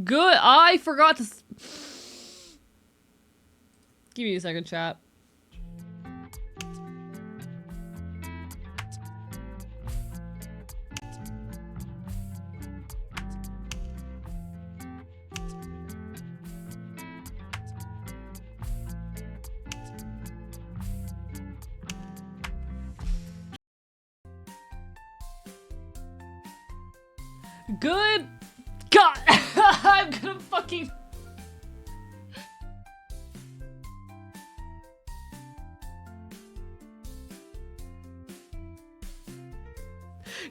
Good. I forgot to. Give me a second, chat. Good God. I'm gonna fucking.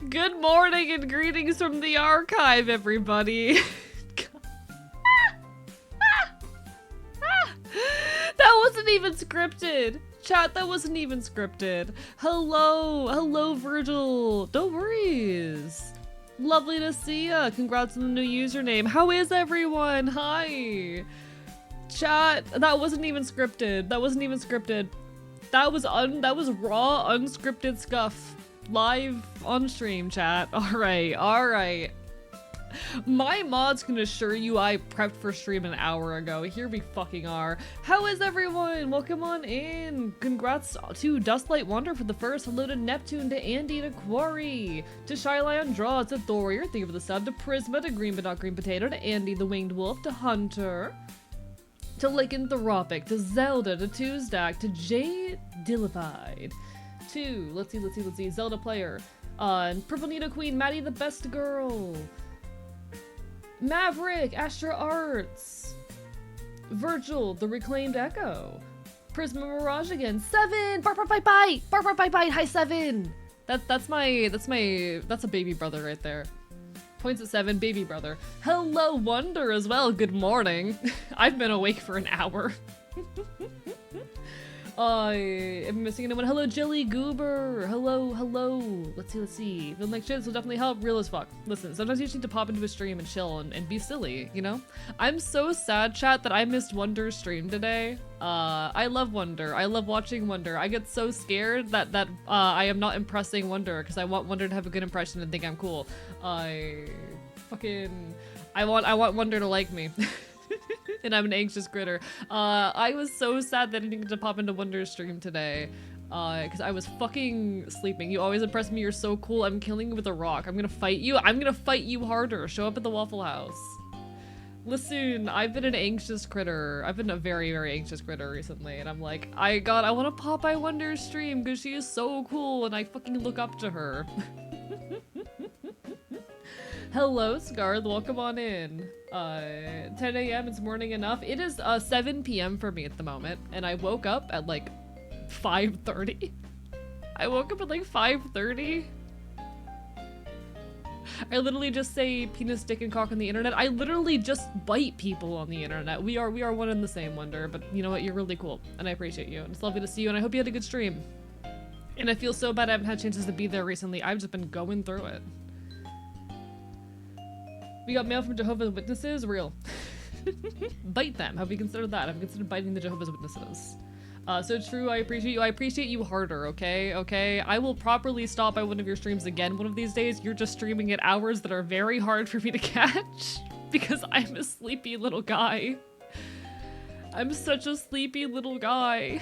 Good morning and greetings from the archive, everybody. That wasn't even scripted. Chat, that wasn't even scripted. Hello, Virgil. No worries. Lovely to see ya. Congrats on the new username. How is everyone? Hi. Chat, that wasn't even scripted. That wasn't even scripted. That was raw, unscripted scuff. Live on stream, chat. Alright. My mods can assure you I prepped for stream an hour ago. Here we fucking are. How is everyone? Welcome on in. Congrats to Dustlight Wonder for the first. Hello to Neptune, to Andy, to Quarry, to Shy Lion Draws, to Thorier, thank you for the sub, to Prisma, to Green But Not Green Potato, to Andy the Winged Wolf, to Hunter, to Lycanthropic, to Zelda, to Tuesdack, to Jay Dillified, to, let's see, Zelda Player, Purple Nito Queen, Maddie the Best Girl, Maverick, Astra Arts, Virgil, the Reclaimed Echo, Prisma Mirage again, 7, Bark Bark Bite Bite, Bark Bark Bite Bite, hi 7. That's a baby brother right there. Points at 7, baby brother. Hello Wonder as well, good morning. I've been awake for an hour. I am missing anyone. Hello, Jelly Goober. Hello. Let's see. Feeling like shit, this will definitely help. Real as fuck. Listen, sometimes you just need to pop into a stream and chill and be silly, you know? I'm so sad, chat, that I missed Wonder's stream today. I love Wonder. I love watching Wonder. I get so scared that I am not impressing Wonder because I want Wonder to have a good impression and think I'm cool. I want Wonder to like me. And I'm an anxious critter. I was so sad that I didn't get to pop into Wonder's stream today. Because I was fucking sleeping. You always impress me, you're so cool. I'm killing you with a rock. I'm gonna fight you. I'm gonna fight you harder. Show up at the Waffle House. Listen, I've been an anxious critter. I've been a very, very anxious critter recently. And I'm like, I wanna pop by Wonder's stream because she is so cool and I fucking look up to her. Hello, Scarth. Welcome on in. 10 a.m. It's morning enough. It is 7 p.m. for me at the moment, and I woke up at like 5:30. I woke up at like 5:30. I literally just say penis, dick, and cock on the internet. I literally just bite people on the internet. We are one and the same, Wonder. But you know what? You're really cool, and I appreciate you. And it's lovely to see you, and I hope you had a good stream. And I feel so bad I haven't had chances to be there recently. I've just been going through it. We got mail from Jehovah's Witnesses? Real. Bite them. Have we considered that? Have we considered biting the Jehovah's Witnesses? So true, I appreciate you. I appreciate you harder, okay? Okay? I will properly stop by one of your streams again one of these days. You're just streaming at hours that are very hard for me to catch. Because I'm a sleepy little guy. I'm such a sleepy little guy.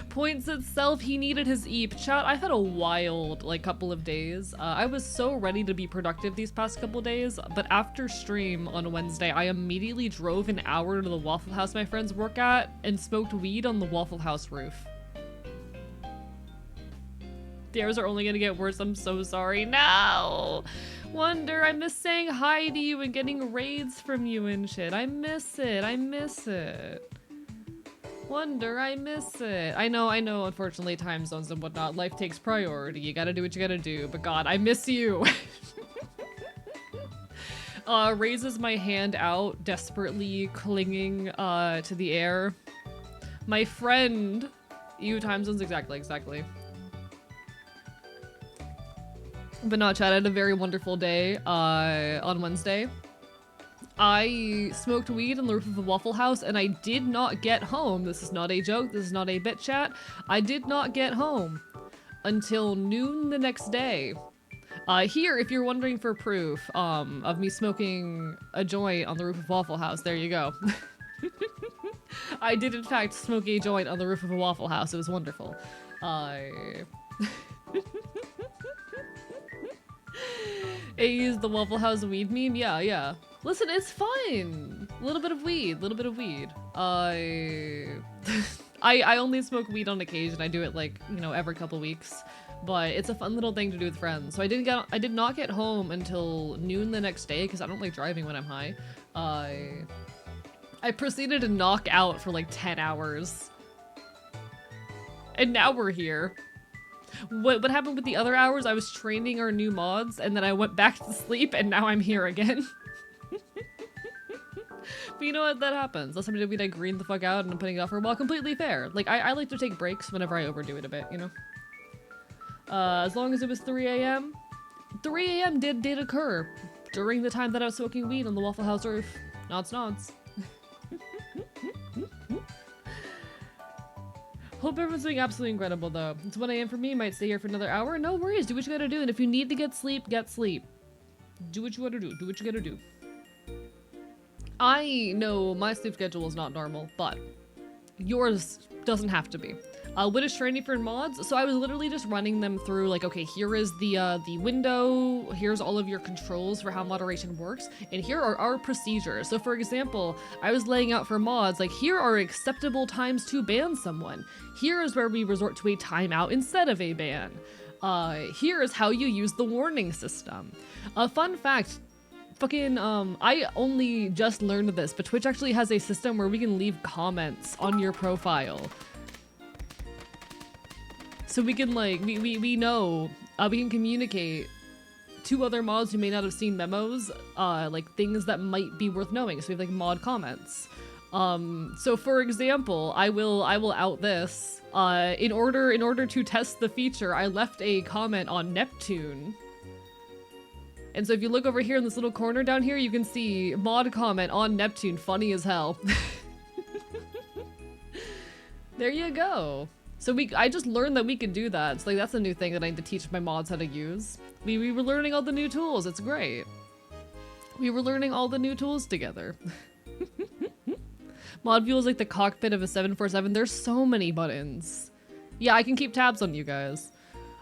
Points itself, he needed his eep. Chat, I've had a wild, like, couple of days. I was so ready to be productive these past couple days, but after stream on Wednesday, I immediately drove an hour to the Waffle House my friends work at and smoked weed on the Waffle House roof. The hours are only gonna get worse, I'm so sorry. No! Wonder, I miss saying hi to you and getting raids from you and shit. I miss it. Wonder, I miss it. I know, unfortunately, time zones and whatnot. Life takes priority. You gotta do what you gotta do. But God, I miss you. Raises my hand out, desperately clinging to the air. My friend. EU time zones, exactly. But no, chat, I had a very wonderful day on Wednesday. I smoked weed on the roof of a Waffle House and I did not get home. This is not a joke. This is not a bit, chat. I did not get home until noon the next day. Here, if you're wondering for proof of me smoking a joint on the roof of Waffle House, there you go. I did in fact smoke a joint on the roof of a Waffle House. It was wonderful. It used the Waffle House weed meme? Yeah, yeah. Listen, it's fine. A little bit of weed, little bit of weed. I only smoke weed on occasion. I do it like, you know, every couple weeks. But it's a fun little thing to do with friends. So I did not get home until noon the next day because I don't like driving when I'm high. I proceeded to knock out for like 10 hours. And now we're here. What happened with the other hours? I was training our new mods and then I went back to sleep and now I'm here again. But you know what? That happens. Last time I did weed, I greened the fuck out and I'm putting it off for a while. Completely fair. Like, I like to take breaks whenever I overdo it a bit, you know? As long as it was 3 a.m. 3 a.m. did occur during the time that I was smoking weed on the Waffle House roof. Nods, nods. Hope everyone's doing absolutely incredible though. It's 1 a.m. for me, might stay here for another hour. No worries, do what you gotta do. And if you need to get sleep, get sleep. Do what you gotta do, do what you gotta do. I know my sleep schedule is not normal, but yours doesn't have to be. What is training for mods? So I was literally just running them through like, okay, here is the window, here's all of your controls for how moderation works, and here are our procedures. So for example, I was laying out for mods, like here are acceptable times to ban someone. Here is where we resort to a timeout instead of a ban. Here is how you use the warning system. A fun fact, fucking, I only just learned this, but Twitch actually has a system where we can leave comments on your profile. So we can like, we know, we can communicate to other mods who may not have seen memos, like things that might be worth knowing. So we have like mod comments. So for example, I will out this, in order to test the feature, I left a comment on Neptune. And so if you look over here in this little corner down here, you can see mod comment on Neptune, funny as hell. There you go. So I just learned that we could do that. So like that's a new thing that I need to teach my mods how to use. We were learning all the new tools. It's great. We were learning all the new tools together. Mod view is like the cockpit of a 747. There's so many buttons. Yeah, I can keep tabs on you guys.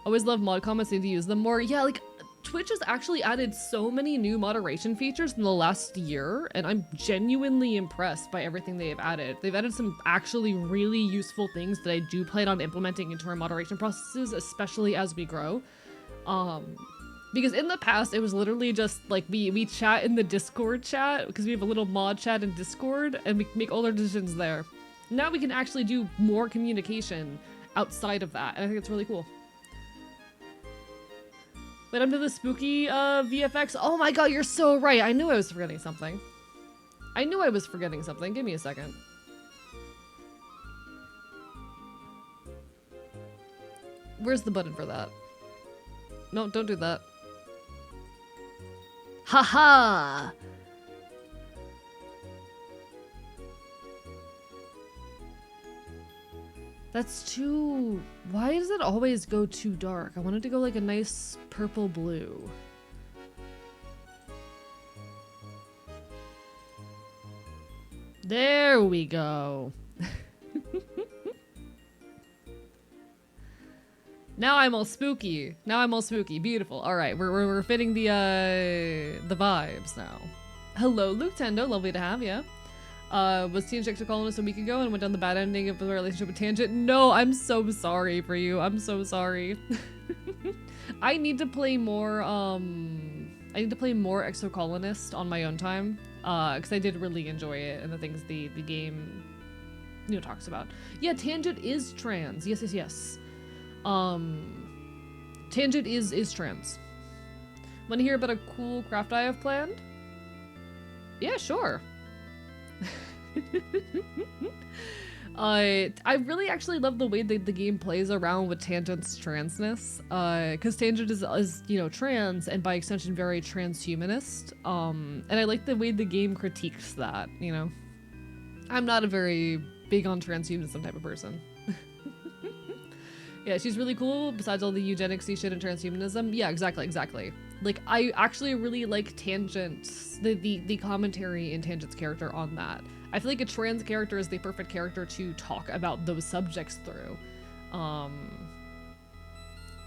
Always love mod comments, need to use them more. Yeah, like Twitch has actually added so many new moderation features in the last year, and I'm genuinely impressed by everything they have added. They've added some actually really useful things that I do plan on implementing into our moderation processes, especially as we grow. Because in the past, it was literally just like we chat in the Discord chat, because we have a little mod chat in Discord, and we make all our decisions there. Now we can actually do more communication outside of that, and I think it's really cool. Wait, I'm to the spooky VFX. Oh my god, you're so right. I knew I was forgetting something. I knew I was forgetting something. Give me a second. Where's the button for that? No, don't do that. Haha! That's too... Why does it always go too dark? I wanted to go like a nice purple blue. There we go. Now I'm all spooky. Now I'm all spooky. Beautiful. All right, we're fitting the vibes now. Hello, Luke Tendo. Lovely to have you. Was Teenage Exocolonist a week ago and went down the bad ending of the relationship with Tangent? No, I'm so sorry for you. I'm so sorry. I need to play more, I need to play more Exocolonist on my own time, because I did really enjoy it and the things the game, you know, talks about. Yeah, Tangent is trans. Yes, yes, yes. Tangent is trans. Want to hear about a cool craft I have planned? Yeah, sure. I really actually love the way that the game plays around with Tangent's transness, because Tangent is, you know, trans and by extension very transhumanist, and I like the way the game critiques that, you know. I'm not a very big on transhumanism type of person. Yeah, she's really cool, besides all the eugenics shit and transhumanism. Yeah, exactly. Like, I actually really like Tangent, the commentary in Tangent's character on that. I feel like a trans character is the perfect character to talk about those subjects through.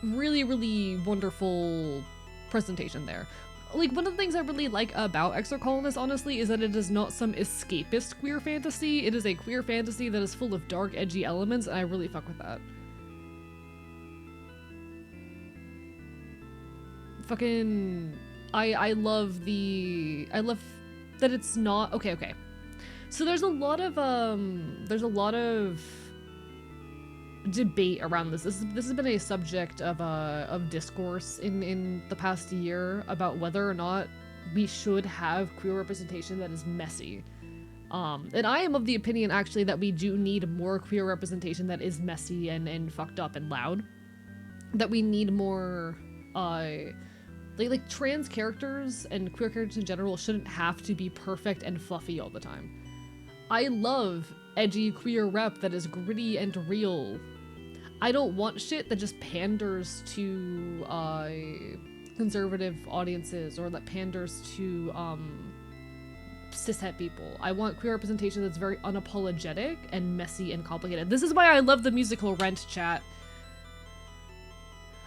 Really wonderful presentation there. Like, one of the things I really like about Exocolonist, honestly, is that it is not some escapist queer fantasy. It is a queer fantasy that is full of dark, edgy elements, and I really fuck with that. Fucking, I love that it's not, okay. So there's a lot of debate around this. This has been a subject of discourse in the past year about whether or not we should have queer representation that is messy. And I am of the opinion, actually, that we do need more queer representation that is messy and fucked up and loud. That we need more, like trans characters and queer characters in general shouldn't have to be perfect and fluffy all the time. I love edgy queer rep that is gritty and real. I don't want shit that just panders to conservative audiences or that panders to cishet people. I want queer representation that's very unapologetic and messy and complicated. This is why I love the musical Rent, chat.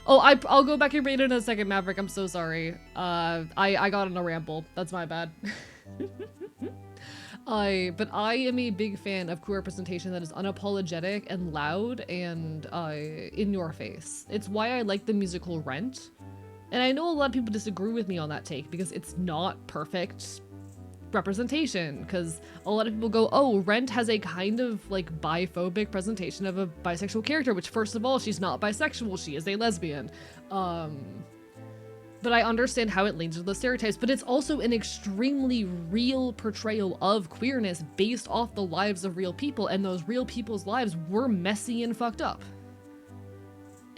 Oh, I'll go back and read it in a second, Maverick. I'm so sorry. I got on a ramble. That's my bad. But I am a big fan of queer representation that is unapologetic and loud and in your face. It's why I like the musical Rent. And I know a lot of people disagree with me on that take because it's not perfect representation, because a lot of people go, oh, Rent has a kind of like biphobic presentation of a bisexual character, which first of all, she's not bisexual, she is a lesbian. But I understand how it leans to the stereotypes, but it's also an extremely real portrayal of queerness based off the lives of real people, and those real people's lives were messy and fucked up.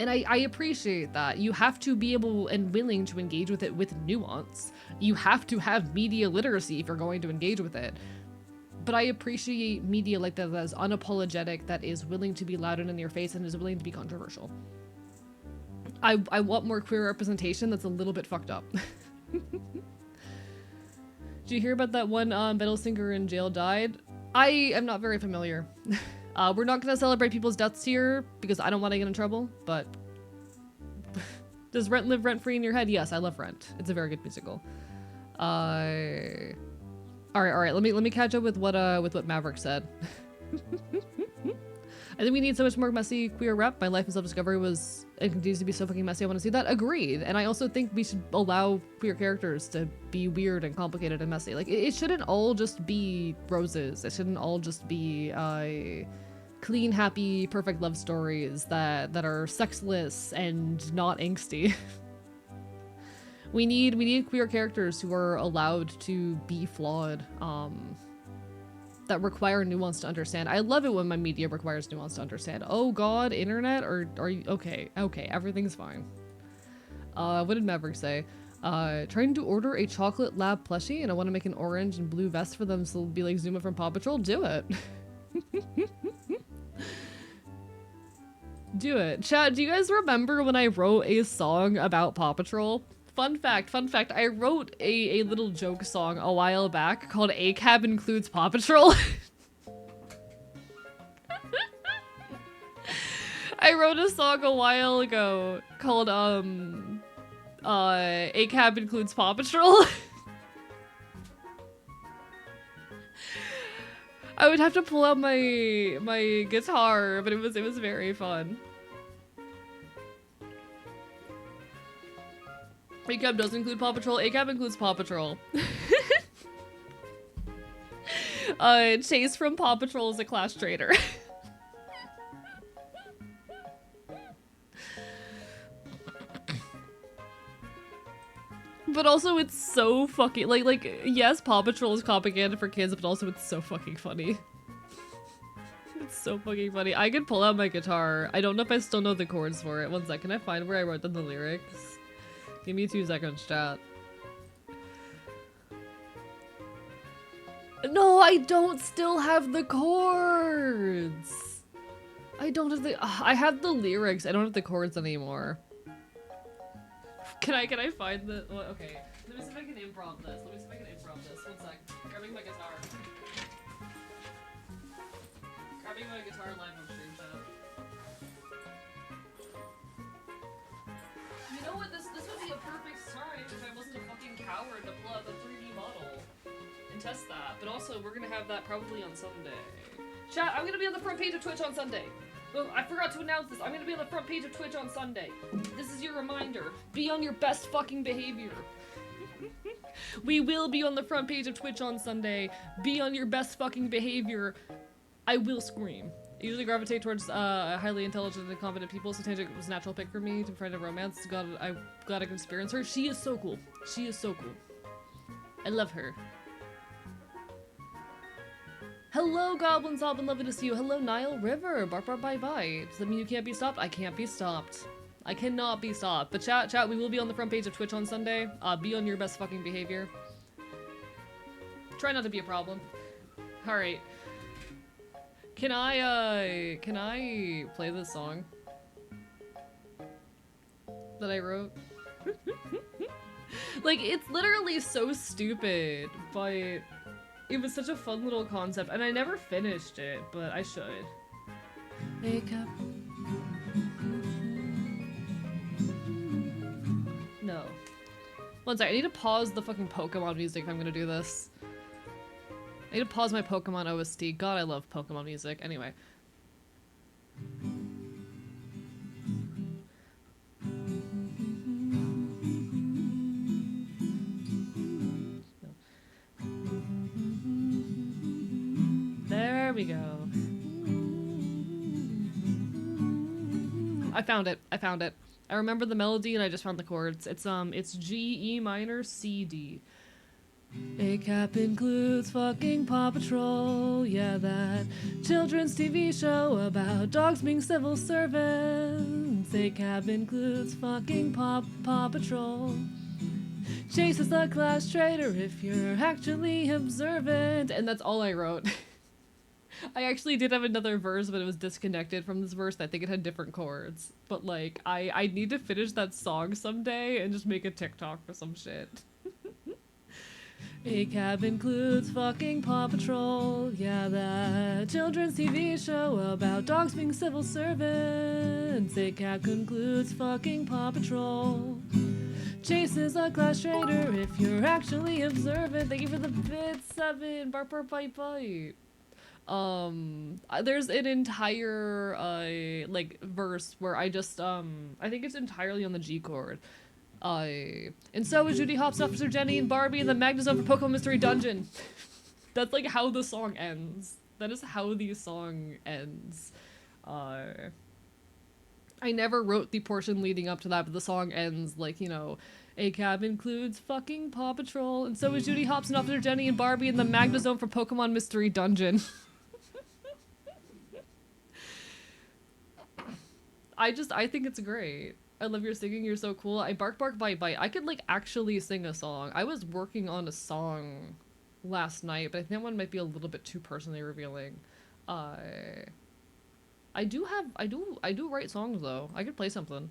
And I appreciate that. You have to be able and willing to engage with it with nuance. You have to have media literacy if you're going to engage with it. But I appreciate media like that is unapologetic, that is willing to be loud and in your face, and is willing to be controversial. I want more queer representation that's a little bit fucked up. Did you hear about that one metal singer in jail died? I am not very familiar. We're not gonna celebrate people's deaths here because I don't want to get in trouble, but does Rent live rent-free in your head? Yes, I love Rent. It's a very good musical. Alright, let me catch up with what Maverick said. I think we need so much more messy queer rep. My life in self-discovery was and continues to be so fucking messy. I want to see that. Agreed. And I also think we should allow queer characters to be weird and complicated and messy. Like, it shouldn't all just be roses. It shouldn't all just be clean, happy, perfect love stories that are sexless and not angsty. We need queer characters who are allowed to be flawed. That require nuance to understand. I love it when my media requires nuance to understand. Oh god, internet, or are you okay, everything's fine. What did Maverick say? Trying to order a chocolate lab plushie and I want to make an orange and blue vest for them so they'll be like Zuma from Paw Patrol. Do it. Do it. Chat, do you guys remember when I wrote a song about Paw Patrol? Fun fact, I wrote a little joke song a while back called A Cab Includes Paw Patrol. I wrote a song a while ago called, A Cab Includes Paw Patrol. I would have to pull out my guitar, but it was very fun. A-Cab does include Paw Patrol. A-Cab includes Paw Patrol. Chase from Paw Patrol is a class traitor. But also it's so fucking like yes, Paw Patrol is propaganda for kids, but also it's so fucking funny. It's so fucking funny. I could pull out my guitar. I don't know if I still know the chords for it. One second, can I find where I wrote down the lyrics? Give me 2 seconds, chat. No, I don't still have the chords. I don't have the, I have the lyrics, I don't have the chords anymore. Can I find the, well, okay. Let me see if I can improv this. Let me see if I can improv this. One sec. Grabbing my guitar. Grabbing my guitar live on stream chat. You know what? This would be a perfect time if I wasn't a fucking coward to pull out the 3D model and test that. But also, we're gonna have that probably on Sunday. Chat, I'm gonna be on the front page of Twitch on Sunday. Oh, I forgot to announce this. I'm gonna be on the front page of Twitch on Sunday. This is your reminder. Be on your best fucking behavior. We will be on the front page of Twitch on Sunday. Be on your best fucking behavior. I will scream. I usually gravitate towards highly intelligent and confident people, so Tangent was a natural pick for me to find a romance. I'm glad I can experience her. She is so cool. She is so cool. I love her. Hello, Goblin Zoblin, lovely to see you. Hello, Nile River. Bark, bark, bye, bye. Does that mean you can't be stopped? I can't be stopped. I cannot be stopped. But chat, we will be on the front page of Twitch on Sunday. Be on your best fucking behavior. Try not to be a problem. Alright. Can I play this song that I wrote? Like, it's literally so stupid, but it was such a fun little concept, and I never finished it, but I should. Wake up. No. One sec, I need to pause the fucking Pokemon music if I'm gonna do this. I need to pause my Pokemon OST. God, I love Pokemon music. Anyway. There we go. I found it. I found it. I remember the melody and I just found the chords. It's G, E minor, C, D. A cap includes fucking Paw Patrol. Yeah, that children's TV show about dogs being civil servants. A cap includes fucking Paw Patrol. Chases the class traitor if you're actually observant. And that's all I wrote. I actually did have another verse, but it was disconnected from this verse. I think it had different chords. But like, I need to finish that song someday and just make a TikTok for some shit. A cab includes fucking Paw Patrol. Yeah, that children's TV show about dogs being civil servants. A cab concludes fucking Paw Patrol. Chases a class traitor if you're actually observant. Thank you for the bit, 7. Bark, bark, bite, bite. There's an entire, like, verse where I just, I think it's entirely on the G chord. And so is Judy Hopps, Officer Jenny, and Barbie in the Magnezone for Pokemon Mystery Dungeon. That's like how the song ends. That is how the song ends. I never wrote the portion leading up to that, but the song ends like, you know, a cab includes fucking Paw Patrol, and so is Judy Hopps and Officer Jenny and Barbie in the Magnezone for Pokemon Mystery Dungeon. I think it's great. I love your singing, you're so cool. I bark, bark, bite, bite. I could, like, actually sing a song. I was working on a song last night, but I think that one might be a little bit too personally revealing. I do write songs, though. I could play something.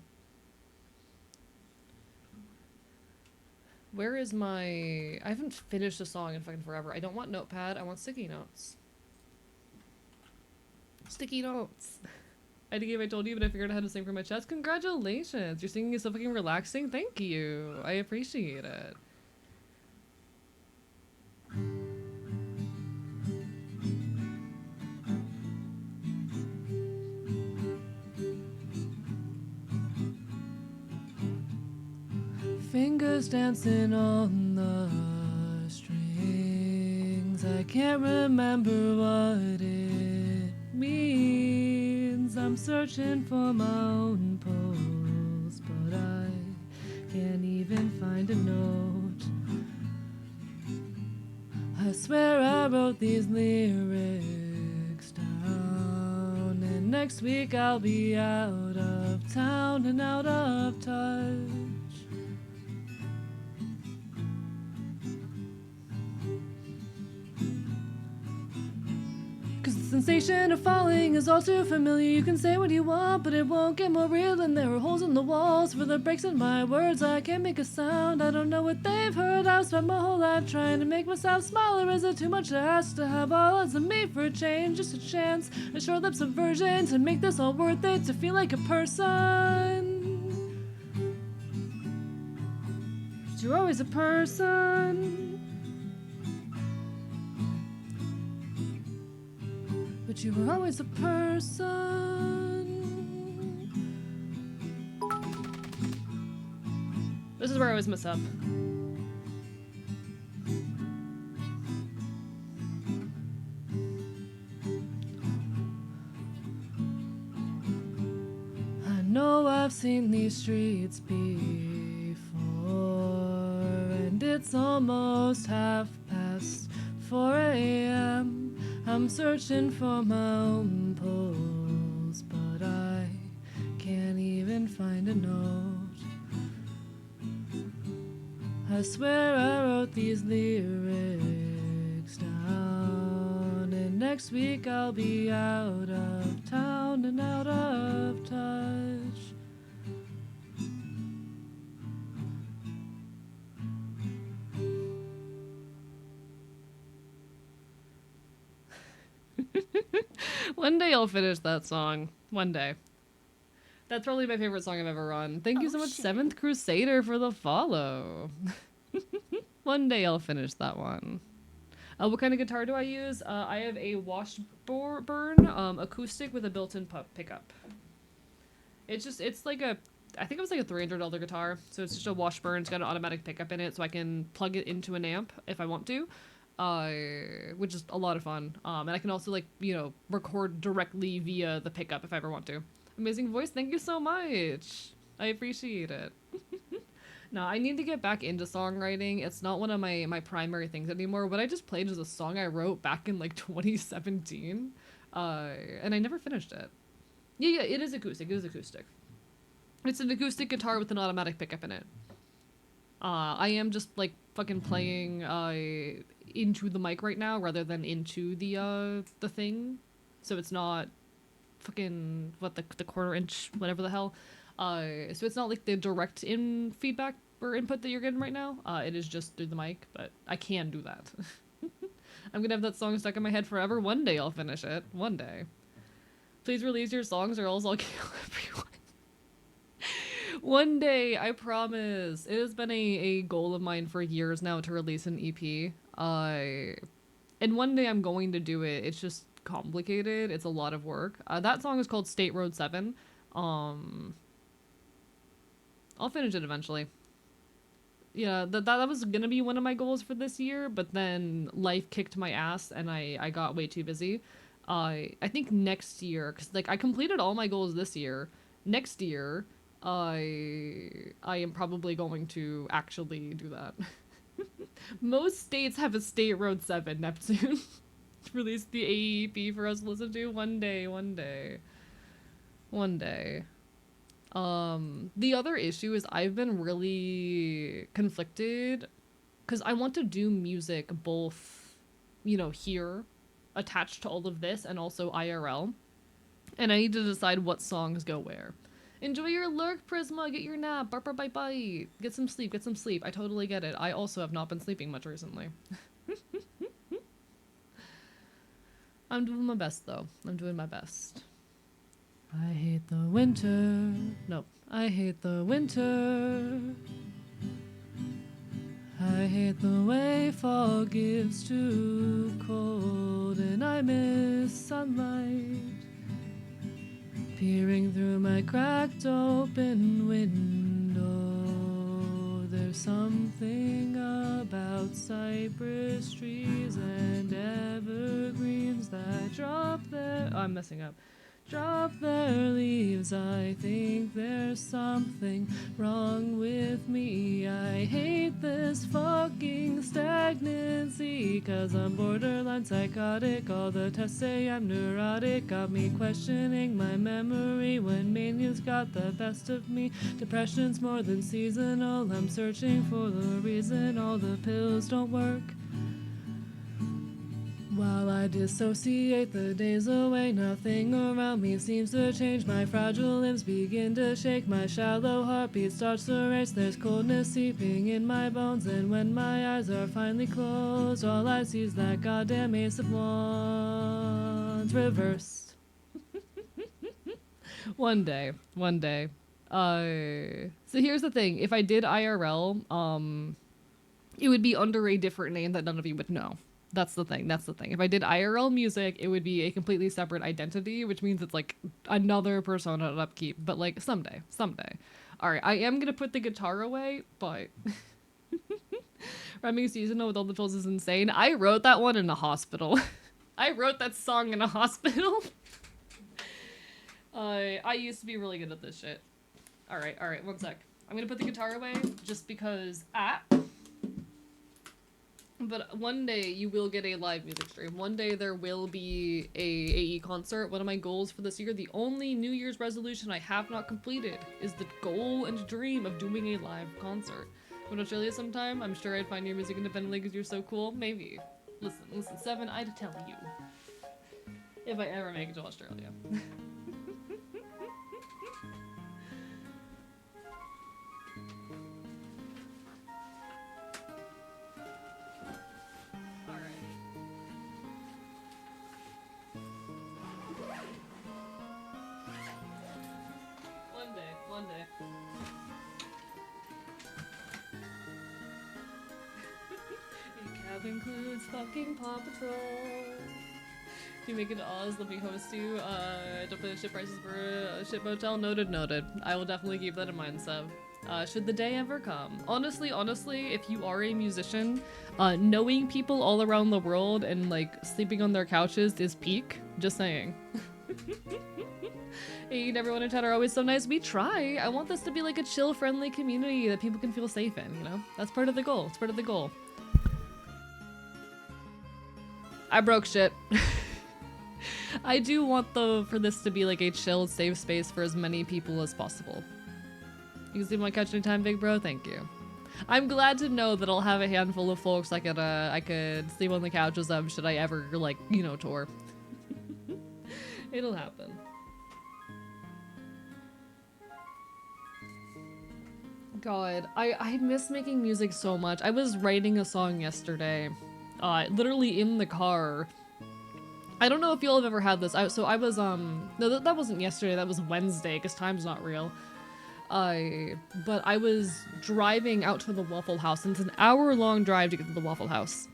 Where is my... I haven't finished a song in fucking forever. I don't want Notepad, I want sticky notes. Sticky notes. I think I told you, but I figured out how to sing for my chest. Congratulations! Your singing is so fucking relaxing. Thank you. I appreciate it. Fingers dancing on the strings. I can't remember what it means. I'm searching for my own pulse, but I can't even find a note. I swear I wrote these lyrics down, and next week I'll be out of town and out of touch. sensation of falling is all too familiar. You can say what you want, but it won't get more real. And there are holes in the walls for the breaks in my words. I can't make a sound, I don't know what they've heard. I've spent my whole life trying to make myself smaller. Is it too much to ask to have all odds of me for a change? Just a chance, a short lip subversion to make this all worth it, to feel like a person. But you're always a person. But you were always a person. This is where I always mess up. I know I've seen these streets before, and it's almost 4 a.m. I'm searching for my own pulse, but I can't even find a note. I swear I wrote these lyrics down, and next week I'll be out of town and out of touch. One day I'll finish that song. One day. That's probably my favorite song I've ever run. Thank you so much, shit. 7th Crusader, for the follow. One day I'll finish that one. What kind of guitar do I use? I have a Washburn acoustic with a built-in pickup. It's like a, I think it was like a $300 guitar. So it's just a Washburn. It's got an automatic pickup in it, so I can plug it into an amp if I want to. Which is a lot of fun. And I can also, like, you know, record directly via the pickup if I ever want to. Amazing voice, thank you so much. I appreciate it. No, I need to get back into songwriting. It's not one of my primary things anymore. What I just played is a song I wrote back in, like, 2017. And I never finished it. Yeah, it is acoustic. It is acoustic. It's an acoustic guitar with an automatic pickup in it. I am just, like, fucking playing, into the mic right now rather than into the thing. So it's not fucking, what, the 1/4 inch, whatever the hell. So it's not like the direct feedback or input that you're getting right now. It is just through the mic, but I can do that. I'm gonna have that song stuck in my head forever. One day I'll finish it. One day. Please release your songs or else I'll kill everyone. One day, I promise. It has been a goal of mine for years now to release an EP. And one day I'm going to do it. It's just complicated. It's a lot of work. That song is called State Road 7. I'll finish it eventually. Yeah, that was gonna be one of my goals for this year, but then life kicked my ass and I got way too busy. I think next year, because, like, I completed all my goals this year. Next year, I am probably going to actually do that. Most states have a State Road 7, Neptune. Release the AEP for us to listen to one day. The other issue is I've been really conflicted because I want to do music both, you know, here, attached to all of this, and also IRL. And I need to decide what songs go where. Enjoy your lurk, Prisma. Get your nap. Bark, bark, bite, bite. Get some sleep. Get some sleep. I totally get it. I also have not been sleeping much recently. I'm doing my best, though. I'm doing my best. I hate the winter. Nope. I hate the winter. I hate the way fall gives too cold, and I miss sunlight. Peering through my cracked open window, there's something about cypress trees and evergreens that drop their... Oh, I'm messing up. Drop their leaves. I think there's something wrong with me. I hate this fucking stagnancy, 'cause I'm borderline psychotic. All the tests say I'm neurotic. Got me questioning my memory when mania's got the best of me. Depression's more than seasonal. I'm searching for the reason all the pills don't work. While I dissociate the days away, nothing around me seems to change. My fragile limbs begin to shake, my shallow heartbeat starts to race. There's coldness seeping in my bones, and when my eyes are finally closed, all I see is that goddamn Ace of Wands reversed. One day. So here's the thing, if I did IRL, it would be under a different name that none of you would know. That's the thing. If I did IRL music, it would be a completely separate identity, which means it's like another persona at upkeep. But like someday. All right, I am gonna put the guitar away, but rhyming seasonal with all the tools is insane. I wrote that one in a hospital. I wrote that song in a hospital. I used to be really good at this shit. All right, one sec. I'm gonna put the guitar away just because But one day you will get a live music stream. One day there will be a AE concert. One of my goals for this year, the only New Year's resolution I have not completed, is the goal and dream of doing a live concert. Go to Australia sometime. I'm sure I'd find your music independently because you're so cool. Maybe. Listen, Seven, I'd tell you. If I ever make it to Australia. One day. Your cab includes fucking Paw Patrol. If you make it to Oz, let me host you. Don't pay the ship prices for a ship motel. Noted. I will definitely keep that in mind, Sev. Should the day ever come. Honestly, if you are a musician, knowing people all around the world and like sleeping on their couches is peak. Just saying. Hey, everyone in chat are always so nice. We try. I want this to be like a chill, friendly community that people can feel safe in, you know? That's part of the goal. It's part of the goal. I broke shit. I do want, though, for this to be like a chill, safe space for as many people as possible. You can sleep on my couch anytime, big bro. Thank you. I'm glad to know that I'll have a handful of folks I could sleep on the couches of should I ever, like, you know, tour. It'll happen. God, I miss making music so much. I was writing a song yesterday, literally in the car. I don't know if y'all have ever had this. So I was, no, that wasn't yesterday, that was Wednesday, because time's not real. But I was driving out to the Waffle House, and it's an hour-long drive to get to the Waffle House.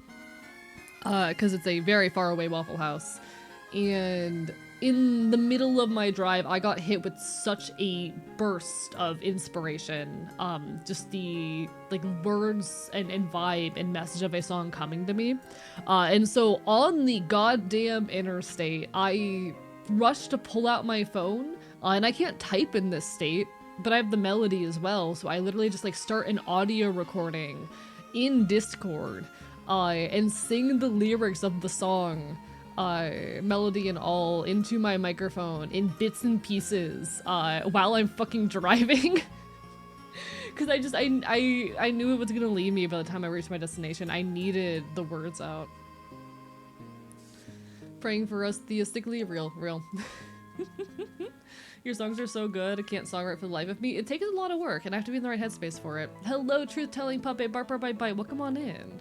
Because it's a very far away Waffle House. And in the middle of my drive, I got hit with such a burst of inspiration. Just the like words and vibe and message of a song coming to me. And so on the goddamn interstate, I rushed to pull out my phone, and I can't type in this state, but I have the melody as well. So I literally just like start an audio recording in Discord, and sing the lyrics of the song, melody and all, into my microphone in bits and pieces while I'm fucking driving. Because I knew it was gonna leave me by the time I reached my destination. I needed the words out. Praying for us theistically, real. Your songs are so good, I can't songwrite for the life of me. It takes a lot of work, and I have to be in the right headspace for it. Hello, truth-telling puppet, bark, bark, bite, bite. Welcome on in.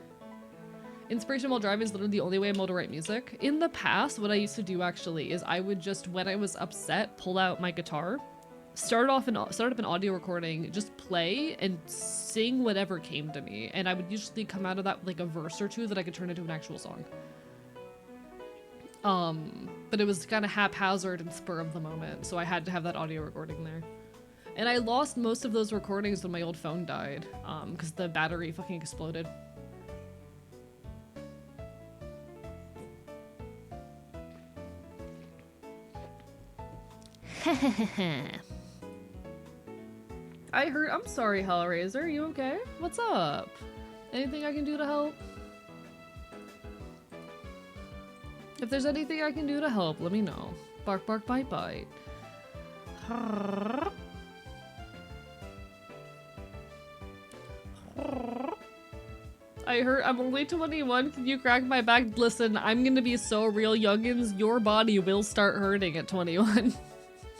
Inspiration while driving is literally the only way I'm able to write music. In the past, what I used to do actually is I would just, when I was upset, pull out my guitar, start up an audio recording, just play and sing whatever came to me. And I would usually come out of that with like a verse or two that I could turn into an actual song. But it was kind of haphazard and spur of the moment, so I had to have that audio recording there. And I lost most of those recordings when my old phone died, because the battery fucking exploded. I'm sorry, Hellraiser, you okay? What's up? Anything I can do to help? If there's anything I can do to help, let me know. Bark, bark, bite, bite. I heard I'm only 21. Can you crack my back? Listen, I'm gonna be so real, youngins. Your body will start hurting at 21.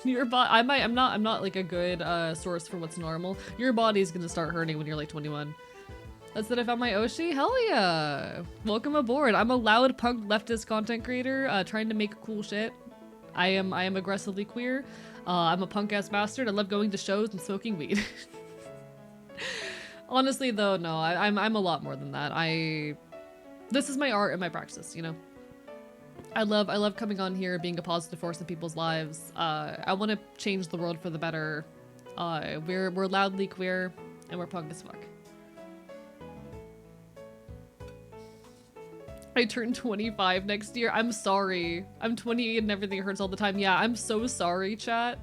Your body, I'm not like a good source for what's normal. Your body's gonna start hurting when you're like 21. That's that I found my Oshi? Hell yeah! Welcome aboard. I'm a loud punk leftist content creator trying to make cool shit. I am aggressively queer. I'm a punk ass bastard. I love going to shows and smoking weed. Honestly though, no, I'm a lot more than that. This is my art and my practice, you know? I love coming on here, being a positive force in people's lives. I want to change the world for the better. We're loudly queer and we're punk as fuck. I turn 25 next year. I'm sorry. I'm 28 and everything hurts all the time. Yeah, I'm so sorry, chat.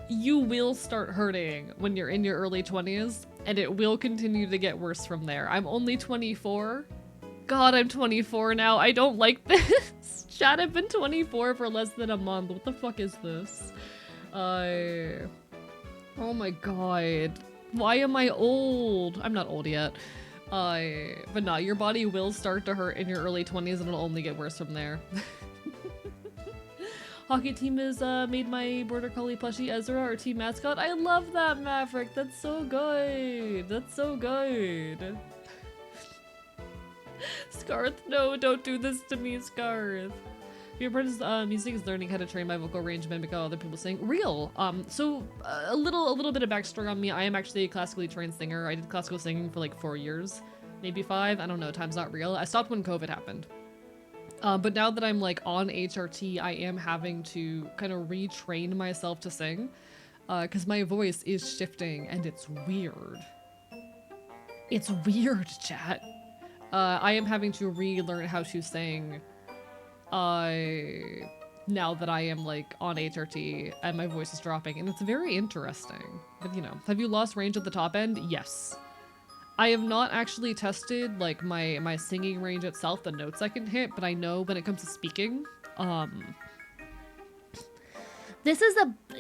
You will start hurting when you're in your early 20s, and it will continue to get worse from there. I'm only 24. God, I'm 24 now. I don't like this. Chat, I've been 24 for less than a month. What the fuck is this? Oh my god. Why am I old? I'm not old yet. But no, your body will start to hurt in your early 20s and it'll only get worse from there. Hockey team has made my border collie plushie Ezra our team mascot. I love that, Maverick. That's so good. That's so good. Scarth, no, don't do this to me, Scarth. Your apprentice music is learning how to train my vocal range and mimic how other people sing. Real. So a little bit of backstory on me. I am actually a classically trained singer. I did classical singing for like 4 years, maybe 5. I don't know. Time's not real. I stopped when COVID happened. But now that I'm like on HRT, I am having to kind of retrain myself to sing, because my voice is shifting and it's weird. It's weird, chat. I am having to relearn how to sing now that I am like on HRT and my voice is dropping, and it's very interesting. But you know, have you lost range at the top end? Yes. I have not actually tested like my singing range itself, the notes I can hit, but I know when it comes to speaking, This is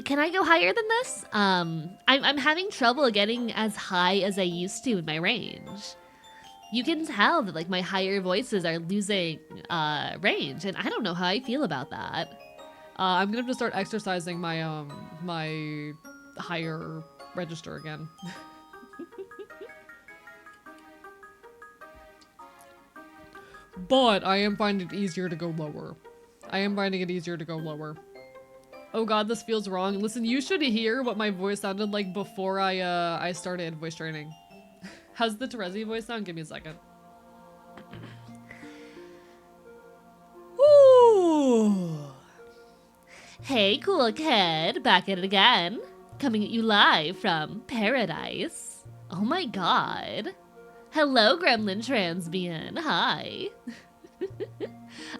can I go higher than this? I'm having trouble getting as high as I used to in my range. You can tell that like my higher voices are losing range, and I don't know how I feel about that. I'm gonna have to start exercising my my higher register again. But I am finding it easier to go lower. I am finding it easier to go lower. Oh god, this feels wrong. Listen, you should hear what my voice sounded like before I started voice training. How's the Terezi voice sound? Give me a second. Ooh. Hey, cool kid, back at it again. Coming at you live from paradise. Oh my god. Hello, Gremlin Transbian. Hi.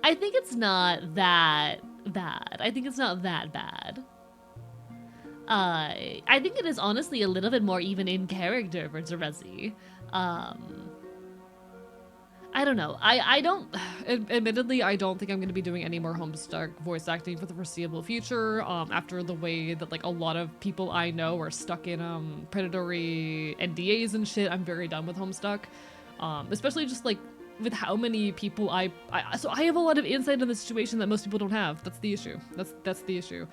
I think it's not that bad. I think it's not that bad. I think it is honestly a little bit more even in character for Terezi. I don't know. I don't... Admittedly, I don't think I'm going to be doing any more Homestuck voice acting for the foreseeable future, after the way that, like, a lot of people I know are stuck in, predatory NDAs and shit. I'm very done with Homestuck. Especially just, like, with how many people so I have a lot of insight on the situation that most people don't have. That's the issue. That's the issue.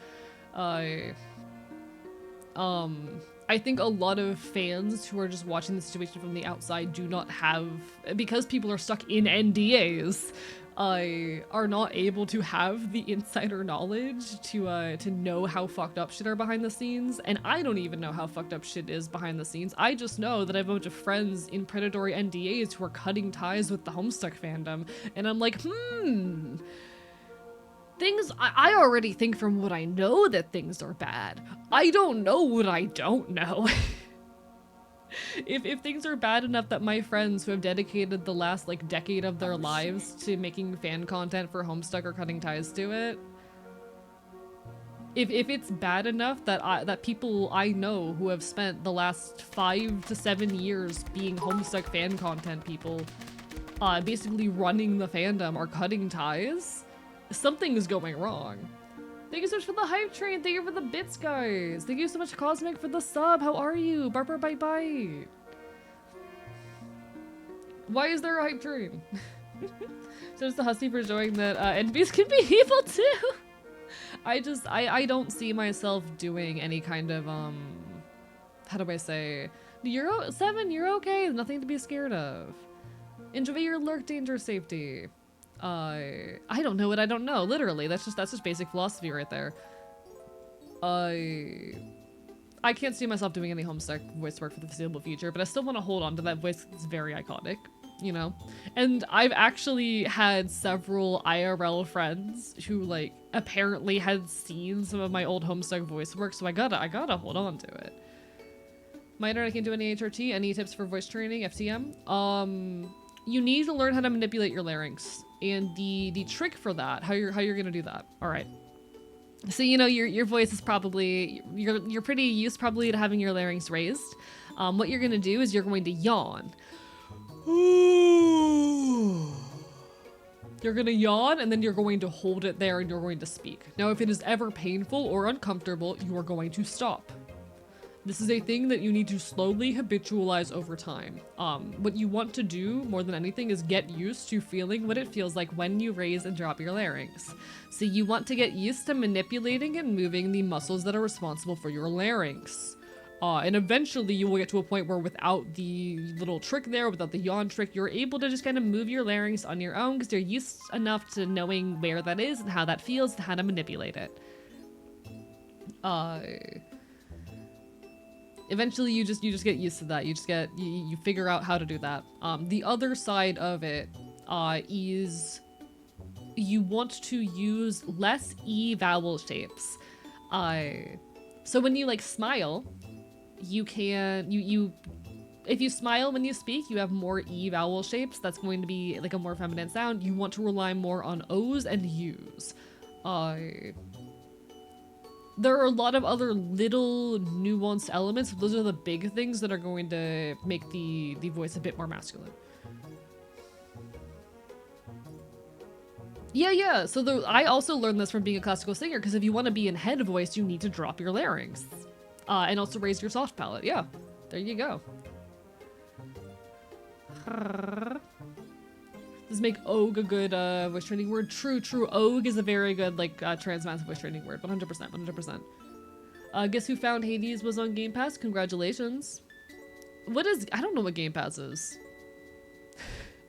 I think a lot of fans who are just watching the situation from the outside do not have, because people are stuck in NDAs, are not able to have the insider knowledge to know how fucked up shit are behind the scenes. And I don't even know how fucked up shit is behind the scenes. I just know that I have a bunch of friends in predatory NDAs who are cutting ties with the Homestuck fandom, and I'm like, things, I already think from what I know that things are bad. I don't know what I don't know. If things are bad enough that my friends who have dedicated the last like decade of their lives to making fan content for Homestuck are cutting ties to it, if it's bad enough that that people I know who have spent the last 5 to 7 years being Homestuck fan content people, basically running the fandom, are cutting ties, something is going wrong. Thank you so much for the hype train. Thank you for the bits, guys. Thank you so much, Cosmic, for the sub. How are you? Barber bye bye. Why is there a hype train? So it's the hussy for showing that enemies can be evil too. I don't see myself doing any kind of how do I say, Seven, you're okay. There's nothing to be scared of. Enjoy your lurk, danger, safety. I don't know what I don't know. Literally, that's just basic philosophy right there. I can't see myself doing any Homestuck voice work for the foreseeable future, but I still want to hold on to that voice. It's very iconic, you know? And I've actually had several IRL friends who, like, apparently had seen some of my old Homestuck voice work, so I gotta hold on to it. My internet can't do any HRT. Any tips for voice training, FTM? You need to learn how to manipulate your larynx. And the trick for that, how you're gonna do that. All right. So, you know, your voice is probably, you're pretty used probably to having your larynx raised. What you're gonna do is you're going to yawn. You're gonna yawn and then you're going to hold it there and you're going to speak. Now, if it is ever painful or uncomfortable, you are going to stop. This is a thing that you need to slowly habitualize over time. What you want to do more than anything is get used to feeling what it feels like when you raise and drop your larynx. So you want to get used to manipulating and moving the muscles that are responsible for your larynx. And eventually you will get to a point where without the little trick there, without the yawn trick, you're able to just kind of move your larynx on your own because you're used enough to knowing where that is and how that feels and how to manipulate it. Eventually you just get used to that. You figure out how to do that. The other side of it is you want to use less E vowel shapes. So when you like smile, you can if you smile when you speak, you have more E vowel shapes. That's going to be like a more feminine sound. You want to rely more on O's and U's. There are a lot of other little nuanced elements, but those are the big things that are going to make the voice a bit more masculine. Yeah. So I also learned this from being a classical singer, because if you want to be in head voice, you need to drop your larynx. And also raise your soft palate. Yeah, there you go. Does make Og a good voice training word? True. Og is a very good like trans massive voice training word. 100%. Guess who found Hades was on Game Pass? Congratulations. I don't know what Game Pass is.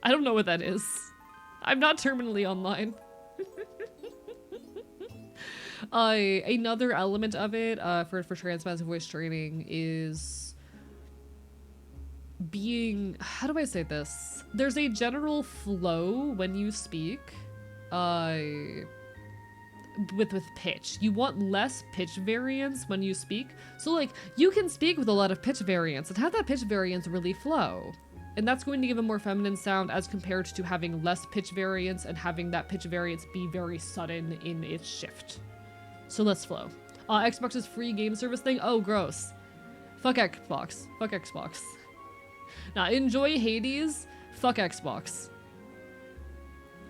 I don't know what that is. I'm not terminally online. Another element of it for trans massive voice training is being, how do I say this? There's a general flow when you speak with pitch. You want less pitch variance when you speak. So like you can speak with a lot of pitch variance and have that pitch variance really flow. And that's going to give a more feminine sound as compared to having less pitch variance and having that pitch variance be very sudden in its shift. So let's flow. Xbox's free game service thing? Oh, gross. Fuck Xbox. Fuck Xbox. Now, enjoy Hades. Fuck Xbox.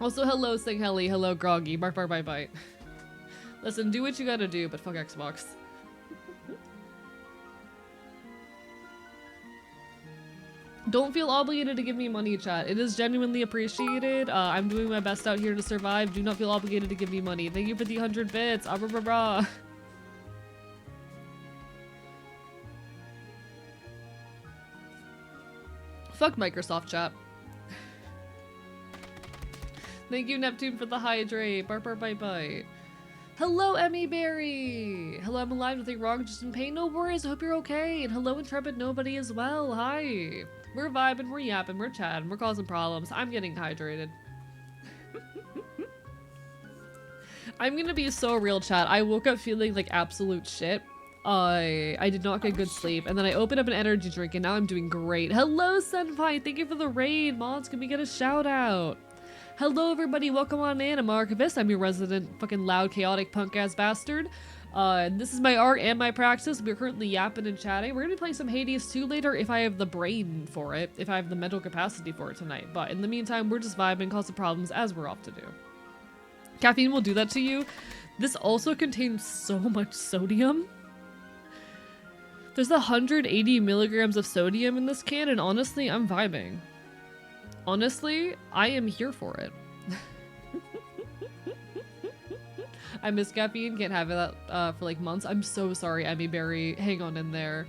Also, hello, Sing Helly. Hello, Groggy. Bark, bark, bite, bite. Listen, do what you gotta do, but fuck Xbox. Don't feel obligated to give me money, chat. It is genuinely appreciated. I'm doing my best out here to survive. Do not feel obligated to give me money. Thank you for the 100 bits. Ah, brah, brah, brah. Fuck Microsoft, chat. Thank you, Neptune, for the hydrate. Bark, bark, bite, bite. Hello, Emmy Berry. Hello, I'm alive. Nothing wrong, just in pain. No worries. I hope you're okay. And hello, Intrepid Nobody as well. Hi. We're vibing, we're yapping, we're chatting, we're causing problems. I'm getting hydrated. I'm gonna be so real, chat. I woke up feeling like absolute shit. I did not get good sleep, and then I opened up an energy drink, and now I'm doing great. Hello, Senpai. Thank you for the raid. Mods, can we get a shout out? Hello, everybody. Welcome on in. I'm Archivist. I'm your resident fucking loud, chaotic, punk-ass bastard. This is my art and my practice. We're currently yapping and chatting. We're gonna be playing some Hades 2 later if I have the brain for it, if I have the mental capacity for it tonight. But in the meantime, we're just vibing, causing problems as we're off to do. Caffeine will do that to you. This also contains so much sodium. There's 180 milligrams of sodium in this can, and honestly, I'm vibing. Honestly, I am here for it. I miss caffeine, can't have that for like months. I'm so sorry, Emmy Berry. Hang on in there.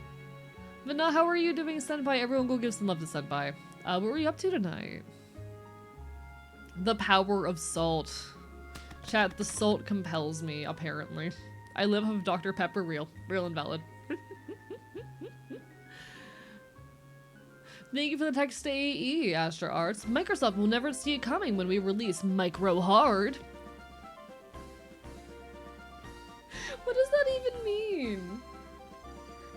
But no, how are you doing, Senpai? Everyone go give some love to Senpai. What were you up to tonight? The power of salt. Chat, the salt compels me, apparently. I live off of Dr. Pepper, real and valid. Thank you for the text to AE, Astra Arts. Microsoft will never see it coming when we release Micro Hard. What does that even mean?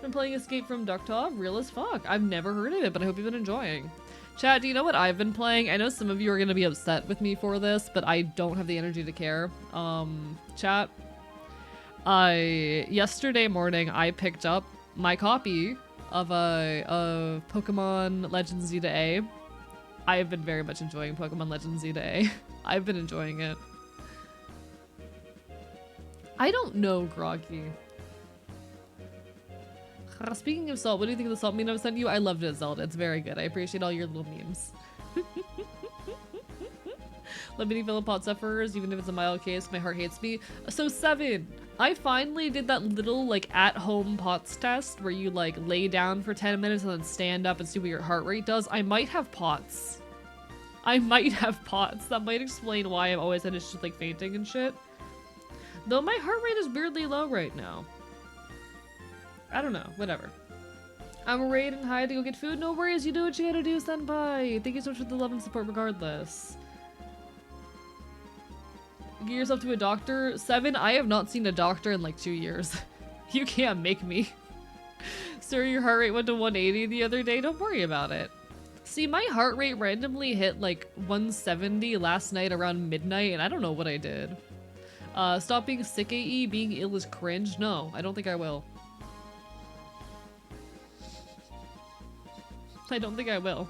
I'm playing Escape from Ducktop, real as fuck. I've never heard of it, but I hope you've been enjoying. Chat, do you know what I've been playing? I know some of you are gonna be upset with me for this, but I don't have the energy to care. Chat, yesterday morning I picked up my copy of Pokemon Legends Z to A. I have been very much enjoying Pokemon Legends Z to A. I've been enjoying it. I don't know, Groggy. Speaking of salt, what do you think of the salt meme I sent you? I loved it, Zelda. It's very good. I appreciate all your little memes. Limiting Philippot sufferers, even if it's a mild case, my heart hates me. So 7, I finally did that little like at-home POTS test where you like lay down for 10 minutes and then stand up and see what your heart rate does. I might have POTS. I might have POTS. That might explain why I've always had issues with like fainting and shit. Though my heart rate is weirdly low right now. I don't know, whatever. I'm raid and hide to go get food. No worries, you do what you gotta do, Senpai. Thank you so much for the love and support regardless. Get yourself to a doctor. 7, I have not seen a doctor in like 2 years. You can't make me. Sir, your heart rate went to 180 the other day. Don't worry about it. See, my heart rate randomly hit like 170 last night around midnight, and I don't know what I did. Stop being sick, AE. Being ill is cringe. No, I don't think I will. I don't think I will.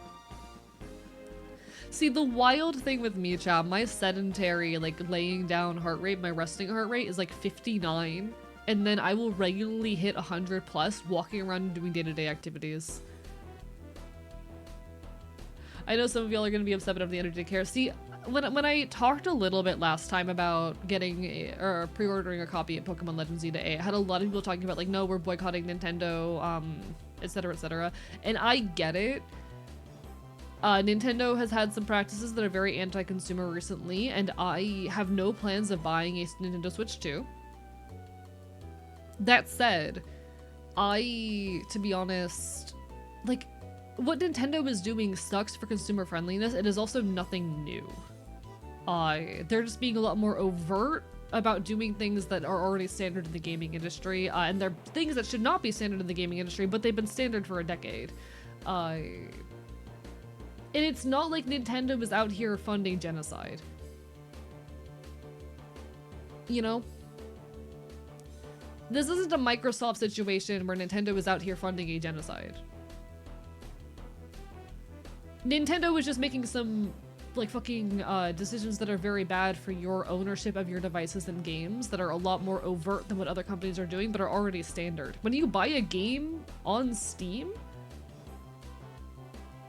See, the wild thing with me, chat, my sedentary, like, laying down heart rate, my resting heart rate is like 59, and then I will regularly hit 100 plus walking around and doing day-to-day activities. I know some of y'all are gonna be upset about the energy to care. See, when I talked a little bit last time about getting or pre-ordering a copy of Pokemon Legends Z to A, I had a lot of people talking about like, no, we're boycotting Nintendo, etc, etc, and I get it. Nintendo has had some practices that are very anti-consumer recently, and I have no plans of buying a Nintendo Switch 2. That said, to be honest, like, what Nintendo is doing sucks for consumer friendliness. It is also nothing new. They're just being a lot more overt about doing things that are already standard in the gaming industry, and they're things that should not be standard in the gaming industry, but they've been standard for a decade. And it's not like Nintendo is out here funding genocide. You know? This isn't a Microsoft situation where Nintendo is out here funding a genocide. Nintendo is just making some, like, fucking decisions that are very bad for your ownership of your devices and games that are a lot more overt than what other companies are doing, but are already standard. When you buy a game on Steam,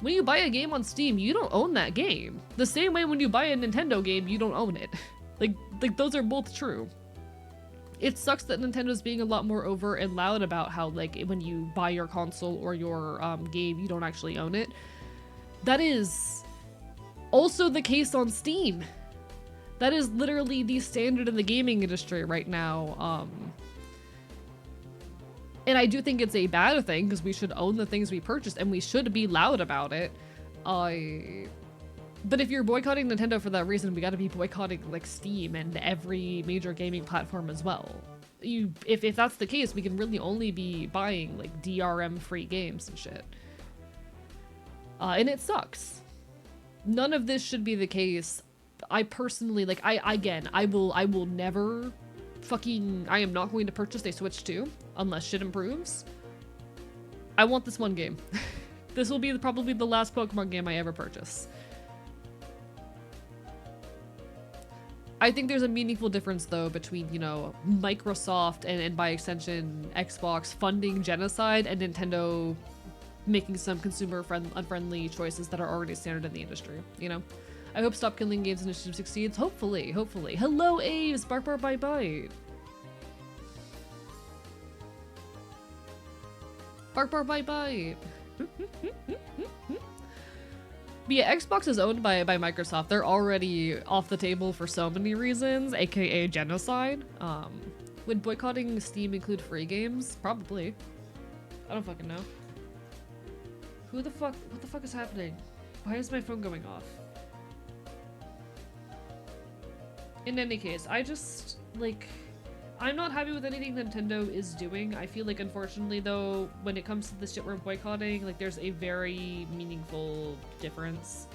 you don't own that game. The same way when you buy a Nintendo game, you don't own it. Like those are both true. It sucks that Nintendo's being a lot more overt and loud about how, like, when you buy your console or your game, you don't actually own it. That is also the case on Steam. That is literally the standard in the gaming industry right now. And I do think it's a bad thing, because we should own the things we purchased and we should be loud about it. But if you're boycotting Nintendo for that reason, we gotta be boycotting, like, Steam and every major gaming platform as well. If that's the case, we can really only be buying, like, DRM-free games and shit. And it sucks. None of this should be the case. I personally, like, I will never fucking, I am not going to purchase a Switch 2 unless shit improves. I want this one game. This will be probably the last Pokemon game I ever purchase. I think there's a meaningful difference, though, between, you know, Microsoft and by extension Xbox funding genocide and Nintendo making some unfriendly choices that are already standard in the industry, you know? I hope Stop Killing Games initiative succeeds. Hopefully. Hello, Aves! Bark bark bite bite! Bark bark bite bite! But yeah, Xbox is owned by Microsoft. They're already off the table for so many reasons, aka genocide. Would boycotting Steam include free games? Probably. I don't fucking know. What the fuck is happening? Why is my phone going off? In any case, I just, like, I'm not happy with anything Nintendo is doing. I feel like, unfortunately, though, when it comes to the shit we're boycotting, like, there's a very meaningful difference.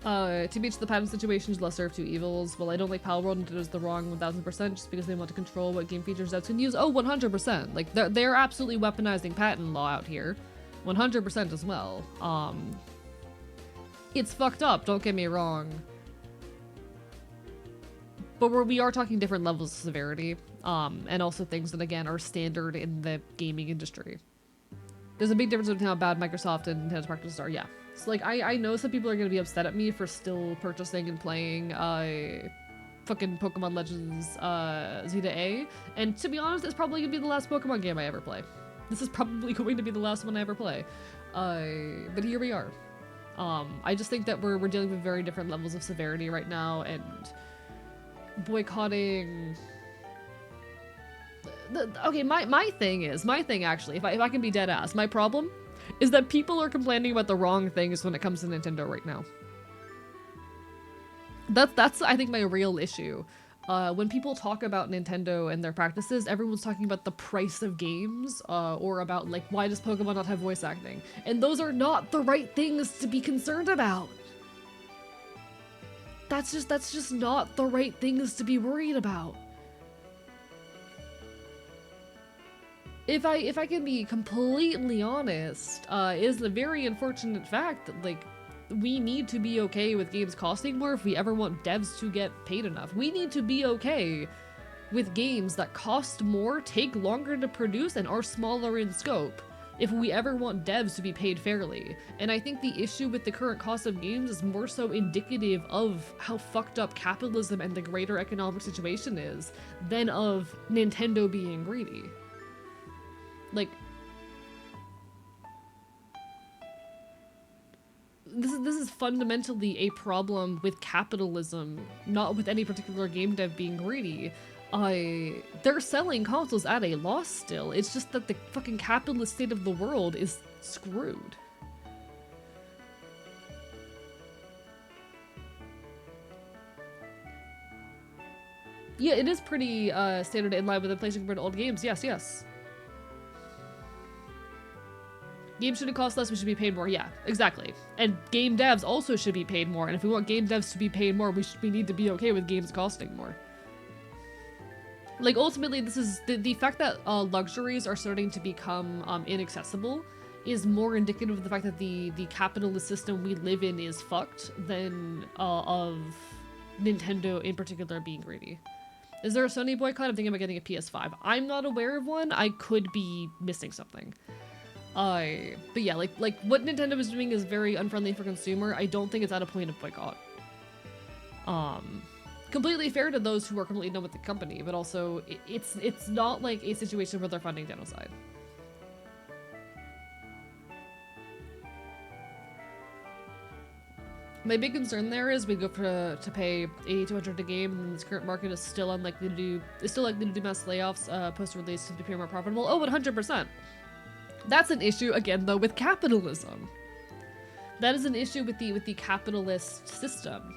To beach the patent situation is lesser of two evils. Well, I don't like Palworld, and Nintendo's the wrong 1000% just because they want to control what game features devs can use. Oh, 100%. Like, they're absolutely weaponizing patent law out here. 100% as well. It's fucked up, don't get me wrong. But we are talking different levels of severity, and also things that, again, are standard in the gaming industry. There's a big difference between how bad Microsoft and Nintendo's practices are, yeah. So, like, I know some people are gonna be upset at me for still purchasing and playing, fucking Pokemon Legends, Zeta A, and to be honest, it's probably gonna be the last Pokemon game I ever play. This is probably going to be the last one I ever play. But here we are. I just think that we're dealing with very different levels of severity right now, and boycotting... Okay, my thing actually, if I can be dead ass, my problem is that people are complaining about the wrong things when it comes to Nintendo right now. That's I think my real issue. When people talk about Nintendo and their practices, everyone's talking about the price of games, or about, like, why does Pokemon not have voice acting? And those are not the right things to be concerned about. That's just not the right things to be worried about. If I can be completely honest, it is a very unfortunate fact that, like, we need to be okay with games costing more if we ever want devs to get paid enough. We need to be okay with games that cost more, take longer to produce, and are smaller in scope if we ever want devs to be paid fairly. And I think the issue with the current cost of games is more so indicative of how fucked up capitalism and the greater economic situation is than of Nintendo being greedy. Like, this is fundamentally a problem with capitalism, not with any particular game dev being greedy. They're selling consoles at a loss still. It's just that the fucking capitalist state of the world is screwed. Yeah, it is pretty standard in line with inflation compared to old games. Yes. Games shouldn't cost less, we should be paid more. Yeah, exactly. And game devs also should be paid more. And if we want game devs to be paid more, we need to be okay with games costing more. Like, ultimately, this is the fact that luxuries are starting to become inaccessible is more indicative of the fact that the capitalist system we live in is fucked than of Nintendo in particular being greedy. Is there a Sony boycott? I'm thinking about getting a PS5. I'm not aware of one. I could be missing something. But yeah, like what Nintendo is doing is very unfriendly for consumer. I don't think it's at a point of boycott. Completely fair to those who are completely done with the company, but also it's not like a situation where they're funding genocide. My big concern there is we go to pay $8,200 a game, and this current market is still likely to do mass layoffs post-release to be more profitable. Oh, 100%. That's an issue again though with capitalism. That is an issue with the capitalist system.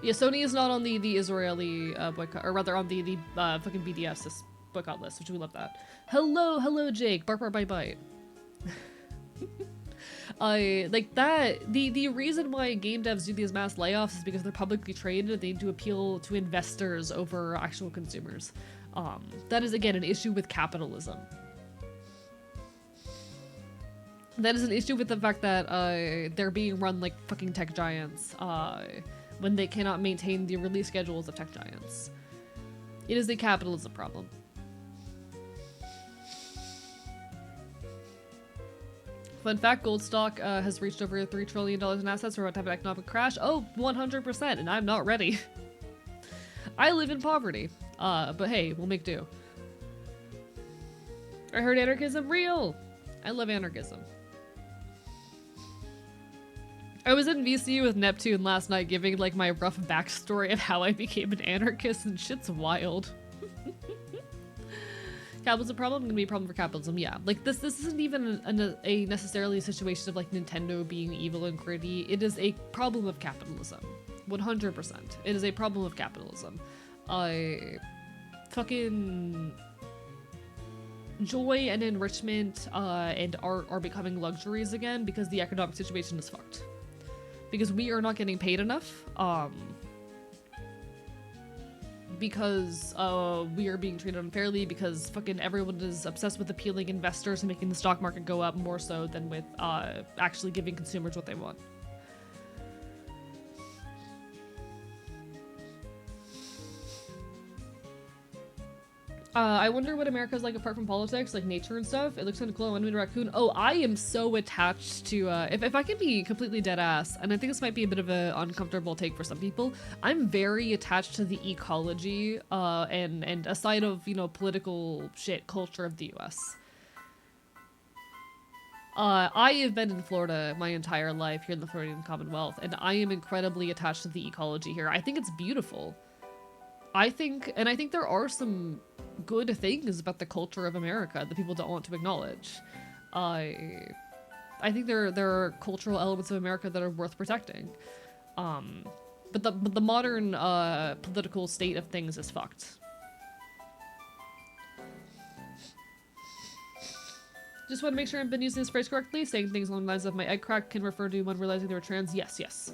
Yeah, Sony is not on the Israeli boycott, or rather on the fucking BDS boycott list, which we love that. Hello, Jake. Bark, bark, bite, bite. Like that. The reason why game devs do these mass layoffs is because they're publicly traded. They need to appeal to investors over actual consumers. That is again an issue with capitalism. That is an issue with the fact that they're being run like fucking tech giants. when they cannot maintain the release schedules of tech giants. It is a capitalism problem. Fun fact, gold stock has reached over $3 trillion in assets. We're about to have an economic crash. Oh, 100%, and I'm not ready. I live in poverty, but hey, we'll make do. I heard anarchism real. I love anarchism. I was in VC with Neptune last night giving like my rough backstory of how I became an anarchist, and shit's wild. Capitalism problem? Gonna be a problem for capitalism, yeah. Like this isn't even a necessarily a situation of like Nintendo being evil and gritty. It is a problem of capitalism. 100%. It is a problem of capitalism. Fucking joy and enrichment and art are becoming luxuries again because the economic situation is fucked. Because we are not getting paid enough. Because we are being treated unfairly, because fucking everyone is obsessed with appealing investors and making the stock market go up more so than with actually giving consumers what they want. I wonder what America's like apart from politics, like nature and stuff. It looks kind of cool. I want to meet a raccoon. Oh, I am so attached to, if I can be completely dead ass, and I think this might be a bit of an uncomfortable take for some people, I'm very attached to the ecology, and a side of, you know, political shit culture of the US. I have been in Florida my entire life here in the Floridian Commonwealth, and I am incredibly attached to the ecology here. I think it's beautiful. I think there are some good things about the culture of America that people don't want to acknowledge. I think there are cultural elements of America that are worth protecting. But the modern political state of things is fucked. Just want to make sure I've been using this phrase correctly. Saying things along the lines of my egg crack can refer to one realizing they were trans. Yes, yes.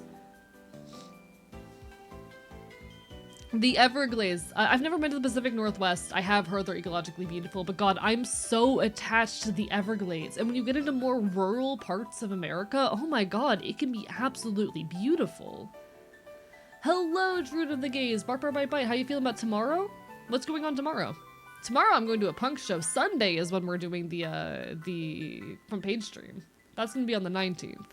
The Everglades. I've never been to the Pacific Northwest. I have heard they're ecologically beautiful, but God, I'm so attached to the Everglades. And when you get into more rural parts of America, oh my God, it can be absolutely beautiful. Hello, Druid of the Gaze. Bark, bark, bite, bite. How you feeling about tomorrow? What's going on tomorrow? Tomorrow I'm going to a punk show. Sunday is when we're doing the front page stream. That's gonna be on the 19th.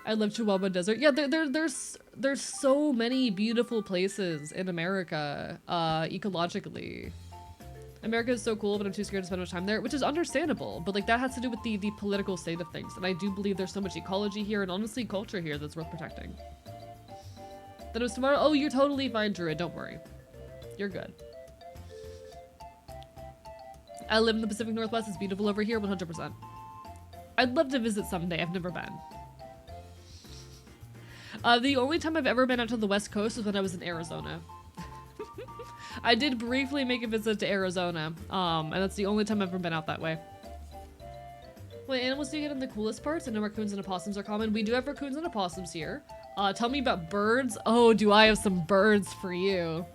I live Chihuahua Desert. Yeah, there's so many beautiful places in America, ecologically. America is so cool, but I'm too scared to spend much time there, which is understandable. But like that has to do with the political state of things, and I do believe there's so much ecology here and honestly culture here that's worth protecting. That it was tomorrow. Oh, you're totally fine, Druid. Don't worry, you're good. I live in the Pacific Northwest. It's beautiful over here, 100%. I'd love to visit someday. I've never been. The only time I've ever been out to the West Coast was when I was in Arizona. I did briefly make a visit to Arizona, and that's the only time I've ever been out that way. What animals do you get in the coolest parts? I know raccoons and opossums are common. We do have raccoons and opossums here. Tell me about birds. Oh, do I have some birds for you?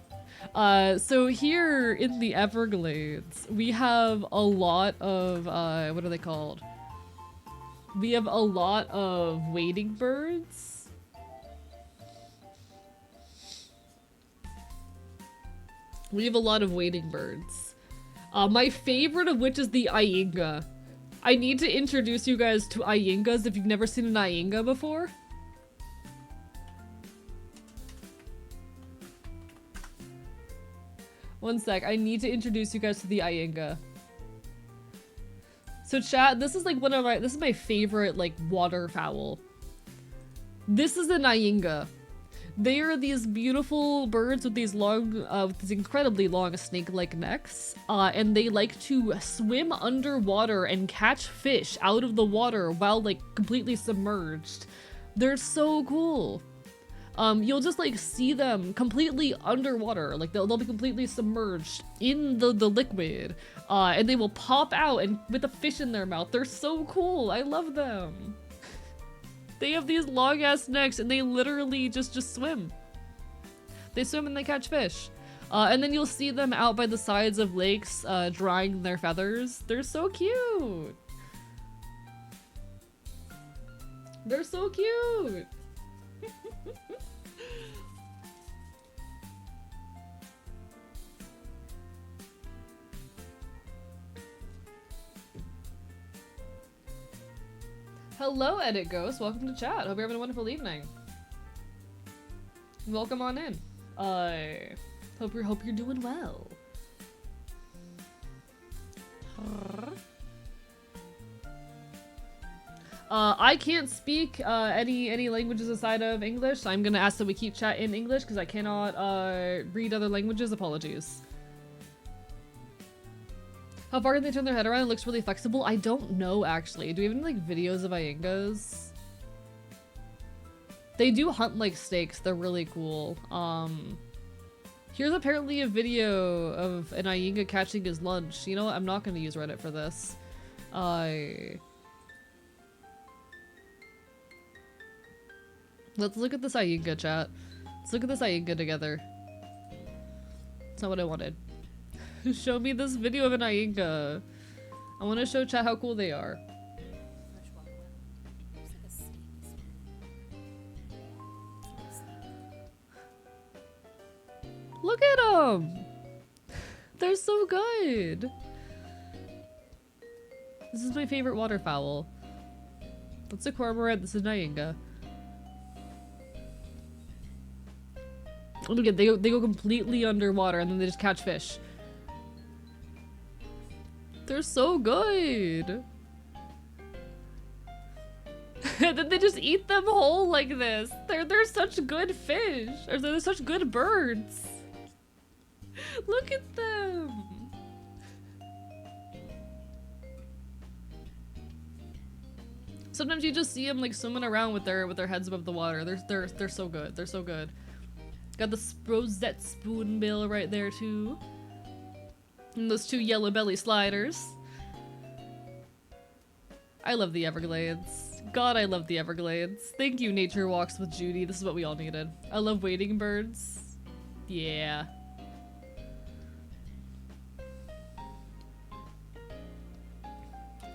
So here in the Everglades, we have a lot of, what are they called? We have a lot of wading birds. We have a lot of wading birds. My favorite of which is the Iinga. I need to introduce you guys to Iingas if you've never seen an Iinga before. One sec, I need to introduce you guys to the Iinga. So chat, this is like this is my favorite like waterfowl. This is an Iinga. They are these beautiful birds with these long, with these incredibly long snake-like necks, and they like to swim underwater and catch fish out of the water while like completely submerged. They're so cool. You'll just like see them completely underwater, like they'll be completely submerged in the liquid, and they will pop out and with a fish in their mouth. They're so cool. I love them. They have these long ass necks and they literally just swim. They swim and they catch fish. And then you'll see them out by the sides of lakes, drying their feathers. They're so cute. They're so cute. Hello, Edit Ghost. Welcome to chat. Hope you're having a wonderful evening. Welcome on in. Hope you're doing well. I can't speak any languages aside of English, so I'm gonna ask that we keep chat in English because I cannot read other languages. Apologies. How far can they turn their head around? It looks really flexible. I don't know actually. Do we have any like videos of Iyengas? They do hunt like snakes. They're really cool. Here's apparently a video of an Iyenga catching his lunch. You know what? I'm not gonna use Reddit for this. Let's look at this Iyenga, chat. Let's look at this Iyenga together. That's not what I wanted. Show me this video of an Iyenga. I want to show chat how cool they are. Look at them! They're so good! This is my favorite waterfowl. That's a cormorant, this is an Iyenga. Look at they go completely underwater and then they just catch fish. They're so good. And then they just eat them whole like this. They're such good fish. Or they're such good birds. Look at them. Sometimes you just see them like swimming around with their heads above the water. They're so good. They're so good. Got the rosette spoonbill right there too. And those two yellow belly sliders. I love the Everglades. God, I love the Everglades. Thank you, Nature Walks with Judy. This is what we all needed. I love wading birds. Yeah.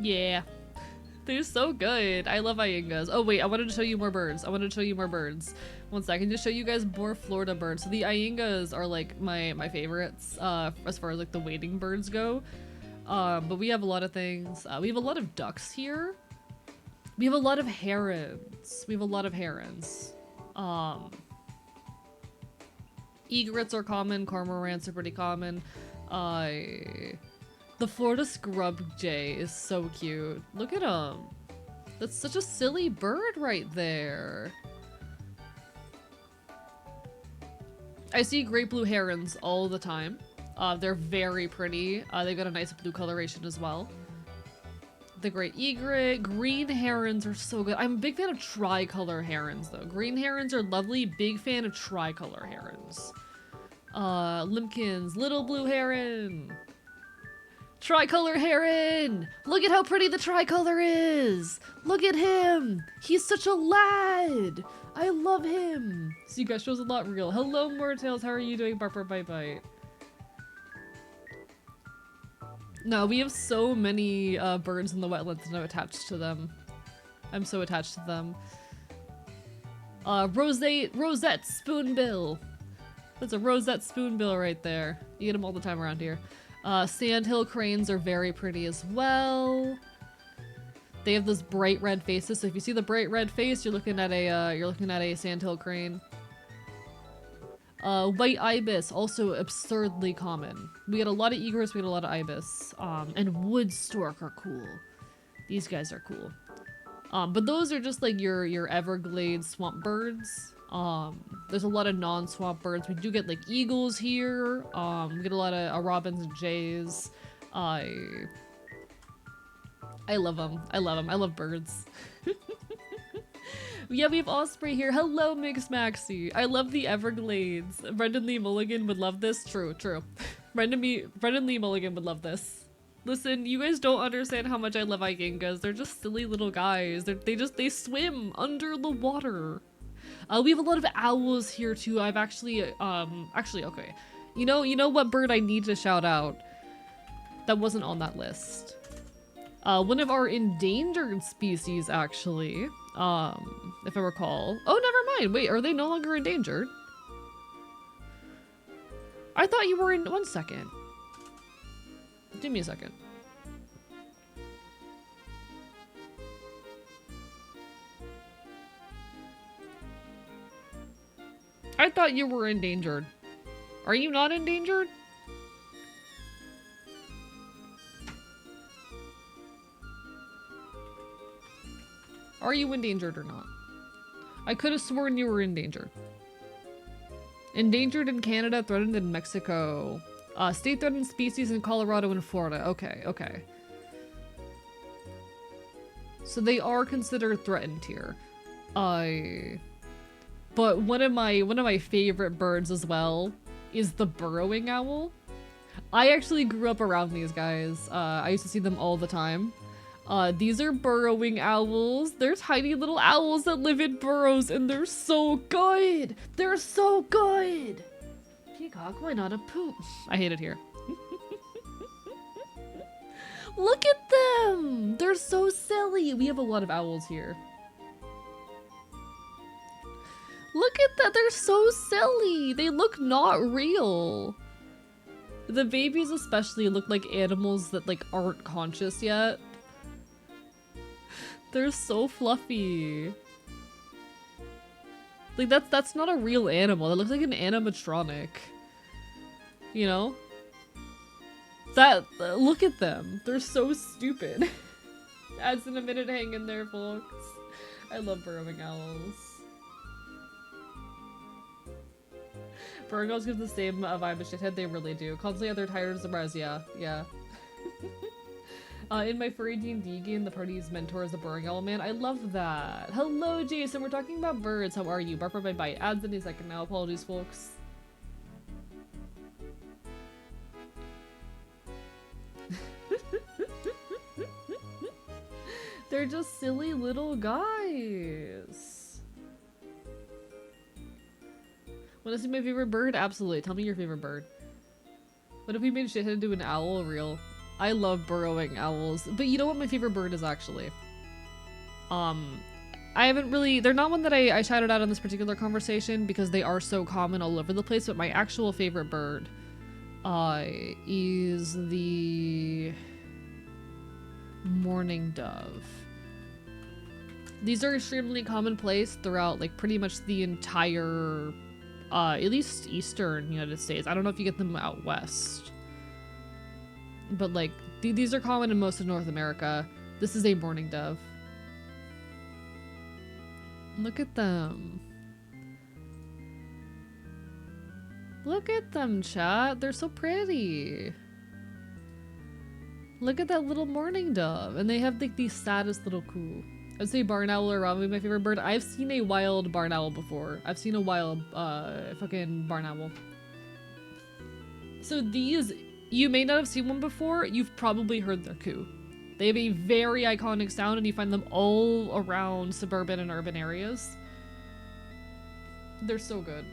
Yeah. They're so good. I love Iyengas. Oh wait, I wanted to show you more birds. One second, just show you guys more Florida birds. So the Iyengas are like my favorites as far as like the wading birds go. But we have a lot of things. We have a lot of ducks here. We have a lot of herons. Egrets are common. Cormorants are pretty common. The Florida scrub jay is so cute. Look at him. That's such a silly bird right there. I see great blue herons all the time. They're very pretty. They've got a nice blue coloration as well. The great egret. Green herons are so good. I'm a big fan of tricolor herons though. Green herons are lovely. Big fan of tricolor herons. Limpkins. Little blue heron. Tricolor heron! Look at how pretty the tricolor is! Look at him! He's such a lad! I love him! So you guys shows a lot real. Hello, Mortails. How are you doing? Barper Bite Bite. No, we have so many birds in the wetlands and I'm attached to them. I'm so attached to them. Rosette spoonbill. That's a rosette spoonbill right there. You get them all the time around here. Sandhill cranes are very pretty as well. They have those bright red faces. So if you see the bright red face, you're looking at a sandhill crane. White ibis, also absurdly common. We get a lot of egrets, we get a lot of ibis. And wood stork are cool. These guys are cool. But those are just like your Everglades swamp birds. There's a lot of non-swamp birds. We do get like eagles here. We get a lot of robins and jays. I love them. I love birds. Yeah, we have Osprey here. Hello, Mix Maxi. I love the Everglades. Brendan Lee Mulligan would love this. True. Brendan Lee Mulligan would love this. Listen, you guys don't understand how much I love Iyengas. They're just silly little guys. They swim under the water. We have a lot of owls here too. I've actually okay. You know what bird I need to shout out? That wasn't on that list. One of our endangered species, actually. If I recall. Oh, never mind. Wait, are they no longer endangered? I thought you were in. 1 second. Give me a second. I thought you were endangered. Are you not endangered? Are you endangered or not? I could have sworn you were endangered. Endangered in Canada, threatened in Mexico. State threatened species in Colorado and Florida. Okay, okay. So they are considered threatened here. But one of my favorite birds as well is the burrowing owl. I actually grew up around these guys. I used to see them all the time. These are burrowing owls. They're tiny little owls that live in burrows, and they're so good. They're so good. Peacock, why not a poop? I hate it here. Look at them. They're so silly. We have a lot of owls here. Look at that. They're so silly. They look not real. The babies especially look like animals that like aren't conscious yet. They're so fluffy. Like that's not a real animal. That looks like an animatronic. You know? Look at them. They're so stupid. Adds in a minute, hang in there, folks. I love burrowing owls. Burrowing owls give the same vibe as shithead. They really do. Constantly other tired surprise. Yeah, yeah. In my furry D&D game, the party's mentor is a burrowing owl man. I love that. Hello, Jason. We're talking about birds. How are you? Bark for my bite. Adds any second now. Apologies, folks. They're just silly little guys. Wanna see my favorite bird? Absolutely. Tell me your favorite bird. What if we made shithead into an owl real? I love burrowing owls. But you know what my favorite bird is actually? I haven't really- they're not one that I shouted out in this particular conversation because they are so common all over the place, but my actual favorite bird is the mourning dove. These are extremely commonplace throughout like pretty much the entire at least eastern United States. I don't know if you get them out west, but like these are common in most of North America. This is a mourning dove. Look at them. Look at them, chat. They're so pretty. Look at that little mourning dove. And they have like the saddest little coo. I'd say barn owl are probably my favorite bird. I've seen a wild barn owl before. I've seen a wild fucking barn owl. So these, you may not have seen one before. You've probably heard their coo. They have a very iconic sound and you find them all around suburban and urban areas. They're so good.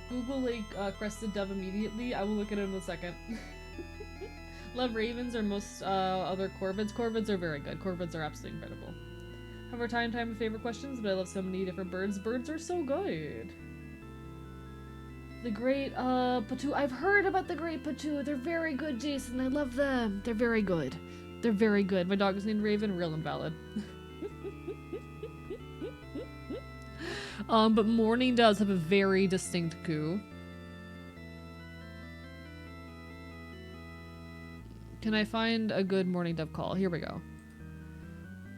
Google like crested dove immediately. I will look at it in a second. Love ravens or most other corvids. Corvids are very good. Corvids are absolutely incredible. Have our time of favorite questions, but I love so many different birds. Birds are so good. The great patoo. I've heard about the great patoo. They're very good, Jason. I love them. They're very good. They're very good. My dog is named Raven. Real invalid. But mourning doves have a very distinct coo. Can I find a good mourning dove call? Here we go.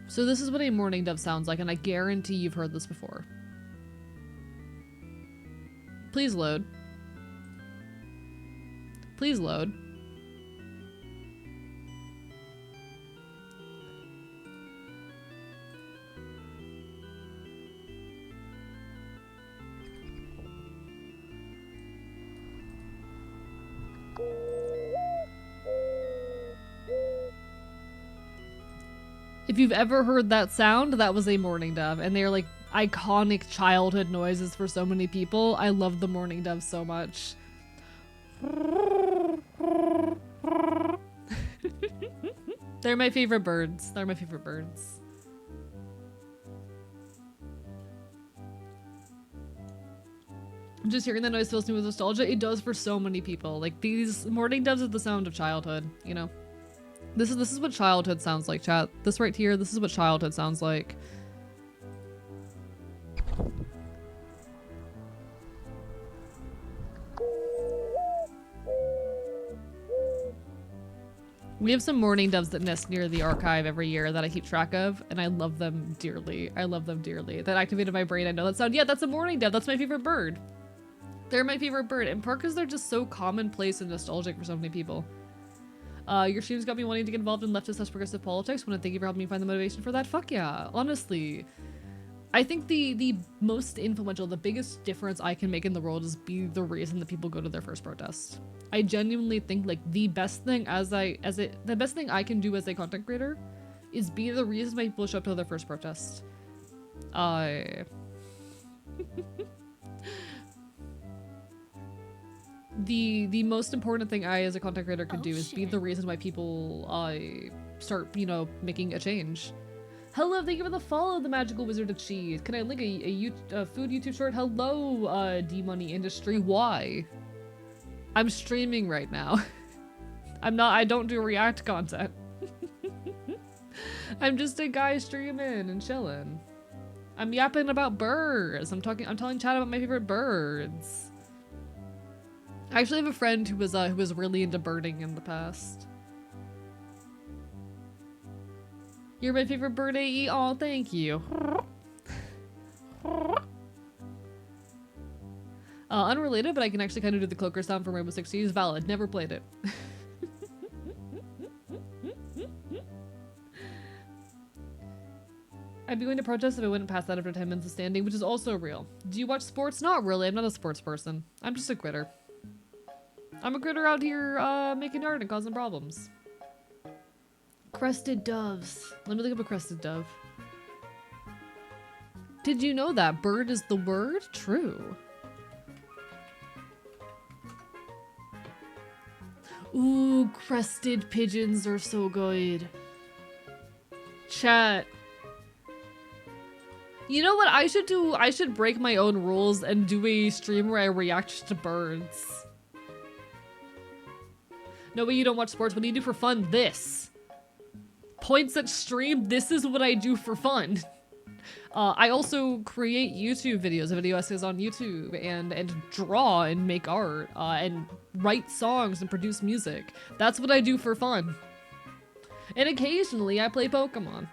So this is what a mourning dove sounds like, and I guarantee you've heard this before. Please load. Please load. If you've ever heard that sound, that was a mourning dove, and they're like iconic childhood noises for so many people. I love the mourning dove so much. They're my favorite birds. They're my favorite birds. Just hearing that noise fills me with nostalgia. It does for so many people. Like these mourning doves are the sound of childhood, you know? This is what childhood sounds like, chat. This right here, this is what childhood sounds like. We have some mourning doves that nest near the archive every year that I keep track of, and I love them dearly. I love them dearly. That activated my brain. I know that sound. Yeah, that's a mourning dove. That's my favorite bird. They're my favorite bird, in part because they're just so commonplace and nostalgic for so many people. Your streams got me wanting to get involved in leftist/progressive politics. Want to thank you for helping me find the motivation for that. Fuck yeah, honestly. I think the most influential, the biggest difference I can make in the world is be the reason that people go to their first protest. I genuinely think like the best thing the best thing I can do as a content creator is be the reason why people show up to their first protest. The most important thing I as a content creator could do is be the reason why people start, you know, making a change. Hello, thank you for the follow, the magical wizard of cheese. Can I link a food YouTube short? Hello, D-Money Industry. Why? I'm streaming right now. I don't do React content. I'm just a guy streaming and chilling. I'm yapping about birds. I'm telling chat about my favorite birds. I actually have a friend who was really into birding in the past. You're my favorite bird, AE. Aw, thank you. Unrelated, but I can actually kind of do the cloaker sound from Rainbow Six Siege. Valid. Never played it. I'd be going to protest if I wouldn't pass that after 10 minutes of standing, which is also real. Do you watch sports? Not really. I'm not a sports person. I'm just a critter. I'm a critter out here making art and causing problems. Crested doves. Let me look up a crested dove. Did you know that bird is the word? True. Ooh, crested pigeons are so good. Chat. You know what I should do? I should break my own rules and do a stream where I react to birds. No way you don't watch sports. What do you do for fun? This. Points at stream. This is what I do for fun. I also create YouTube videos, video essays on YouTube, and draw and make art, and write songs and produce music. That's what I do for fun. And occasionally I play Pokemon.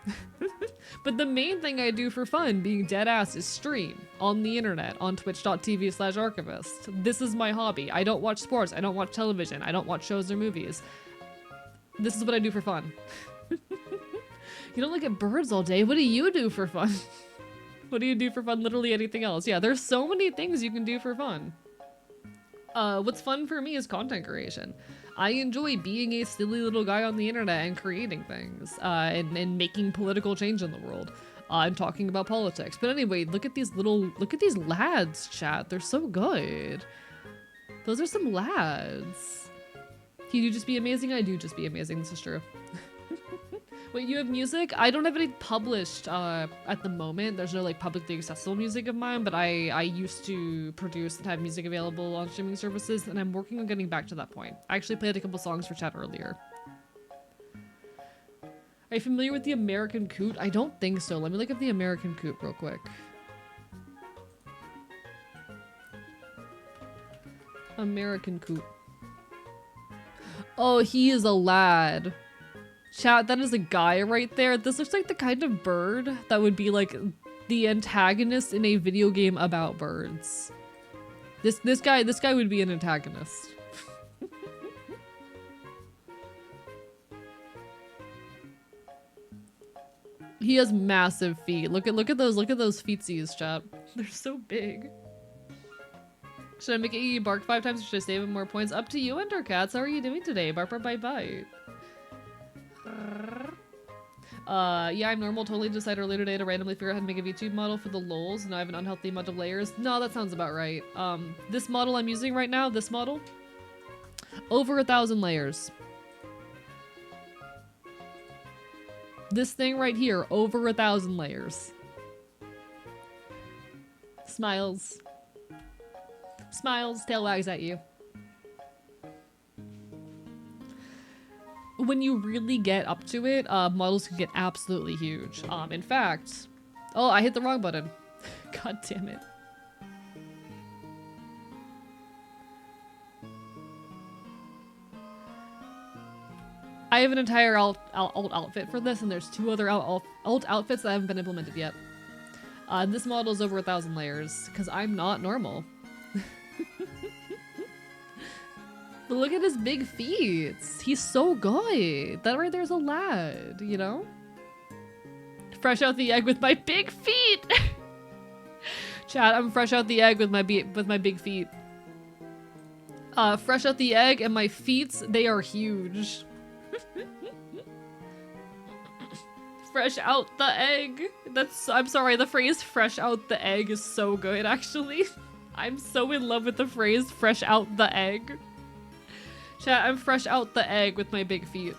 But the main thing I do for fun, being dead ass, is stream on the internet on twitch.tv/archivist. This is my hobby. I don't watch sports. I don't watch television. I don't watch shows or movies. This is what I do for fun. You don't look at birds all day. What do you do for fun? What do you do for fun? Literally anything else. Yeah, there's so many things you can do for fun. What's fun for me is content creation. I enjoy being a silly little guy on the internet and creating things, and making political change in the world, and talking about politics. But anyway, look at these lads, chat. They're so good. Those are some lads. Can you just be amazing? I do just be amazing. This is true. Wait, you have music? I don't have any published at the moment. There's no like publicly accessible music of mine, but I used to produce and have music available on streaming services, and I'm working on getting back to that point. I actually played a couple songs for chat earlier. Are you familiar with the American Coot? I don't think so. Let me look at the American Coot real quick. American Coot. Oh, he is a lad. Chat, that is a guy right there. This looks like the kind of bird that would be like the antagonist in a video game about birds. This guy would be an antagonist. He has massive feet. Look at those feetsies, chat. They're so big. Should I make it bark 5 times or should I save him more points? Up to you, Endercats. How are you doing today? Bark, bark, bite, bite. Yeah, I'm normal. Totally decided earlier today to randomly figure out how to make a VTube model for the lols. Now I have an unhealthy amount of layers. No, that sounds about right. This model I'm using right now, this model, over 1,000 layers. This thing right here, over 1,000 layers. Smiles. Smiles, tail wags at you. When you really get up to it, models can get absolutely huge. In fact, oh, I hit the wrong button. God damn it. I have an entire alt outfit for this, and there's 2 other alt outfits that haven't been implemented yet. This model is over 1,000 layers, because I'm not normal. But look at his big feet. He's so good. That right there's a lad, you know? Fresh out the egg with my big feet. Chat, I'm fresh out the egg with my big feet. Fresh out the egg and my feet, they are huge. Fresh out the egg. I'm sorry, the phrase fresh out the egg is so good, actually. I'm so in love with the phrase fresh out the egg. Chat, I'm fresh out the egg with my big feet.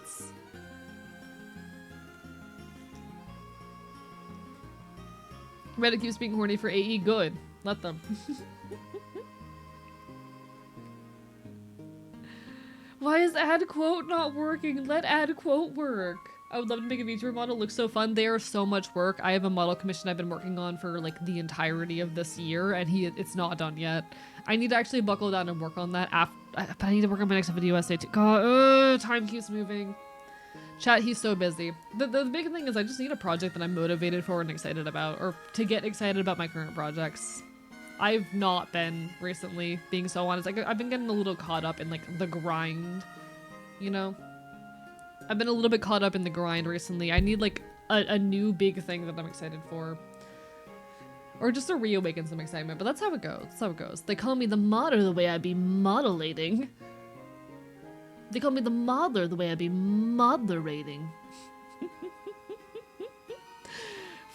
Reddit keeps being horny for AE. Good. Let them. Why is add quote not working? Let add quote work. I would love to make a VTuber model. Looks so fun. They are so much work. I have a model commission I've been working on for like the entirety of this year, and it's not done yet. I need to actually buckle down and work on that after. But I need to work on my next video essay too. God, time keeps moving. Chat, he's so busy. The big thing is I just need a project that I'm motivated for and excited about, or to get excited about my current projects. I've not been recently, being so honest. Like, I've been getting a little caught up in like the grind, you know? I've been a little bit caught up in the grind recently. I need like a new big thing that I'm excited for. Or just to reawaken some excitement, but that's how it goes. That's how it goes. They call me the modder the way I be modelating. They call me the modder the way I be moderating.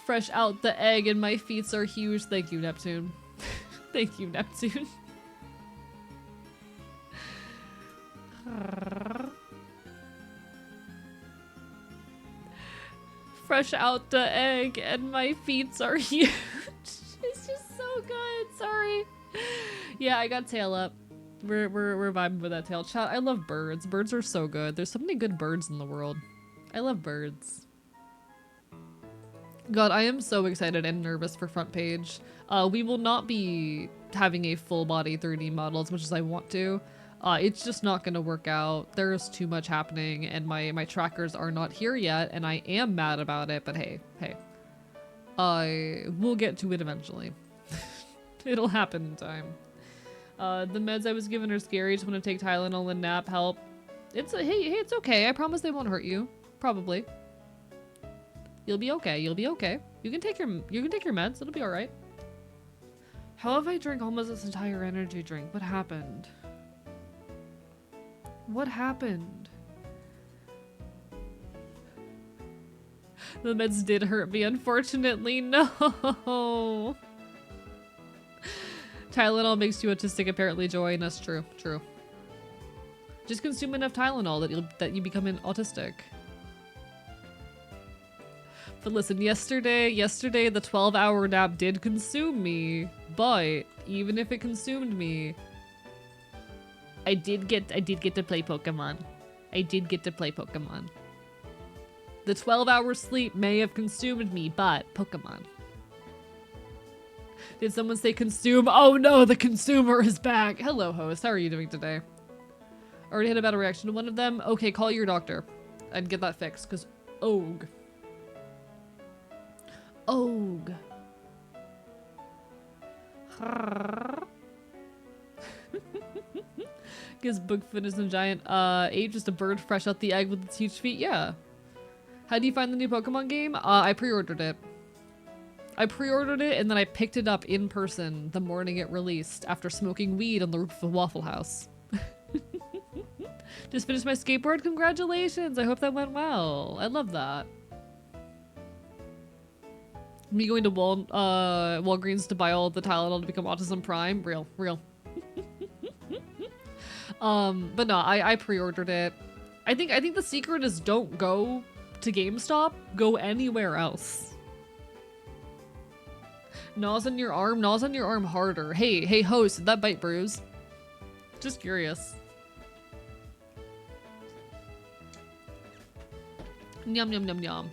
Fresh out the egg and my feet are huge. Thank you, Neptune. Thank you, Neptune. Fresh out the egg and my feet are huge. It's just so good. Sorry. Yeah, I got tail up. We're vibing with that tail. Chat, I love birds. Birds are so good. There's so many good birds in the world. I love birds. God, I am so excited and nervous for front page. We will not be having a full body 3D model as much as I want to. It's just not gonna work out. There's too much happening and my trackers are not here yet and I am mad about it, but hey. We'll get to it eventually. It'll happen in time. The meds I was given are scary. Just want to take Tylenol and nap. Help. Hey, it's okay. I promise they won't hurt you. Probably. You'll be okay. You'll be okay. You can take your meds. It'll be all right. How have I drank almost this entire energy drink? What happened? What happened? The meds did hurt me, unfortunately. No. Tylenol makes you autistic, apparently, Joy, and that's true. True. Just consume enough Tylenol that you become an autistic. But listen, yesterday the 12-hour nap did consume me, but even if it consumed me, I did get to play Pokemon. I did get to play Pokemon. The 12-hour sleep may have consumed me, but Pokemon. Did someone say consume? Oh no, the consumer is back. Hello, host. How are you doing today? Already had a bad reaction to one of them. Okay, call your doctor and get that fixed, because OG. Gives Bigfoot is a giant ape, just a bird fresh out the egg with its huge feet. Yeah. How do you find the new Pokemon game? I pre-ordered it. And then I picked it up in person the morning it released after smoking weed on the roof of a Waffle House. Just finished my skateboard. Congratulations. I hope that went well. I love that. Me going to Walgreens to buy all the Tylenol to become Autism Prime. Real. But no, I pre-ordered it. I think the secret is don't go to GameStop. Go anywhere else. Gnaws on your arm harder. Hey, host, did that bite bruise? Just curious. Yum, yum, yum, yum.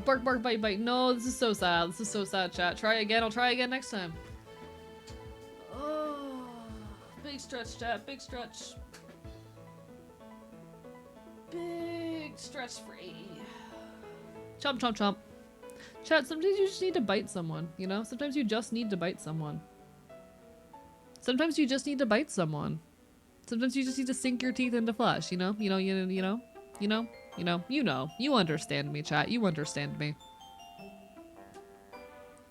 Bark, bark, bite, bite. No, this is so sad. This is so sad, chat. Try again. I'll try again next time. Oh, big stretch, chat. Big stretch. Big stretch for 80. Chomp, chomp, chomp. Chat, sometimes you just need to bite someone, you know? Sometimes you just need to bite someone. Sometimes you just need to bite someone. Sometimes you just need to sink your teeth into flesh, you know? You understand me, chat. You understand me.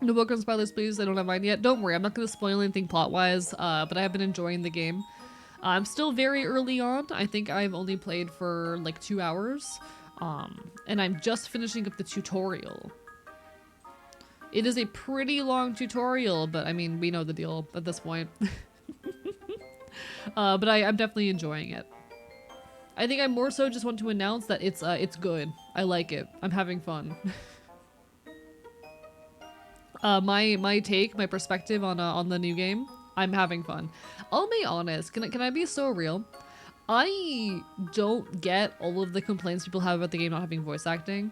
No book on spoilers, please. I don't have mine yet. Don't worry, I'm not going to spoil anything plot-wise, but I have been enjoying the game. I'm still very early on. I think I've only played for like 2 hours, and I'm just finishing up the tutorial. It is a pretty long tutorial, but I mean, we know the deal at this point. But I'm definitely enjoying it. I think I more so just want to announce that it's good. I like it. I'm having fun. My perspective on the new game, I'm having fun. I'll be honest, can I be so real? I don't get all of the complaints people have about the game not having voice acting.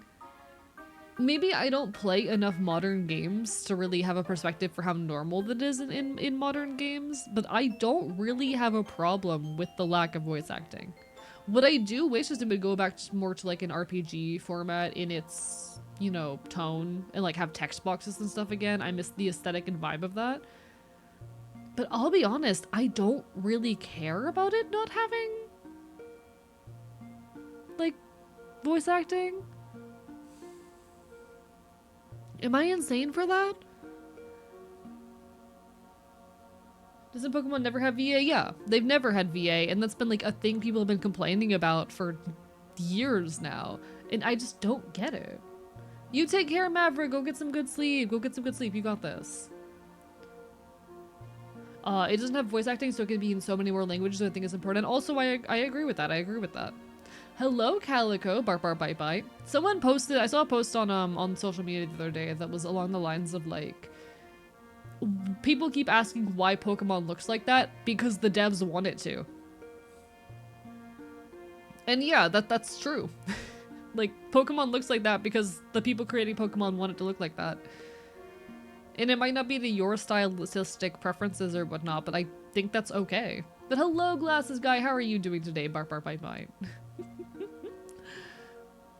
Maybe I don't play enough modern games to really have a perspective for how normal that is in modern games, but I don't really have a problem with the lack of voice acting. What I do wish is it would go back more to like an RPG format in its, you know, tone, and like have text boxes and stuff again. I miss the aesthetic and vibe of that. But I'll be honest, I don't really care about it not having like voice acting. Am I insane for that? Doesn't Pokemon never have VA? Yeah, they've never had VA, and that's been like a thing people have been complaining about for years now, and I just don't get it. You take care, Maverick. Go get some good sleep. Go get some good sleep. You got this. It doesn't have voice acting, so it can be in so many more languages. I think it's important. Also, I agree with that. I agree with that. Hello, Calico. Bark, bark, bite, bite. Someone posted. I saw a post on social media the other day that was along the lines of like, people keep asking why Pokemon looks like that because the devs want it to. And yeah, that's true. Like, Pokemon looks like that because the people creating Pokemon want it to look like that. And it might not be to your stylistic preferences or whatnot, but I think that's okay. But hello, Glasses Guy, how are you doing today? Bark, bark, bite, bite.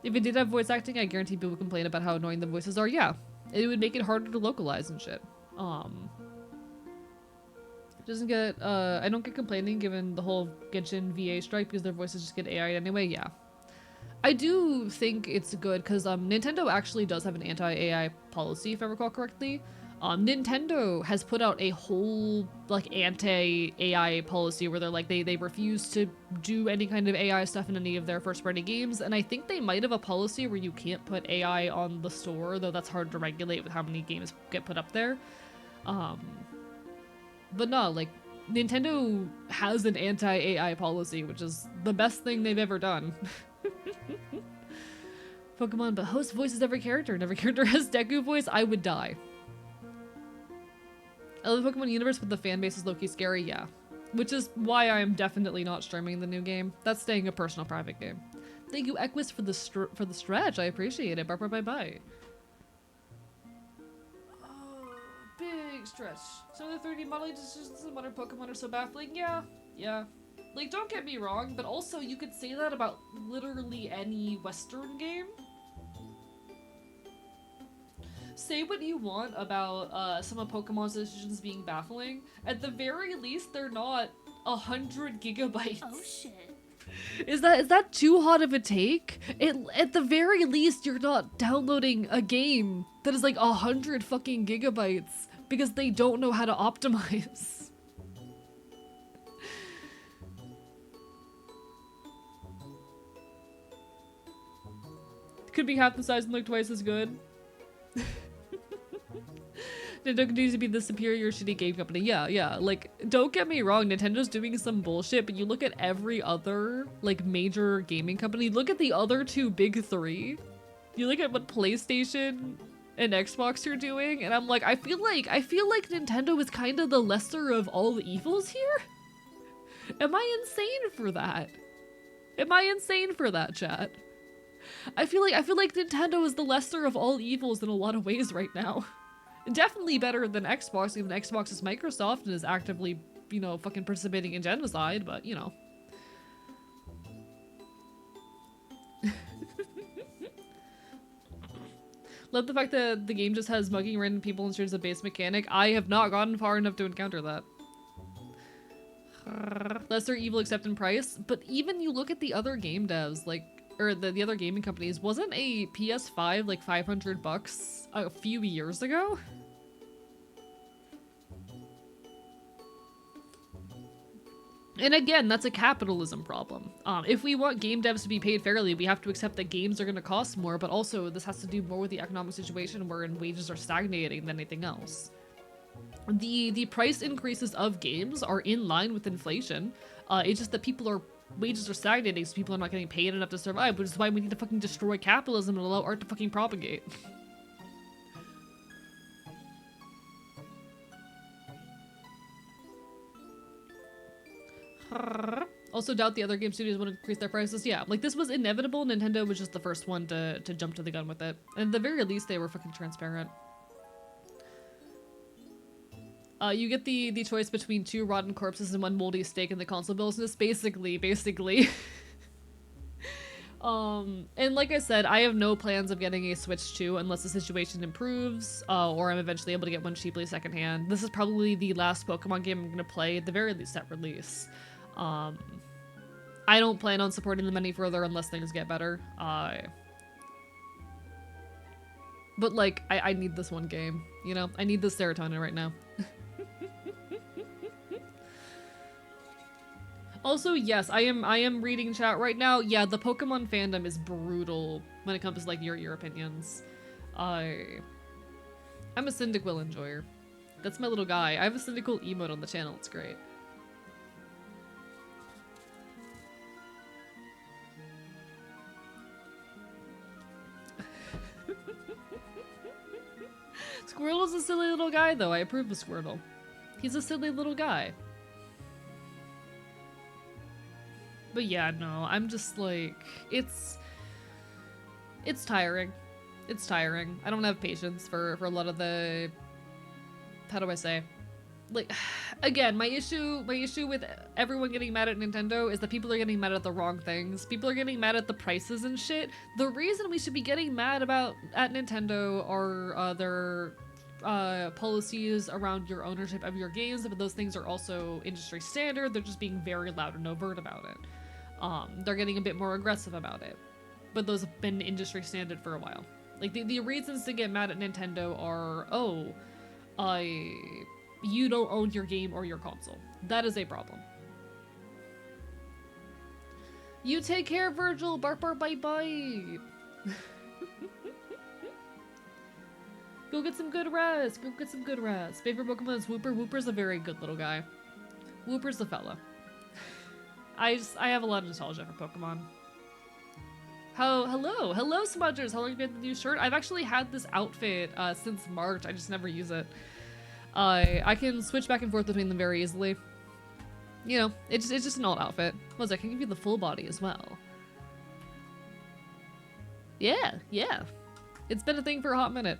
If it did have voice acting, I guarantee people would complain about how annoying the voices are. Yeah, it would make it harder to localize and shit. Doesn't get, I don't get complaining given the whole Genshin VA strike because their voices just get AI anyway. Yeah. I do think it's good because Nintendo actually does have an anti-AI policy, if I recall correctly. Nintendo has put out a whole like anti-AI policy where they're like they refuse to do any kind of AI stuff in any of their first-party games, and I think they might have a policy where you can't put AI on the store, though that's hard to regulate with how many games get put up there. But no, like Nintendo has an anti-AI policy, which is the best thing they've ever done. Pokemon, but host voices every character, and every character has Deku voice. I would die. I love the Pokemon universe, but the fan base is low-key scary, yeah. Which is why I am definitely not streaming the new game. That's staying a personal private game. Thank you, Equus, for the stretch. I appreciate it. Bye bye bye bye. Oh, big stretch. So the 3D modeling decisions in modern Pokemon are so baffling. Yeah, yeah. Like, don't get me wrong, but also you could say that about literally any Western game. Say what you want about some of Pokemon's decisions being baffling. At the very least, they're not 100 gigabytes. Oh shit. Is that too hot of a take? At the very least, you're not downloading a game that is like 100 fucking gigabytes because they don't know how to optimize. Could be half the size and look twice as good. Nintendo continues to be the superior shitty game company. Yeah. Like, don't get me wrong, Nintendo's doing some bullshit, but you look at every other, like, major gaming company, look at the other two big three. You look at what PlayStation and Xbox are doing, and I'm like, I feel like Nintendo is kind of the lesser of all the evils here? Am I insane for that? Am I insane for that, chat? I feel like Nintendo is the lesser of all evils in a lot of ways right now. Definitely better than Xbox, even Xbox is Microsoft and is actively you know, fucking participating in genocide, but, you know. Love the fact that the game just has mugging random people and shares a base mechanic. I have not gotten far enough to encounter that. Lesser evil except in price. But even you look at the other game devs, like, or the other gaming companies, wasn't a PS5 like $500 a few years ago? And again, that's a capitalism problem. If we want game devs to be paid fairly, we have to accept that games are going to cost more, but also this has to do more with the economic situation wherein wages are stagnating than anything else. The price increases of games are in line with inflation. It's just that wages are stagnating, so people are not getting paid enough to survive, which is why we need to fucking destroy capitalism and allow art to fucking propagate. Also doubt the other game studios would increase their prices. Yeah, like this was inevitable. Nintendo was just the first one to jump to the gun with it. And at the very least, they were fucking transparent. You get the choice between 2 rotten corpses and 1 moldy steak in the console business. Basically. And like I said, I have no plans of getting a Switch 2 unless the situation improves, or I'm eventually able to get one cheaply secondhand. This is probably the last Pokemon game I'm gonna play, at the very least at release. I don't plan on supporting them any further unless things get better. But like, I need this one game, you know? I need this serotonin right now. Also, yes, I am reading chat right now. Yeah, the Pokemon fandom is brutal when it comes to like your opinions. I'm a Cyndaquil enjoyer. That's my little guy. I have a Cyndaquil emote on the channel. It's great. Squirtle's a silly little guy, though. I approve of Squirtle. He's a silly little guy. But yeah, no, I'm just like, it's tiring. It's tiring. I don't have patience for a lot of the, how do I say? Like, again, my issue with everyone getting mad at Nintendo is that people are getting mad at the wrong things. People are getting mad at the prices and shit. The reason we should be getting mad at Nintendo are their policies around your ownership of your games, but those things are also industry standard. They're just being very loud and overt about it. They're getting a bit more aggressive about it, but those have been industry standard for a while. Like, the reasons to get mad at Nintendo are, oh, you don't own your game or your console. That is a problem. You take care, Virgil. Bark, bark, bite, bite. Go get some good rest. Go get some good rest. Favorite Pokemon is Wooper. Wooper's a very good little guy. Wooper's the fella. I have a lot of nostalgia for Pokemon. Hello, Smudgers. How long have you had the new shirt? I've actually had this outfit since March. I just never use it. I can switch back and forth between them very easily. You know, it's just an alt outfit. I can give you the full body as well. Yeah. It's been a thing for a hot minute.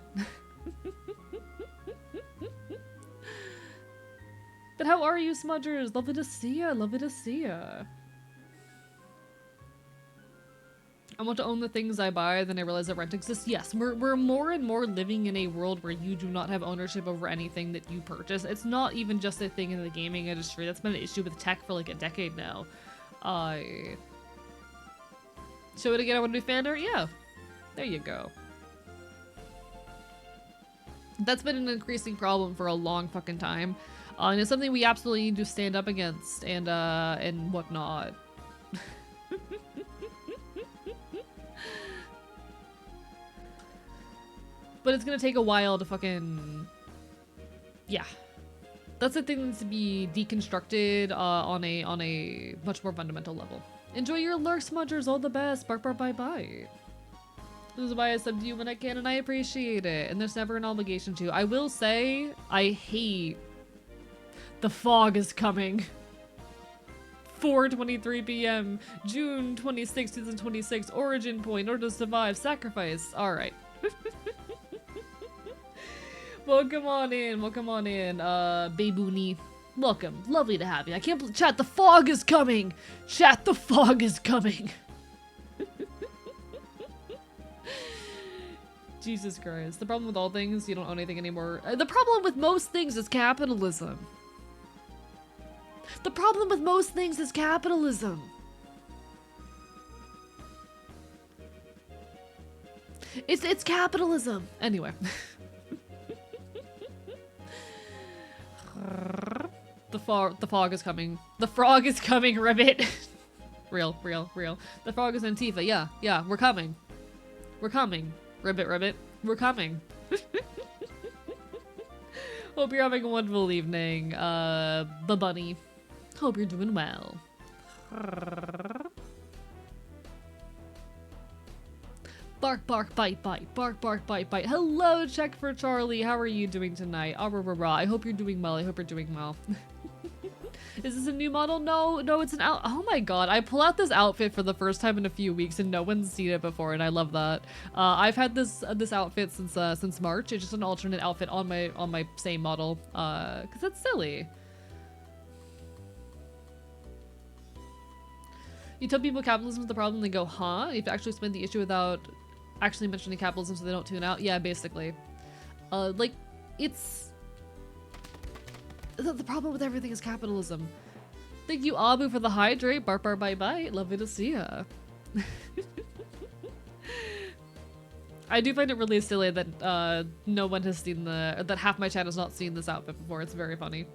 But how are you, Smudgers? Lovely to see ya. Lovely to see ya. I want to own the things I buy, then I realize that rent exists. Yes, we're more and more living in a world where you do not have ownership over anything that you purchase. It's not even just a thing in the gaming industry. That's been an issue with tech for like a decade now. Show it again, I want to do fan art? Yeah. There you go. That's been an increasing problem for a long fucking time. And it's something we absolutely need to stand up against and whatnot. But it's gonna take a while to fucking... Yeah. That's a thing that needs to be deconstructed on a much more fundamental level. Enjoy your lurk, Smudgers. All the best. Bark, bark, bye, bye. This is why I sub to you when I can, and I appreciate it. And there's never an obligation to. I will say, I hate... The fog is coming. 4:23 p.m. June 26, 2026. Origin point. Order to survive. Sacrifice. Alright. Welcome on in. Welcome on in. Babooni. Welcome. Lovely to have you. I can't believe- Chat, the fog is coming! Chat, the fog is coming! Jesus Christ. The problem with all things, you don't own anything anymore. The problem with most things is capitalism. The problem with most things is capitalism. It's capitalism. Anyway. The fog is coming. The frog is coming, Ribbit. Real. The frog is Antifa. Yeah, we're coming. We're coming. Ribbit. We're coming. Hope you're having a wonderful evening, bunny. Hope you're doing well. Bark, bark, bite, bite. Bark, bark, bite, bite. Hello, Check for Charlie. How are you doing tonight? Ah, rah, rah, rah. I hope you're doing well. Is this a new model? No, it's an out. Oh my god, I pull out this outfit for the first time in a few weeks and no one's seen it before, and I love that. I've had this outfit since March. It's just an alternate outfit on my same model, because it's silly. You tell people capitalism is the problem, they go, huh? You have to actually explain the issue without actually mentioning capitalism so they don't tune out. Yeah, basically. Like, it's... The problem with everything is capitalism. Thank you, Abu, for the hydrate. Bark, bark, bite, bite. Lovely to see ya. I do find it really silly that no one has seen that half my chat has not seen this outfit before. It's very funny.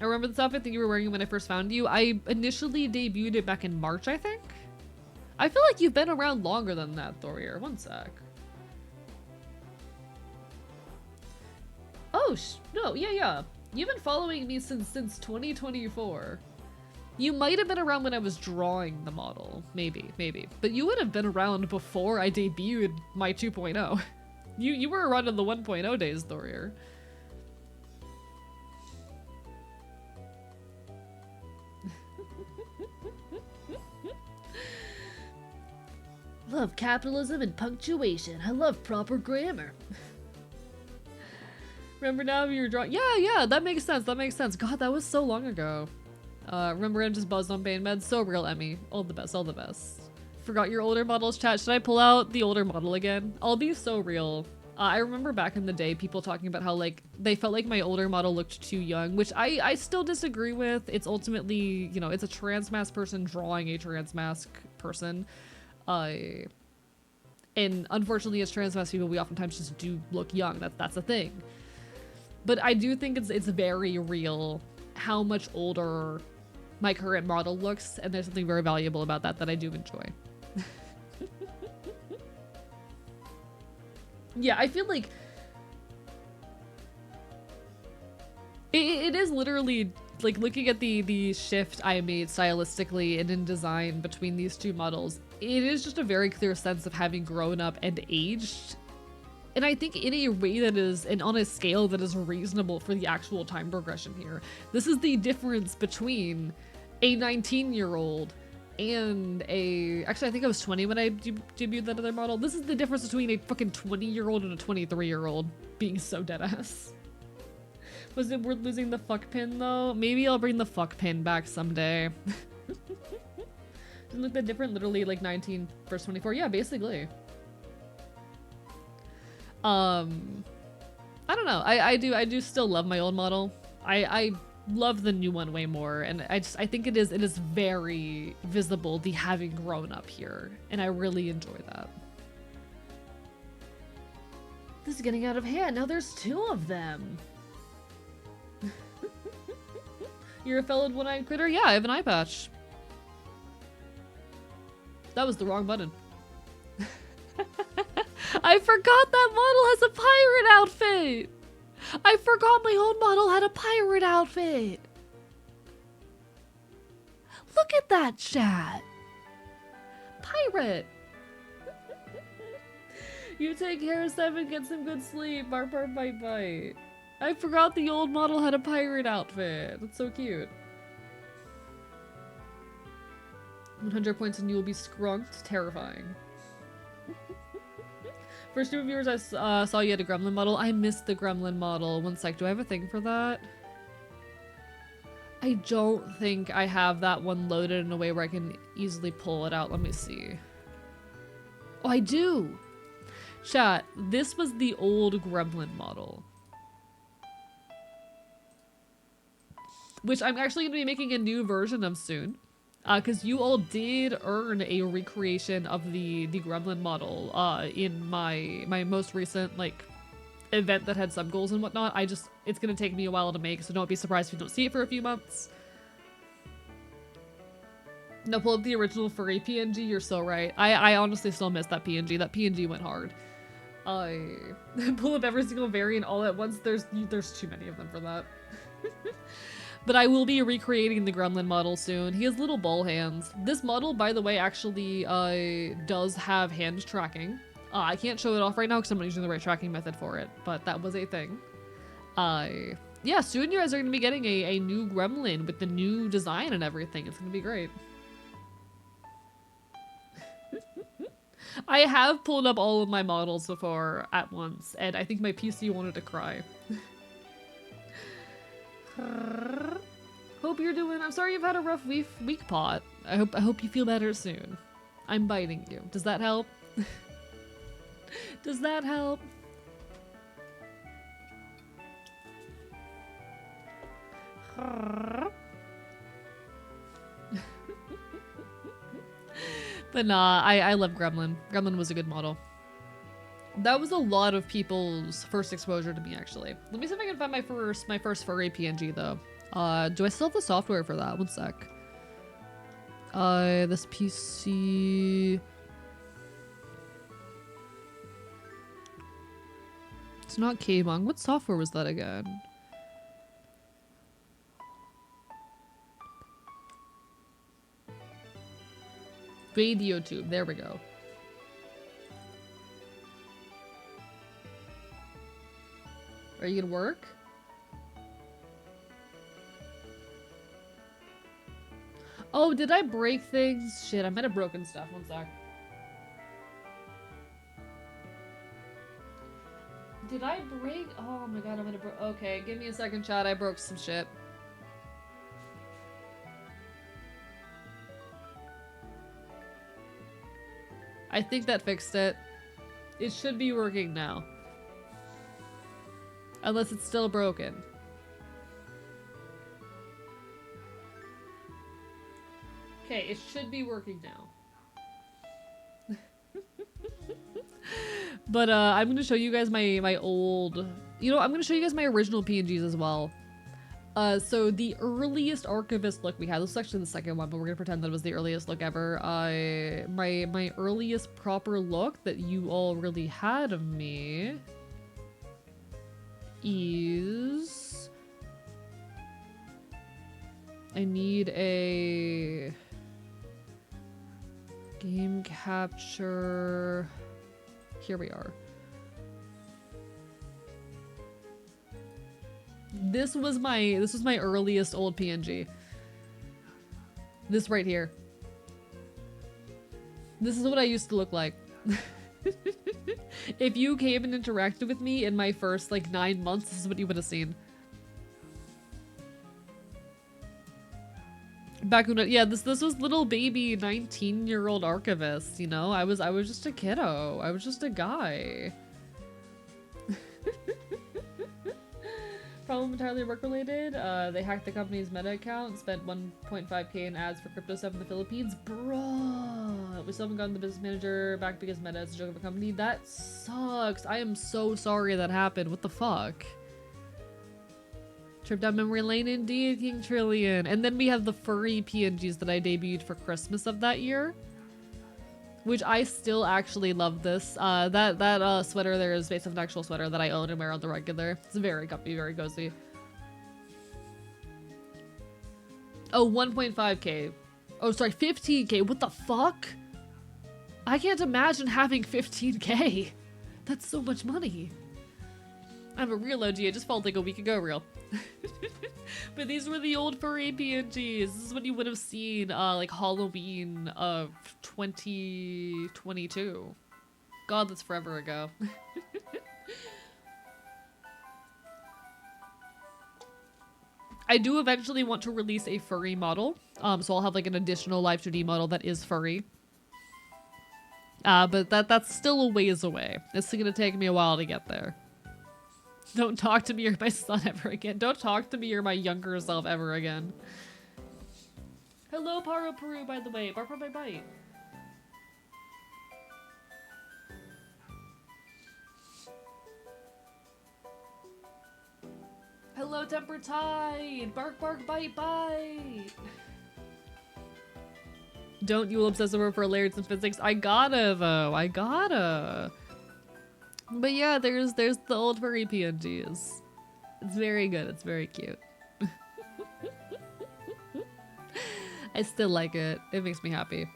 I remember this outfit that you were wearing when I first found you. I initially debuted it back in March, I think. I feel like you've been around longer than that, Thorier. One sec. Oh, no, yeah. You've been following me since 2024. You might have been around when I was drawing the model. Maybe. But you would have been around before I debuted my 2.0. You were around in the 1.0 days, Thorier. Love capitalism and punctuation. I love proper grammar. Remember now you're drawing? Yeah, that makes sense. God, that was so long ago. Remember I'm just buzzed on pain meds? So real, Emmy. All the best. Forgot your older models, chat. Should I pull out the older model again? I'll be so real. I remember back in the day people talking about how like they felt like my older model looked too young, which I still disagree with. It's ultimately, you know, it's a trans mask person drawing a trans mask person. And unfortunately as trans mask people we oftentimes just do look young. That's a thing. But I do think it's very real how much older my current model looks, and there's something very valuable about that I do enjoy. Yeah, I feel like it is literally like looking at the shift I made stylistically and in design between these two models. It is just a very clear sense of having grown up and aged. And I think in a way that is, and on a scale that is reasonable for the actual time progression here. This is the difference between a 19-year-old and actually I think I was 20 when I debuted that other model. This is the difference between a fucking 20-year-old and a 23-year-old being so deadass. Was it worth losing the fuck pin though? Maybe I'll bring the fuck pin back someday. Doesn't look that different, literally like 19 versus 24. Yeah, basically. I don't know. I do still love my old model. I love the new one way more, and I think it is very visible the having grown up here, and I really enjoy that. This is getting out of hand. Now there's two of them. You're a fellow one-eyed critter? Yeah, I have an eye patch. That was the wrong button. I forgot that model has a pirate outfit! I forgot my old model had a pirate outfit! Look at that, chat! Pirate! You take care, Seven, get some good sleep. Bark, bark, bite, bite. I forgot the old model had a pirate outfit. That's so cute. 100 points and you will be scrunked. Terrifying. For stream viewers, I saw you had a gremlin model. I missed the gremlin model. One sec, do I have a thing for that? I don't think I have that one loaded in a way where I can easily pull it out. Let me see. Oh, I do! Chat, this was the old gremlin model. Which I'm actually going to be making a new version of soon. Because you all did earn a recreation of the gremlin model in my most recent, like, event that had sub goals and whatnot. It's going to take me a while to make, so don't be surprised if you don't see it for a few months. No, pull up the original furry PNG, you're so right. I honestly still miss that PNG. That PNG went hard. I pull up every single variant all at once. There's too many of them for that. But I will be recreating the gremlin model soon. He has little ball hands. This model, by the way, actually does have hand tracking. I can't show it off right now because I'm not using the right tracking method for it, but that was a thing. Yeah, soon you guys are going to be getting a new gremlin with the new design and everything. It's going to be great. I have pulled up all of my models before at once, and I think my PC wanted to cry. Hope you're doing. I'm sorry you've had a rough week, Pot. I hope you feel better soon. I'm biting you. Does that help? Does that help? But nah, I love Gremlin. Gremlin was a good model. That was a lot of people's first exposure to me, actually. Let me see if I can find my first furry PNG, though. Do I still have the software for that? One sec. This PC... It's not K-Bong. What software was that again? VOD. There we go. Are you gonna work? Oh, did I break things? Shit, I might have broken stuff. One sec. Did I break? Oh my god, I'm gonna break. Okay, give me a second, chat. I broke some shit. I think that fixed it. It should be working now. Unless it's still broken. Okay, it should be working now. But I'm gonna show you guys my old... You know, I'm gonna show you guys my original PNGs as well. So the earliest archivist look we had, this is actually the second one, but we're gonna pretend that it was the earliest look ever. My earliest proper look that you all really had of me is... I need a... game capture... Here we are. This was my earliest old PNG. This right here. This is what I used to look like. If you came and interacted with me in my first like 9 months, this is what you would have seen. Back when yeah, this was little baby 19-year-old archivist, you know? I was just a kiddo. I was just a guy. Problem entirely work related. They hacked the company's Meta account, spent 1.5k in ads for crypto stuff in the Philippines. Bruh, we still haven't gotten the business manager back because Meta is a joke of a company. That sucks. I am so sorry that happened. What the fuck? Trip down memory lane indeed, King Trillion. And then we have the furry PNGs that I debuted for Christmas of that year. Which I still actually love this. That sweater there is based on an actual sweater that I own and wear on the regular. It's very comfy, very cozy. Oh, 1.5k. Oh, sorry, 15k. What the fuck? I can't imagine having 15k. That's so much money. I'm a real OG. I just felt like a week ago real. But these were the old furry PNGs. This is what you would have seen like Halloween of 2022. God, that's forever ago. I do eventually want to release a furry model. So I'll have like an additional live 2D model that is furry. But that's still a ways away. It's gonna take me a while to get there. Don't talk to me or my son ever again. Don't talk to me or my younger self ever again. Hello, Paro Peru, by the way. Bark by bite. Hello, Temper Tide. Bark, bark, bite, bite. Don't you obsess over for layers and physics? I gotta, though. I gotta. But yeah, there's the old furry PNGs. It's very good. It's very cute. I still like it. It makes me happy.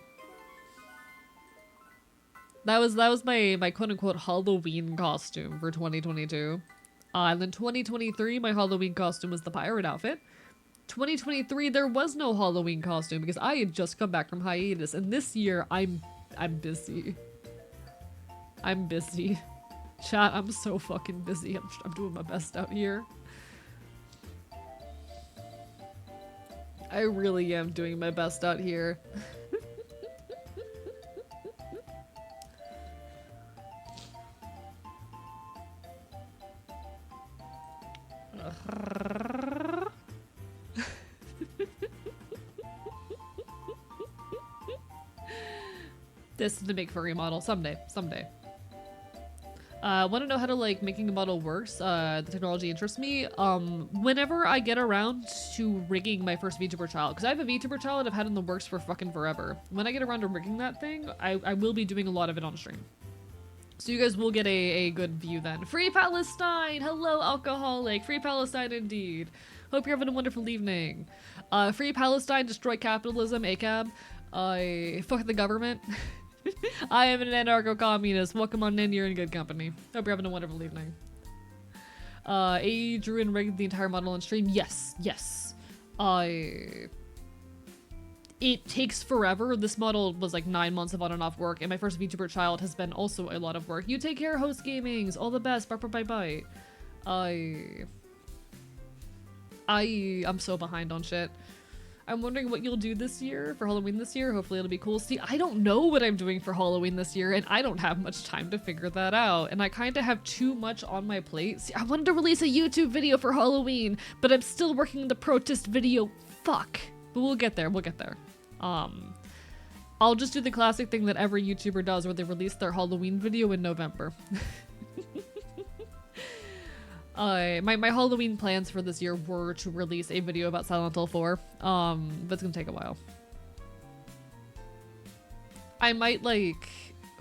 That was my quote unquote Halloween costume for 2022. And then 2023, my Halloween costume was the pirate outfit. 2023, there was no Halloween costume because I had just come back from hiatus, and this year I'm busy. I'm busy. Chat, I'm so fucking busy. I'm doing my best out here. I really am doing my best out here. This is the big furry model someday. Want to know how to like making a model works? The technology interests me. Whenever I get around to rigging my first VTuber child, because I have a VTuber child I've had in the works for fucking forever. When I get around to rigging that thing, I will be doing a lot of it on stream. So you guys will get a good view then. Free Palestine! Hello, alcoholic. Free Palestine indeed. Hope you're having a wonderful evening. Free Palestine, destroy capitalism, ACAB. Fuck the government. I am an anarcho-communist. Welcome on in, you're in good company. Hope you're having a wonderful evening. Adrian rigged the entire model on stream. Yes. It takes forever. This model was like 9 months of on and off work, and my first VTuber child has been also a lot of work. You take care, host gamings. All the best. Bye. I'm so behind on shit. I'm wondering what you'll do this year for Halloween this year. Hopefully it'll be cool. See, I don't know what I'm doing for Halloween this year, and I don't have much time to figure that out. And I kind of have too much on my plate. See, I wanted to release a YouTube video for Halloween, but I'm still working on the protest video. Fuck. But we'll get there. I'll just do the classic thing that every YouTuber does where they release their Halloween video in November. My Halloween plans for this year were to release a video about Silent Hill 4, but it's gonna take a while. I might, like,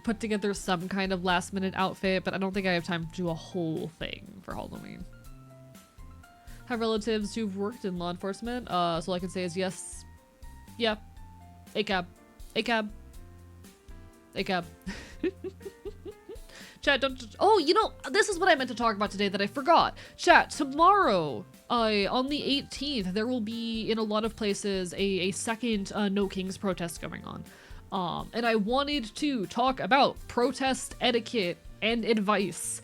put together some kind of last-minute outfit, but I don't think I have time to do a whole thing for Halloween. Have relatives who've worked in law enforcement, so all I can say is yes. Yeah. ACAB. Chat, oh, you know, this is what I meant to talk about today that I forgot. Chat, tomorrow, on the 18th, there will be, in a lot of places, a second No Kings protest going on. And I wanted to talk about protest etiquette and advice.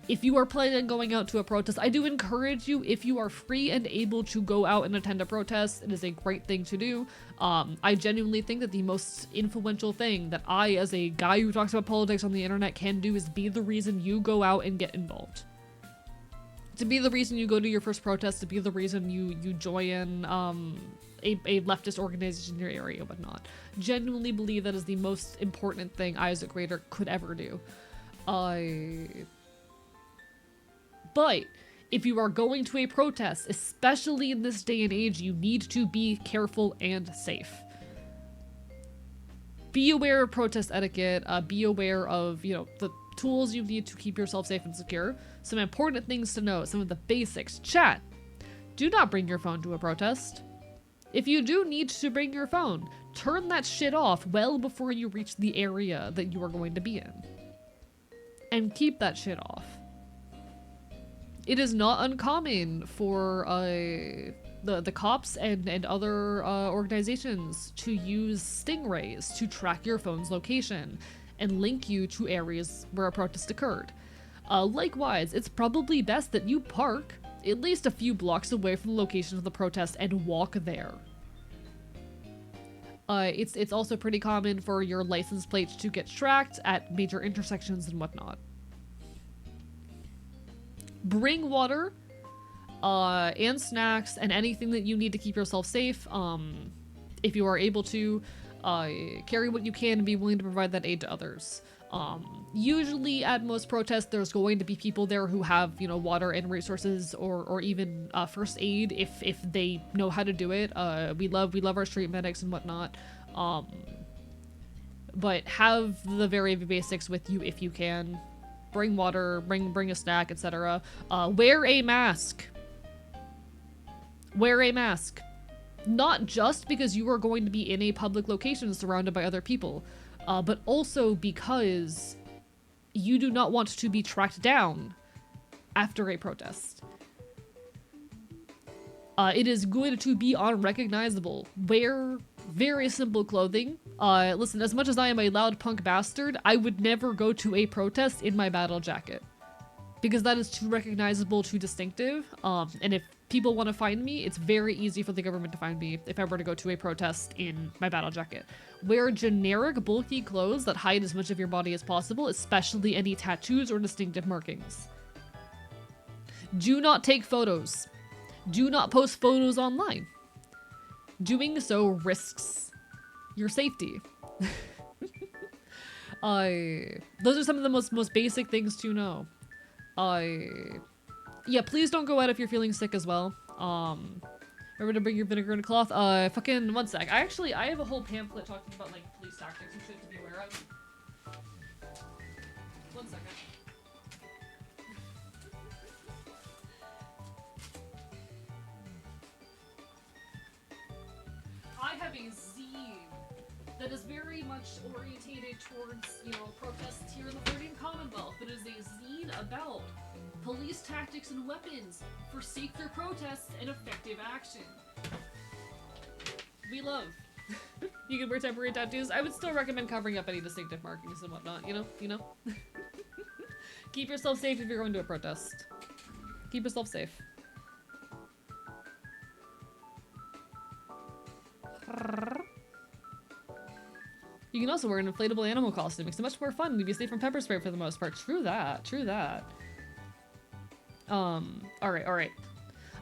If you are planning on going out to a protest, I do encourage you, if you are free and able to go out and attend a protest, it is a great thing to do. I genuinely think that the most influential thing that I, as a guy who talks about politics on the internet, can do is be the reason you go out and get involved. To be the reason you go to your first protest, to be the reason you join a leftist organization in your area, whatnot. Genuinely believe that is the most important thing I, as a creator, could ever do. But if you are going to a protest, especially in this day and age, you need to be careful and safe. Be aware of protest etiquette, be aware of, you know, the tools you need to keep yourself safe and secure. Some important things to know, some of the basics. Chat, do not bring your phone to a protest. If you do need to bring your phone, turn that shit off well before you reach the area that you are going to be in. And keep that shit off. It is not uncommon for the cops and other organizations to use stingrays to track your phone's location. and link you to areas where a protest occurred. Likewise, it's probably best that you park at least a few blocks away from the location of the protest and walk there. It's also pretty common for your license plates to get tracked at major intersections and whatnot. Bring water, and snacks and anything that you need to keep yourself safe. If you are able to, carry what you can and be willing to provide that aid to others. Usually at most protests, there's going to be people there who have, you know, water and resources or even first aid if they know how to do it. We love our street medics and whatnot. But have the very basics with you if you can. Bring water, bring a snack, etc. Wear a mask. Wear a mask. Not just because you are going to be in a public location surrounded by other people, but also because you do not want to be tracked down after a protest. It is going to be unrecognizable. Wear very simple clothing. Listen, as much as I am a loud punk bastard, I would never go to a protest in my battle jacket. Because that is too recognizable, too distinctive. And if people want to find me, it's very easy for the government to find me if I were to go to a protest in my battle jacket. Wear generic, bulky clothes that hide as much of your body as possible, especially any tattoos or distinctive markings. Do not take photos. Do not post photos online. Doing so risks your safety. Those are some of the most basic things to know. Yeah, please don't go out if you're feeling sick as well. Remember to bring your vinegar and a cloth. Fucking one sec. I have a whole pamphlet talking about like police tactics and shit to be aware of. One second. I have a zine that is very much orientated towards, you know, protests here in the Floridian Commonwealth. It is a zine about police tactics and weapons for safer protests and effective action. We love. You can wear temporary tattoos. I would still recommend covering up any distinctive markings and whatnot, you know? Keep yourself safe if you're going to a protest. Keep yourself safe. You can also wear an inflatable animal costume. Makes it much more fun. Leave you safe from pepper spray for the most part. True that. True that. Alright.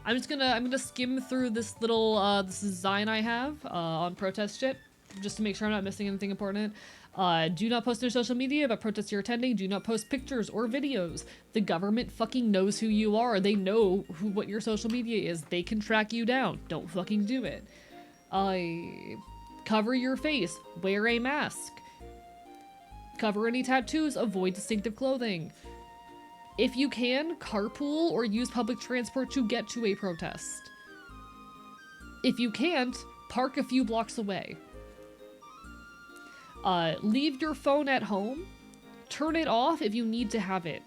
I'm gonna skim through this little, this design I have, on protest shit, just to make sure I'm not missing anything important. Do not post on social media about protests you're attending. Do not post pictures or videos. The government fucking knows who you are. They know what your social media is. They can track you down. Don't fucking do it. Cover your face. Wear a mask. Cover any tattoos. Avoid distinctive clothing. If you can, carpool or use public transport to get to a protest. If you can't, park a few blocks away. Leave your phone at home. Turn it off if you need to have it.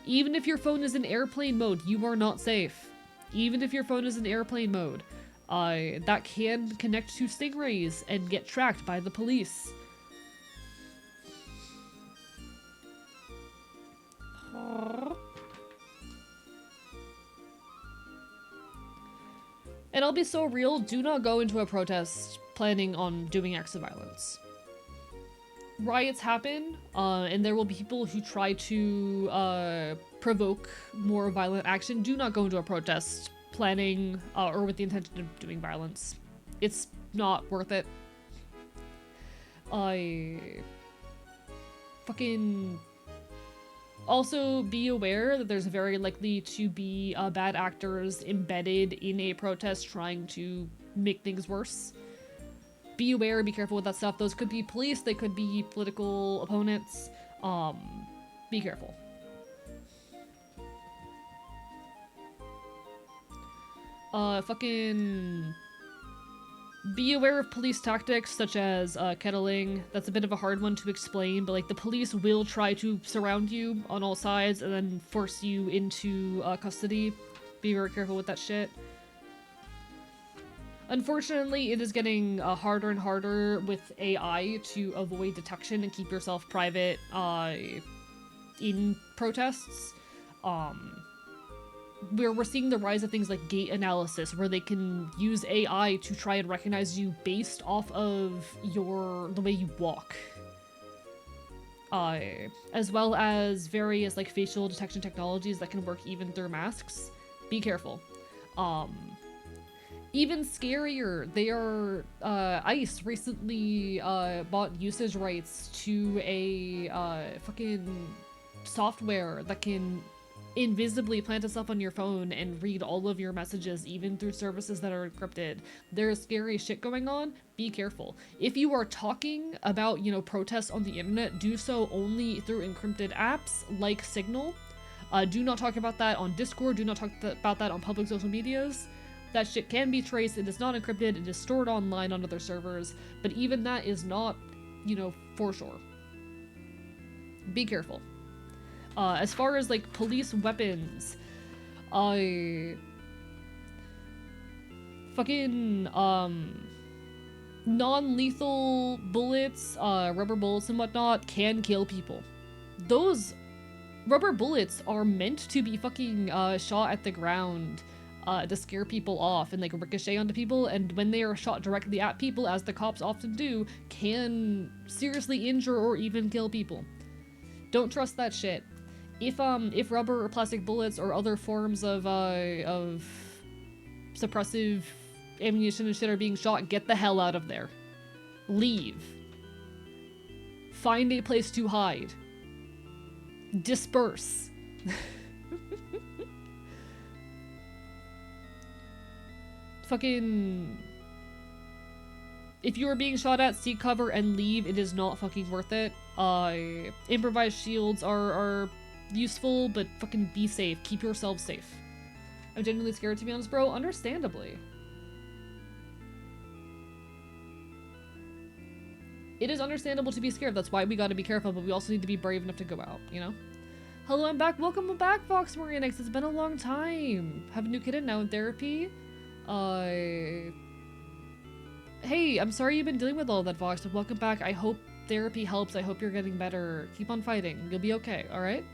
Even if your phone is in airplane mode, you are not safe. Even if your phone is in airplane mode. That can connect to stingrays and get tracked by the police. And I'll be so real, do not go into a protest planning on doing acts of violence. Riots happen, and there will be people who try to provoke more violent action. Do not go into a protest planning or with the intention of doing violence. It's not worth it. Also, be aware that there's very likely to be bad actors embedded in a protest trying to make things worse. Be aware, be careful with that stuff. Those could be police, they could be political opponents. Be careful. Be aware of police tactics such as kettling. That's a bit of a hard one to explain, but like the police will try to surround you on all sides and then force you into custody. Be very careful with that shit. Unfortunately, it is getting harder and harder with AI to avoid detection and keep yourself private in protests. Where we're seeing the rise of things like gait analysis, where they can use AI to try and recognize you based off of the way you walk. As well as various like facial detection technologies that can work even through masks. Be careful. Even scarier, ICE recently bought usage rights to a fucking software that can invisibly plant itself on your phone and read all of your messages, even through services that are encrypted. There's scary shit going on. Be careful. If you are talking about, protests on the internet, do so only through encrypted apps like Signal. Do not talk about that on Discord. Do not talk about that on public social medias. That shit can be traced. It is not encrypted. It is stored online on other servers. But even that is not, for sure. Be careful. As far as like police weapons, fucking non-lethal bullets, rubber bullets and whatnot can kill people. Those rubber bullets are meant to be fucking shot at the ground to scare people off and like ricochet onto people, and when they are shot directly at people, as the cops often do, can seriously injure or even kill people. Don't trust that shit. If rubber or plastic bullets or other forms of suppressive ammunition and shit are being shot, get the hell out of there. Leave. Find a place to hide. Disperse. Fucking... If you are being shot at, seek cover and leave. It is not fucking worth it. Improvised shields are useful, but fucking be safe. Keep yourself safe. I'm genuinely scared, to be honest, bro. Understandably. It is understandable to be scared. That's why we gotta be careful, but we also need to be brave enough to go out, Hello, I'm back. Welcome back, Fox Marinix. It's been a long time. Have a new kid now in therapy. Hey, I'm sorry you've been dealing with all that, Vox, but welcome back. I hope therapy helps. I hope you're getting better. Keep on fighting. You'll be okay, alright?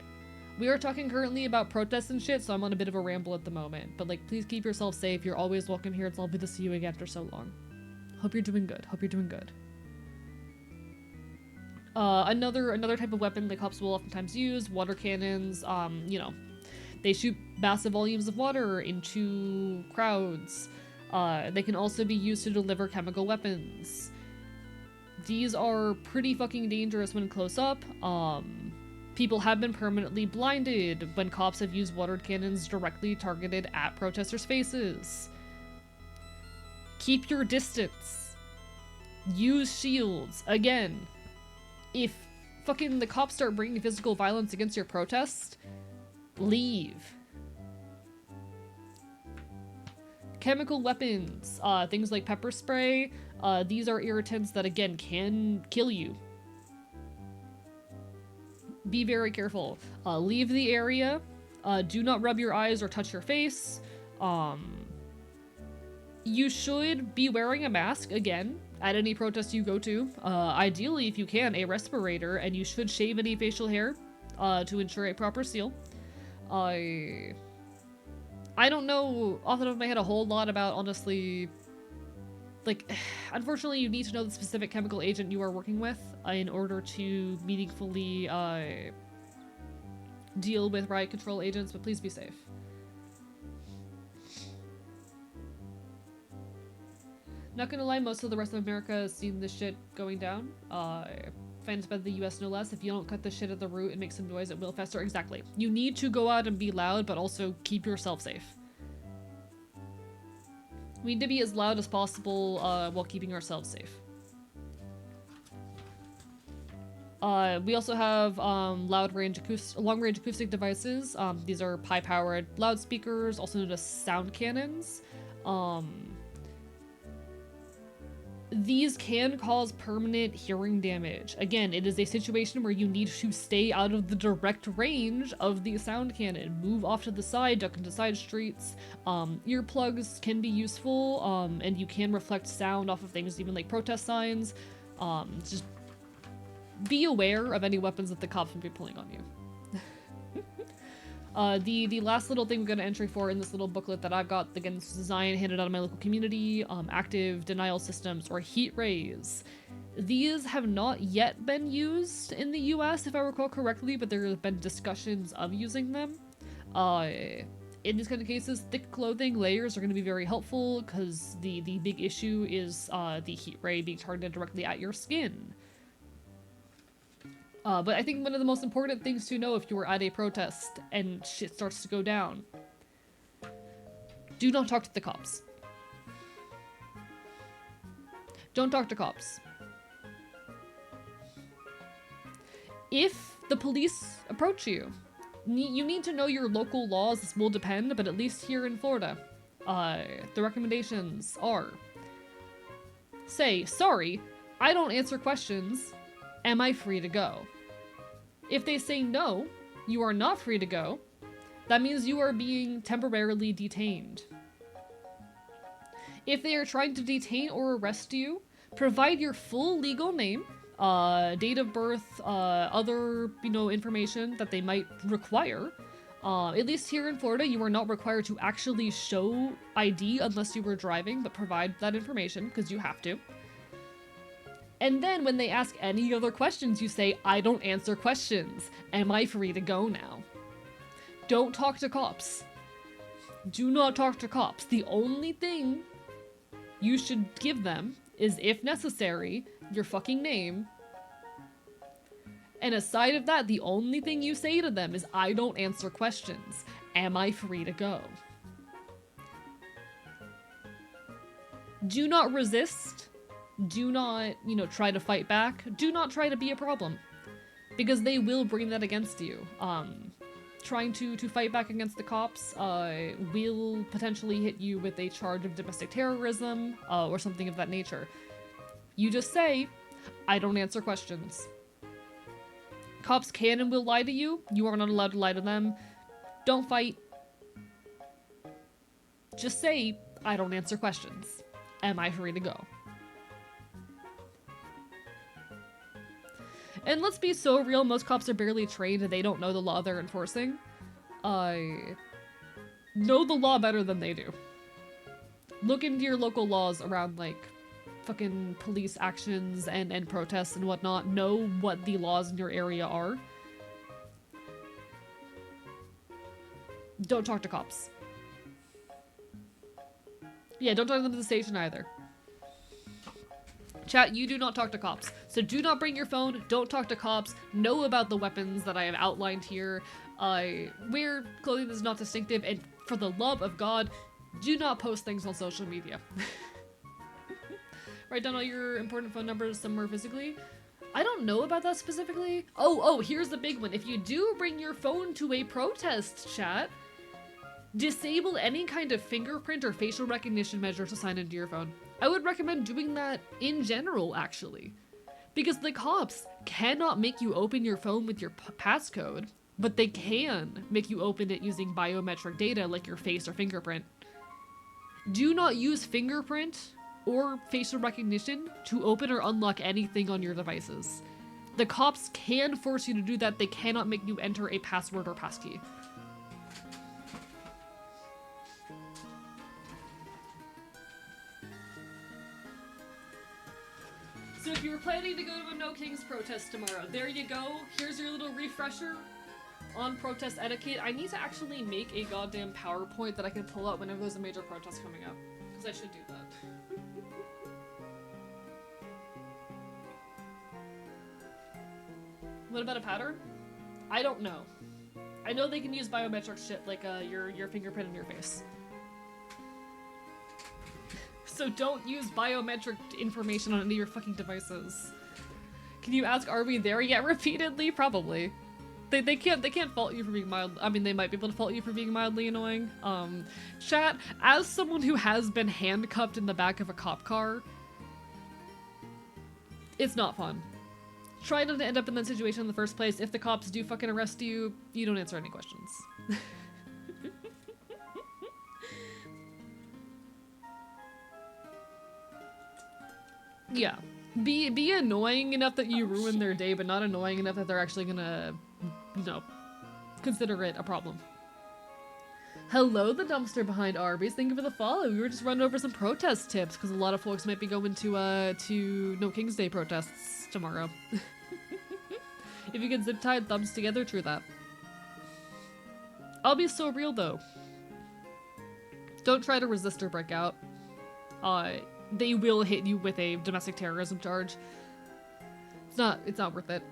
We are talking currently about protests and shit, so I'm on a bit of a ramble at the moment. But, please keep yourself safe. You're always welcome here. It's lovely to see you again after so long. Hope you're doing good. Hope you're doing good. Another type of weapon the cops will oftentimes use, water cannons. They shoot massive volumes of water into crowds. They can also be used to deliver chemical weapons. These are pretty fucking dangerous when close up. People have been permanently blinded when cops have used water cannons directly targeted at protesters' faces. Keep your distance. Use shields. Again, if fucking the cops start bringing physical violence against your protest, leave. Chemical weapons, things like pepper spray, these are irritants that, again, can kill you. Be very careful. Leave the area. Do not rub your eyes or touch your face. You should be wearing a mask, again, at any protest you go to. Ideally, if you can, a respirator, and you should shave any facial hair to ensure a proper seal. I don't know off the top of my head a whole lot about, honestly, unfortunately you need to know the specific chemical agent you are working with in order to meaningfully deal with riot control agents, but please be safe. Not gonna lie, most of the rest of America has seen this shit going down. Financed by the US no less. If you don't cut the shit at the root and make some noise, it will fester. Exactly. You need to go out and be loud, but also keep yourself safe. We need to be as loud as possible while keeping ourselves safe. We also have long-range acoustic devices. These are high-powered loudspeakers, also known as sound cannons. These can cause permanent hearing damage. Again, it is a situation where you need to stay out of the direct range of the sound cannon. Move off to the side, duck into side streets. Earplugs can be useful, and you can reflect sound off of things, even like protest signs. Just be aware of any weapons that the cops may be pulling on you. The last little thing we've got an entry for in this little booklet that I've got, again, this is design handed out in my local community, active denial systems or heat rays. These have not yet been used in the US, if I recall correctly, but there have been discussions of using them. In these kind of cases, thick clothing layers are going to be very helpful because the big issue is the heat ray being targeted directly at your skin. But I think one of the most important things to know if you are at a protest and shit starts to go down, do not talk to the cops. Don't talk to cops. If the police approach you, you need to know your local laws. This will depend, but at least here in Florida, the recommendations are: say, sorry, I don't answer questions. Am I free to go? If they say no, you are not free to go, that means you are being temporarily detained. If they are trying to detain or arrest you, provide your full legal name, date of birth, other, information that they might require. At least here in Florida, you are not required to actually show ID unless you were driving, but provide that information because you have to. And then when they ask any other questions, you say, I don't answer questions. Am I free to go now? Don't talk to cops. Do not talk to cops. The only thing you should give them is, if necessary, your fucking name. And aside of that, the only thing you say to them is, I don't answer questions. Am I free to go? Do not resist. Do not, try to fight back. Do not try to be a problem. Because they will bring that against you. Trying to fight back against the cops will potentially hit you with a charge of domestic terrorism or something of that nature. You just say, I don't answer questions. Cops can and will lie to you. You are not allowed to lie to them. Don't fight. Just say, I don't answer questions. Am I free to go? And let's be so real, most cops are barely trained and they don't know the law they're enforcing. I know the law better than they do. Look into your local laws around, like, fucking police actions and protests and whatnot. Know what the laws in your area are. Don't talk to cops. Yeah, don't talk to them at the station either. Chat, you do not talk to cops. So do not bring your phone, don't talk to cops, know about the weapons that I have outlined here, wear clothing that is not distinctive, and for the love of God, do not post things on social media. Write down all your important phone numbers somewhere physically. I don't know about that specifically. Oh, here's the big one. If you do bring your phone to a protest, chat, disable any kind of fingerprint or facial recognition measure to sign into your phone. I would recommend doing that in general, actually. Because the cops cannot make you open your phone with your passcode, but they can make you open it using biometric data like your face or fingerprint. Do not use fingerprint or facial recognition to open or unlock anything on your devices. The cops can force you to do that. They cannot make you enter a password or passkey. So if you were planning to go to a No Kings protest tomorrow, there you go. Here's your little refresher on protest etiquette. I need to actually make a goddamn PowerPoint that I can pull out whenever there's a major protest coming up. Because I should do that. What about a pattern? I don't know. I know they can use biometric shit like your fingerprint in your face. So don't use biometric information on any of your fucking devices. Can you ask, are we there yet? Repeatedly? Probably. They can't fault you for being mild. I mean, they might be able to fault you for being mildly annoying. Chat, as someone who has been handcuffed in the back of a cop car, It's not fun. Try not to end up in that situation in the first place. If the cops do fucking arrest you, you don't answer any questions. Yeah. Be annoying enough that you ruin their day, but not annoying enough that they're actually gonna, consider it a problem. Hello, the dumpster behind Arby's. Thank you for the follow. We were just running over some protest tips because a lot of folks might be going to No King's Day protests tomorrow. If you get zip tied, thumbs together, true that. I'll be so real though. Don't try to resist or break out. They will hit you with a domestic terrorism charge. It's not worth it.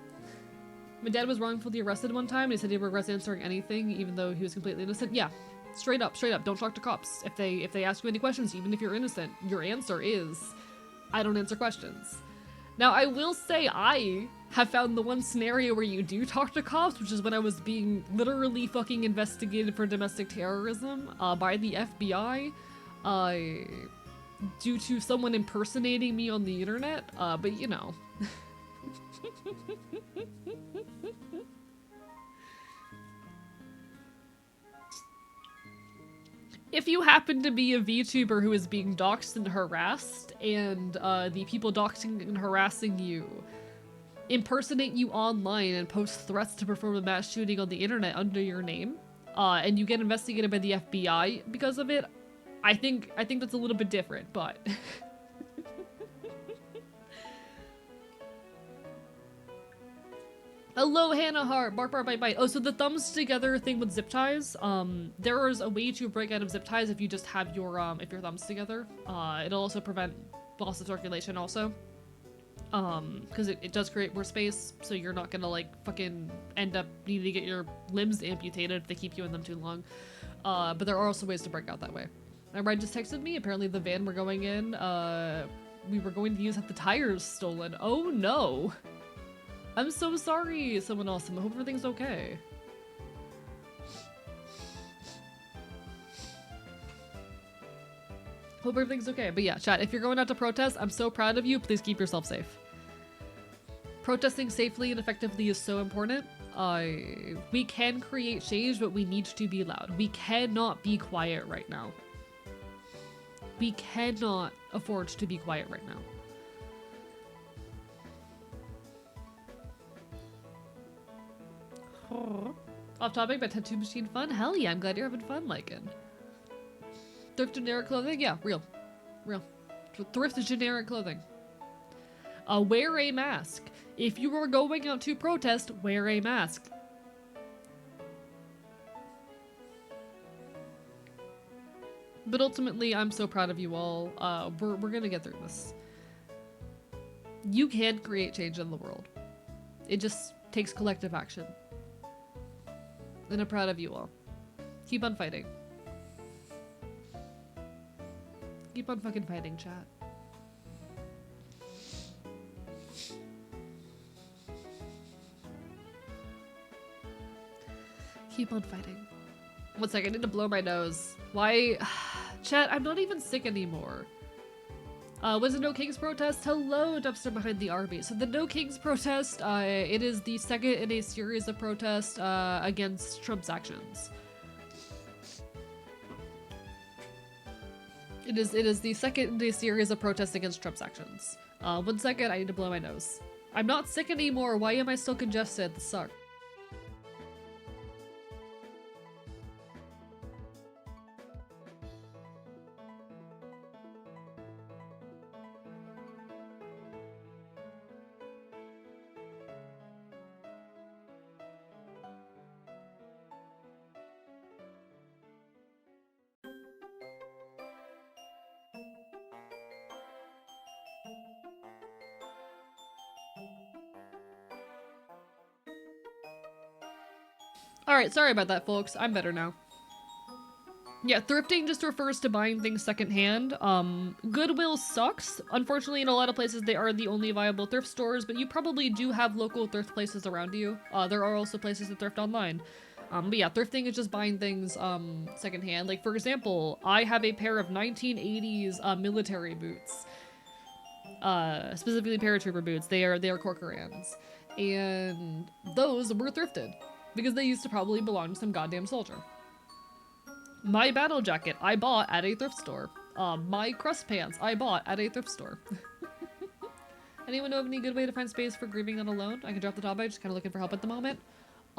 My dad was wrongfully arrested one time and he said he regrets answering anything even though he was completely innocent. Yeah. Straight up. Don't talk to cops. If they ask you any questions, even if you're innocent, your answer is, I don't answer questions. Now, I will say I have found the one scenario where you do talk to cops, which is when I was being literally fucking investigated for domestic terrorism by the FBI due to someone impersonating me on the internet, but you know. If you happen to be a VTuber who is being doxxed and harassed, and the people doxing and harassing you impersonate you online and post threats to perform a mass shooting on the internet under your name, and you get investigated by the FBI because of it, I think that's a little bit different, but hello, Hannah Hart. Bark, bark, bite, bite. Oh, so the thumbs together thing with zip ties. There is a way to break out of zip ties if you just have your if your thumbs together. It'll also prevent loss of circulation also. Because it does create more space, so you're not gonna like fucking end up needing to get your limbs amputated if they keep you in them too long. But there are also ways to break out that way. Ryan just texted me. Apparently the van we're going in, we were going to use had the tires stolen. Oh no. I'm so sorry, someone awesome. I hope everything's okay. Hope everything's okay. But yeah, chat, if you're going out to protest, I'm so proud of you. Please keep yourself safe. Protesting safely and effectively is so important. We can create change, but we need to be loud. We cannot be quiet right now. We cannot afford to be quiet right now. Off topic, but tattoo machine fun? Hell yeah, I'm glad you're having fun, Lycan. Thrift generic clothing? Yeah, real. Thrift generic clothing. Wear a mask. If you are going out to protest, wear a mask. But ultimately, I'm so proud of you all. We're gonna get through this. You can create change in the world. It just takes collective action. And I'm proud of you all. Keep on fighting. Keep on fucking fighting, chat. Keep on fighting. One second, I need to blow my nose. Why? Chat, I'm not even sick anymore. Was it No Kings protest? Hello, dumpster behind the Arby's. So the No Kings protest, it is the second in a series of protests against Trump's actions. It is the second in a series of protests against Trump's actions. 1 second, I need to blow my nose. I'm not sick anymore. Why am I still congested? This sucks. Alright, sorry about that, folks. I'm better now. Yeah, thrifting just refers to buying things secondhand. Goodwill sucks. Unfortunately, in a lot of places, they are the only viable thrift stores, but you probably do have local thrift places around you. There are also places that thrift online. But yeah, thrifting is just buying things secondhand. Like, for example, I have a pair of 1980s military boots. specifically paratrooper boots. They are Corcorans, and those were thrifted because they used to probably belong to some goddamn soldier. My battle jacket I bought at a thrift store. My crust pants I bought at a thrift store. Anyone know of any good way to find space for grieving not alone? I can drop the top. I'm just kind of looking for help at the moment.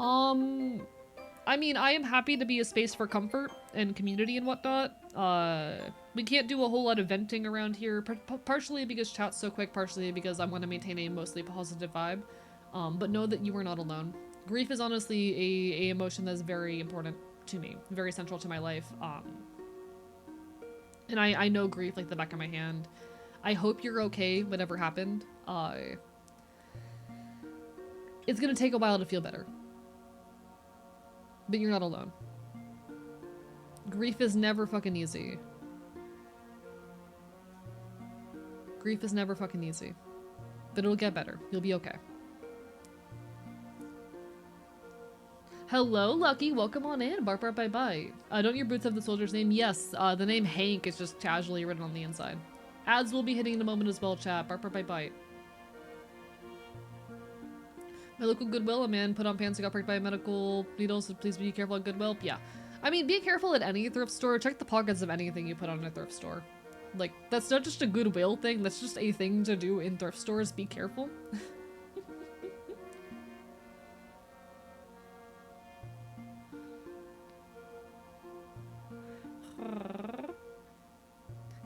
I mean, I am happy to be a space for comfort and community and whatnot. We can't do a whole lot of venting around here, partially because chat's so quick, partially because I want to maintain a mostly positive vibe. But know that you are not alone. Grief is honestly a emotion that's very important to me, very central to my life. And I know grief like the back of my hand. I hope you're okay, whatever happened. It's gonna take a while to feel better. But you're not alone. Grief is never fucking easy. Grief is never fucking easy. But it'll get better. You'll be okay. Hello, Lucky. Welcome on in. Bark, bark, bye, bye. Don't your boots have the soldier's name? Yes. The name Hank is just casually written on the inside. Ads will be hitting in a moment as well, chat. Bark, bark, bye, bye. My local Goodwill, a man put on pants and got pricked by a medical needle, so please be careful at Goodwill. Yeah. I mean, be careful at any thrift store. Check the pockets of anything you put on a thrift store. Like, that's not just a Goodwill thing. That's just a thing to do in thrift stores. Be careful.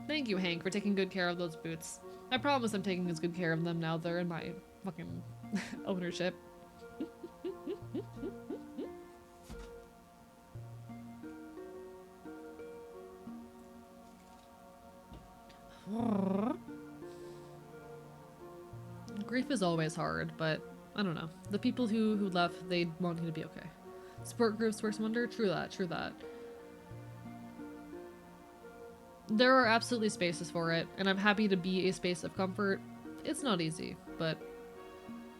Thank you, Hank, for taking good care of those boots. I promise I'm taking as good care of them now they're in my fucking ownership. Grief is always hard, but I don't know. The people who left, they want you to be okay. Support groups works wonder. True that, true that. There are absolutely spaces for it, and I'm happy to be a space of comfort. It's not easy, but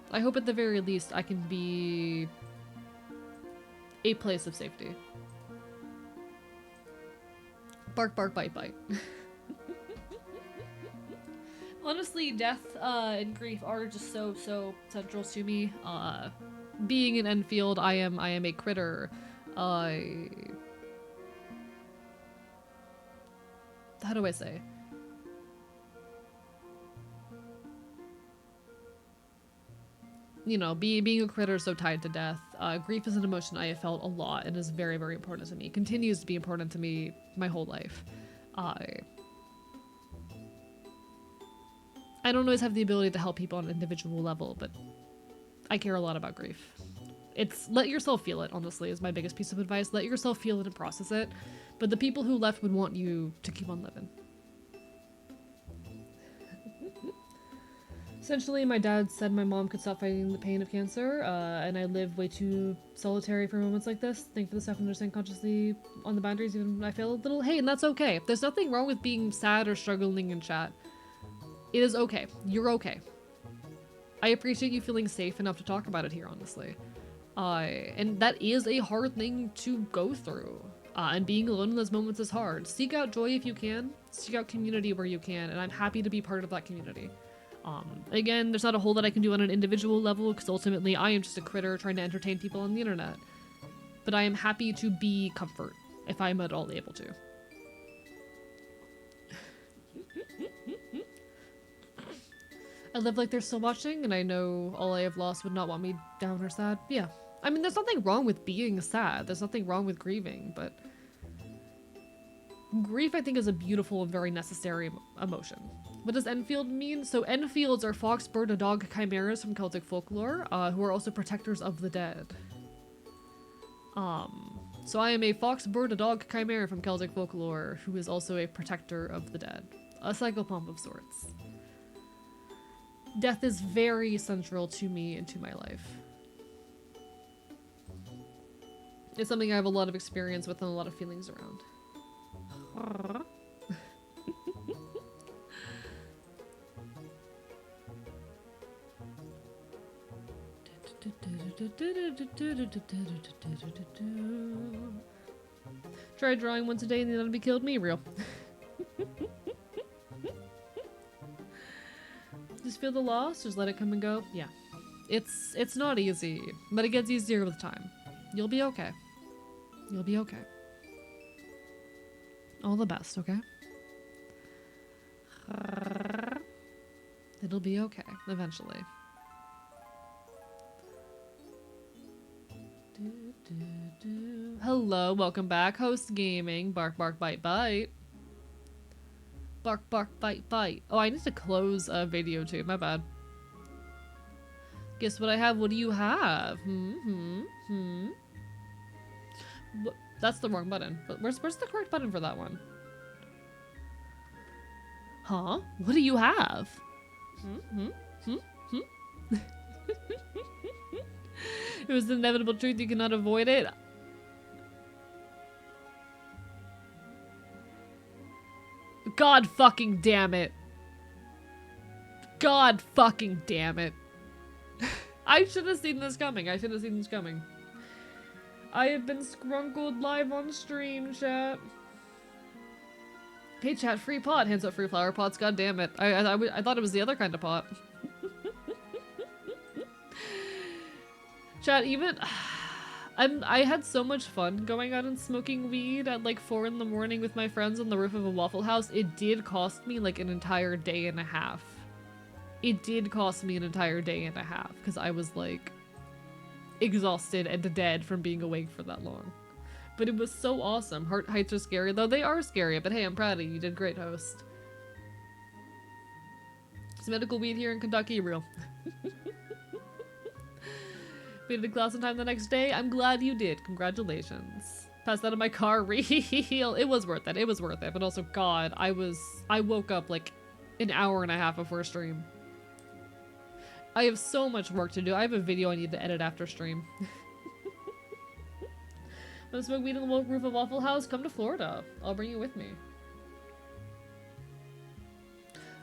I hope at the very least I can be a place of safety. Bark, bark, bite, bite. Honestly, death and grief are just so central to me. Being in Enfield, I am a critter. How do I say? You know, being a critter so tied to death. Grief is an emotion I have felt a lot and is very, very important to me. It continues to be important to me my whole life. I don't always have the ability to help people on an individual level, but I care a lot about grief. It's let yourself feel it, honestly, is my biggest piece of advice. Let yourself feel it and process it. But the people who left would want you to keep on living. Essentially, my dad said my mom could stop fighting the pain of cancer, and I live way too solitary for moments like this. Think for the stuff and understand consciously on the boundaries, even when I feel a little. Hey, and that's okay. There's nothing wrong with being sad or struggling in chat. It is okay. You're okay. I appreciate you feeling safe enough to talk about it here, honestly. And that is a hard thing to go through. And being alone in those moments is hard. Seek out joy if you can. Seek out community where you can, and I'm happy to be part of that community. Again, there's not a whole lot I can do on an individual level, because ultimately I am just a critter trying to entertain people on the internet. But I am happy to be comfort, if I'm at all able to. I live like they're still watching, and I know all I have lost would not want me down or sad. Yeah. I mean, there's nothing wrong with being sad. There's nothing wrong with grieving, but grief, I think, is a beautiful and very necessary emotion. What does Enfield mean? So Enfields are fox, bird, and dog chimeras from Celtic folklore, who are also protectors of the dead. So I am a fox, bird, a dog chimera from Celtic folklore, who is also a protector of the dead. A psychopomp of sorts. Death is very central to me and to my life. It's something I have a lot of experience with and a lot of feelings around. Tried drawing once a day and the enemy killed me. Real. feel the loss, just let it come and go. Yeah. It's not easy, but it gets easier with time. You'll be okay. You'll be okay. All the best, okay? It'll be okay, eventually. Hello, welcome back. Host Gaming. Bark, bark, bite, bite. Bark, bark, bite, bite. Oh, I need to close a video too. My bad. Guess what I have? What do you have? What? That's the wrong button. But where's the correct button for that one? Huh? What do you have? It was the inevitable truth. You cannot avoid it. God fucking damn it. God fucking damn it. I should have seen this coming. I should have seen this coming. I have been scrunkled live on stream, chat. Hey chat, free pot. Hands up free flower pots. God damn it. I thought it was the other kind of pot. Chat, even... I had so much fun going out and smoking weed at like 4 in the morning with my friends on the roof of a Waffle House. It did cost me like an entire day and a half. It did cost me an entire day and a half because I was like exhausted and dead from being awake for that long. But it was so awesome. Heart heights are scary though. They are scary, but hey, I'm proud of you. You did great, host. Is medical weed here in Kentucky real? Made it to class in time the next day. I'm glad you did. Congratulations. Passed out of my car. Real. It was worth it. It was worth it. But also, God, I woke up like an hour and a half before stream. I have so much work to do. I have a video I need to edit after stream. Want to smoke weed on the roof of Waffle House? Come to Florida. I'll bring you with me.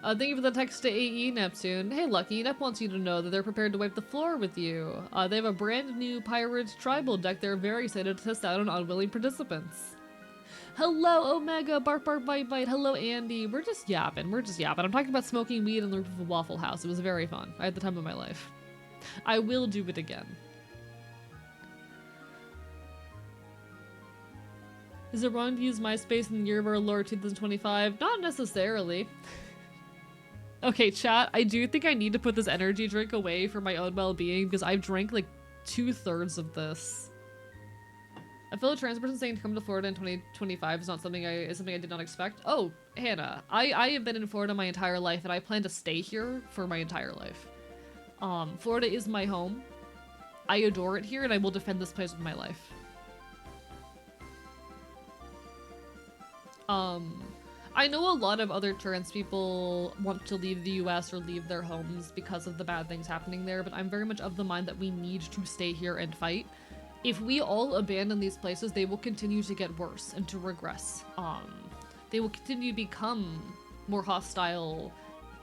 Thank you for the text to AE, Neptune. Hey, Lucky. Nep wants you to know that they're prepared to wipe the floor with you. They have a brand new Pirates Tribal deck they're very excited to test out on unwilling participants. Hello, Omega. Bark, bark, bite, bite. Hello, Andy. We're just yapping. We're just yapping. I'm talking about smoking weed on the roof of a Waffle House. It was very fun. I had the time of my life. I will do it again. Is it wrong to use MySpace in the year of our Lord 2025? Not necessarily. Okay, chat, I do think I need to put this energy drink away for my own well-being because I've drank like 2/3 of this. A fellow trans person saying to come to Florida in 2025 is something I did not expect. Oh, Hannah, I have been in Florida my entire life and I plan to stay here for my entire life. Florida is my home. I adore it here and I will defend this place with my life. I know a lot of other trans people want to leave the US or leave their homes because of the bad things happening there, but I'm very much of the mind that we need to stay here and fight. If we all abandon these places, they will continue to get worse and to regress. They will continue to become more hostile,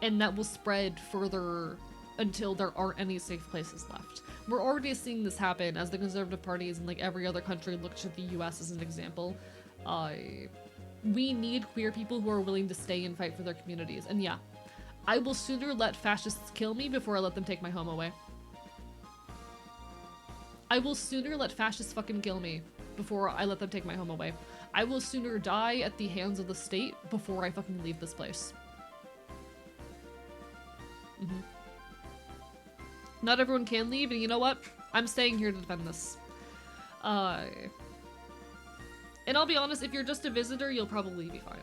and that will spread further until there aren't any safe places left. We're already seeing this happen as the conservative parties in like every other country look to the US as an example. We need queer people who are willing to stay and fight for their communities. And yeah, I will sooner let fascists kill me before I let them take my home away. I will sooner let fascists fucking kill me before I let them take my home away. I will sooner die at the hands of the state before I fucking leave this place. Not everyone can leave, and you know what? I'm staying here to defend this. And I'll be honest, if you're just a visitor, you'll probably be fine.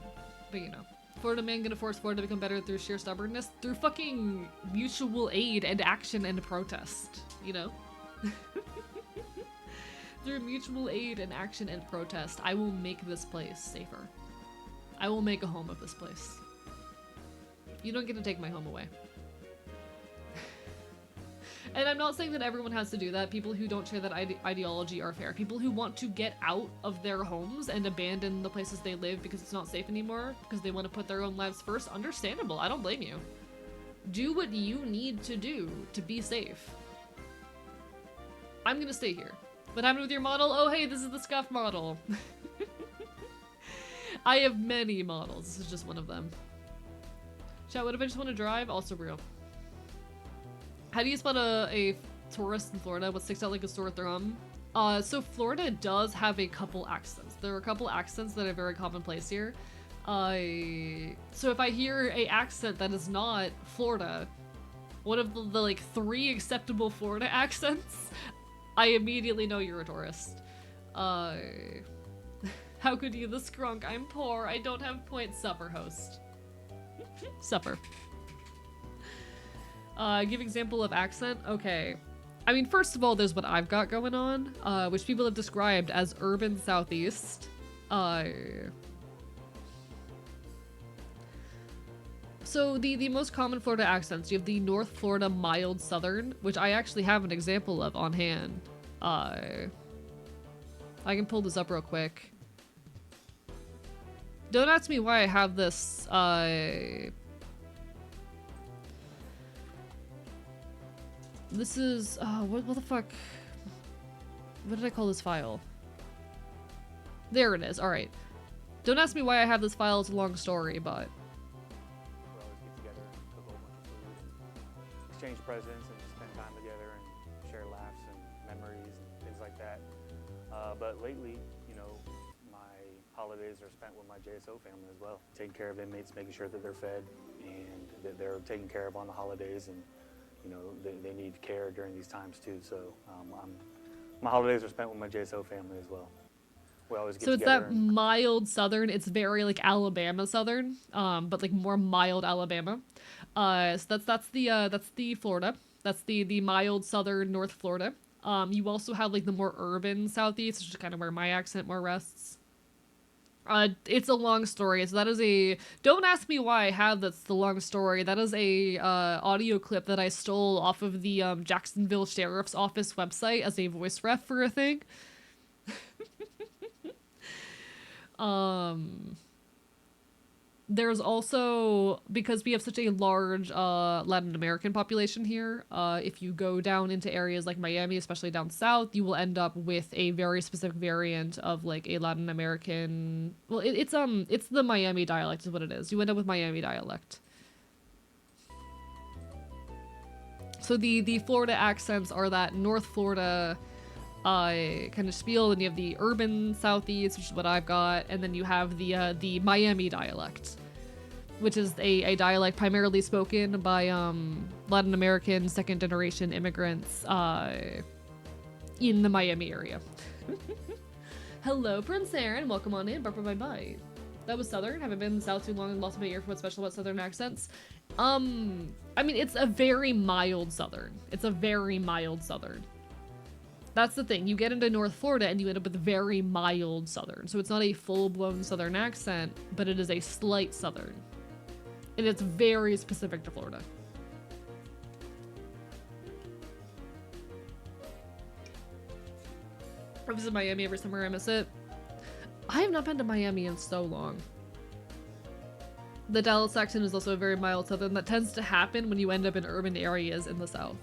But you know, Florida man gonna force Florida to become better through sheer stubbornness? Through fucking mutual aid and action and protest, you know? Through mutual aid and action and protest, I will make this place safer. I will make a home of this place. You don't get to take my home away. And I'm not saying that everyone has to do that. People who don't share that ideology are fair. People who want to get out of their homes and abandon the places they live because it's not safe anymore, because they want to put their own lives first, understandable. I don't blame you. Do what you need to do to be safe. I'm gonna stay here. What happened with your model? Oh, hey, this is the scuff model. I have many models. This is just one of them. Chat, what if I just want to drive? Also real. How do you spell a tourist in Florida? What sticks out like a sore thumb? So Florida does have a couple accents. There are a couple accents that are very commonplace here. So if I hear a accent that is not Florida, one of the like 3 acceptable Florida accents, I immediately know you're a tourist. How could you, the scrunk? I'm poor. I don't have points. Supper host. Supper. Give example of accent? Okay. I mean, first of all, there's what I've got going on, which people have described as urban southeast. So the most common Florida accents, you have the North Florida mild southern, which I actually have an example of on hand. I can pull this up real quick. Don't ask me why I have this, this is, what the fuck? What did I call this file? There it is, alright. Don't ask me why I have this file, it's a long story, but... We always get together and cook a whole bunch of food and exchange presents and spend time together and share laughs and memories and things like that. But lately, you know, my holidays are spent with my JSO family as well. Taking care of inmates, making sure that they're fed and that they're taken care of on the holidays, and you know, they need care during these times too. So my holidays are spent with my JSO family as well. We always get so it's together that mild southern, it's very like Alabama southern, but like more mild Alabama. So that's the Florida. That's the mild southern North Florida. You also have like the more urban southeast, which is kind of where my accent more rests. It's a long story. So that is a, don't ask me why I have that's the long story. That is a audio clip that I stole off of the Jacksonville Sheriff's Office website as a voice ref for a thing. There's also, because we have such a large Latin American population here, if you go down into areas like Miami, especially down south, you will end up with a very specific variant of like a Latin American, well, it's the Miami dialect is what it is. You end up with Miami dialect. So the Florida accents are that North Florida kind of spiel, and you have the urban southeast, which is what I've got, and then you have the Miami dialect, which is a dialect primarily spoken by Latin American second generation immigrants in the Miami area. Hello, Prince Aaron. Welcome on in. Bye. That was Southern. Haven't been in the South too long and lost my ear for what's special about Southern accents. I mean, it's a very mild Southern. It's a very mild Southern. That's the thing. You get into North Florida and you end up with very mild Southern. So it's not a full-blown Southern accent, but it is a slight Southern. And it's very specific to Florida. I visit Miami every summer. I miss it. I have not been to Miami in so long. The Dallas accent is also a very mild Southern. That tends to happen when you end up in urban areas in the South.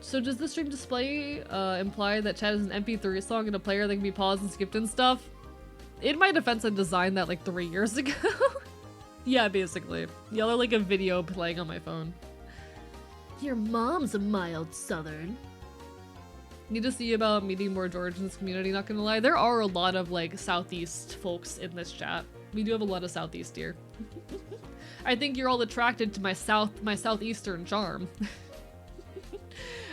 So does the stream display imply that chat is an MP3 song and a player that can be paused and skipped and stuff? In my defense, I designed that like 3 years ago. Yeah, basically. Y'all are like a video playing on my phone. Your mom's a mild southern. Need to see about meeting more George in this community, not gonna lie. There are a lot of like Southeast folks in this chat. We do have a lot of Southeast here. I think you're all attracted to my Southeastern charm.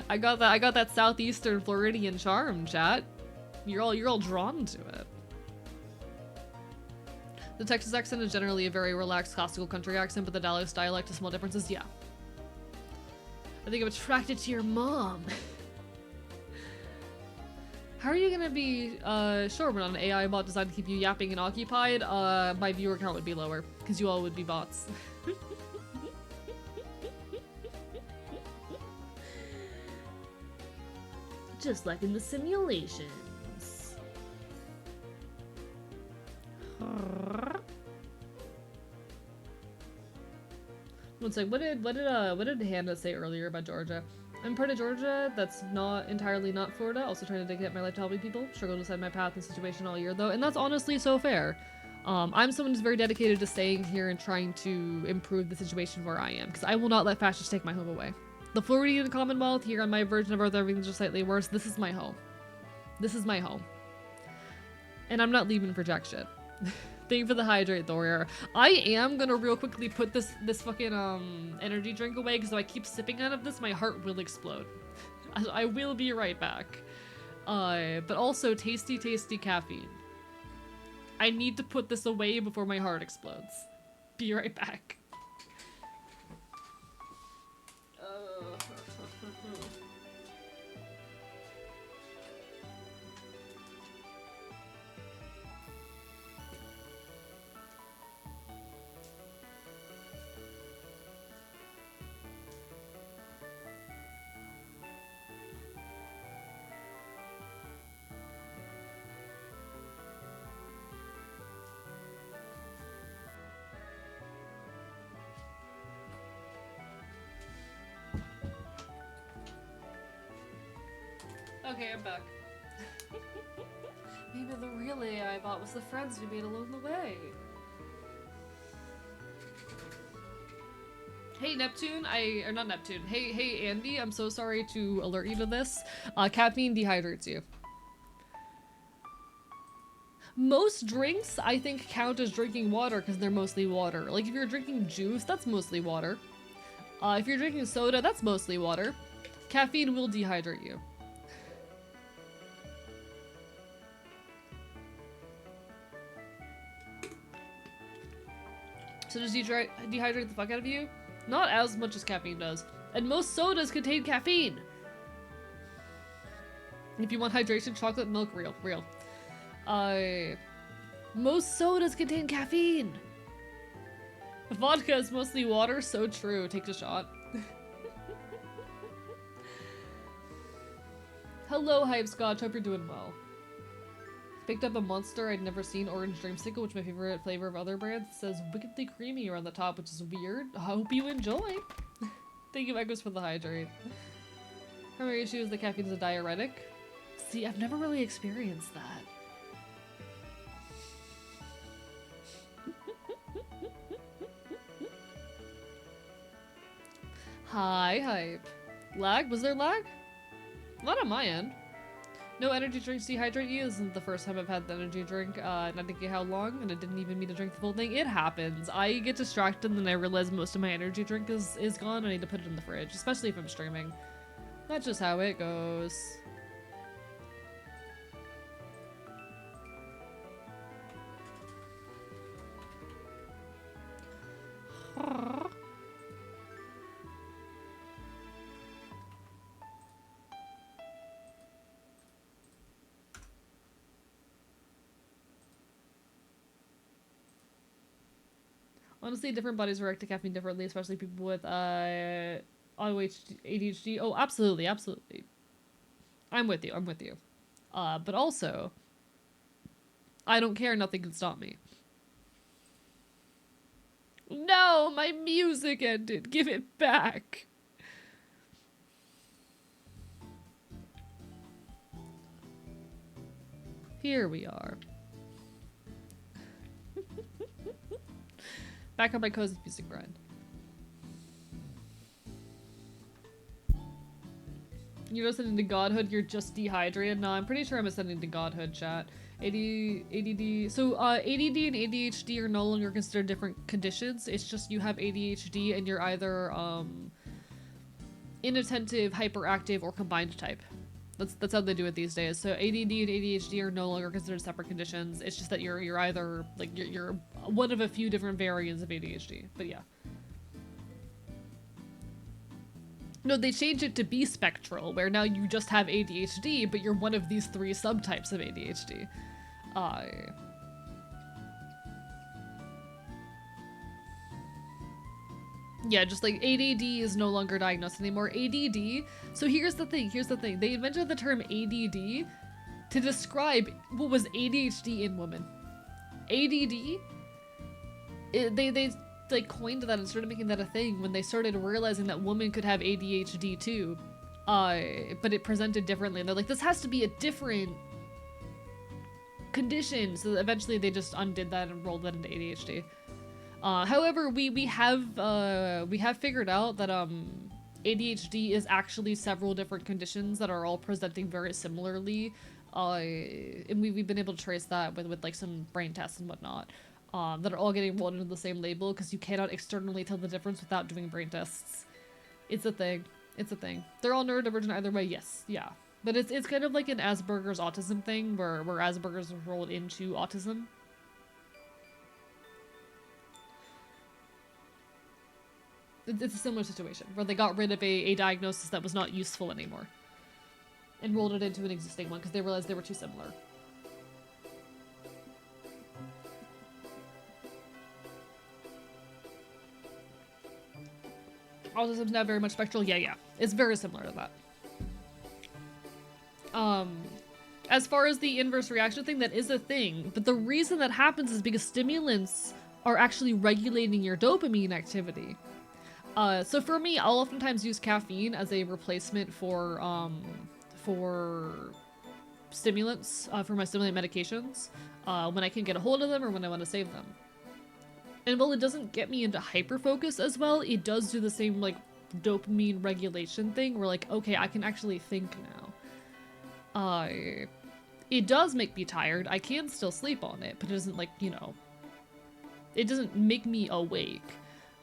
I got that Southeastern Floridian charm, chat. You're all drawn to it. The Texas accent is generally a very relaxed classical country accent, but the Dallas dialect has small differences. Yeah. I think I'm attracted to your mom. How are you gonna be sure we're not an AI bot designed to keep you yapping and occupied? My viewer count would be lower, because you all would be bots. Just like in the simulations. One sec, what did Hannah say earlier about Georgia? I'm part of Georgia that's not entirely not Florida, also trying to dedicate my life to helping people. Struggle to decide my path and situation all year though, and that's honestly so fair. I'm someone who's very dedicated to staying here and trying to improve the situation where I am, because I will not let fascists take my home away. The Floridian Commonwealth, here on my version of Earth, everything's just slightly worse. This is my home. This is my home. And I'm not leaving for jack shit. Thank you for the hydrate, Thorier. I am gonna real quickly put this fucking energy drink away, because if I keep sipping out of this, my heart will explode. I will be right back. But also tasty, tasty caffeine. I need to put this away before my heart explodes. Be right back. Okay, I'm back. Maybe the real AI I bought was the friends we made along the way. Hey Neptune, or not Neptune. Hey Andy, I'm so sorry to alert you to this. Caffeine dehydrates you. Most drinks, I think, count as drinking water because they're mostly water. Like if you're drinking juice, that's mostly water. If you're drinking soda, that's mostly water. Caffeine will dehydrate you. So does dehydrate the fuck out of you? Not as much as caffeine does. And most sodas contain caffeine! If you want hydration, chocolate milk, real. Most sodas contain caffeine! Vodka is mostly water, so true. Take a shot. Hello, Hype Scotch. Hope you're doing well. Picked up a Monster I'd never seen, Orange Dreamsicle, which is my favorite flavor of other brands. It says wickedly creamy around the top, which is weird. I hope you enjoy. Thank you, Echoes, for the hydrate. Primary issue is the caffeine is a diuretic. See, I've never really experienced that. Hi, Hype. Lag? Was there lag? Not on my end. No energy drinks dehydrate you. This isn't the first time I've had the energy drink, not thinking how long, and I didn't even mean to drink the full thing. It happens. I get distracted and then I realize most of my energy drink is gone. I need to put it in the fridge, especially if I'm streaming. That's just how it goes. Honestly, different bodies react to caffeine differently, especially people with ADHD. Oh, absolutely. I'm with you. But also, I don't care, nothing can stop me. No, my music ended. Give it back. Here we are. Back on my cozy music grind. You're listening to Godhood, you're just dehydrated? No, I'm pretty sure I'm ascending to Godhood, chat. ADD. So, ADD and ADHD are no longer considered different conditions. It's just you have ADHD and you're either, inattentive, hyperactive, or combined type. That's how they do it these days. So ADD and ADHD are no longer considered separate conditions. It's just that you're either like you're one of a few different variants of ADHD. But yeah. No, they changed it to be spectral, where now you just have ADHD, but you're one of these 3 subtypes of ADHD. Yeah, just like ADD is no longer diagnosed anymore. ADD, so here's the thing. They invented the term ADD to describe what was ADHD in women. ADD, they like coined that and started making that a thing when they started realizing that women could have ADHD too. But it presented differently. And they're like, this has to be a different condition. So eventually they just undid that and rolled that into ADHD. However, we have figured out that ADHD is actually several different conditions that are all presenting very similarly. And we've been able to trace that with like some brain tests and whatnot. That are all getting rolled into the same label because you cannot externally tell the difference without doing brain tests. It's a thing. It's a thing. They're all neurodivergent either way, yes, yeah. But it's kind of like an Asperger's autism thing where Asperger's is rolled into autism. It's a similar situation where they got rid of a diagnosis that was not useful anymore and rolled it into an existing one because they realized they were too similar. Autism's now very much spectral. Yeah. It's very similar to that. As far as the inverse reaction thing, that is a thing. But the reason that happens is because stimulants are actually regulating your dopamine activity. So for me, I'll oftentimes use caffeine as a replacement for stimulants, for my stimulant medications, when I can get a hold of them or when I want to save them. And while it doesn't get me into hyperfocus as well, it does do the same, like, dopamine regulation thing where, like, okay, I can actually think now. It does make me tired. I can still sleep on it, but it doesn't, like, you know, it doesn't make me awake.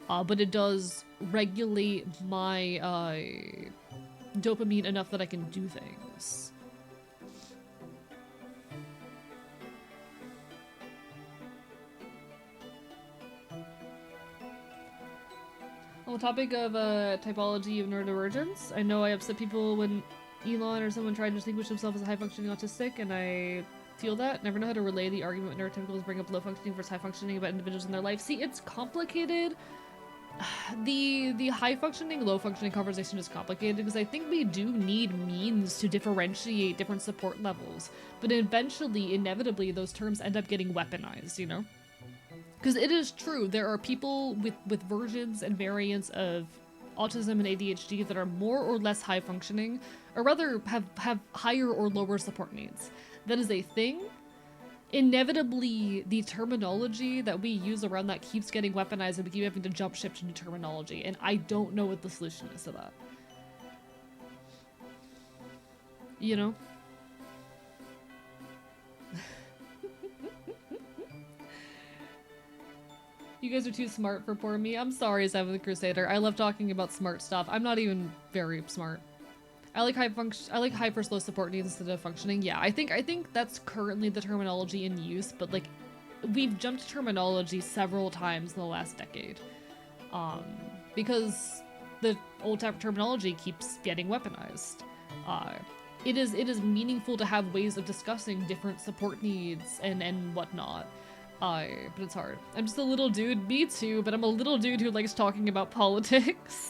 But it does regulate my, dopamine enough that I can do things. On the topic of typology of neurodivergence, I know I upset people when Elon or someone tried to distinguish himself as a high-functioning autistic, and I feel that. Never know how to relay the argument when neurotypicals bring up low-functioning versus high-functioning about individuals in their life. See, it's complicated. The high-functioning, low-functioning conversation is complicated because I think we do need means to differentiate different support levels, but eventually, inevitably, those terms end up getting weaponized, you know? Because it is true, there are people with versions and variants of autism and ADHD that are more or less high functioning, or rather have higher or lower support needs. That is a thing. Inevitably, the terminology that we use around that keeps getting weaponized and we keep having to jump ship to new terminology, and I don't know what the solution is to that. You know? You guys are too smart for poor me. I'm sorry, Seven the Crusader. I love talking about smart stuff. I'm not even very smart. I like high for slow support needs instead of functioning. Yeah, I think that's currently the terminology in use, but like we've jumped terminology several times in the last decade. Because the old type of terminology keeps getting weaponized. It is meaningful to have ways of discussing different support needs and whatnot. But it's hard. I'm just a little dude, me too, but I'm a little dude who likes talking about politics.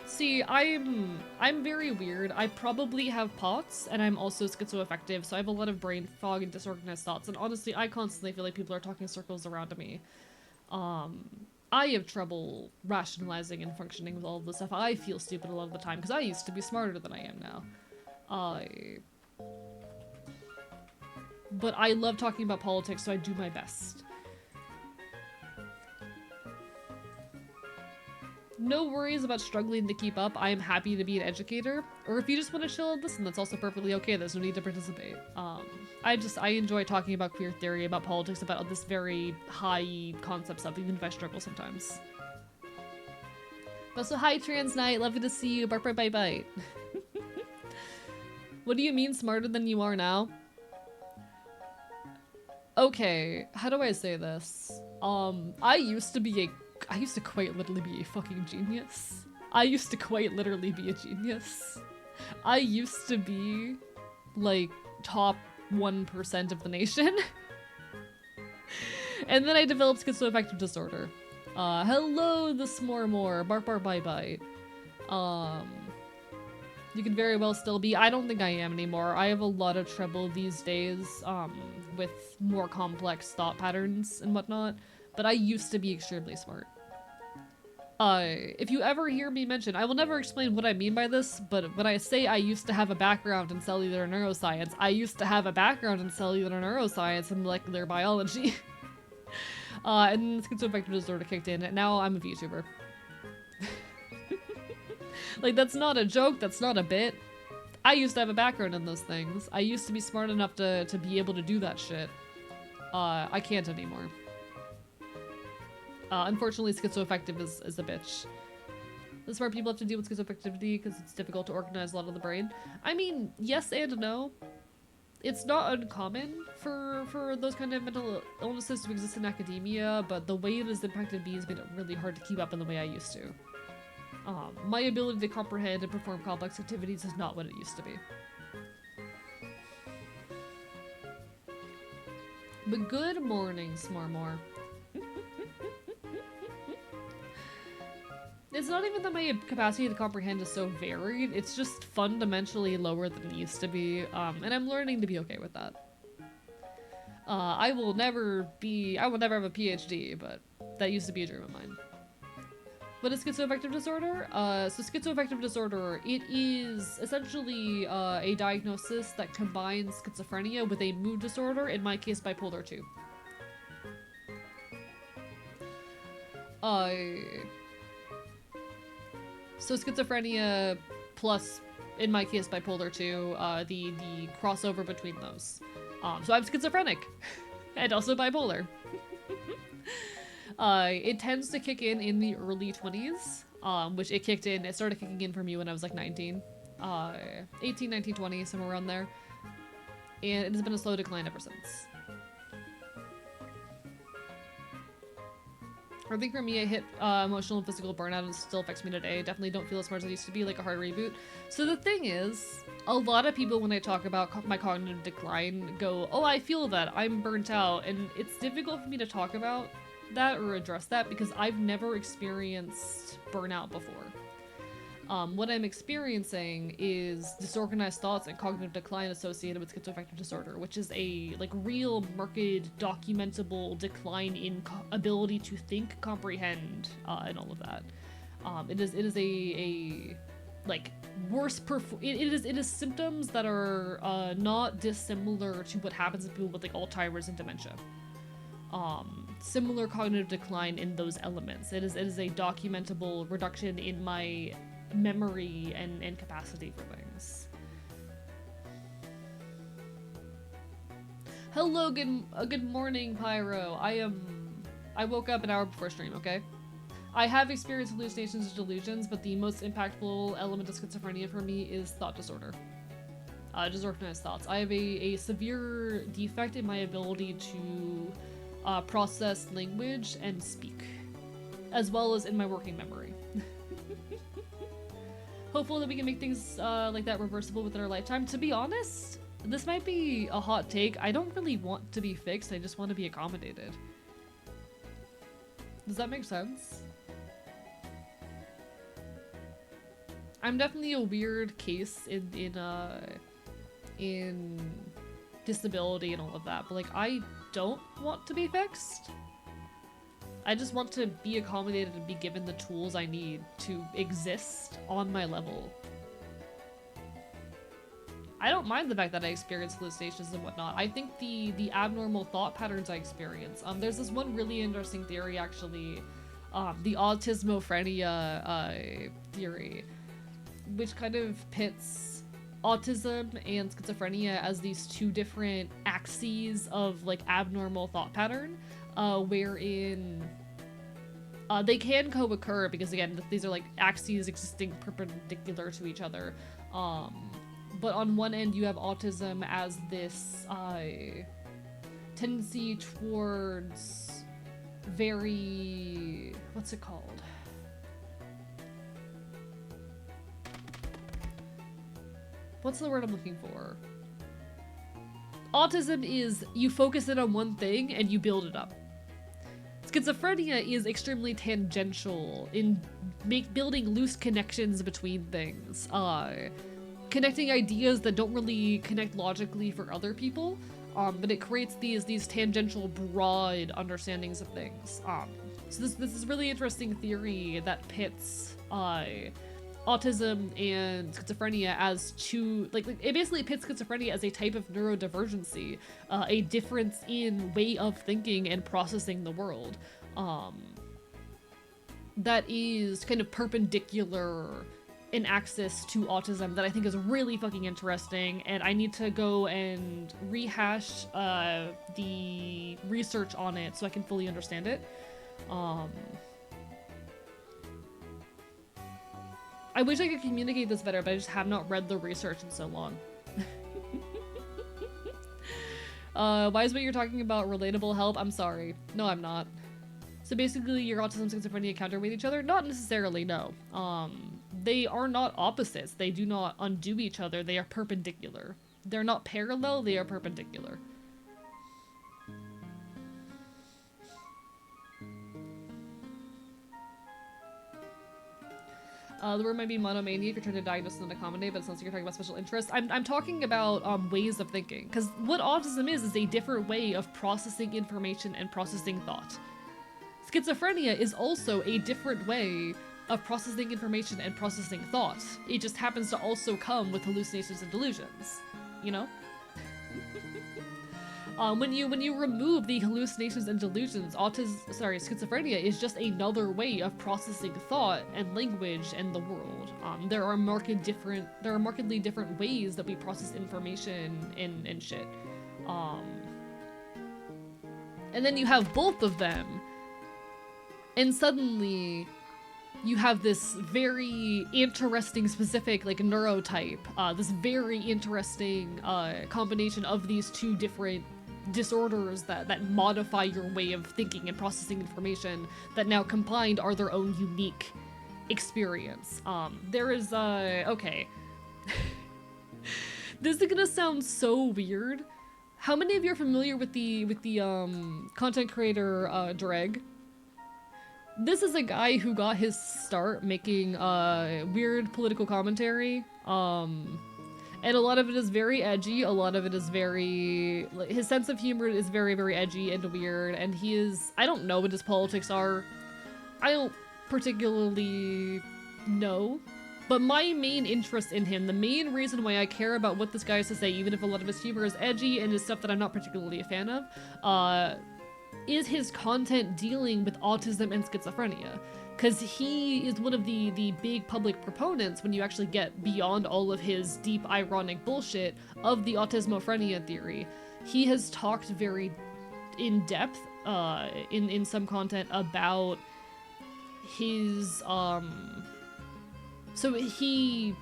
See, I'm very weird. I probably have POTS, and I'm also schizoaffective, so I have a lot of brain fog and disorganized thoughts, and honestly, I constantly feel like people are talking circles around me. I have trouble rationalizing and functioning with all of this stuff. I feel stupid a lot of the time, because I used to be smarter than I am now. But I love talking about politics, so I do my best. No worries about struggling to keep up. I am happy to be an educator. Or if you just want to chill and listen, that's also perfectly okay. There's no need to participate. I enjoy talking about queer theory, about politics, about this very high concept stuff, even if I struggle sometimes. Also, hi Trans Knight, lovely to see you. Bark, bite, bite, bite. What do you mean smarter than you are now? Okay, how do I say this? I used to quite literally be a fucking genius. I used to quite literally be a genius. I used to be, like, top 1% of the nation. And then I developed schizoaffective disorder. Hello, the S'more. Bark, bark, bye, bye. You could very well still be. I don't think I am anymore. I have a lot of trouble these days, with more complex thought patterns and whatnot. But I used to be extremely smart. If you ever hear me mention, I will never explain what I mean by this, but when I say I used to have a background in cellular neuroscience, I used to have a background in cellular neuroscience and molecular biology. And then schizoaffective disorder kicked in, and now I'm a VTuber. Like, that's not a joke, that's not a bit. I used to have a background in those things. I used to be smart enough to be able to do that shit. I can't anymore. Unfortunately, schizoaffective is a bitch. The smart people have to deal with schizoaffectivity because it's difficult to organize a lot of the brain. I mean, yes and no. It's not uncommon for those kind of mental illnesses to exist in academia, but the way it has impacted me has made it really hard to keep up in the way I used to. My ability to comprehend and perform complex activities is not what it used to be. But good morning, Smarmore. It's not even that my capacity to comprehend is so varied, it's just fundamentally lower than it used to be, and I'm learning to be okay with that. I will never have a PhD, but that used to be a dream of mine. What is schizoaffective disorder? So schizoaffective disorder, it is essentially a diagnosis that combines schizophrenia with a mood disorder, in my case bipolar 2. So schizophrenia plus, in my case, bipolar 2, the crossover between those. So I'm schizophrenic, and also bipolar. It tends to kick in the early 20s, which it started kicking in for me when I was like 19. 18, 19, 20, somewhere around there. And it has been a slow decline ever since. I think for me, it hit emotional and physical burnout, and it still affects me today. Definitely don't feel as smart as I used to be, like a hard reboot. So the thing is, a lot of people, when I talk about my cognitive decline, go, oh, I feel that, I'm burnt out. And it's difficult for me to talk about that or address that because I've never experienced burnout before. What I'm experiencing is disorganized thoughts and cognitive decline associated with schizoaffective disorder, which is a real marked documentable decline in ability to think, comprehend, and all of that. It is a worse it is symptoms that are not dissimilar to what happens to people with Alzheimer's and dementia. Similar cognitive decline in those elements. It is a documentable reduction in my memory and capacity for things. Hello, good morning, Pyro. I woke up an hour before stream, okay? I have experienced hallucinations and delusions, but the most impactful element of schizophrenia for me is thought disorder. Disorganized thoughts. I have a severe defect in my ability to process language and speak, as well as in my working memory. Hopefully that we can make things like that reversible within our lifetime. To be honest, this might be a hot take. I don't really want to be fixed, I just want to be accommodated. Does that make sense? I'm definitely a weird case in disability and all of that, but I don't want to be fixed. I just want to be accommodated and be given the tools I need to exist on my level. I don't mind the fact that I experience hallucinations and whatnot. I think the abnormal thought patterns I experience. There's this one really interesting theory, actually, the autismophrenia theory, which kind of pits autism and schizophrenia as these two different axes of abnormal thought pattern. Wherein they can co-occur because, again, these are axes existing perpendicular to each other. But on one end you have autism as this tendency towards very... what's it called? What's the word I'm looking for? Autism is you focus in on one thing and you build it up. Schizophrenia is extremely tangential in building loose connections between things. Connecting ideas that don't really connect logically for other people, but it creates these tangential, broad understandings of things. So this is really interesting theory that pits autism and schizophrenia as two, like it basically pits schizophrenia as a type of neurodivergency, a difference in way of thinking and processing the world, that is kind of perpendicular in access to autism, that I think is really fucking interesting, and I need to go and rehash the research on it so I can fully understand it. I wish I could communicate this better, but I just have not read the research in so long. Why is what you're talking about relatable help? I'm sorry. No, I'm not. So basically, your autism and schizophrenia counterweight each other? Not necessarily, no. They are not opposites. They do not undo each other. They are perpendicular. They're not parallel, they are perpendicular. The word might be monomania if you're trying to diagnose and accommodate, but it sounds like you're talking about special interests. I'm talking about ways of thinking, because what autism is a different way of processing information and processing thought. Schizophrenia is also a different way of processing information and processing thought. It just happens to also come with hallucinations and delusions, you know? When you remove the hallucinations and delusions, schizophrenia is just another way of processing thought and language and the world. There are markedly different ways that we process information and shit. And then you have both of them, and suddenly you have this very interesting specific like neurotype, this very interesting combination of these two different disorders that modify your way of thinking and processing information, that now combined are their own unique experience. There is okay. This is gonna sound so weird. How many of you are familiar with the content creator Dreg? This is a guy who got his start making weird political commentary. And a lot of it is very edgy, a lot of it is very, like, his sense of humor is very, very edgy and weird, and he is, I don't know what his politics are. I don't particularly know, but my main interest in him, the main reason why I care about what this guy has to say, even if a lot of his humor is edgy and is stuff that I'm not particularly a fan of, is his content dealing with autism and schizophrenia. Because he is one of the big public proponents, when you actually get beyond all of his deep ironic bullshit, of the autismophrenia theory. He has talked very in depth in some content about his so he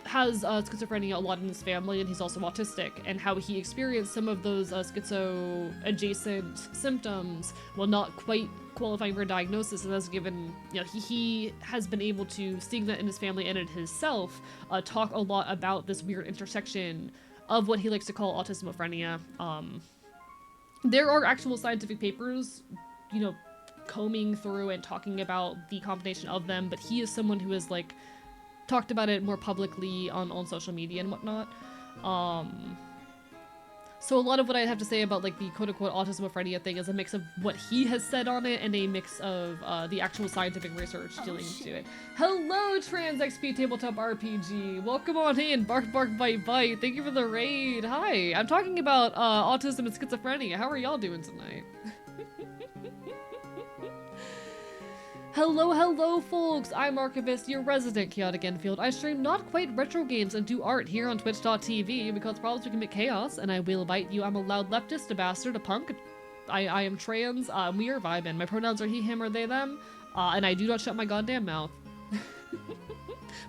has schizophrenia a lot in his family, and he's also autistic, and how he experienced some of those schizo-adjacent symptoms while not quite qualifying for a diagnosis, and has given, you know, he has been able to, seeing that in his family and in himself, talk a lot about this weird intersection of what he likes to call autismophrenia. There are actual scientific papers, you know, combing through and talking about the combination of them, but he is someone who has, like, talked about it more publicly on social media and whatnot. So a lot of what I have to say about, like, the quote-unquote autismophrenia thing is a mix of what he has said on it and a mix of the actual scientific research dealing into it. Hello, Trans XP Tabletop RPG! Welcome on in, Bark Bark Bite Bite! Thank you for the raid! Hi! I'm talking about autism and schizophrenia. How are y'all doing tonight? Hello, hello, folks! I'm Archivist, your resident chaotic Enfield. I stream not quite retro games and do art here on twitch.tv because problems we commit chaos, and I will bite you. I'm a loud leftist, a bastard, a punk. I am trans, we are vibing. My pronouns are he, him, or they, them, and I do not shut my goddamn mouth.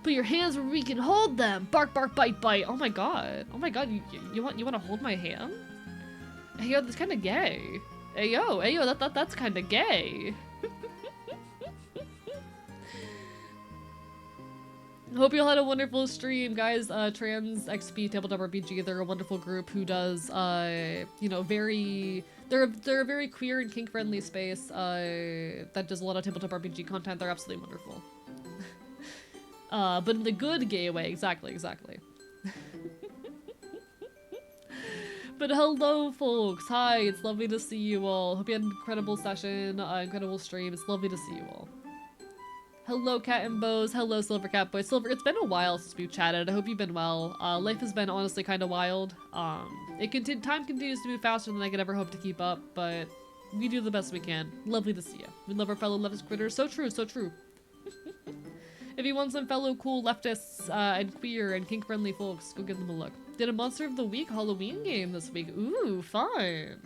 Put your hands where we can hold them! Bark, bark, bite, bite! Oh my god. Oh my god, you want to hold my hand? Hey yo, that's kinda gay. Hey yo, that's kinda gay. Hope you all had a wonderful stream, guys. Trans XP Tabletop RPG, they're a wonderful group who does, you know, they're a very queer and kink-friendly space, that does a lot of tabletop RPG content. They're absolutely wonderful. But in the good gay way, exactly. But hello, folks. Hi, it's lovely to see you all. Hope you had an incredible session, incredible stream. It's lovely to see you all. Hello, Cat and Bows. Hello, Silver Cat Boy. Silver, it's been a while since we've chatted. I hope you've been well. Life has been honestly kind of wild. Time continues to move faster than I could ever hope to keep up, but we do the best we can. Lovely to see you. We love our fellow leftist critters. So true, so true. If you want some fellow cool leftists and queer and kink-friendly folks, go give them a look. Did a Monster of the Week Halloween game this week. Ooh, fun.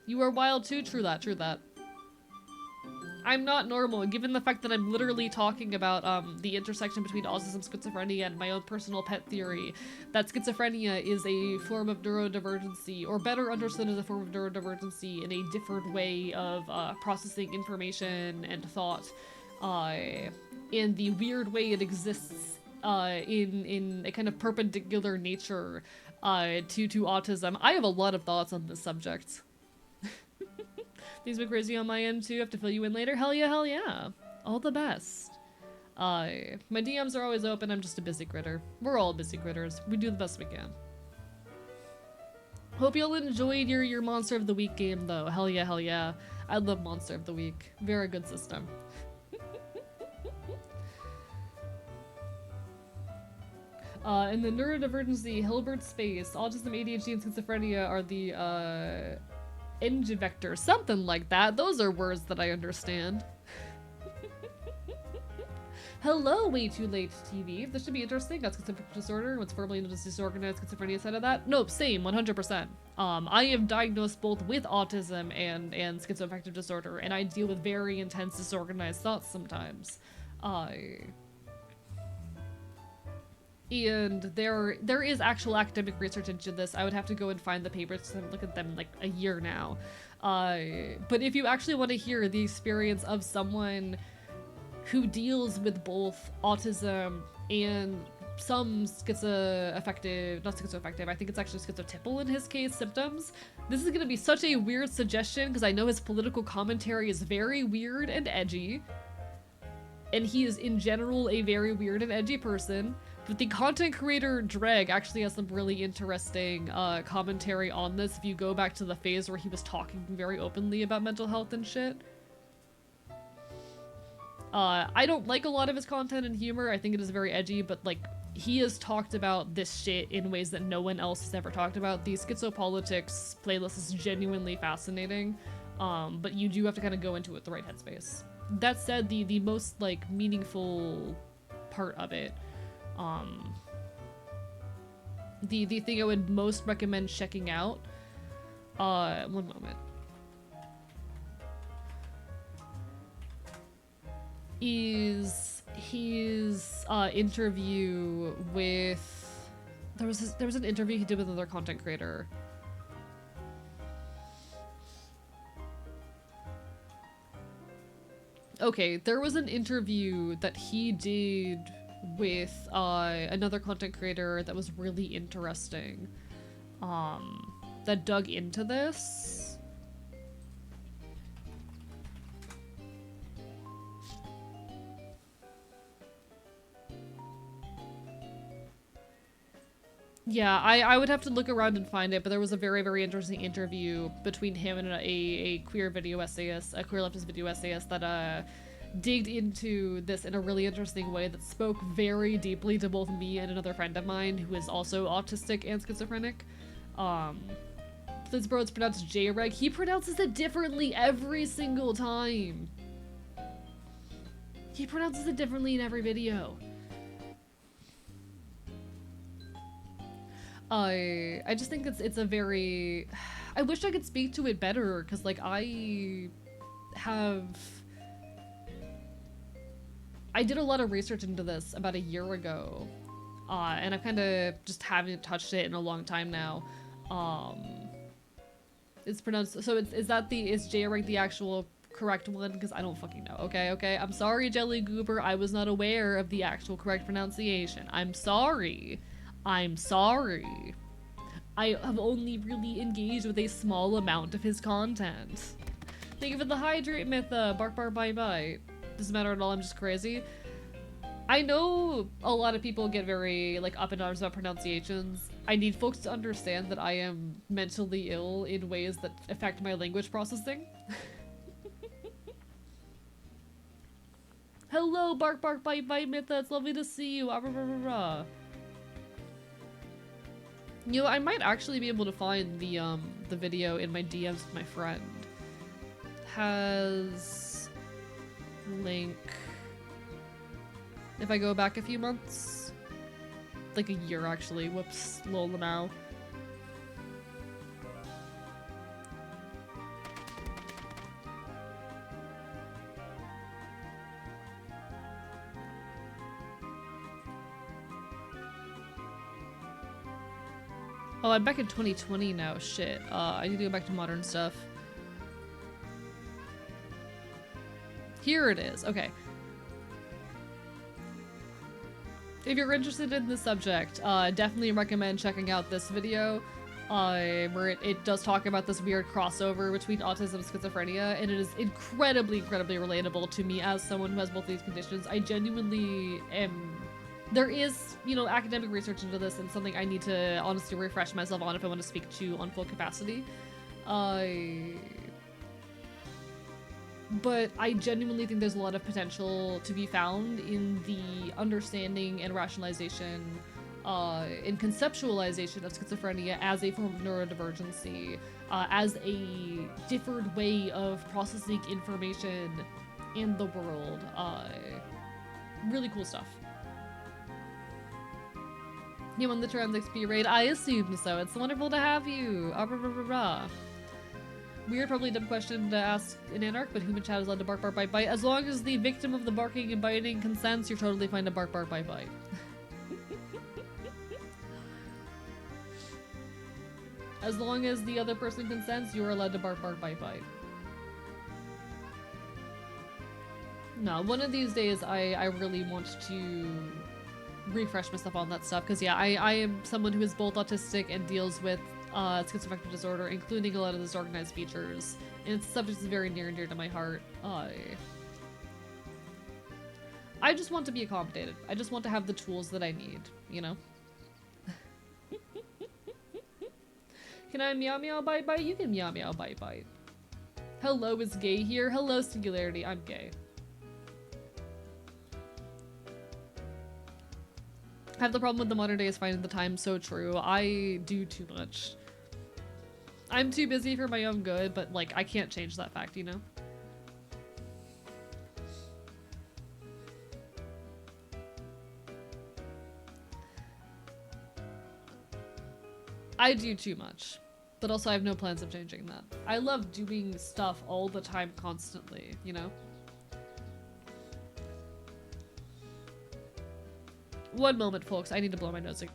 You are wild too. True that, true that. I'm not normal, given the fact that I'm literally talking about the intersection between autism, schizophrenia, and my own personal pet theory that schizophrenia is a form of neurodivergency, or better understood as a form of neurodivergency in a different way of processing information and thought, in the weird way it exists in a kind of perpendicular nature to autism. I have a lot of thoughts on this subject. Things been crazy on my end too. Have to fill you in later. Hell yeah, hell yeah. All the best. My DMs are always open. I'm just a busy critter. We're all busy critters. We do the best we can. Hope y'all enjoyed your Monster of the Week game though. Hell yeah, hell yeah. I love Monster of the Week. Very good system. In the neurodivergency, Hilbert space, autism, ADHD, and schizophrenia are the engine vector, something like that. Those are words that I understand. Hello, Way Too Late TV. This should be interesting. Got schizophrenic disorder. What's formerly known as disorganized schizophrenia side of that? Nope, same, 100%. I am diagnosed both with autism and schizoaffective disorder, and I deal with very intense disorganized thoughts sometimes. And there is actual academic research into this. I would have to go and find the papers because I haven't looked at them in like a year now. But if you actually want to hear the experience of someone who deals with both autism and some schizoaffective, not schizoaffective, I think it's actually schizotypal in his case, symptoms, this is going to be such a weird suggestion because I know his political commentary is very weird and edgy. And he is in general a very weird and edgy person. But the content creator Dreg actually has some really interesting commentary on this if you go back to the phase where he was talking very openly about mental health and shit. I don't like a lot of his content and humor. I think it is very edgy, but like he has talked about this shit in ways that no one else has ever talked about. The Schizopolitics playlist is genuinely fascinating, but you do have to kind of go into it the right headspace. That said, the most like meaningful part of it, the thing I would most recommend checking out, one moment, is his interview with, there was an interview he did with another content creator. Okay, there was an interview that he did with another content creator that was really interesting, that dug into this. Yeah, I would have to look around and find it, but there was a very, very interesting interview between him and a queer video essayist, a queer leftist video essayist that digged into this in a really interesting way that spoke very deeply to both me and another friend of mine who is also autistic and schizophrenic. This bro, it's pronounced J-Reg. He pronounces it differently every single time. He pronounces it differently in every video. I just think it's a very, I wish I could speak to it better, because like I did a lot of research into this about a year ago, and I kind of just haven't touched it in a long time now. It's pronounced, so is J-Rank the actual correct one? Because I don't fucking know. Okay, I'm sorry, Jelly Goober, I was not aware of the actual correct pronunciation. I'm sorry. I have only really engaged with a small amount of his content. Thank you for the hydrate myth, bark bark bite bite. Doesn't matter at all, I'm just crazy. I know a lot of people get very like up in arms about pronunciations. I need folks to understand that I am mentally ill in ways that affect my language processing. Hello, Bark Bark Bite Bite Mitha, it's lovely to see you. Ah, rah, rah, rah, rah. You know, I might actually be able to find the video in my DMs with my friend. Has link. If I go back a few months, like a year actually. Whoops, lol now. Oh, I'm back in 2020 now. Shit. I need to go back to modern stuff. Here it is. Okay. If you're interested in this subject, definitely recommend checking out this video, where it does talk about this weird crossover between autism and schizophrenia, and it is incredibly, incredibly relatable to me as someone who has both these conditions. I genuinely am... There is, you know, academic research into this, and something I need to honestly refresh myself on if I want to speak to on full capacity. But I genuinely think there's a lot of potential to be found in the understanding and rationalization and conceptualization of schizophrenia as a form of neurodivergency, as a different way of processing information in the world. Really cool stuff. You won the Trans XP raid? I assume so. It's wonderful to have you. Ah, rah, rah, rah, rah. Weird, probably dumb question to ask in Anarch, but human chat is allowed to bark, bark, bite, bite. As long as the victim of the barking and biting consents, you're totally fine to bark, bark, bite, bite. As long as the other person consents, you are allowed to bark, bark, bite, bite. No, one of these days I really want to refresh myself on that stuff, because yeah, I am someone who is both autistic and deals with schizoaffective disorder, including a lot of disorganized features, and it's a subject that's very near and dear to my heart. I just want to be accommodated. I just want to have the tools that I need, you know? Can I meow meow bite bite? You can meow meow bite bite. Hello is gay here. Hello Singularity, I'm gay. I have the problem with the modern day is finding the time. So true. I do too much. I'm too busy for my own good, but like I can't change that fact, you know? I do too much, but also I have no plans of changing that. I love doing stuff all the time, constantly, you know? One moment, folks. I need to blow my nose again.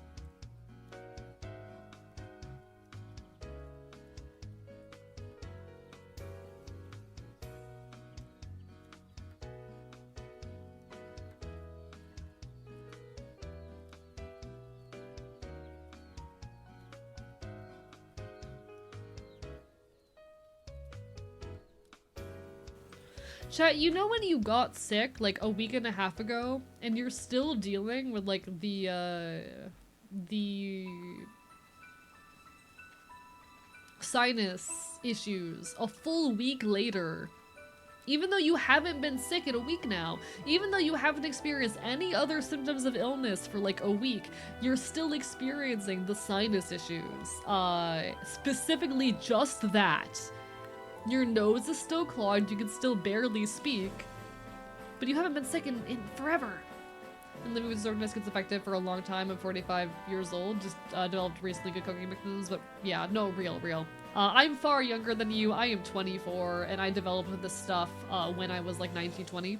Chat, you know when you got sick like a week and a half ago and you're still dealing with like the sinus issues a full week later, even though you haven't been sick in a week now, even though you haven't experienced any other symptoms of illness for like a week, you're still experiencing the sinus issues. Specifically just that. Your nose is still clogged, you can still barely speak, but you haven't been sick in forever. Been living with disorganized schizoaffective for a long time. I'm 45 years old, just developed recently good coping mechanisms, but yeah, no, real. I'm far younger than you. I am 24, and I developed this stuff when I was like 19, 20.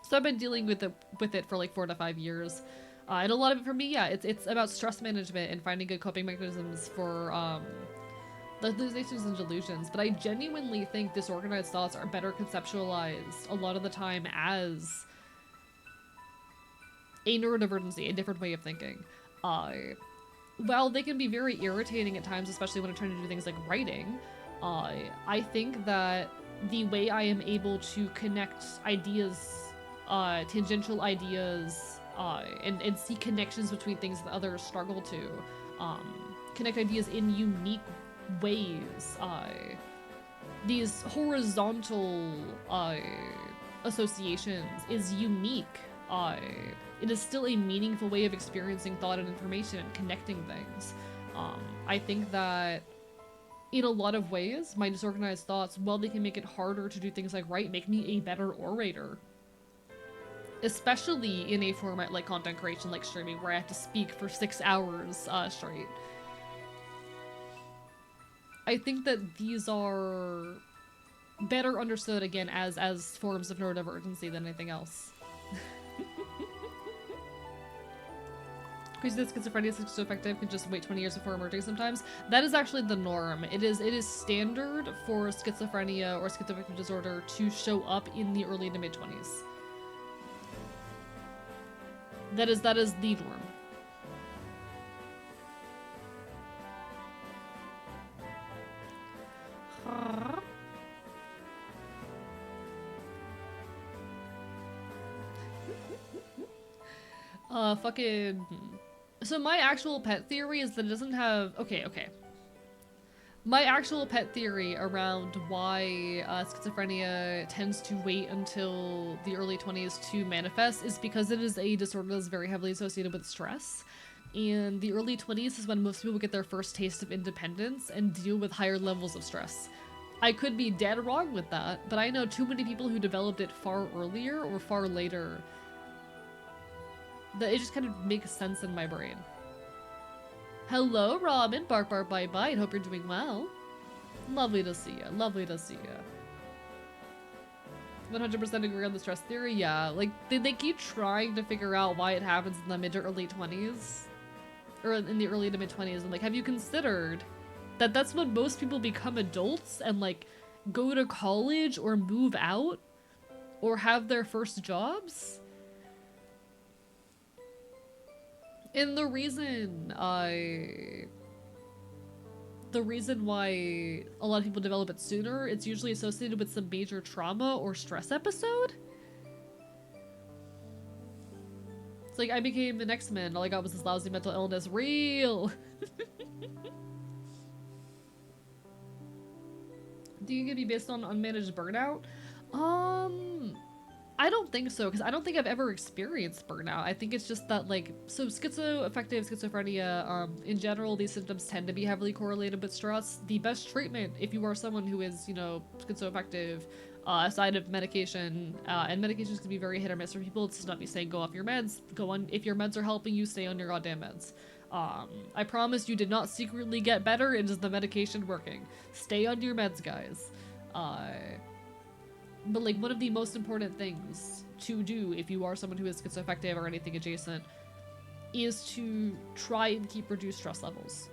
So I've been dealing with it for like 4 to 5 years. And a lot of it for me, yeah, it's about stress management and finding good coping mechanisms for hallucinations and delusions, but I genuinely think disorganized thoughts are better conceptualized a lot of the time as a neurodivergency, a different way of thinking. While they can be very irritating at times, especially when I'm trying to do things like writing, I think that the way I am able to connect ideas tangential ideas, and see connections between things that others struggle to. Connect ideas in unique ways. These horizontal associations is unique. It is still a meaningful way of experiencing thought and information and connecting things. I think that in a lot of ways, my disorganized thoughts, while they can make it harder to do things like write, make me a better orator. Especially in a format like content creation, like streaming, where I have to speak for 6 hours straight. I think that these are better understood, again, as forms of neurodivergency than anything else. Crazy that schizophrenia is so effective can just wait 20 years before emerging sometimes. That is actually the norm. It is standard for schizophrenia or schizoaffective disorder to show up in the early to mid-20s. That is the norm. Fucking... So my actual pet theory is that it doesn't have... Okay. My actual pet theory around why schizophrenia tends to wait until the early 20s to manifest is because it is a disorder that's very heavily associated with stress. And the early 20s is when most people get their first taste of independence and deal with higher levels of stress. I could be dead wrong with that, but I know too many people who developed it far earlier or far later that it just kind of makes sense in my brain. Hello, Robin. Bark, bark, bite, bite. Hope you're doing well. Lovely to see ya. Lovely to see ya. 100% agree on the stress theory. Yeah, like, they keep trying to figure out why it happens in the mid to early 20s. Or in the early to mid 20s. And, like, have you considered that that's when most people become adults and, like, go to college or move out? Or have their first jobs? And the reason why a lot of people develop it sooner, it's usually associated with some major trauma or stress episode. It's like, I became an X-Men, all I got was this lousy mental illness. Real! Do you think it'd be based on unmanaged burnout? I don't think so, because I don't think I've ever experienced burnout. I think it's just that, like, so schizoaffective schizophrenia, in general, these symptoms tend to be heavily correlated with stress. The best treatment, if you are someone who is, you know, schizoaffective, aside of medication, and medications can be very hit or miss for people, it's not me saying go off your meds, go on, if your meds are helping you, stay on your goddamn meds. I promise you did not secretly get better, it is the medication working. Stay on your meds, guys. But, like, one of the most important things to do if you are someone who is schizoaffective or anything adjacent is to try and keep reduced stress levels.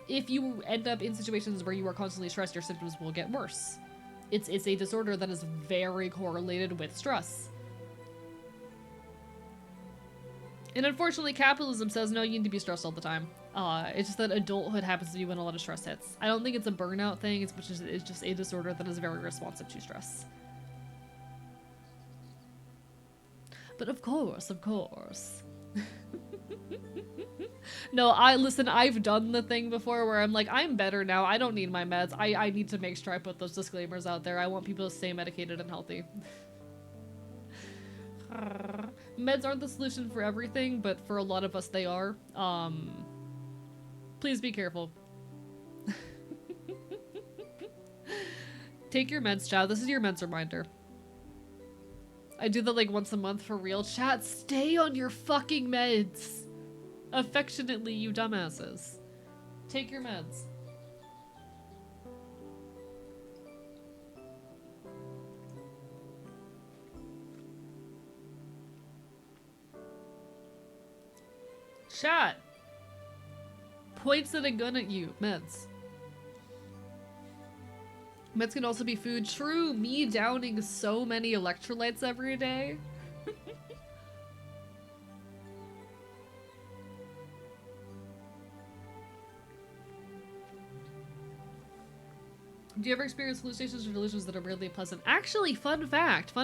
If you end up in situations where you are constantly stressed, your symptoms will get worse. It's a disorder that is very correlated with stress. And unfortunately, capitalism says, no, you need to be stressed all the time. It's just that adulthood happens to be when a lot of stress hits. I don't think it's a burnout thing, it's just a disorder that is very responsive to stress. But of course. No, I've done the thing before where I'm like, I'm better now, I don't need my meds. I need to make sure I put those disclaimers out there. I want people to stay medicated and healthy. Meds aren't the solution for everything, but for a lot of us they are. Please be careful. Take your meds, chat. This is your meds reminder. I do that like once a month for real. Chat, stay on your fucking meds. Affectionately, you dumbasses. Take your meds. Chat. Points at a gun at you. Meds. Meds can also be food. True, me downing so many electrolytes every day. Do you ever experience hallucinations or delusions that are weirdly pleasant? Actually, fun fact.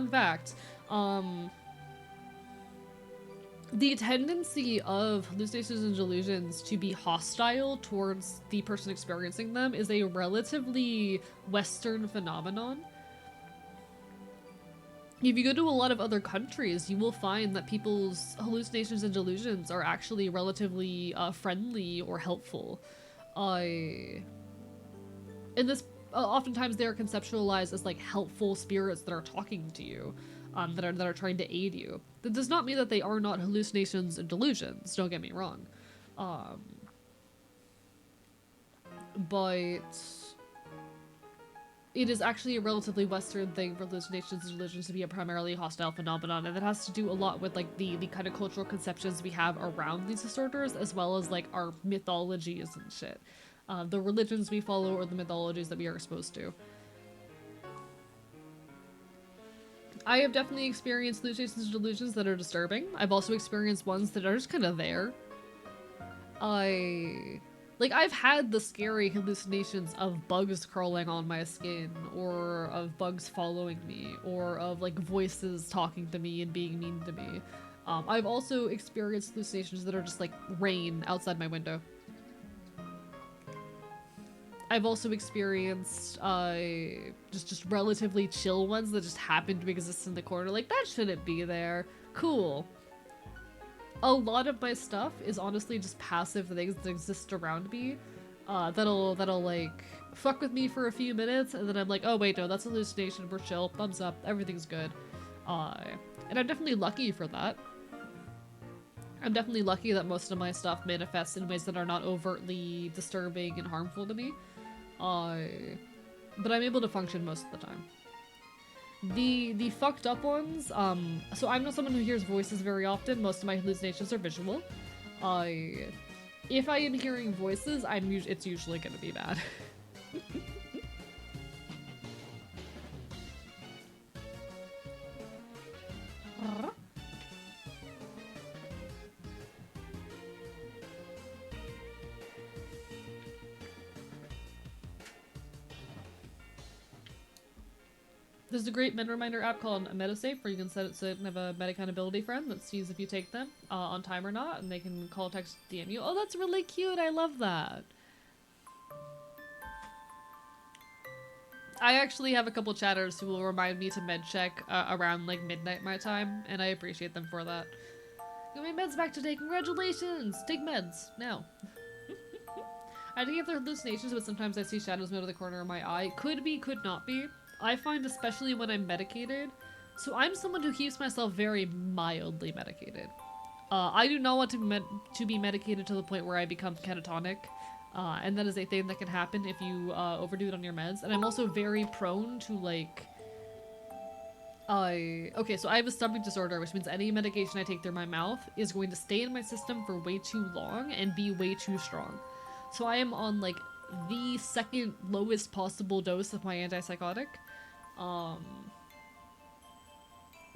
The tendency of hallucinations and delusions to be hostile towards the person experiencing them is a relatively Western phenomenon. If you go to a lot of other countries, you will find that people's hallucinations and delusions are actually relatively friendly or helpful. In this, oftentimes they are conceptualized as like helpful spirits that are talking to you, that are trying to aid you. That does not mean that they are not hallucinations and delusions. Don't get me wrong, but it is actually a relatively Western thing for hallucinations and delusions to be a primarily hostile phenomenon, and that has to do a lot with like the kind of cultural conceptions we have around these disorders, as well as like our mythologies and shit. The religions we follow or the mythologies that we are exposed to. I have definitely experienced hallucinations and delusions that are disturbing. I've also experienced ones that are just kind of there. I've had the scary hallucinations of bugs crawling on my skin, or of bugs following me, or of like voices talking to me and being mean to me. I've also experienced hallucinations that are just like rain outside my window. I've also experienced just relatively chill ones that just happen to exist in the corner. Like, that shouldn't be there. Cool. A lot of my stuff is honestly just passive things that exist around me, that'll like fuck with me for a few minutes, and then I'm like, oh wait, no, that's a hallucination, we're chill, thumbs up, everything's good. And I'm definitely lucky for that. I'm definitely lucky that most of my stuff manifests in ways that are not overtly disturbing and harmful to me. But I'm able to function most of the time. The fucked up ones, so I'm not someone who hears voices very often. Most of my hallucinations are visual. If I am hearing voices, it's usually gonna be bad. There's a great med reminder app called MetaSafe where you can set it so you can have a med accountability friend that sees if you take them on time or not, and they can call, text, DM you. Oh, that's really cute. I love that. I actually have a couple chatters who will remind me to med check around like midnight my time, and I appreciate them for that. Got my meds back today. Congratulations. Take meds now. I think if they're hallucinations, but sometimes I see shadows move to the corner of my eye. Could be, could not be. I find especially when I'm medicated, so I'm someone who keeps myself very mildly medicated. I do not want to be medicated to the point where I become catatonic, and that is a thing that can happen if you overdo it on your meds. And I'm also very prone to like, okay, so I have a stomach disorder, which means any medication I take through my mouth is going to stay in my system for way too long and be way too strong. So I am on like the second lowest possible dose of my antipsychotic.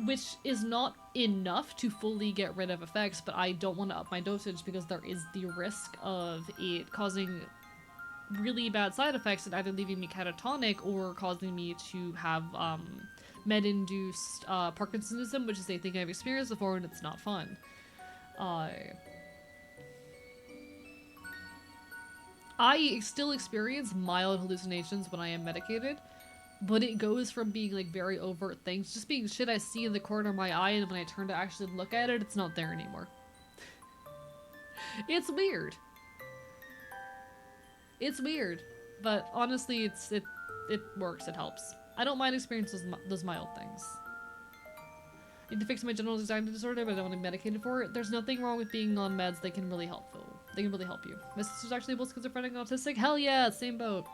Which is not enough to fully get rid of effects, but I don't want to up my dosage because there is the risk of it causing really bad side effects and either leaving me catatonic or causing me to have med-induced Parkinsonism, which is a thing I've experienced before and it's not fun. I still experience mild hallucinations when I am medicated, but it goes from being like very overt things, just being shit I see in the corner of my eye, and when I turn to actually look at it, it's not there anymore. It's weird. It's weird, but honestly, it works, it helps. I don't mind experiencing those mild things. I need to fix my general anxiety disorder, but I don't want to be medicated for it. There's nothing wrong with being on meds. They can really help you. My sister's actually both schizophrenic and autistic. Hell yeah, same boat.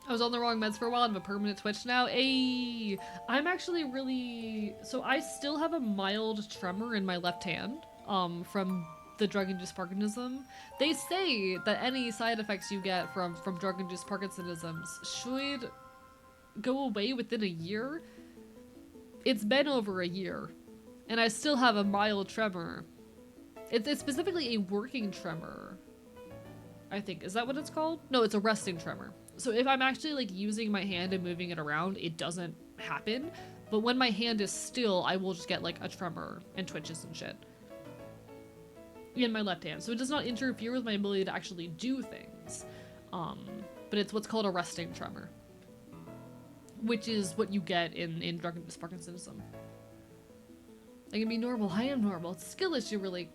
I was on the wrong meds for a while. I have a permanent twitch now. Ayy! I'm actually really... So I still have a mild tremor in my left hand from the drug-induced Parkinsonism. They say that any side effects you get from drug-induced Parkinsonisms should go away within a year. It's been over a year, and I still have a mild tremor. It's specifically a working tremor. I think. Is that what it's called? No, it's a resting tremor. So if I'm actually like using my hand and moving it around, it doesn't happen. But when my hand is still, I will just get like a tremor and twitches and shit in my left hand. So it does not interfere with my ability to actually do things. But it's what's called a resting tremor, which is what you get in drug-induced Parkinsonism. I can be normal. I am normal. It's a skill issue, really.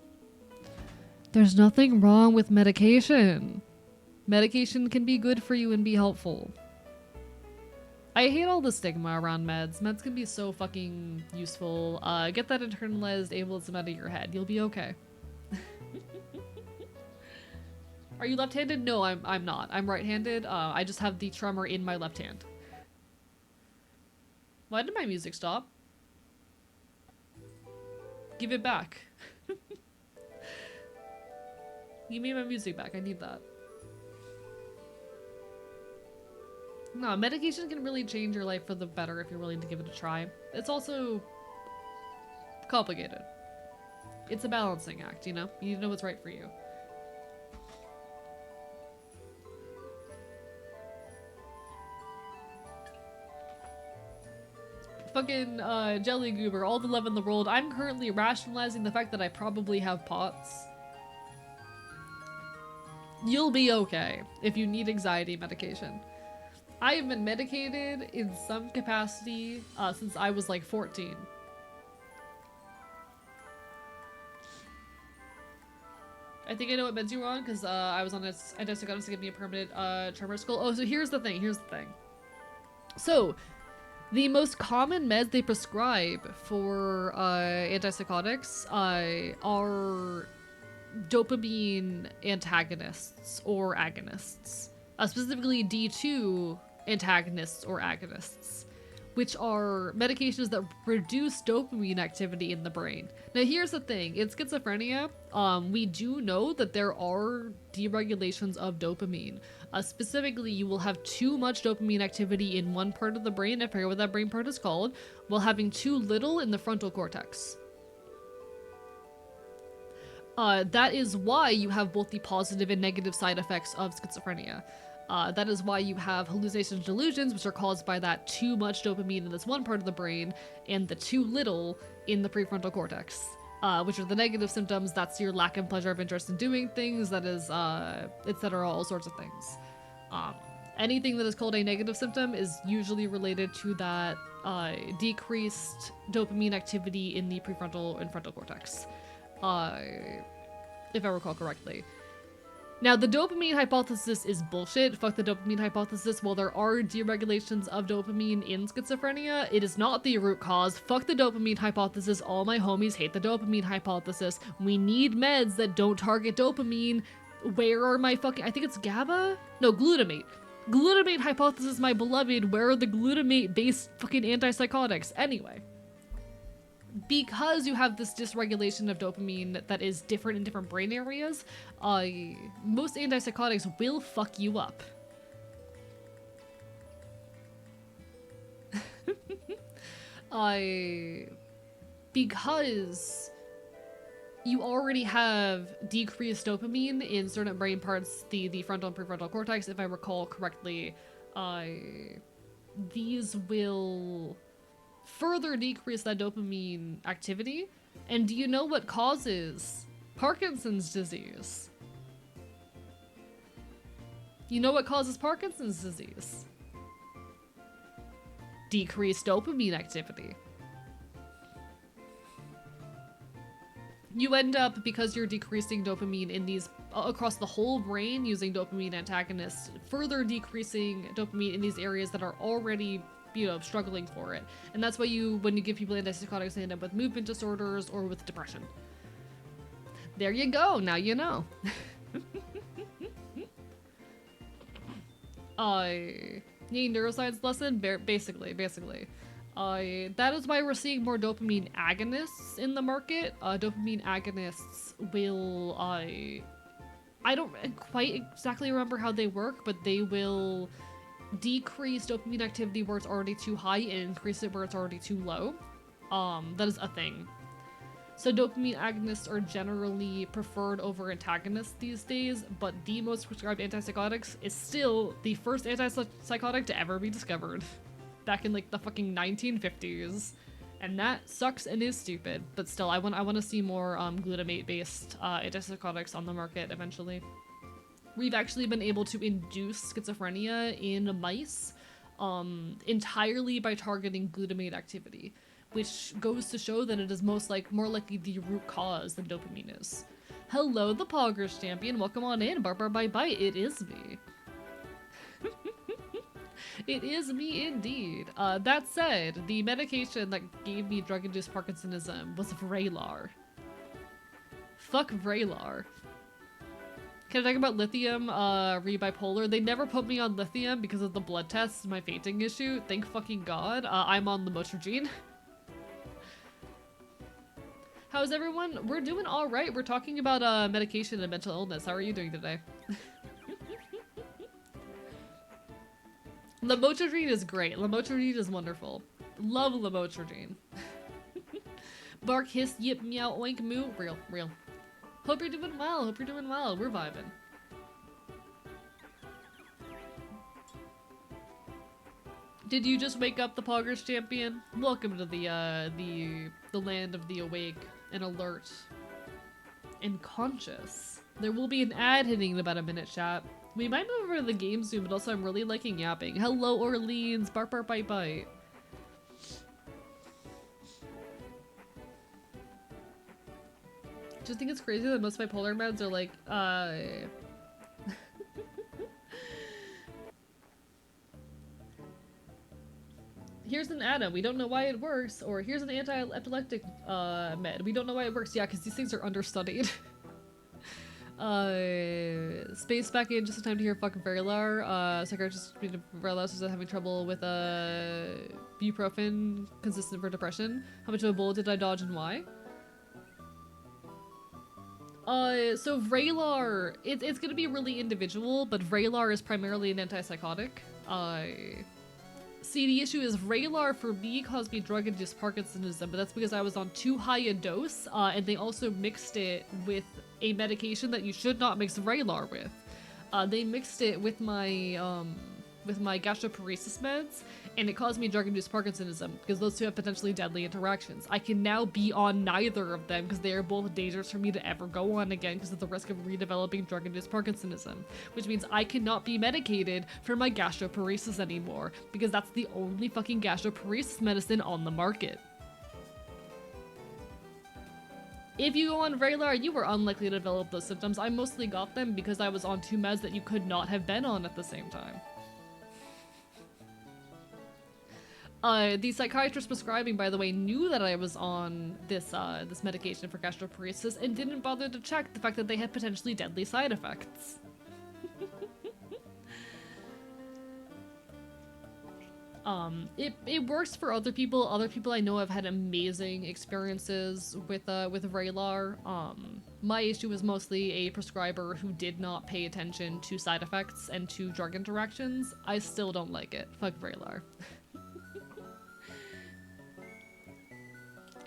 There's nothing wrong with medication. Medication can be good for you and be helpful. I hate all the stigma around meds. Meds can be so fucking useful. Get that internalized ableism out of your head. You'll be okay. Are you left-handed? No, I'm not. I'm right-handed. I just have the tremor in my left hand. Why did my music stop? Give it back. Give me my music back. I need that. No, medication can really change your life for the better if you're willing to give it a try. It's also complicated. It's a balancing act, you know? You need to know what's right for you. Fucking Jelly Goober, all the love in the world. I'm currently rationalizing the fact that I probably have POTS. You'll be okay if you need anxiety medication. I have been medicated in some capacity since I was like 14. I think I know what meds you were on because I was on antipsychotics to give me a permanent tremor skull. Oh, so here's the thing. So, the most common meds they prescribe for antipsychotics are dopamine antagonists or agonists. Specifically D2 antagonists or agonists, which are medications that reduce dopamine activity in the brain. Now here's the thing, in schizophrenia, we do know that there are deregulations of dopamine. Specifically, you will have too much dopamine activity in one part of the brain, I forget what that brain part is called, while having too little in the frontal cortex. That is why you have both the positive and negative side effects of schizophrenia. That is why you have hallucinations and delusions, which are caused by that too much dopamine in this one part of the brain, and the too little in the prefrontal cortex, which are the negative symptoms. That's your lack of pleasure of interest in doing things, that is, etc., all sorts of things. Anything that is called a negative symptom is usually related to that decreased dopamine activity in the prefrontal and frontal cortex, if I recall correctly. Now, the dopamine hypothesis is bullshit. Fuck the dopamine hypothesis. While there are deregulations of dopamine in schizophrenia, it is not the root cause. Fuck the dopamine hypothesis. All my homies hate the dopamine hypothesis. We need meds that don't target dopamine. Where are my fucking... I think it's GABA? No, glutamate. Glutamate hypothesis, my beloved. Where are the glutamate-based fucking antipsychotics? Anyway. Because you have this dysregulation of dopamine that is different in different brain areas, most antipsychotics will fuck you up. Because you already have decreased dopamine in certain brain parts, the frontal and prefrontal cortex, if I recall correctly, these will further decrease that dopamine activity. And do you know what causes Parkinson's disease? You know what causes Parkinson's disease? Decreased dopamine activity. You end up, because you're decreasing dopamine in these across the whole brain using dopamine antagonists, further decreasing dopamine in these areas that are already, you know, struggling for it. And that's why when you give people antipsychotics, they end up with movement disorders or with depression. There you go, now you know. Neuroscience lesson? Basically. That is why we're seeing more dopamine agonists in the market. Dopamine agonists will, I don't quite exactly remember how they work, but they will decrease dopamine activity where it's already too high and increase it where it's already too low. That is a thing. So dopamine agonists are generally preferred over antagonists these days, but the most prescribed antipsychotics is still the first antipsychotic to ever be discovered. Back in like the fucking 1950s. And that sucks and is stupid, but still, I want to see more glutamate-based antipsychotics on the market eventually. We've actually been able to induce schizophrenia in mice entirely by targeting glutamate activity, which goes to show that it is more likely the root cause than dopamine is. Hello, the Poggers champion. Welcome on in. Bar bite bite. It is me. It is me indeed. That said, the medication that gave me drug-induced Parkinsonism was Vraylar. Fuck Vraylar. Can I talk about lithium, re-bipolar? They never put me on lithium because of the blood tests, my fainting issue. Thank fucking god. I'm on lamotrigine. How's everyone? We're doing alright. We're talking about medication and mental illness. How are you doing today? Lamotrigine is great. Lamotrigine is wonderful. Love lamotrigine. Bark, hiss, yip, meow, oink, moo. Real, real. Hope you're doing well. Hope you're doing well. We're vibing. Did you just wake up, the Poggers champion? Welcome to the land of the awake and alert and conscious. There will be an ad hitting in about a minute, chat. We might move over to the game soon, but also I'm really liking yapping. Hello, Orleans. Bark, bark, bite, bite. Just think it's crazy that most bipolar meds are like, here's an atom, we don't know why it works, or here's an anti-epileptic med, we don't know why it works. Yeah, because these things are understudied. Space back in just in time to hear fucking Vraylar. Psychiatrist Vraylar was having trouble with ibuprofen consistent for depression. How much of a bullet did I dodge and why? So Vraylar, it's gonna be really individual, but Vraylar is primarily an antipsychotic. See, the issue is Vraylar for me caused me drug-induced Parkinsonism, but that's because I was on too high a dose, and they also mixed it with a medication that you should not mix Vraylar with. They mixed it with my gastroparesis meds, and it caused me drug-induced Parkinsonism, because those two have potentially deadly interactions. I can now be on neither of them, because they are both dangerous for me to ever go on again, because of the risk of redeveloping drug-induced Parkinsonism. Which means I cannot be medicated for my gastroparesis anymore, because that's the only fucking gastroparesis medicine on the market. If you go on Vraylar, you were unlikely to develop those symptoms. I mostly got them because I was on two meds that you could not have been on at the same time. The psychiatrist prescribing, by the way, knew that I was on this this medication for gastroparesis and didn't bother to check the fact that they had potentially deadly side effects. It works for other people. Other people I know have had amazing experiences with Vraylar. My issue was mostly a prescriber who did not pay attention to side effects and to drug interactions. I still don't like it. Fuck Vraylar.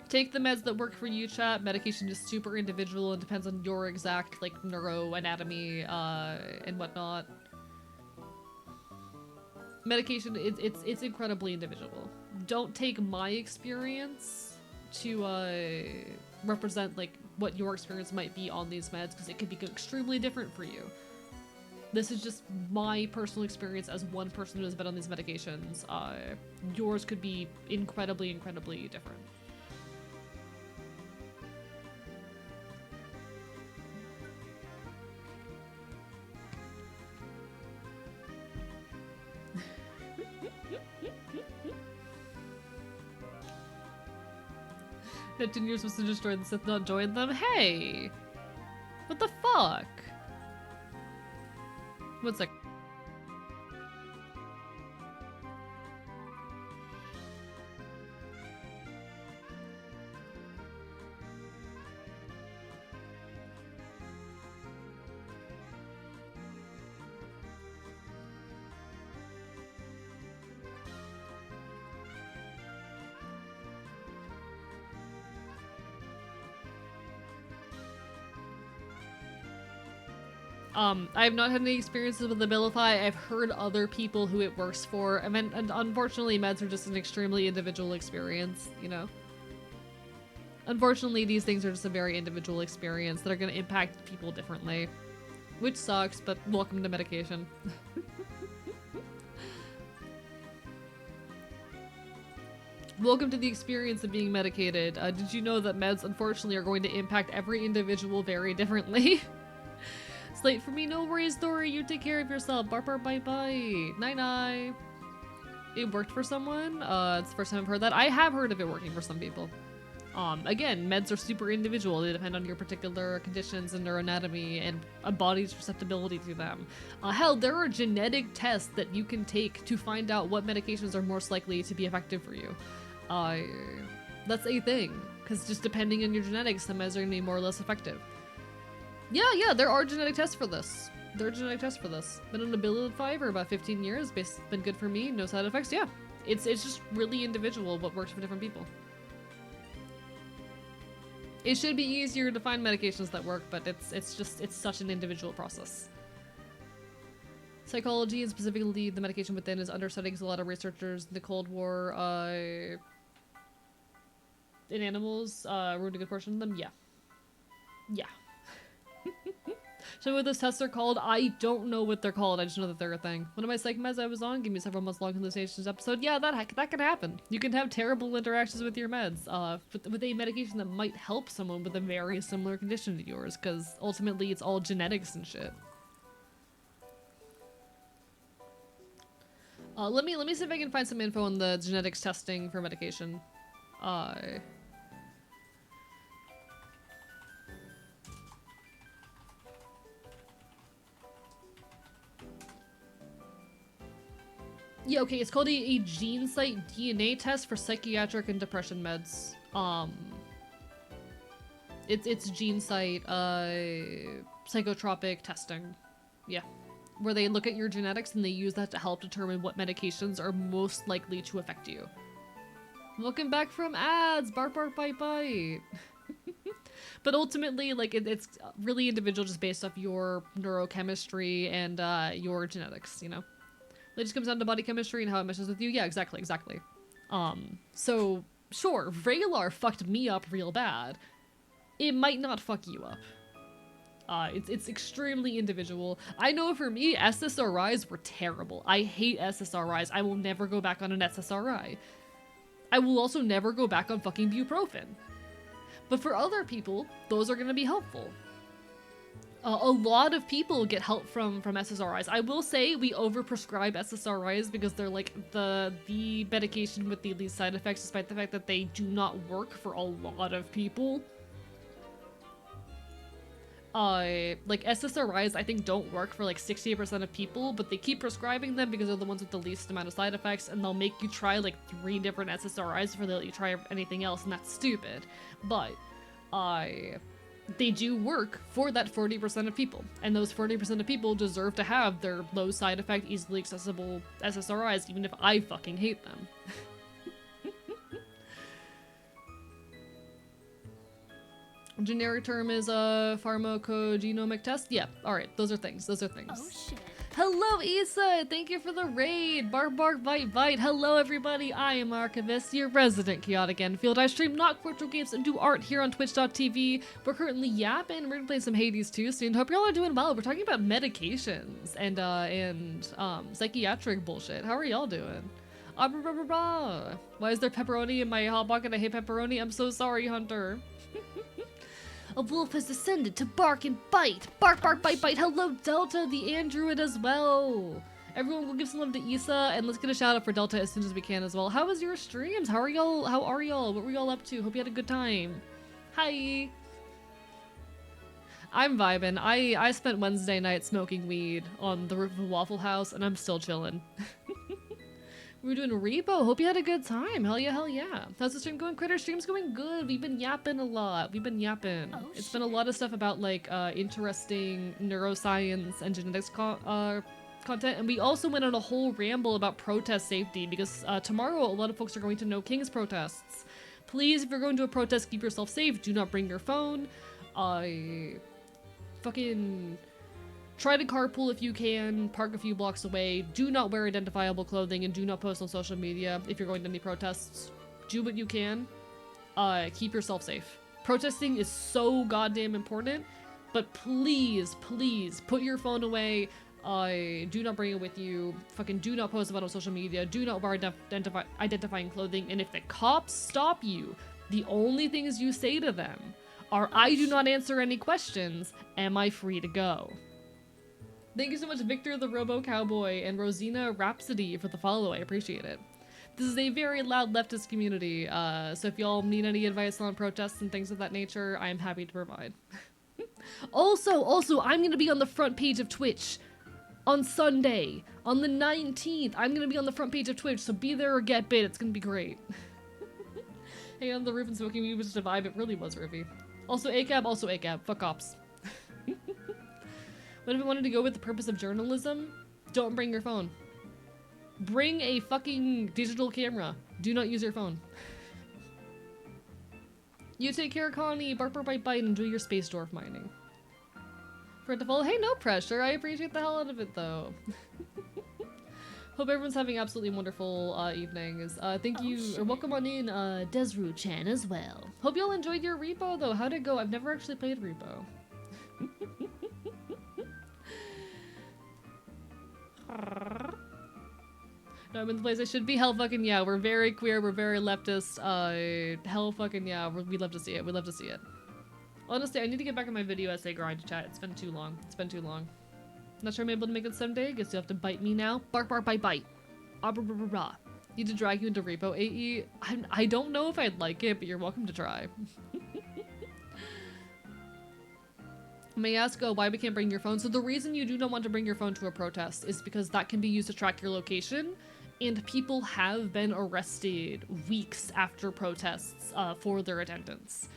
Take the meds that work for you, chat. Medication is super individual and depends on your exact, like, neuroanatomy, and whatnot. Medication, it's incredibly individual. Don't take my experience to, represent, like, what your experience might be on these meds, because it could be extremely different for you. This is just my personal experience as one person who has been on these medications. Yours could be incredibly, incredibly different. Neptune, you're supposed to destroy the Sith, not join them? Hey! What the fuck? One sec. I have not had any experiences with Abilify. I've heard other people who it works for. I mean, and unfortunately, meds are just an extremely individual experience, you know? Unfortunately, these things are just a very individual experience that are going to impact people differently. Which sucks, but welcome to medication. Welcome to the experience of being medicated. Did you know that meds, unfortunately, are going to impact every individual very differently? It's late for me, no worries, Dory. You take care of yourself. Bark, bark, bite, bite. Night-night. It worked for someone? It's the first time I've heard that. I have heard of it working for some people. Again, meds are super individual. They depend on your particular conditions and neuroanatomy and a body's susceptibility to them. Hell, there are genetic tests that you can take to find out what medications are most likely to be effective for you. That's a thing, because just depending on your genetics, some meds are going to be more or less effective. Yeah, there are genetic tests for this. There are genetic tests for this. Been on Abilify for about 15 years. Been good for me. No side effects. Yeah, it's just really individual what works for different people. It should be easier to find medications that work, but it's such an individual process. Psychology, and specifically the medication within, is understudied because a lot of researchers in the Cold War, in animals, ruined a good portion of them. Yeah. So what those tests are called, I don't know what they're called. I just know that they're a thing. One of my psych meds I was on gave me several months long hallucinations episode. Yeah, that can happen. You can have terrible interactions with your meds, with a medication that might help someone with a very similar condition to yours, because ultimately it's all genetics and shit. Let me see if I can find some info on the genetics testing for medication. Yeah, okay, it's called a gene site DNA test for psychiatric and depression meds. It's gene site, psychotropic testing. Yeah. Where they look at your genetics and they use that to help determine what medications are most likely to affect you. Welcome back from ads! Bark, bark, bite, bite! But ultimately, like, it's really individual just based off your neurochemistry and, your genetics, you know? It just comes down to body chemistry and how it meshes with you. Yeah, exactly. So, sure, Vraylar fucked me up real bad. It might not fuck you up. It's extremely individual. I know for me, SSRIs were terrible. I hate SSRIs. I will never go back on an SSRI. I will also never go back on fucking buprofen. But for other people, those are gonna be helpful. A lot of people get help from SSRIs. I will say we overprescribe SSRIs because they're like the medication with the least side effects, despite the fact that they do not work for a lot of people. Like SSRIs I think don't work for like 68% of people, but they keep prescribing them because they're the ones with the least amount of side effects, and they'll make you try like 3 different SSRIs before they let you try anything else, and that's stupid. But, they do work for that 40% of people, and those 40% of people deserve to have their low side effect, easily accessible SSRIs, even if I fucking hate them. Generic term is a pharmacogenomic test? Yeah, alright, those are things. Oh shit. Hello, Issa! Thank you for the raid! Bark, bark, bite, bite. Hello, everybody. I am Archivist, your resident chaotic Enfield. I stream not virtual games and do art here on twitch.tv. We're currently yapping. We're gonna play some Hades too soon. Hope y'all are doing well. We're talking about medications and psychiatric bullshit. How are y'all doing? Why is there pepperoni in my hot pocket? I hate pepperoni. I'm so sorry, Hunter. A wolf has descended to bark and bite. Bark, bark, bite, bite. Hello, Delta, the android as well. Everyone, we'll give some love to Issa, and let's get a shout out for Delta as soon as we can as well. How was your streams? How are y'all? What were y'all up to? Hope you had a good time. Hi. I'm vibing. I spent Wednesday night smoking weed on the roof of a Waffle House, and I'm still chilling. We were doing repo. Hope you had a good time. Hell yeah, hell yeah. How's the stream going? Critter stream's going good. We've been yapping a lot. It's been a lot of stuff about like interesting neuroscience and genetics content, and we also went on a whole ramble about protest safety because tomorrow a lot of folks are going to No Kings protests. Please, if you're going to a protest, keep yourself safe. Do not bring your phone. Try to carpool if you can, park a few blocks away, do not wear identifiable clothing, and do not post on social media if you're going to any protests. Do what you can. Keep yourself safe. Protesting is so goddamn important, but please, please, put your phone away. Do not bring it with you. Fucking do not post about it on social media. Do not wear identifying clothing. And if the cops stop you, the only things you say to them are, I do not answer any questions. Am I free to go? Thank you so much, Victor the Robo Cowboy and Rosina Rhapsody for the follow. I appreciate it. This is a very loud leftist community, so if y'all need any advice on protests and things of that nature, I am happy to provide. Also, I'm gonna be on the front page of Twitch on Sunday, on the 19th. I'm gonna be on the front page of Twitch, so be there or get bit. It's gonna be great. Hey, on the roof and smoking weed was just a vibe. It really was, Ruby. Also ACAB. Fuck cops. What if I wanted to go with the purpose of journalism? Don't bring your phone. Bring a fucking digital camera. Do not use your phone. You take care, Connie. Bark, bark, bite, bite, and enjoy your space dwarf mining. For it to follow. Hey, no pressure. I appreciate the hell out of it, though. Hope everyone's having absolutely wonderful evenings. Thank you, or welcome on in, Desru-chan as well. Hope y'all enjoyed your repo, though. How'd it go? I've never actually played repo. No, I'm in the place I should be. Hell fucking yeah. We're very queer. We're very leftist. Hell fucking yeah. We love to see it. We love to see it. Honestly, I need to get back on my video essay grind chat. It's been too long. It's been too long. Not sure I'm able to make it someday. Guess you have to bite me now. Bark, bark, bite, bite. Ah, brah, brah, brah, brah. Need to drag you into repo AE. I don't know if I'd like it, but you're welcome to try. May ask why we can't bring your phone. So the reason you do not want to bring your phone to a protest is because that can be used to track your location, and people have been arrested weeks after protests for their attendance.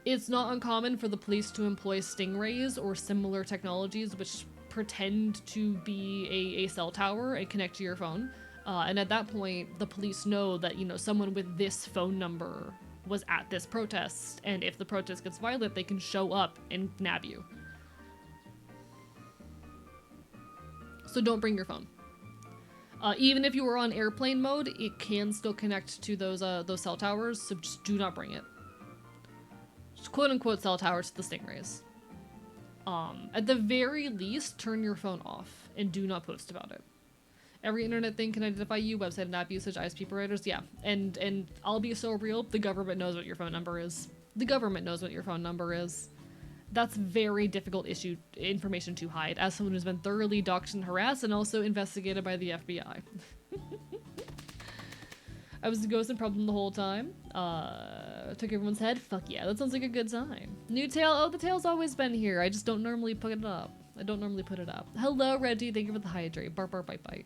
It's not uncommon for the police to employ stingrays or similar technologies which pretend to be a cell tower and connect to your phone. And at that point, the police know that, you know, someone with this phone number was at this protest, and if the protest gets violent, they can show up and nab you. So don't bring your phone. Even if you were on airplane mode, it can still connect to those cell towers, so just do not bring it. Just quote-unquote cell towers to the stingrays. At the very least, turn your phone off and do not post about it. Every internet thing can identify you, website and app usage, ISP providers, yeah. And I'll be so real, the government knows what your phone number is. The government knows what your phone number is. That's very difficult information to hide, as someone who's been thoroughly doxxed and harassed and also investigated by the FBI. I was the ghost and problem the whole time. Took everyone's head? Fuck yeah, that sounds like a good time. New tail? Oh, the tail's always been here. I just don't normally put it up. Hello, Reggie. Thank you for the hydrate. Bark, bark, bite, bite.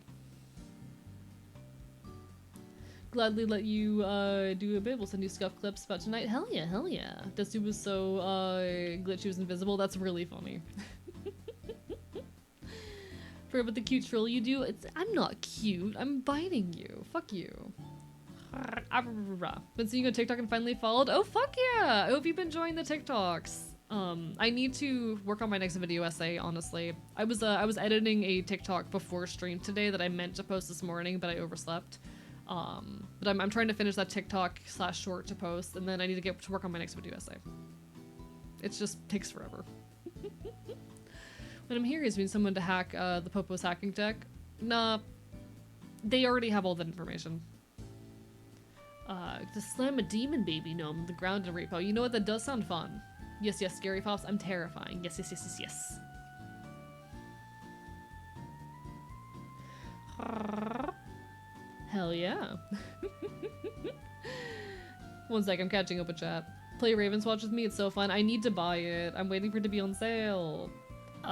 Gladly let you do a bit. We'll send you scuff clips about tonight. Hell yeah, hell yeah. Dusty was so glitchy was invisible. That's really funny. Forget about the cute troll you do. I'm not cute. I'm biting you. Fuck you. Been seeing you on TikTok and finally followed. Oh fuck yeah! I hope you've been enjoying the TikToks. I need to work on my next video essay, honestly. I was editing a TikTok before stream today that I meant to post this morning, but I overslept. But I'm trying to finish that TikTok/short to post, and then I need to get to work on my next video essay. It just takes forever. When I'm here is being someone to hack the Popo's hacking tech. Nah, they already have all that information. To slam a demon baby gnome on the ground in repo. You know what? That does sound fun. Yes, yes, scary pops. I'm terrifying. Yes, yes, yes, yes, yes. Hell yeah. One sec, I'm catching up with chat. Play Ravenswatch with me, it's so fun. I need to buy it. I'm waiting for it to be on sale.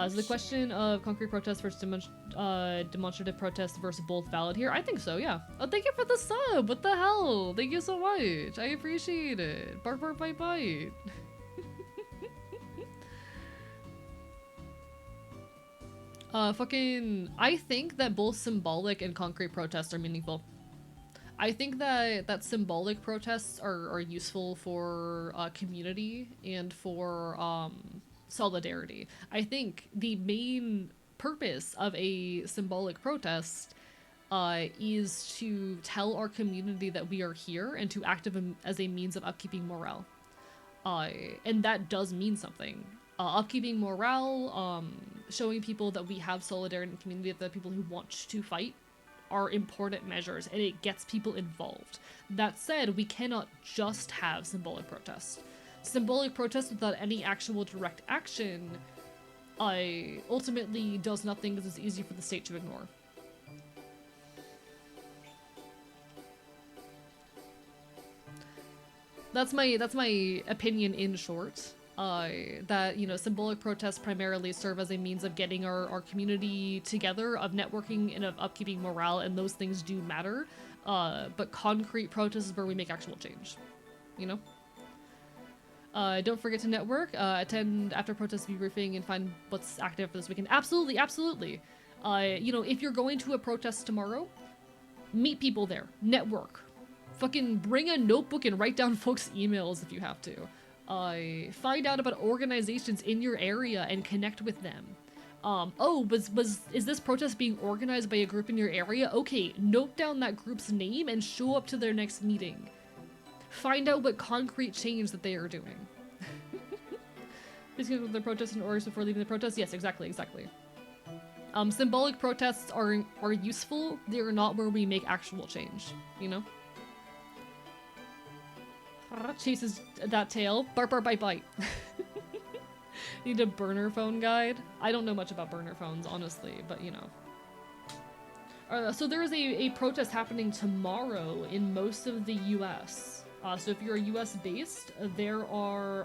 Is the question of concrete protest versus demonstrative protest versus both valid here? I think so, yeah. Oh, thank you for the sub. What the hell? Thank you so much. I appreciate it. Bark, bark, bite, bite. I think that both symbolic and concrete protests are meaningful. I think that symbolic protests are useful for community and for solidarity. I think the main purpose of a symbolic protest is to tell our community that we are here and to act as a means of upkeeping morale. And that does mean something. Upkeeping morale, showing people that we have solidarity in the community, that the people who want to fight are important measures, and it gets people involved. That said, we cannot just have symbolic protest. Symbolic protest without any actual direct action ultimately does nothing because it's easy for the state to ignore. That's my opinion in short. That, you know, symbolic protests primarily serve as a means of getting our community together, of networking and of upkeeping morale, and those things do matter. But concrete protests is where we make actual change, you know? Don't forget to network, attend after protest debriefing, and find what's active for this weekend. Absolutely, absolutely. You know, if you're going to a protest tomorrow, meet people there, network. Fucking bring a notebook and write down folks' emails if you have to. Find out about organizations in your area and connect with them. Is this protest being organized by a group in your area? Okay, note down that group's name and show up to their next meeting. Find out what concrete change that they are doing. Please get with the protest and orders before leaving the protest? Yes, exactly. Symbolic protests are useful. They are not where we make actual change, you know? Chases that tail. Bark, bark, bite, bite. Need a burner phone guide? I don't know much about burner phones, honestly, but you know. So there is a protest happening tomorrow in most of the US. So if you're US based, there are,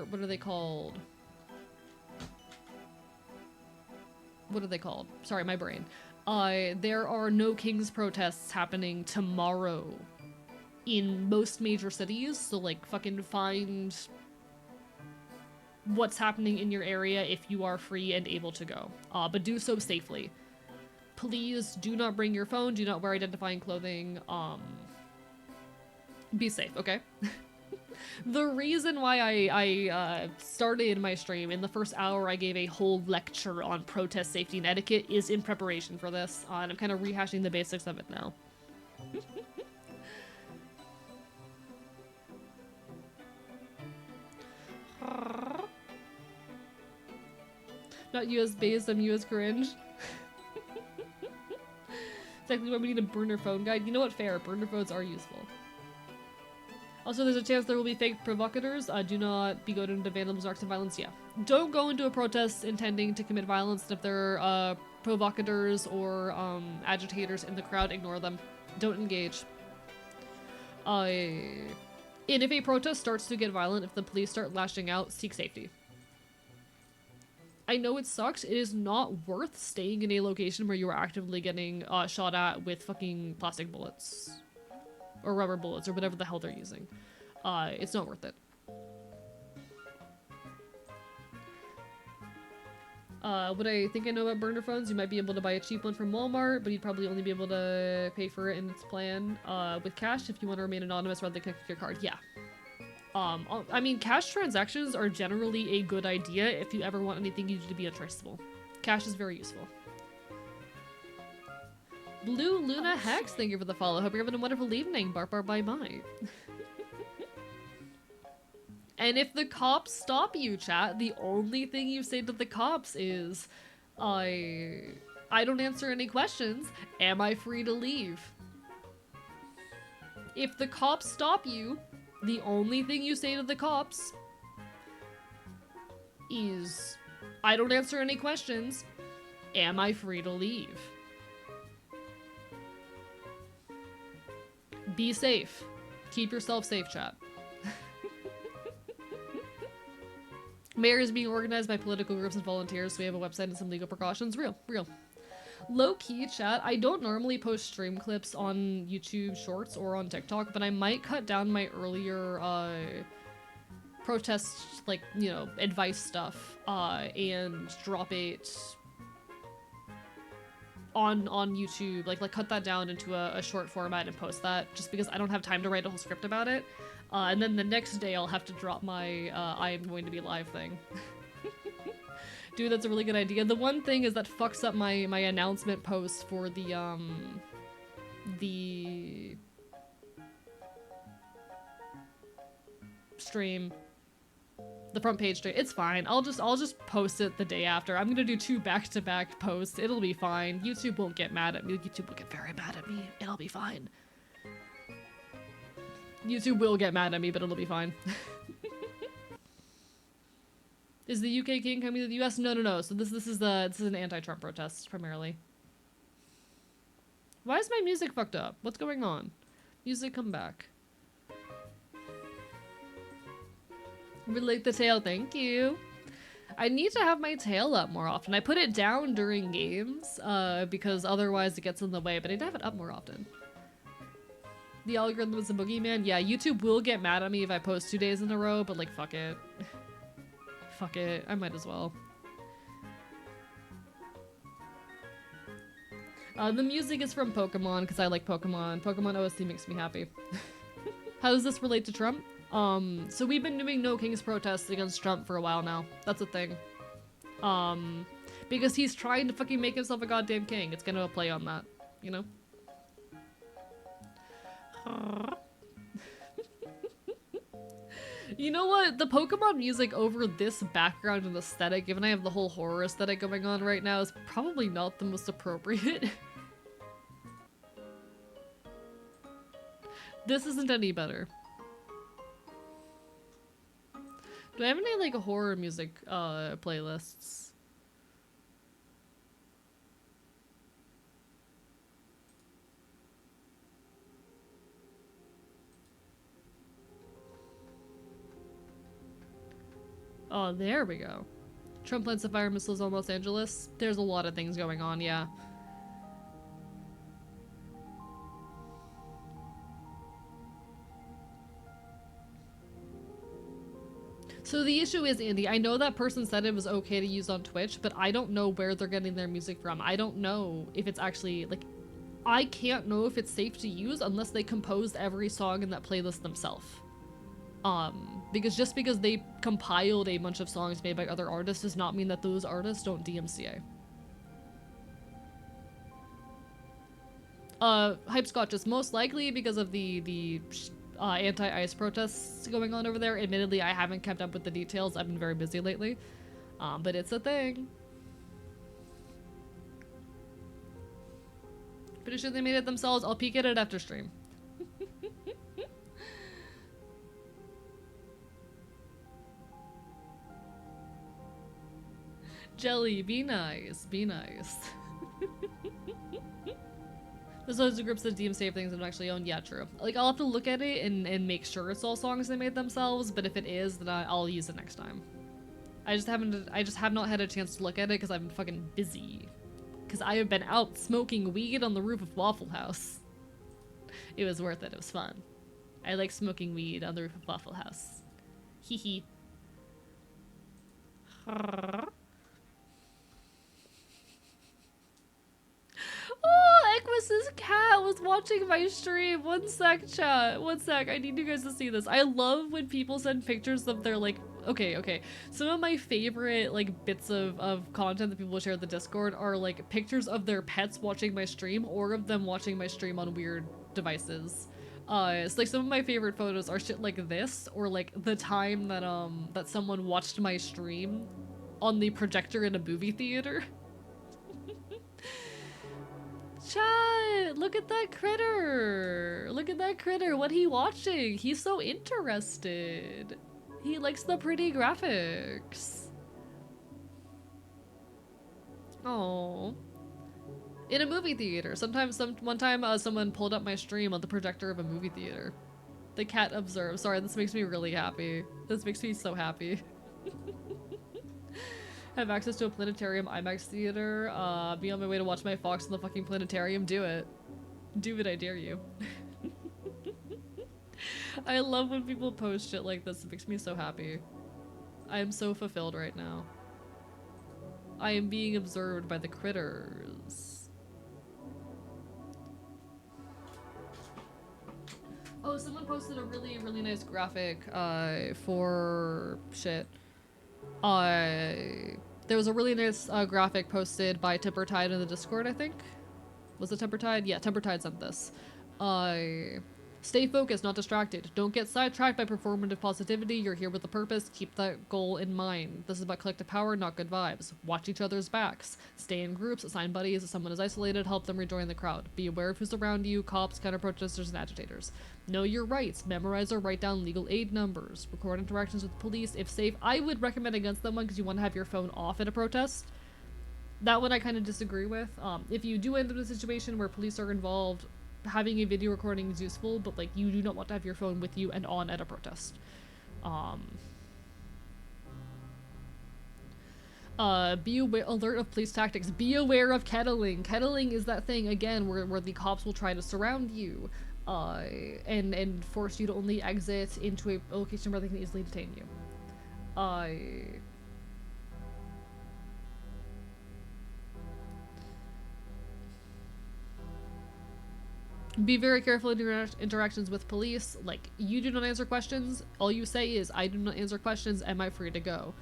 what are they called? What are they called? Sorry, my brain. There are No Kings protests happening tomorrow in most major cities, so like fucking find what's happening in your area if you are free and able to go. But do so safely. Please do not bring your phone, do not wear identifying clothing, be safe, okay? The reason why I started my stream, in the first hour I gave a whole lecture on protest safety and etiquette, is in preparation for this, and I'm kind of rehashing the basics of it now. Not US based, I'm US cringe. Exactly why we need a burner phone guide. You know what, fair, burner phones are useful. Also, there's a chance there will be fake provocateurs. Do not be going into vandalism, arcs, and violence. Yeah. Don't go into a protest intending to commit violence. And if there are provocateurs or agitators in the crowd, ignore them. Don't engage. And if a protest starts to get violent, if the police start lashing out, seek safety. I know it sucks. It is not worth staying in a location where you are actively getting shot at with fucking plastic bullets. Or rubber bullets, or whatever the hell they're using. It's not worth it. What I think I know about burner phones, you might be able to buy a cheap one from Walmart, but you'd probably only be able to pay for it in its plan with cash if you want to remain anonymous rather than connect your card. Yeah. I mean, cash transactions are generally a good idea if you ever want anything you do to be untraceable. Cash is very useful. Blue Luna Hex, thank you for the follow. Hope you're having a wonderful evening. Bark, bark, bye, bye. And if the cops stop you, chat, the only thing you say to the cops is, I don't answer any questions. Am I free to leave? If the cops stop you, the only thing you say to the cops is, I don't answer any questions. Am I free to leave? Be safe. Keep yourself safe, chat. Mayor is being organized by political groups and volunteers, so we have a website and some legal precautions. Real. Low-key, chat, I don't normally post stream clips on YouTube Shorts or on TikTok, but I might cut down my earlier, protest, like, you know, advice stuff, and drop it on YouTube, like cut that down into a short format and post that, just because I don't have time to write a whole script about it. And then the next day I'll have to drop my I am going to be live thing. Dude, that's a really good idea. The one thing is that fucks up my announcement post for the stream. The front page stream. It's fine. I'll just post it the day after. I'm gonna do 2 back-to-back posts. It'll be fine. YouTube won't get mad at me. YouTube will get very mad at me. It'll be fine. YouTube will get mad at me, but it'll be fine. Is the UK king coming to the US? No, no, no. So this is an anti-Trump protest primarily. Why is my music fucked up? What's going on? Music, come back. Relate the tail, thank you. I need to have my tail up more often. I put it down during games because otherwise it gets in the way, but I need to have it up more often. The algorithm is a boogeyman. Yeah, YouTube will get mad at me if I post 2 days in a row, but like, fuck it. Fuck it, I might as well. The music is from Pokemon because I like Pokemon. Pokemon OST makes me happy. How does this relate to Trump? So we've been doing No Kings protests against Trump for a while now. That's a thing. Because he's trying to fucking make himself a goddamn king. It's gonna play on that, you know? You know what? The Pokemon music over this background and aesthetic, given I have the whole horror aesthetic going on right now, is probably not the most appropriate. This isn't any better. Do I have any, like, horror music, playlists? Oh, there we go. Trump plants to fire missiles on Los Angeles. There's a lot of things going on, yeah. So the issue is, Andy, I know that person said it was okay to use on Twitch, but I don't know where they're getting their music from. I don't know if it's actually, like, I can't know if it's safe to use unless they composed every song in that playlist themselves. Because just because they compiled a bunch of songs made by other artists does not mean that those artists don't DMCA. Hype Scotch is most likely because of the anti-ICE protests going on over there. Admittedly, I haven't kept up with the details. I've been very busy lately. But it's a thing. Pretty sure they made it themselves. I'll peek at it after stream. Jelly, be nice. Be nice. There's loads of groups that DMCA things that don't actually own. Yeah, true. Like, I'll have to look at it and make sure it's all songs they made themselves, but if it is, then I'll use it next time. I just have not had a chance to look at it because I'm fucking busy. Because I have been out smoking weed on the roof of Waffle House. It was worth it. It was fun. I like smoking weed on the roof of Waffle House. Hee hee. Oh, Equus's cat was watching my stream. One sec, chat. One sec. I need you guys to see this. I love when people send pictures of their, like, okay. Some of my favorite, like, bits of content that people share in the Discord are, like, pictures of their pets watching my stream or of them watching my stream on weird devices. So, like, some of my favorite photos are shit like this, or, like, the time that, that someone watched my stream on the projector in a movie theater. Chat, look at that critter. Look at that critter. What he watching? He's so interested. He likes the pretty graphics. Oh. In a movie theater. One time someone pulled up my stream on the projector of a movie theater. The cat observed. Sorry, this makes me really happy. This makes me so happy. Have access to a planetarium IMAX theater. Be on my way to watch my fox in the fucking planetarium. Do it. Do it, I dare you. I love when people post shit like this. It makes me so happy. I am so fulfilled right now. I am being observed by the critters. Oh, someone posted a really, really nice graphic, for shit. There was a really nice, graphic posted by Timbertide in the Discord, I think. Was it Timbertide? Yeah, Timbertide sent this. Stay focused, not distracted. Don't get sidetracked by performative positivity. You're here with a purpose. Keep that goal in mind. This is about collective power, not good vibes. Watch each other's backs. Stay in groups. Assign buddies. If someone is isolated, help them rejoin the crowd. Be aware of who's around you. Cops, counter-protesters, and agitators. Know your rights. Memorize or write down legal aid numbers. Record interactions with police if safe. I would recommend against that one because you want to have your phone off at a protest. That one I kind of disagree with. If you do end up in a situation where police are involved, having a video recording is useful, but like you do not want to have your phone with you and on at a protest. Be aware, alert of police tactics. Be aware of kettling. Kettling is that thing again where the cops will try to surround you, and force you to only exit into a location where they can easily detain you. Be very careful in your interactions with police. Like, you do not answer questions. All you say is, I do not answer questions. Am I free to go?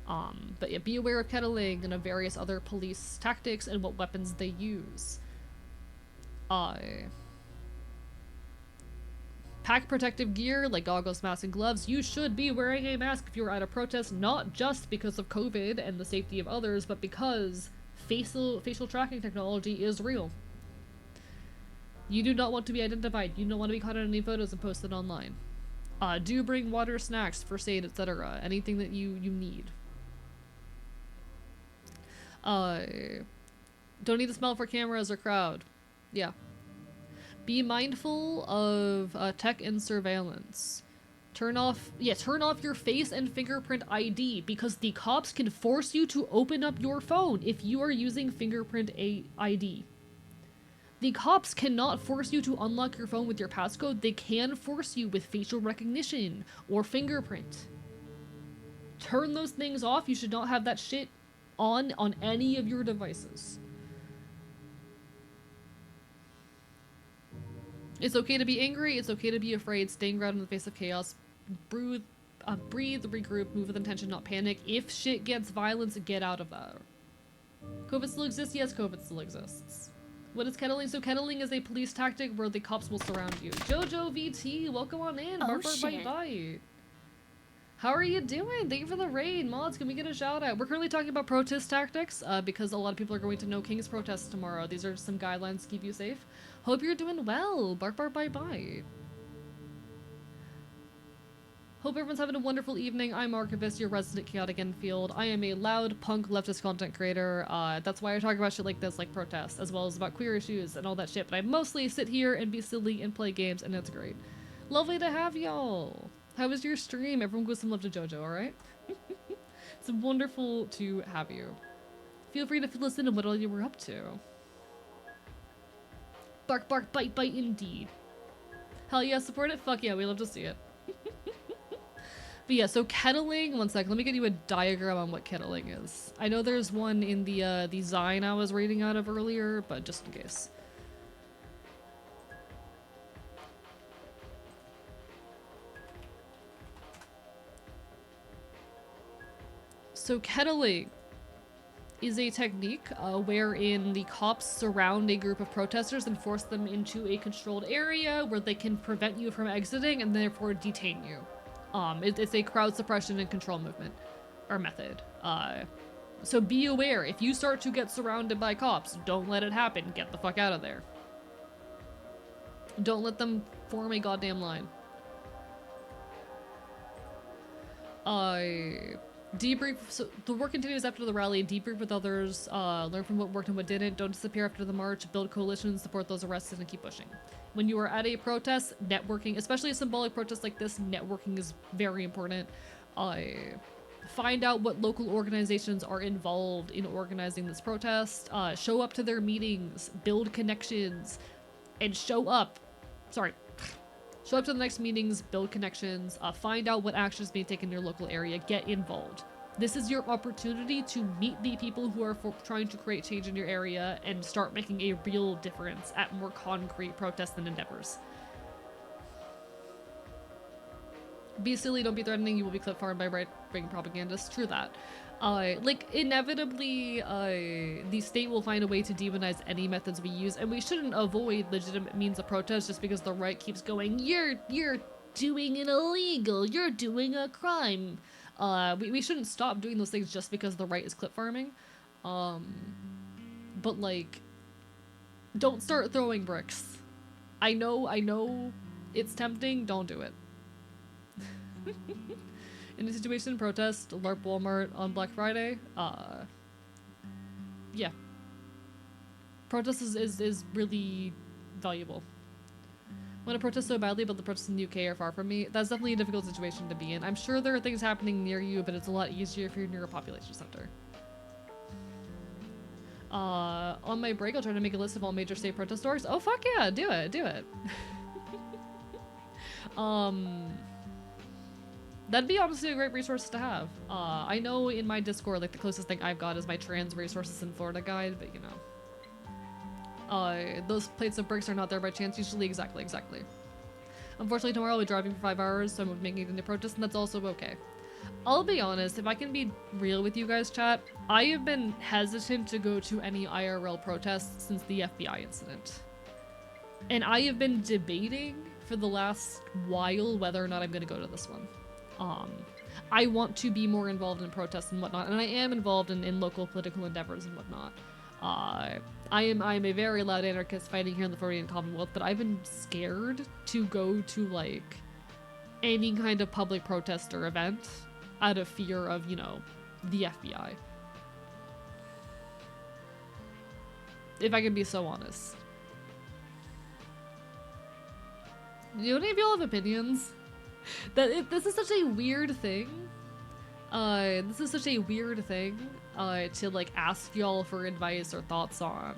But yeah, be aware of kettling and of various other police tactics and what weapons they use. Pack protective gear like goggles, masks, and gloves. You should be wearing a mask if you're at a protest, not just because of COVID and the safety of others, but because facial tracking technology is real. You do not want to be identified. You don't want to be caught in any photos and posted online. Do bring water, snacks, first aid, etc. Anything that you need. Don't need to smell for cameras or crowd. Yeah. Be mindful of tech and surveillance. Turn off your face and fingerprint ID because the cops can force you to open up your phone if you are using fingerprint ID. The cops cannot force you to unlock your phone with your passcode. They can force you with facial recognition or fingerprint. Turn those things off. You should not have that shit on any of your devices. It's okay to be angry. It's okay to be afraid. Staying grounded in the face of chaos. Breathe, regroup, move with intention, not panic. If shit gets violence, get out of that. COVID still exists? Yes, COVID still exists. What is kettling? So kettling is a police tactic where the cops will surround you. Jojo VT, welcome on in. Oh, Bark, bark, shit. bite, bite. How are you doing? Thank you for the raid. Mods, can we get a shout out? We're currently talking about protest tactics because a lot of people are going to No King's protests tomorrow. These are some guidelines to keep you safe. Hope you're doing well. Bark, bark, bite, bite. Hope everyone's having a wonderful evening. I'm Archivist, your resident chaotic Enfield. I am a loud punk leftist content creator. That's why I talk about shit like this, like protests, as well as about queer issues and all that shit. But I mostly sit here and be silly and play games, and it's great. Lovely to have y'all. How was your stream? Everyone give some love to Jojo, alright? It's wonderful to have you. Feel free to listen to what all you were up to. Bark, bark, bite, bite, indeed. Hell yeah, support it? Fuck yeah, we love to see it. But yeah, so kettling, one sec, let me get you a diagram on what kettling is. I know there's one in the Zine I was reading out of earlier, but just in case. So kettling is a technique wherein the cops surround a group of protesters and force them into a controlled area where they can prevent you from exiting and therefore detain you. It's a crowd suppression and control movement, or method. So be aware, if you start to get surrounded by cops, don't let it happen. Get the fuck out of there. Don't let them form a goddamn line. Debrief, so the work continues after the rally. Debrief with others, learn from what worked and what didn't. Don't disappear after the march. Build coalitions, support those arrested, and keep pushing. When you are at a protest, networking, especially a symbolic protest like this, networking is very important. Find out what local organizations are involved in organizing this protest. Show up to their meetings, build connections, and show up to the next meetings, build connections, find out what actions being taken in your local area, get involved. This is your opportunity to meet the people who are trying to create change in your area and start making a real difference at more concrete protests and endeavors. Be silly, don't be threatening, you will be clip farmed by right-wing propagandists. True that. Like, inevitably, the state will find a way to demonize any methods we use, and we shouldn't avoid legitimate means of protest just because the right keeps going, you're doing an illegal, you're doing a crime. We shouldn't stop doing those things just because the right is clip farming. But like, don't start throwing bricks. I know it's tempting, don't do it. In a situation, protest, LARP Walmart on Black Friday, yeah. Protest is really valuable. Want to protest so badly, but the protests in the UK are far from me. That's definitely a difficult situation to be in. I'm sure there are things happening near you, but it's a lot easier if you're near a population center. On my break, I'll try to make a list of all major state protest orgs. Oh, fuck yeah, do it. That'd be honestly a great resource to have. I know in my Discord, like, the closest thing I've got is my trans resources in Florida guide, but you know. Those plates of bricks are not there by chance, usually. Exactly. Unfortunately, tomorrow I'll be driving for 5 hours, so I'm making it into protest, and that's also okay. I'll be honest, if I can be real with you guys, chat, I have been hesitant to go to any IRL protests since the FBI incident. And I have been debating for the last while whether or not I'm going to go to this one. I want to be more involved in protests and whatnot, and I am involved in local political endeavors and whatnot. I am a very loud anarchist fighting here in the Floridian Commonwealth, but I've been scared to go to, like, any kind of public protest or event out of fear of, you know, the FBI. If I can be so honest. Do any of y'all have opinions? This is such a weird thing. This is such a weird thing to, like, ask y'all for advice or thoughts on.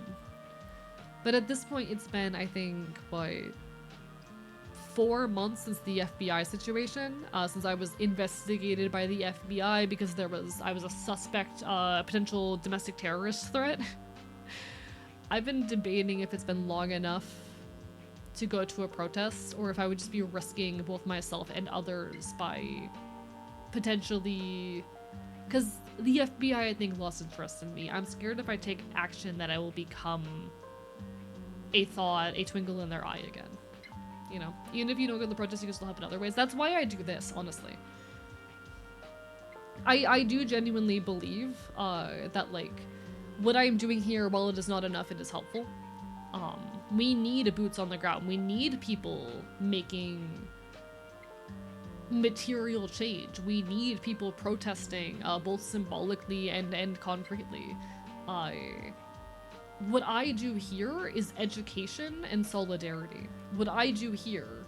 But at this point, it's been, I think, what, 4 months since the FBI situation, since I was investigated by the FBI because I was a suspect, potential domestic terrorist threat. I've been debating if it's been long enough to go to a protest, or if I would just be risking both myself and others by potentially, because the FBI, I think, lost interest in me. I'm scared if I take action that I will become a thought, a twinkle in their eye again. You know, even if you don't go to the protest, you can still help in other ways. That's why I do this, honestly. I do genuinely believe that, like, what I'm doing here, while it is not enough, it is helpful. We need boots on the ground. We need people making material change. We need people protesting, both symbolically and concretely. What I do here is education and solidarity. What I do here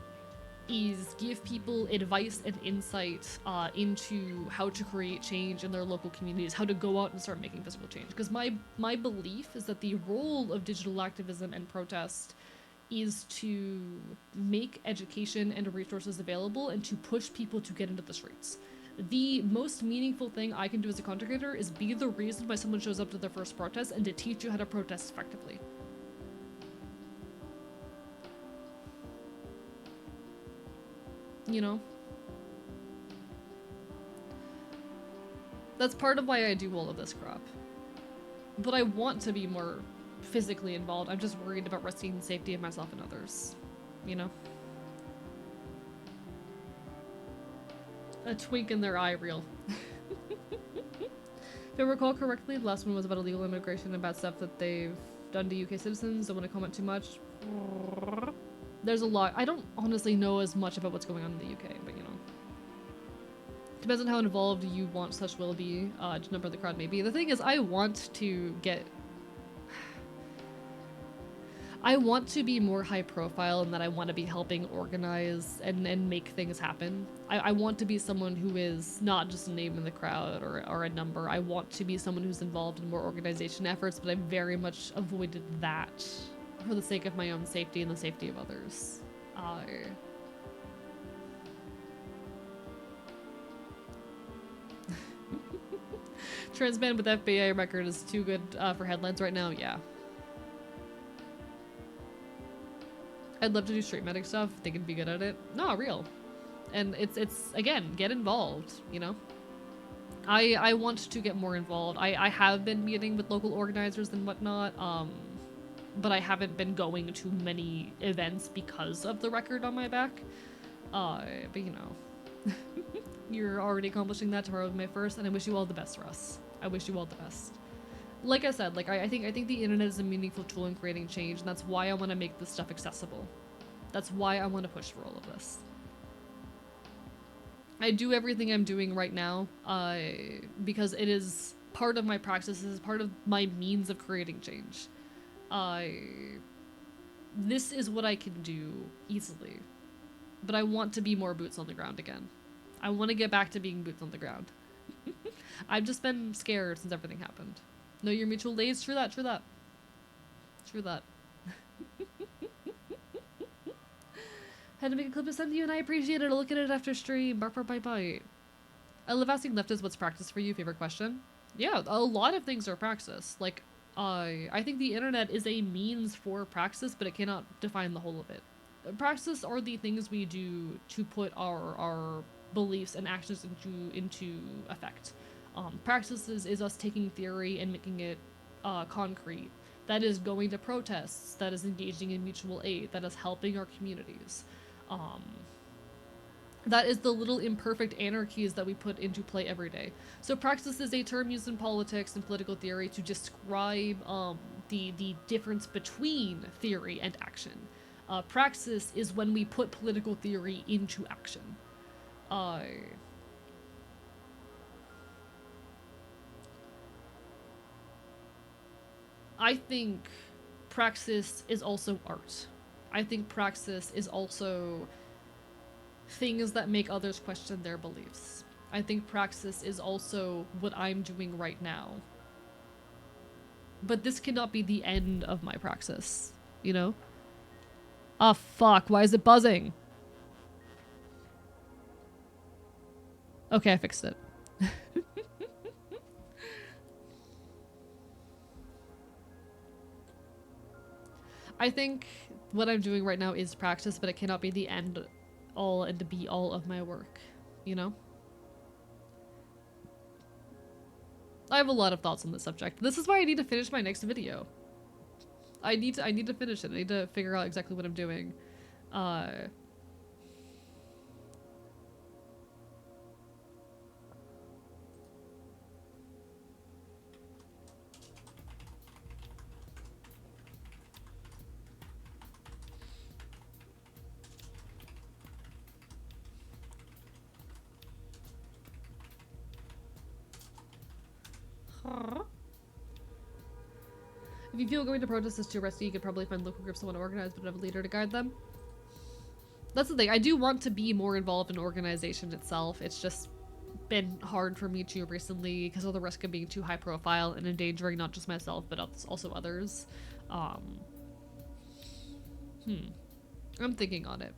is give people advice and insight into how to create change in their local communities, how to go out and start making physical change. Because my belief is that the role of digital activism and protest is to make education and resources available and to push people to get into the streets. The most meaningful thing I can do as a content creator is be the reason why someone shows up to their first protest and to teach you how to protest effectively. You know? That's part of why I do all of this crap. But I want to be more physically involved. I'm just worried about risking the safety of myself and others. You know? A twink in their eye reel. If I recall correctly, the last one was about illegal immigration and bad stuff that they've done to UK citizens. Don't want to comment too much. There's a lot. I don't honestly know as much about what's going on in the UK, but you know. Depends on how involved you want such will be, to number the crowd maybe. The thing is, I want to be more high profile, and that I want to be helping organize and make things happen. I want to be someone who is not just a name in the crowd or a number. I want to be someone who's involved in more organization efforts, but I've very much avoided that for the sake of my own safety and the safety of others. Trans man with FBI record is too good for headlines right now, yeah. I'd love to do street medic stuff, think I'd be good at it. No, real. And it's again, get involved, you know? I want to get more involved. I have been meeting with local organizers and whatnot, but I haven't been going to many events because of the record on my back. But you know, you're already accomplishing that. Tomorrow will be my first, and I wish you all the best, Russ. I wish you all the best. Like I said, like I think the internet is a meaningful tool in creating change, and that's why I want to make this stuff accessible. That's why I want to push for all of this. I do everything I'm doing right now because it is part of my practice, it is part of my means of creating change. This is what I can do easily, but I want to be more boots on the ground again. I want to get back to being boots on the ground. I've just been scared since everything happened. Know your mutual lays, true that, true that. True that. Had to make a clip to send to you and I appreciate it. I'll look at it after stream. Bark, bark, bite, bite. I love asking leftists what's praxis for you. Favorite question? Yeah, a lot of things are praxis. Like, I think the internet is a means for praxis, but it cannot define the whole of it. Praxis are the things we do to put our beliefs and actions into effect. Praxis is us taking theory and making it concrete. That is going to protests, that is engaging in mutual aid, that is helping our communities. That is the little imperfect anarchies that we put into play every day. So praxis is a term used in politics and political theory to describe the difference between theory and action. Praxis is when we put political theory into action. I think praxis is also art. I think praxis is also things that make others question their beliefs. I think praxis is also what I'm doing right now. But this cannot be the end of my praxis, you know? Ah, fuck, why is it buzzing? Okay, I fixed it. I think what I'm doing right now is praxis, but it cannot be the end all and the be all of my work, you know? I have a lot of thoughts on this subject. This is why I need to finish my next video. I need to finish it. I need to figure out exactly what I'm doing. If you feel going to protest is too risky, you could probably find local groups that want to organize, but have a leader to guide them. That's the thing. I do want to be more involved in organization itself. It's just been hard for me to recently because of the risk of being too high profile and endangering not just myself, but also others. I'm thinking on it.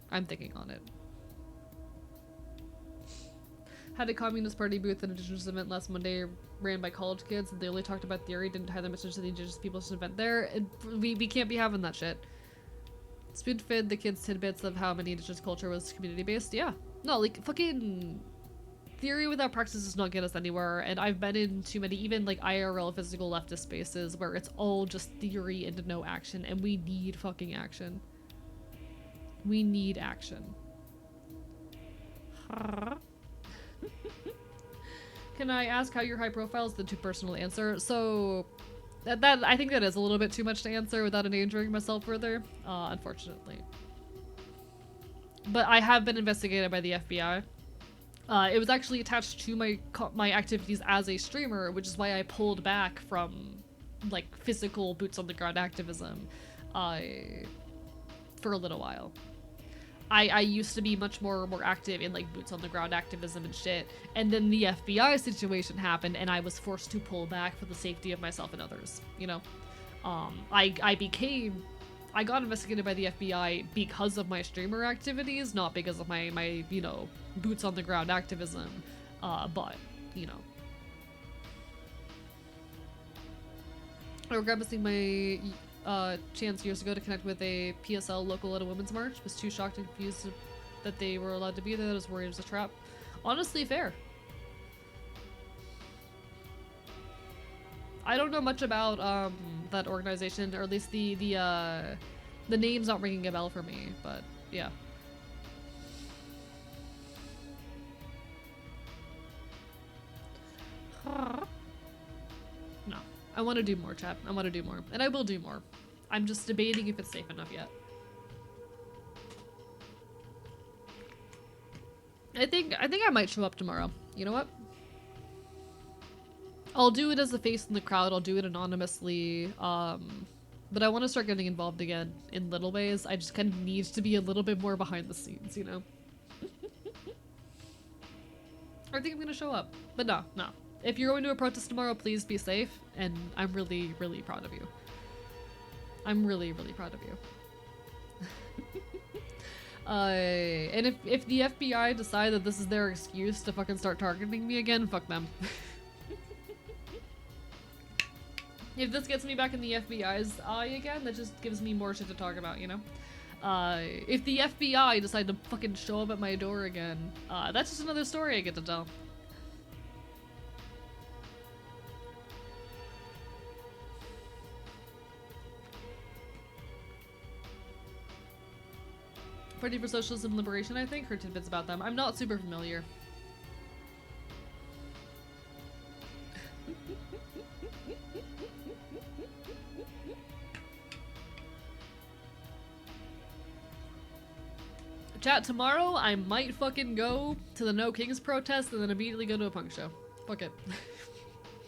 Had a Communist Party booth at an Indigenous event last Monday ran by college kids, and they only talked about theory, didn't tie their message to the Indigenous people's event there. We can't be having that shit. Spoon-fed the kids tidbits of how many Indigenous culture was community-based. Yeah. No, like, fucking theory without praxis does not get us anywhere, and I've been in too many, even, like, IRL physical leftist spaces where it's all just theory and no action, and we need fucking action. We need action. Can I ask how your high profile is the too personal answer? So that I think that is a little bit too much to answer without endangering myself further, unfortunately. But I have been investigated by the FBI. It was actually attached to my activities as a streamer, which is why I pulled back from like physical boots on the ground activism for a little while. I used to be much more active in like boots on the ground activism and shit, and then the FBI situation happened and I was forced to pull back for the safety of myself and others, you know? I got investigated by the FBI because of my streamer activities, not because of my you know, boots on the ground activism, but, you know. I regret missing my chance years ago to connect with a PSL local at a women's march. Was too shocked and confused that they were allowed to be there. I was worried it was a trap. Honestly, fair. I don't know much about that organization, or at least the name's not ringing a bell for me, but yeah. No, I want to do more, chat. I want to do more, and I will do more. I'm just debating if it's safe enough yet. I think I might show up tomorrow. You know what? I'll do it as a face in the crowd. I'll do it anonymously. But I want to start getting involved again in little ways. I just kind of need to be a little bit more behind the scenes, you know? I think I'm gonna show up. But no. If you're going to a protest tomorrow, please be safe. And I'm really, really proud of you. I'm really, really proud of you. And if the FBI decide that this is their excuse to fucking start targeting me again, fuck them. If this gets me back in the FBI's eye again, that just gives me more shit to talk about, you know? If the FBI decide to fucking show up at my door again, that's just another story I get to tell. Party for Socialism and Liberation, I think. Heard tidbits about them. I'm not super familiar. Chat, tomorrow I might fucking go to the No Kings protest and then immediately go to a punk show. Fuck it.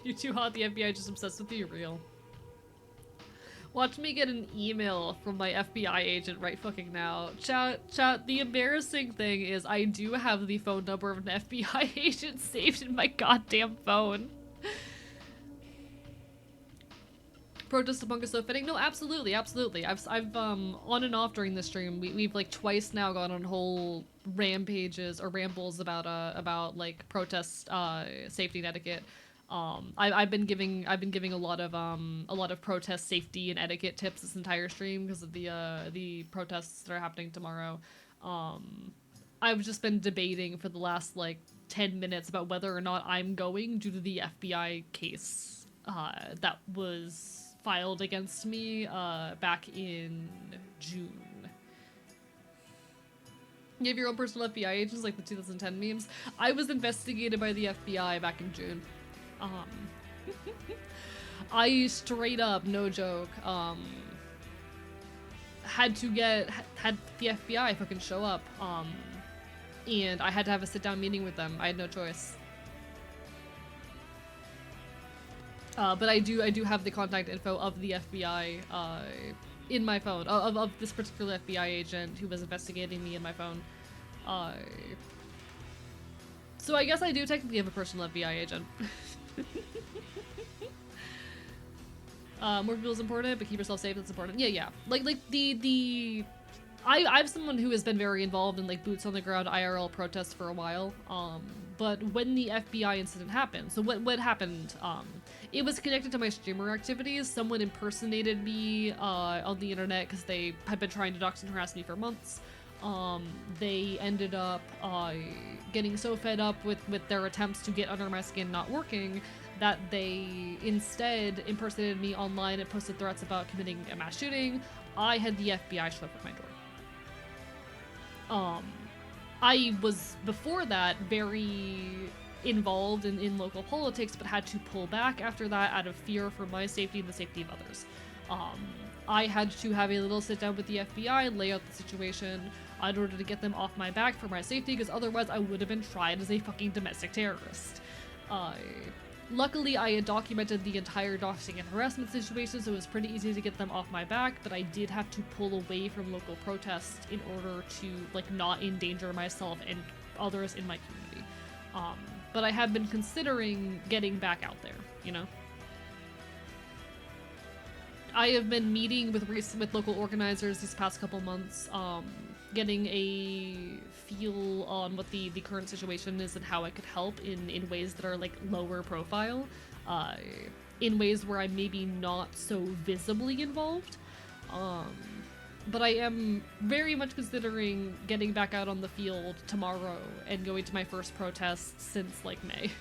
You too hot, the FBI just obsessed with you, real. Watch me get an email from my FBI agent right fucking now. Chat, the embarrassing thing is I do have the phone number of an FBI agent saved in my goddamn phone. Protest among us so fitting? No, absolutely. I've on and off during this stream, we've like twice now gone on whole rampages or rambles about like protest safety and etiquette. I've been giving a lot of protest safety and etiquette tips this entire stream because of the protests that are happening tomorrow. I've just been debating for the last like 10 minutes about whether or not I'm going due to the FBI case that was filed against me back in June. You have your own personal FBI agents like the 2010 memes. I was investigated by the FBI back in June. I straight up, no joke, had the FBI fucking show up, and I had to have a sit-down meeting with them. I had no choice. But I do have the contact info of the FBI in my phone, of this particular FBI agent who was investigating me in my phone. So I guess I do technically have a personal FBI agent. More people is important, but keep yourself safe, that's important. Yeah. Like I'm someone who has been very involved in like boots on the ground IRL protests for a while. But when the FBI incident happened, so what happened, it was connected to my streamer activities. Someone impersonated me on the internet because they had been trying to dox and harass me for months. They ended up getting so fed up with their attempts to get under my skin not working that they instead impersonated me online and posted threats about committing a mass shooting. I had the FBI show up at my door. I was, before that, very involved in local politics, but had to pull back after that out of fear for my safety and the safety of others. I had to have a little sit down with the FBI, lay out the situation in order to get them off my back for my safety, because otherwise I would have been tried as a fucking domestic terrorist. Luckily, I had documented the entire doxing and harassment situation, so it was pretty easy to get them off my back, but I did have to pull away from local protests in order to, like, not endanger myself and others in my community. But I have been considering getting back out there, you know? I have been meeting with local organizers these past couple months, getting a feel on what the current situation is and how I could help in ways that are like lower profile, in ways where I'm maybe not so visibly involved. But I am very much considering getting back out on the field tomorrow and going to my first protest since, like, May.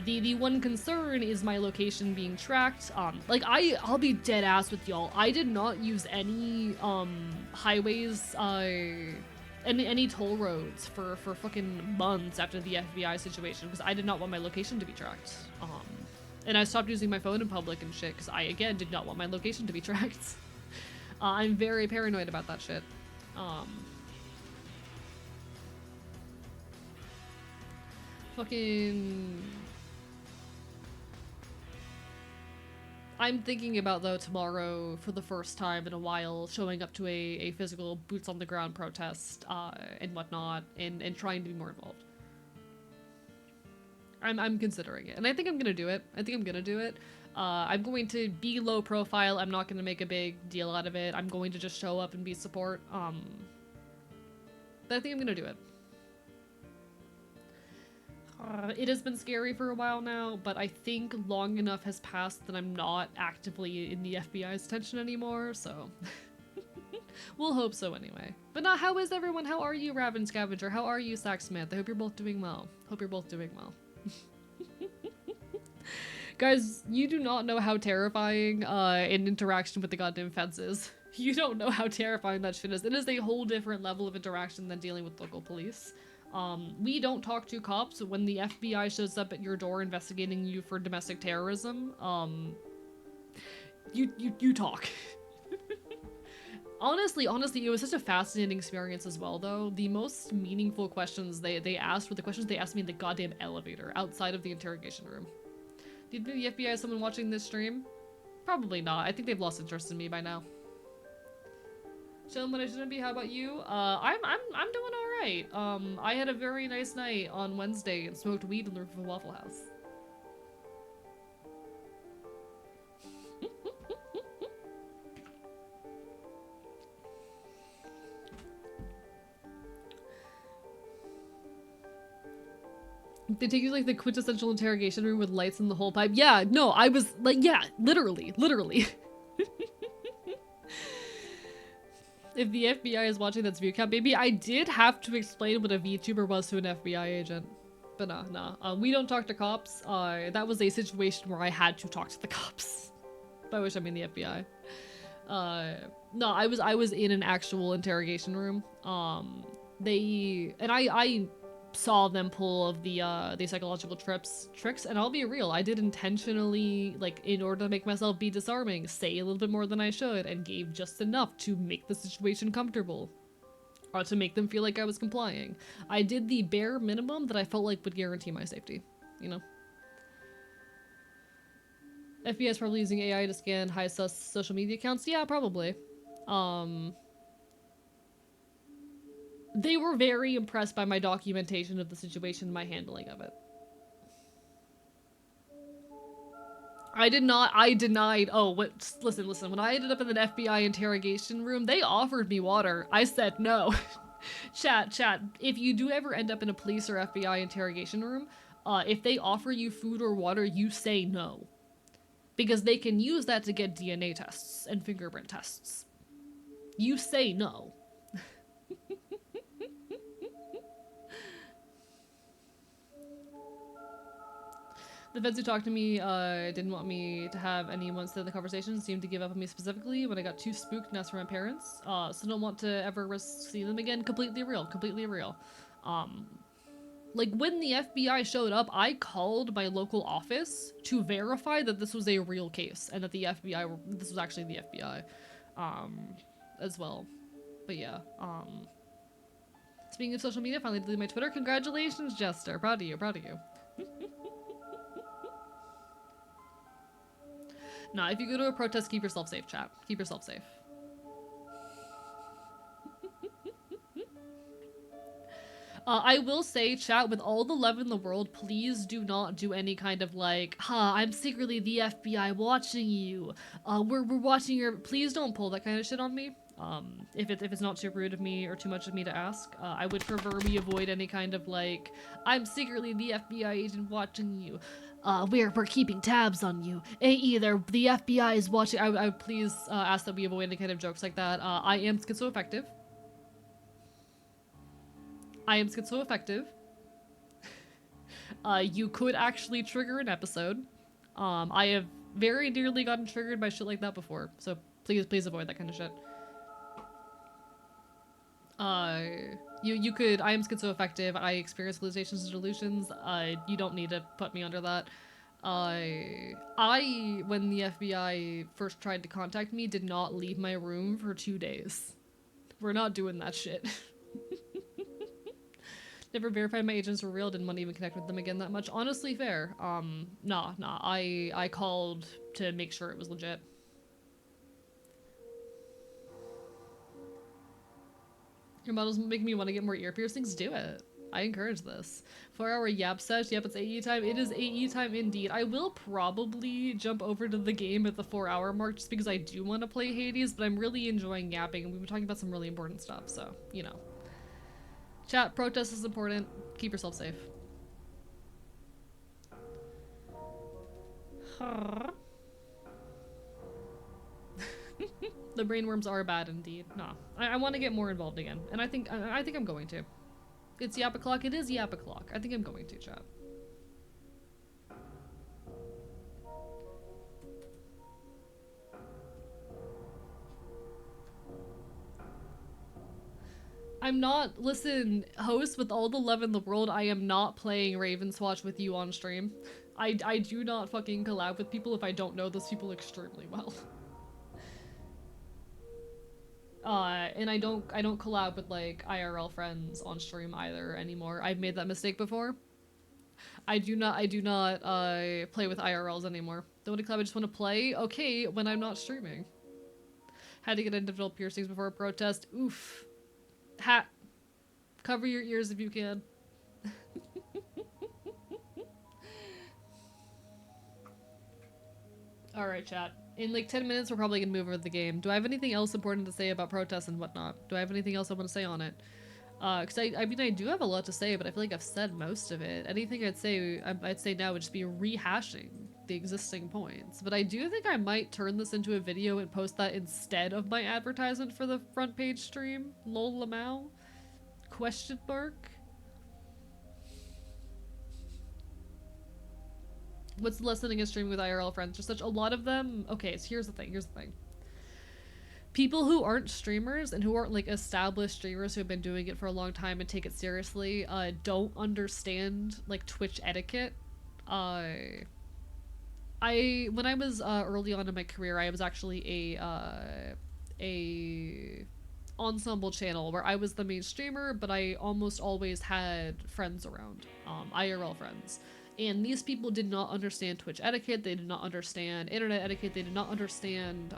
The one concern is my location being tracked. Like, I'll be dead ass with y'all. I did not use any, highways, any toll roads for fucking months after the FBI situation because I did not want my location to be tracked. And I stopped using my phone in public and shit because I, again, did not want my location to be tracked. I'm very paranoid about that shit. Fucking... I'm thinking about, though, tomorrow, for the first time in a while, showing up to a physical boots-on-the-ground protest, and whatnot, and trying to be more involved. I'm considering it, and I think I'm gonna do it. I'm going to be low profile. I'm not gonna make a big deal out of it. I'm going to just show up and be support. But I think I'm gonna do it. It has been scary for a while now, but I think long enough has passed that I'm not actively in the FBI's attention anymore, so... We'll hope so anyway. But now, how is everyone? How are you, Raven Scavenger? How are you, Sacksmith? I hope you're both doing well. Guys, you do not know how terrifying an interaction with the goddamn feds is. You don't know how terrifying that shit is. It is a whole different level of interaction than dealing with local police. We don't talk to cops. When the FBI shows up at your door investigating you for domestic terrorism, you talk. Honestly, it was such a fascinating experience as well, though. The most meaningful questions they asked were the questions they asked me in the goddamn elevator outside of the interrogation room. Do you think the FBI is someone watching this stream? Probably not. I think they've lost interest in me by now. Chilling when I shouldn't be. How about you? I'm doing all right. I had a very nice night on Wednesday and smoked weed on the roof of a Waffle House. They take you to, like, the quintessential interrogation room with lights in the whole pipe. Yeah, no, I was like, yeah, literally. If the FBI is watching, that's view count, baby. I did have to explain what a VTuber was to an FBI agent. But nah. We don't talk to cops. That was a situation where I had to talk to the cops. By which I mean the FBI. No, I was in an actual interrogation room. I saw them pull of the psychological tricks, and I'll be real, I did intentionally, like, in order to make myself be disarming, say a little bit more than I should, and gave just enough to make the situation comfortable. Or to make them feel like I was complying. I did the bare minimum that I felt like would guarantee my safety, you know? FBI is probably using AI to scan high sus social media accounts? Yeah, probably. They were very impressed by my documentation of the situation and my handling of it. I denied, listen, when I ended up in an FBI interrogation room, they offered me water. I said no. Chat, if you do ever end up in a police or FBI interrogation room, if they offer you food or water, you say no. Because they can use that to get DNA tests and fingerprint tests. You say no. The feds who talked to me didn't want me to have anyone stay in the conversation, seemed to give up on me specifically when I got too spooked and asked for my parents. So don't want to ever risk seeing them again. Completely real. Like, when the FBI showed up, I called my local office to verify that this was a real case and that this was actually the FBI, as well. But yeah, speaking of social media, finally deleted my Twitter. Congratulations, Jester. Proud of you. Nah, if you go to a protest, keep yourself safe, chat. Keep yourself safe. I will say, chat, with all the love in the world, please do not do any kind of, like, I'm secretly the FBI watching you. We're watching your... Please don't pull that kind of shit on me. If it's not too rude of me or too much of me to ask. I would prefer we avoid any kind of, like, I'm secretly the FBI agent watching you. we're keeping tabs on you. Either the FBI is watching. I would please ask that we avoid any kind of jokes like that. I am schizoaffective. I am schizoaffective. You could actually trigger an episode. I have very nearly gotten triggered by shit like that before, so please avoid that kind of shit. You could. I am schizoaffective. I experience hallucinations and delusions. You don't need to put me under that. When the FBI first tried to contact me, did not leave my room for 2 days. We're not doing that shit. Never verified my agents were real, didn't want to even connect with them again that much. Honestly, fair. Nah. I called to make sure it was legit. Your models make me want to get more ear piercings? Do it. I encourage this. 4-hour yap sesh? Yep, it's AE time. It is AE time indeed. I will probably jump over to the game at the 4-hour mark just because I do want to play Hades, but I'm really enjoying yapping and we've been talking about some really important stuff, so, you know. Chat, protest is important. Keep yourself safe. The brainworms are bad indeed. Nah, I want to get more involved again, and I think I'm going to. It's yap o'clock. It is yap o'clock. I think I'm going to, chat. I'm not, listen, host, with all the love in the world, I am not playing Ravenswatch with you on stream. I do not fucking collab with people if I don't know those people extremely well. And I don't collab with like IRL friends on stream either anymore. I've made that mistake before. I do not play with IRLs anymore. Don't want to collab, I just want to play. Okay, when I'm not streaming. Had to get individual piercings before a protest. Oof. Hat. Cover your ears if you can. Alright, chat. In like 10 minutes, we're probably gonna move over the game. Do I have anything else important to say about protests and whatnot? Do I have anything else I want to say on it? Because I mean, I do have a lot to say, but I feel like I've said most of it. Anything I'd say now would just be rehashing the existing points. But I do think I might turn this into a video and post that instead of my advertisement for the front page stream. Lol lamau? Question mark? What's the listening and streaming with IRL friends? There's such a lot of them. Okay, so here's the thing. People who aren't streamers and who aren't like established streamers who have been doing it for a long time and take it seriously, don't understand like Twitch etiquette. When I was early on in my career, I was actually a ensemble channel where I was the main streamer, but I almost always had friends around, IRL friends. And these people did not understand Twitch etiquette, they did not understand internet etiquette, they did not understand,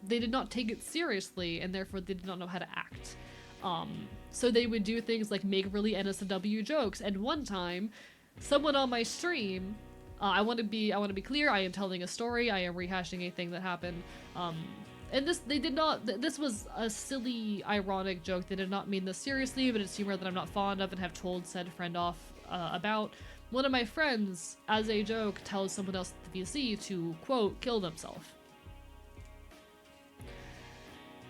they did not take it seriously, and therefore they did not know how to act. So they would do things like make really NSFW jokes, and one time, someone on my stream, I want to be clear, I am telling a story, I am rehashing a thing that happened, and this was a silly, ironic joke, they did not mean this seriously, but it's humor that I'm not fond of and have told said friend off about. One of my friends, as a joke, tells someone else at the VC to, quote, kill themselves.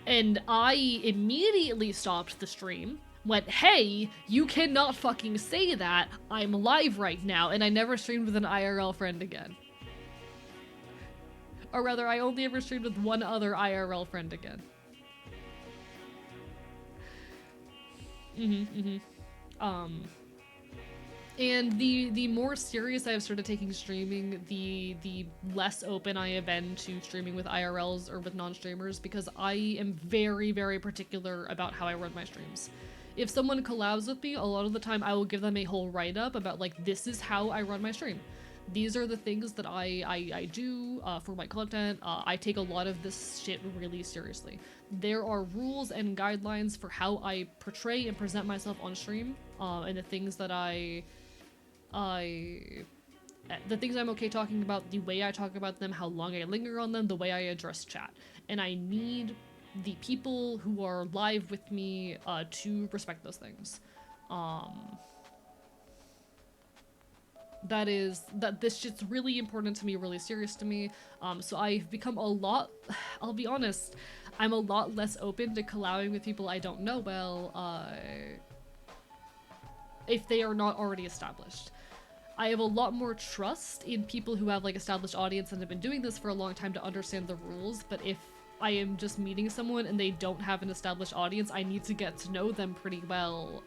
And I immediately stopped the stream, went, hey, you cannot fucking say that, I'm live right now, and I never streamed with an IRL friend again. Or rather, I only ever streamed with one other IRL friend again. And the more serious I have started taking streaming, the less open I have been to streaming with IRLs or with non-streamers, because I am very, very particular about how I run my streams. If someone collabs with me, a lot of the time I will give them a whole write-up about, like, this is how I run my stream. These are the things that I do for my content. I take a lot of this shit really seriously. There are rules and guidelines for how I portray and present myself on stream, and the things that the things I'm okay talking about, the way I talk about them, how long I linger on them, the way I address chat. And I need the people who are live with me to respect those things. that this shit's really important to me, really serious to me. So I've become a lot, I'll be honest, I'm a lot less open to collabing with people I don't know well, if they are not already established. I have a lot more trust in people who have like established audience and have been doing this for a long time to understand the rules, but if I am just meeting someone and they don't have an established audience, I need to get to know them pretty well,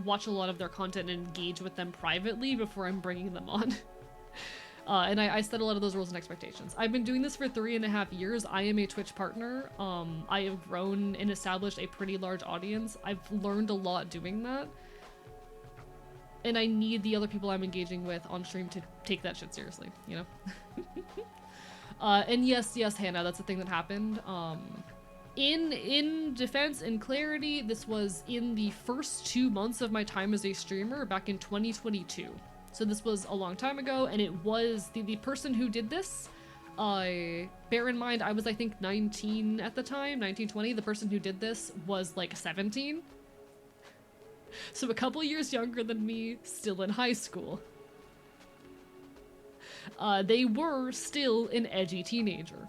watch a lot of their content and engage with them privately before I'm bringing them on. And I set a lot of those rules and expectations. I've been doing this for 3.5 years. I am a Twitch partner. I have grown and established a pretty large audience. I've learned a lot doing that. And I need the other people I'm engaging with on stream to take that shit seriously, you know? And yes, Hannah, that's a thing that happened. In defense and clarity, this was in the first 2 months of my time as a streamer back in 2022. So this was a long time ago, and it was the person who did this. Bear in mind, I was I think 19 at the time, 19, 20. The person who did this was like 17. So a couple years younger than me, still in high school. They were still an edgy teenager.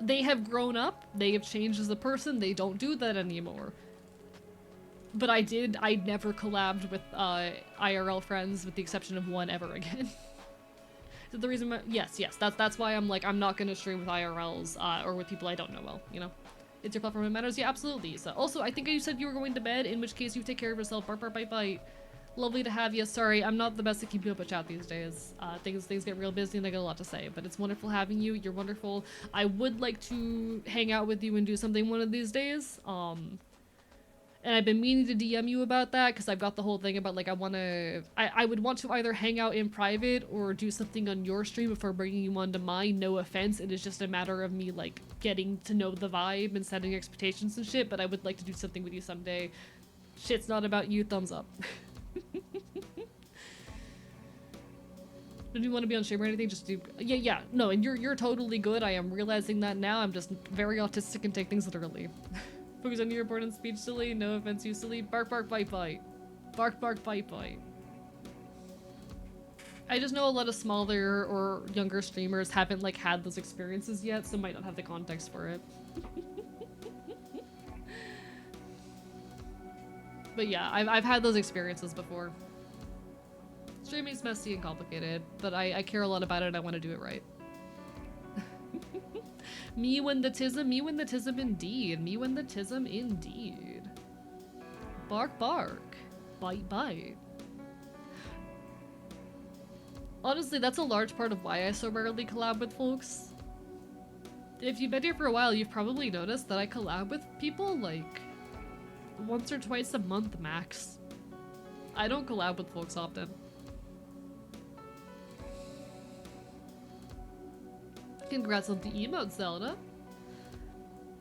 They have grown up, they have changed as a person, they don't do that anymore. But I never collabed with IRL friends with the exception of one ever again. So the reason, yes, that's why I'm like, I'm not gonna stream with IRLs or with people I don't know well, you know? It's your platform that matters? Yeah, absolutely. So also, I think you said you were going to bed, in which case you take care of yourself. Bark, bark, bite, bite. Lovely to have you. Sorry, I'm not the best at keeping up with chat these days. Things get real busy and I got a lot to say, but it's wonderful having you. You're wonderful. I would like to hang out with you and do something one of these days. And I've been meaning to DM you about that because I've got the whole thing about like I would want to either hang out in private or do something on your stream before bringing you onto mine. No offense, it is just a matter of me like getting to know the vibe and setting expectations and shit, but I would like to do something with you someday. Shit's not about you, thumbs up. If you want to be on stream or anything, just do yeah, no, and you're totally good. I am realizing that now. I'm just very autistic and take things literally. Focus on your important speech, silly. No offense, you silly. Bark, bark, bite, bite. Bark, bark, bite, bite. I just know a lot of smaller or younger streamers haven't like had those experiences yet, so might not have the context for it. But yeah, I've had those experiences before. Streaming's messy and complicated, but I care a lot about it and I want to do it right. Me when the tism indeed. Me when the tism indeed. Bark, bark. Bite, bite. Honestly, that's a large part of why I so rarely collab with folks. If you've been here for a while, you've probably noticed that I collab with people like once or twice a month max. I don't collab with folks often. Congrats on the emote, Zelda.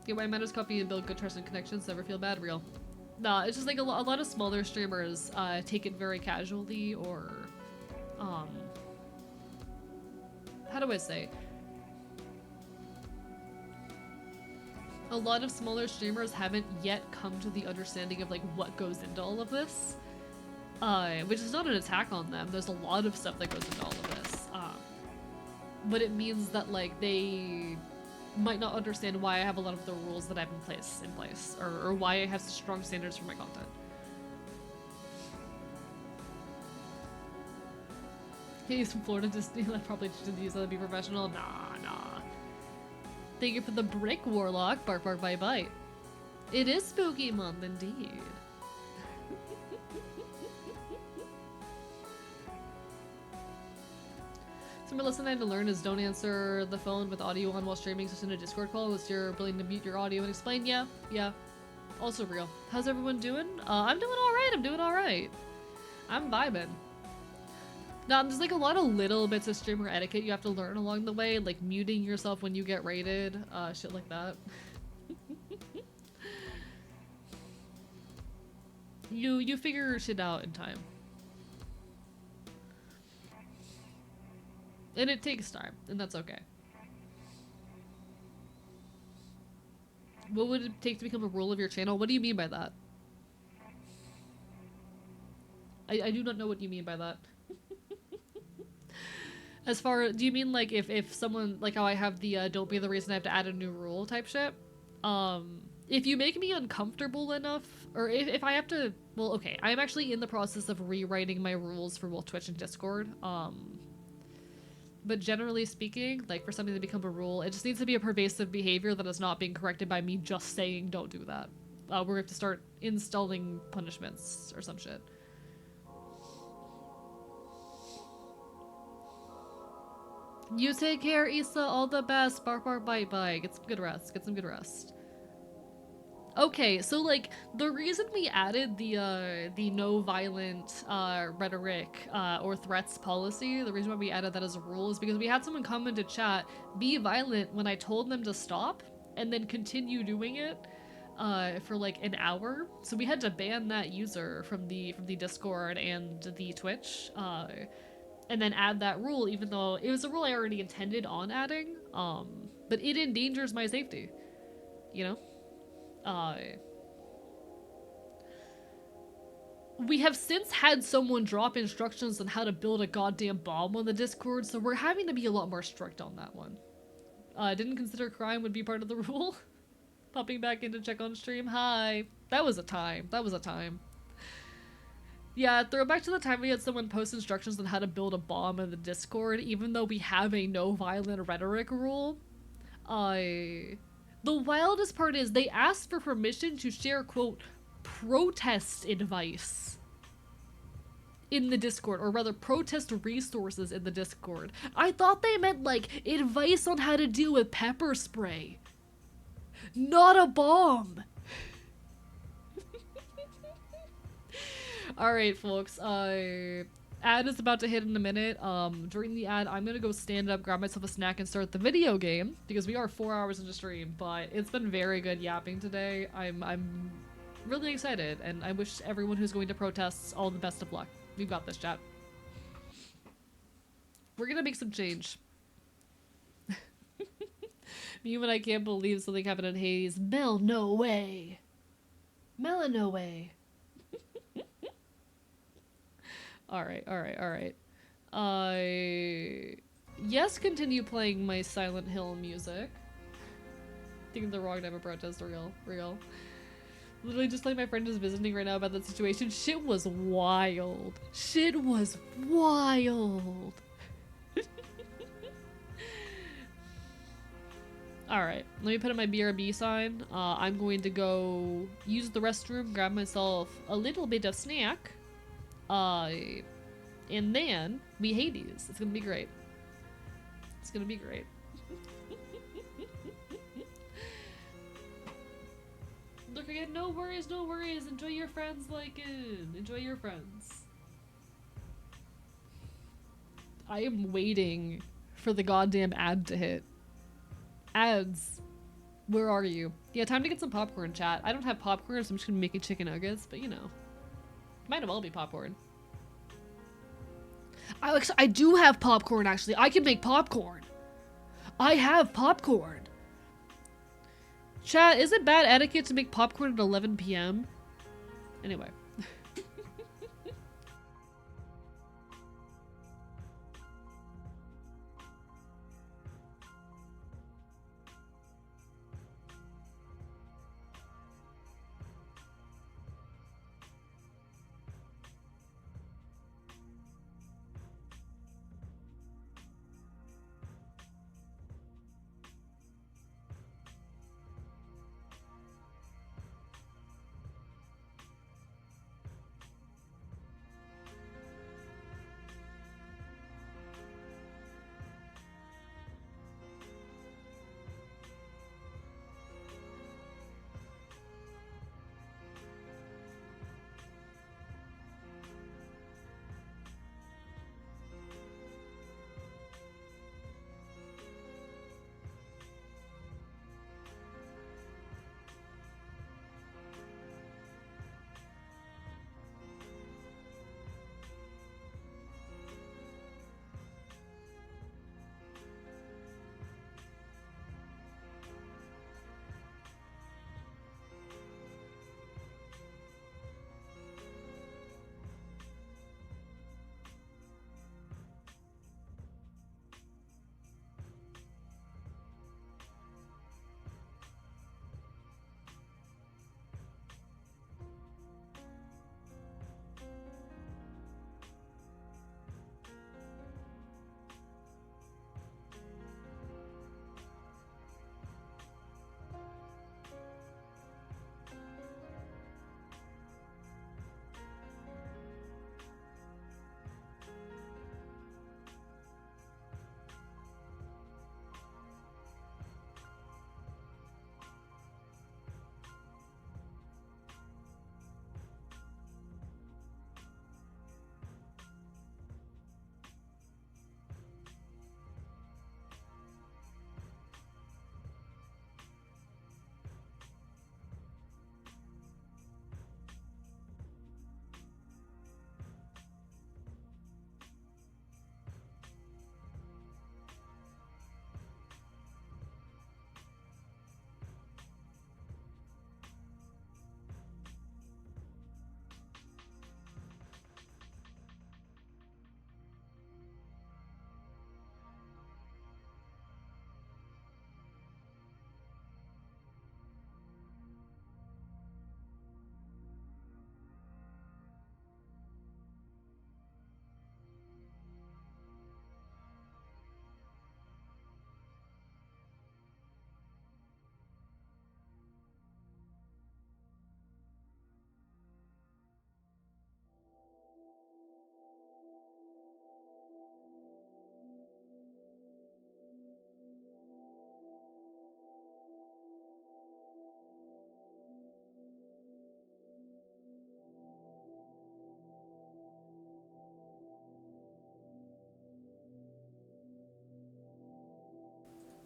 Get why matters, copy and build good trust and connections, never feel bad, real. Nah, it's just like a lot of smaller streamers take it very casually or, how do I say? A lot of smaller streamers haven't yet come to the understanding of like what goes into all of this. Which is not an attack on them. There's a lot of stuff that goes into all of this. But it means that like they might not understand why I have a lot of the rules that I have in place, or why I have such strong standards for my content. He's from Florida, Disneyland, probably should use that to be professional. Nah. Thank you for the brick, Warlock. Bark, bark, bite, bite. It is spooky month indeed. Some lesson I had to learn is don't answer the phone with audio on while streaming, so send a Discord call unless you're willing to mute your audio and explain. Yeah. Also real. How's everyone doing? I'm doing alright. I'm vibing. Now, there's like a lot of little bits of streamer etiquette you have to learn along the way, like muting yourself when you get raided, shit like that. You figure shit out in time. And it takes time, and that's okay. What would it take to become a rule of your channel? What do you mean by that? I do not know what you mean by that. As far, do you mean like if someone, like how I have the don't be the reason I have to add a new rule type shit? If you make me uncomfortable enough, or if I have to, well, okay, I'm actually in the process of rewriting my rules for both Twitch and Discord. But generally speaking, like for something to become a rule, it just needs to be a pervasive behavior that is not being corrected by me just saying don't do that. We're gonna have to start installing punishments or some shit. You take care, Issa. All the best. Bark, bark, bite, bite. Get some good rest. Get some good rest. Okay, so like the reason we added the no violent rhetoric or threats policy, the reason why we added that as a rule is because we had someone come into chat, be violent when I told them to stop, and then continue doing it for like an hour. So we had to ban that user from the Discord and the Twitch. And then add that rule, even though it was a rule I already intended on adding, but it endangers my safety, you know? We have since had someone drop instructions on how to build a goddamn bomb on the Discord, so we're having to be a lot more strict on that one. Didn't consider crime would be part of the rule. Popping back in to check on stream. Hi. That was a time. That was a time. Yeah, throw back to the time we had someone post instructions on how to build a bomb in the Discord, even though we have a no violent rhetoric rule. The wildest part is they asked for permission to share, quote, protest advice in the Discord, or rather protest resources in the Discord. I thought they meant like advice on how to deal with pepper spray. Not a bomb. Alright, folks, ad is about to hit in a minute. During the ad, I'm gonna go stand up, grab myself a snack, and start the video game, because we are 4 hours into stream, but it's been very good yapping today. I'm really excited, and I wish everyone who's going to protests all the best of luck. We've got this, chat. We're gonna make some change. You and I can't believe something happened in Hades. Mel, no way. Mela, no way. Alright. Yes, continue playing my Silent Hill music. Thinking the wrong type of protest, real. Literally just like my friend is visiting right now about that situation. Shit was wild. Shit was wild. Alright, let me put in my BRB sign. I'm going to go use the restroom, grab myself a little bit of snack. And then we Hades. It's gonna be great. It's gonna be great. Look again, no worries. Enjoy your friends, enjoy your friends. I am waiting for the goddamn ad to hit. Ads. Where are you? Yeah, time to get some popcorn, chat. I don't have popcorn, so I'm just gonna make chicken nuggets, but you know. Might as well be popcorn. I do have popcorn, actually. I can make popcorn. I have popcorn. Chat, is it bad etiquette to make popcorn at 11 p.m.? Anyway.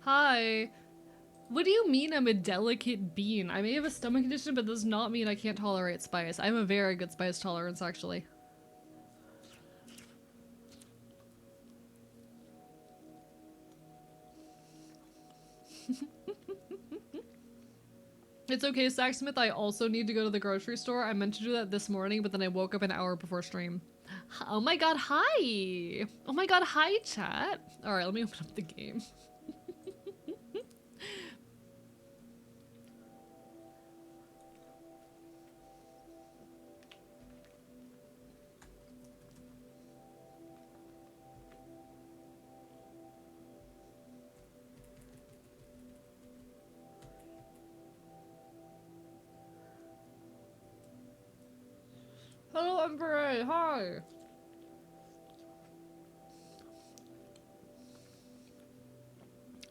Hi. What do you mean I'm a delicate bean? I may have a stomach condition, but does not mean I can't tolerate spice. I have a very good spice tolerance, actually. It's okay, Sacksmith. I also need to go to the grocery store. I meant to do that this morning, but then I woke up an hour before stream. Oh my god, hi! Oh my god, hi, chat. Alright, let me open up the game. Hello, Emperor. Hi.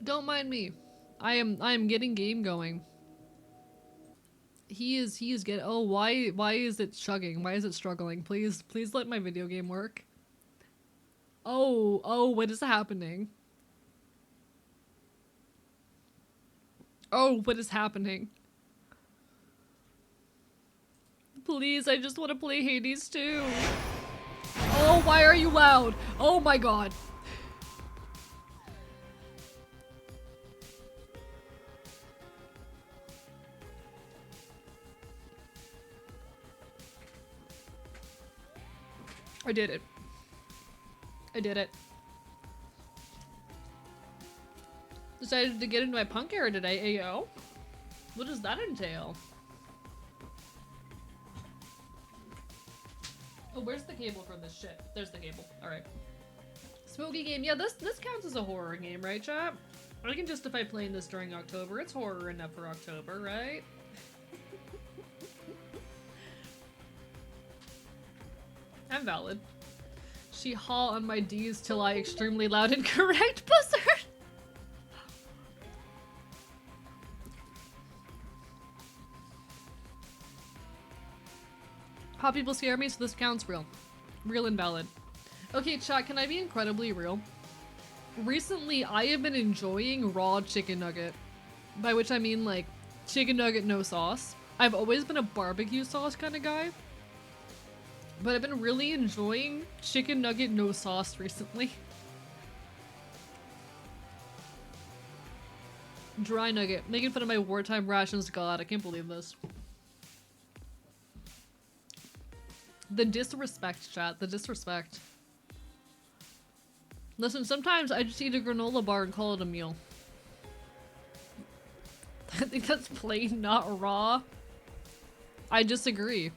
Don't mind me. I am getting game going. He is getting. Oh, why is it chugging? Why is it struggling? Please let my video game work. Oh, what is happening? Oh, what is happening? Please, I just want to play Hades 2. Oh, why are you loud? Oh my god. I did it. I did it. Decided to get into my punk era today, AO. What does that entail? Oh, where's the cable for this shit? There's the cable. Alright. Smoky game. Yeah, this counts as a horror game, right, chat? I can justify playing this during October. It's horror enough for October, right? I'm valid. She haw on my D's till I extremely loud and correct buzzard. Hot people scare me, so this counts real. Real and valid. Okay, chat, can I be incredibly real? Recently, I have been enjoying raw chicken nugget. By which I mean, like, chicken nugget no sauce. I've always been a barbecue sauce kind of guy. But I've been really enjoying chicken nugget no sauce recently. Dry nugget. Making fun of my wartime rations. God, I can't believe this. The disrespect, chat. The disrespect. Listen, sometimes I just eat a granola bar and call it a meal. I think that's plain, not raw. I disagree.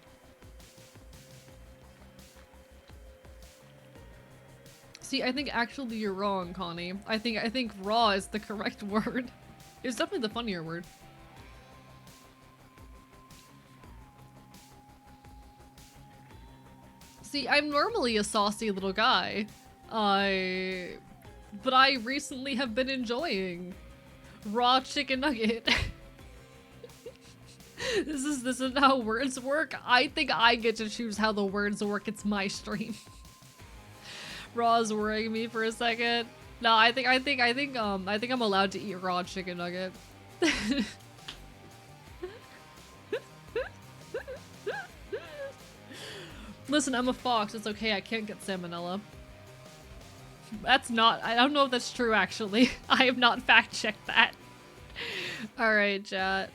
See, I think actually you're wrong, Connie. I think raw is the correct word. It's definitely the funnier word. See, I'm normally a saucy little guy. But I recently have been enjoying raw chicken nugget. This is how words work. I think I get to choose how the words work. It's my stream. Raw's worrying me for a second. No, I think I'm allowed to eat raw chicken nugget. Listen, I'm a fox. It's okay. I can't get salmonella. That's not. I don't know if that's true, actually. I have not fact-checked that. Alright, chat.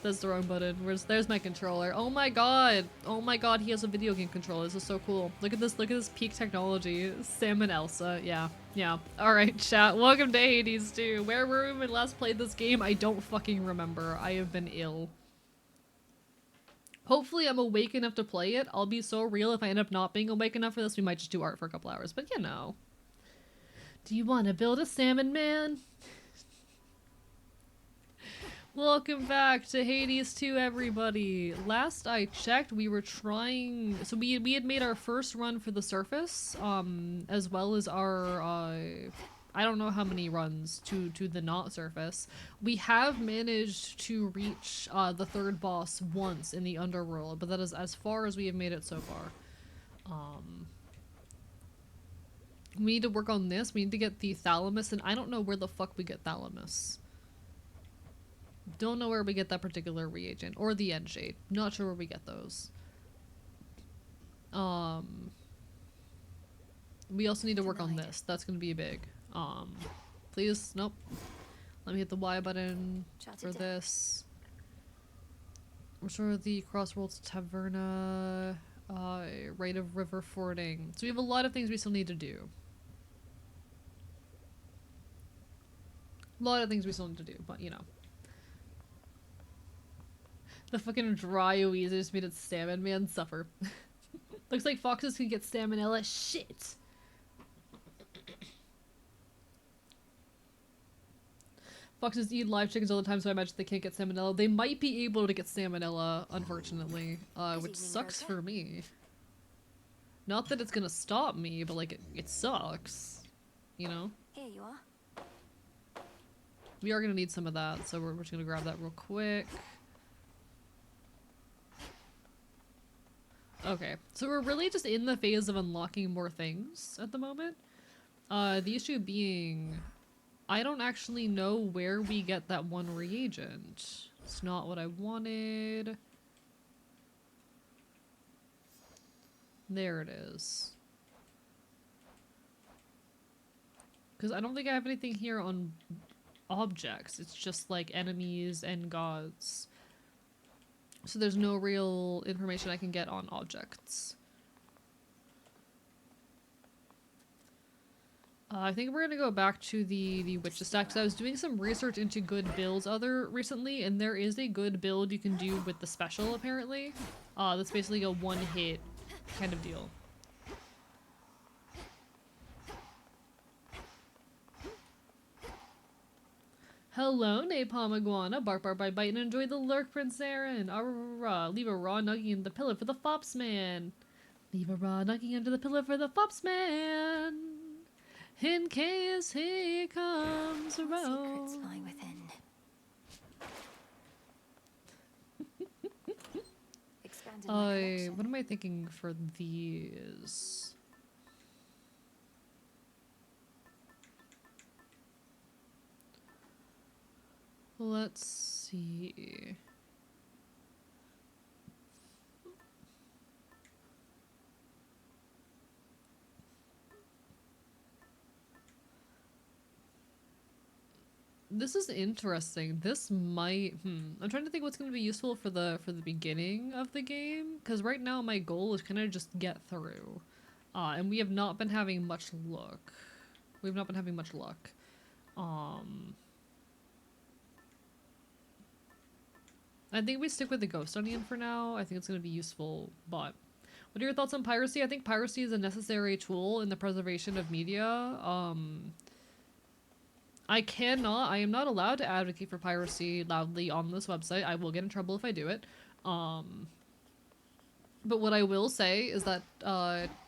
That's the wrong button. There's my controller. Oh my god. Oh my god, he has a video game controller. This is so cool. Look at this peak technology. Sam and Elsa. Yeah. Alright, chat. Welcome to Hades 2. Where were we when last played this game? I don't fucking remember. I have been ill. Hopefully I'm awake enough to play it. I'll be so real if I end up not being awake enough for this. We might just do art for a couple hours. But you know. Do you want to build a salmon man? Welcome back to Hades 2, everybody. Last I checked, we were trying... So we had made our first run for the surface, as well as our, I don't know how many runs to the not surface. We have managed to reach the third boss once in the underworld, but that is as far as we have made it so far. We need to work on this. We need to get the thalamus, and I don't know where the fuck we get thalamus. Don't know where we get that particular reagent. Or the end shade. Not sure where we get those. We also need to work on this. That's gonna be big. Please, nope. Let me hit the Y button for this. Restore the Crossroads Taverna. Rite of river fording. So we have a lot of things we still need to do. A lot of things we still need to do, but you know. The fucking dry Oasis just made its salmon man suffer. Looks like foxes can get salmonella. Shit! Foxes eat live chickens all the time, so I imagine they can't get salmonella. They might be able to get salmonella, unfortunately. Which sucks for me. Not that it's gonna stop me, but like, it sucks. You know? Here you are. We are gonna need some of that, so we're just gonna grab that real quick. Okay, so we're really just in the phase of unlocking more things at the moment. The issue being, I don't actually know where we get that one reagent. It's not what I wanted. There it is. Because I don't think I have anything here on objects. It's just like enemies and gods. So there's no real information I can get on objects. I think we're gonna go back to the witch's stack, because I was doing some research into good builds recently, and there is a good build you can do with the special, apparently. That's basically a one-hit kind of deal. Hello, Napalm Iguana. Bark, bark, bite, bite, and enjoy the lurk, Prince Aaron. Leave a raw nugget in the pillow for the fops man. Leave a raw nugget under the pillow for the fops man. In case he comes around. Secrets lie within. Expanded my collection. What am I thinking for these? Let's see. This is interesting. This might, I'm trying to think what's going to be useful for the beginning of the game, because right now my goal is kind of just get through. And we have not been having much luck. We've not been having much luck. I think we stick with the ghost onion for now. I think it's going to be useful, but what are your thoughts on piracy? I think piracy is a necessary tool in the preservation of media. I am not allowed to advocate for piracy loudly on this website. I will get in trouble if I do it. But what I will say is that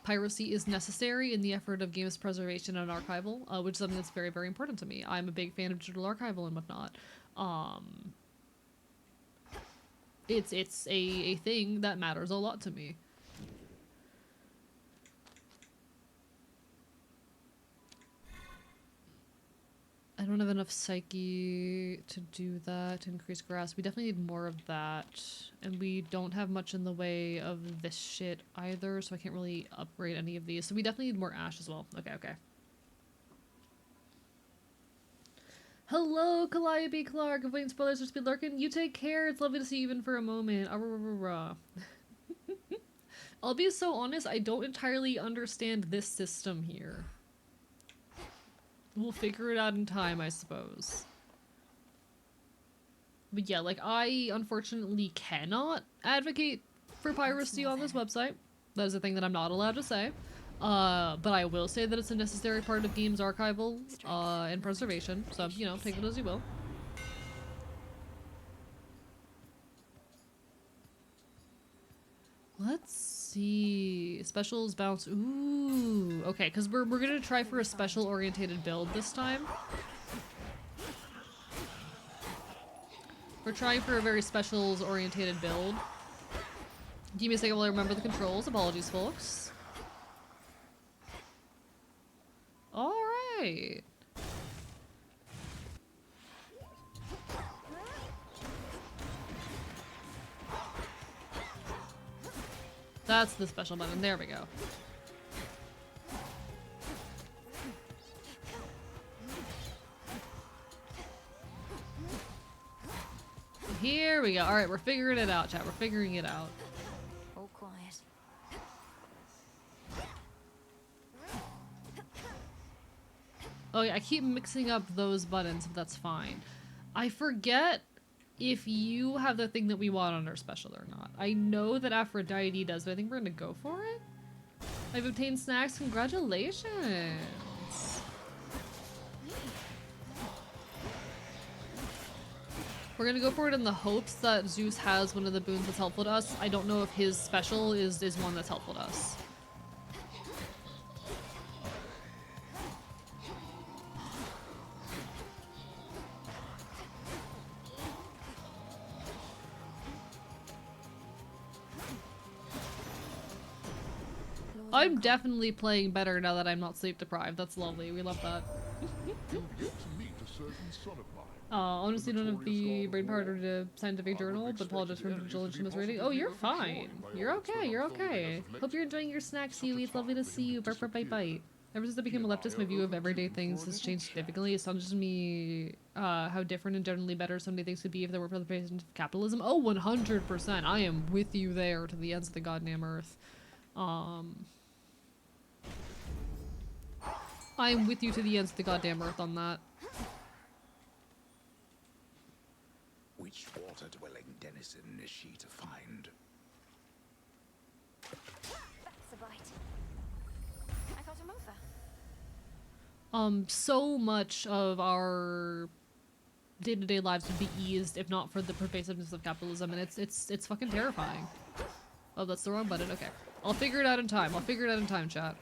piracy is necessary in the effort of games preservation and archival, which is something that's very, very important to me. I'm a big fan of digital archival and whatnot. It's a thing that matters a lot to me. I don't have enough psyche to do that, to increase grass. We definitely need more of that. And we don't have much in the way of this shit either, so I can't really upgrade any of these. So we definitely need more ash as well. Okay, okay. Hello, Calliope Clark. Avoiding spoilers for Speed Lurkin. You take care. It's lovely to see you even for a moment. I'll be so honest, I don't entirely understand this system here. We'll figure it out in time, I suppose. But yeah, like, I unfortunately cannot advocate for piracy on this website. That is a thing that I'm not allowed to say. But I will say that it's a necessary part of games archival and preservation. So, you know, take it as you will. Let's see. Specials bounce. Ooh. Okay, because we're gonna try for a special orientated build this time. We're trying for a very specials orientated build. Give me a second while I remember the controls. Apologies, folks. right. That's the special button. There we go. Here we go. All right, we're figuring it out, chat. We're figuring it out. All quiet. Oh yeah, I keep mixing up those buttons, but that's fine. I forget if you have the thing that we want on our special or not. I know that Aphrodite does, but I think we're gonna go for it. I've obtained snacks. Congratulations. We're gonna go for it in the hopes that Zeus has one of the boons that's helpful to us. I don't know if his special is one that's helpful to us. I'm definitely playing better now that I'm not sleep deprived. That's lovely. We love that. Honestly, don't have the brain power to read a scientific journal, but apologize for individual instruments rating. Oh, you're fine. You're okay. You're okay. Hope you're enjoying your snacks, Huey. It's lovely to see you. Burp, burp, bite, bite. Ever since I became a leftist, my view of everyday things has changed significantly. It astonishes me how different and generally better so many things could be if there were for the basis of capitalism. Oh, 100%. I am with you there to the ends of the goddamn earth. I'm with you to the ends of the goddamn earth on that. Which water-dwelling denizen is she to find? That's a bite. I got him over. So much of our day-to-day lives would be eased if not for the pervasiveness of capitalism, and it's fucking terrifying. Oh, that's the wrong button. Okay. I'll figure it out in time. I'll figure it out in time, chat.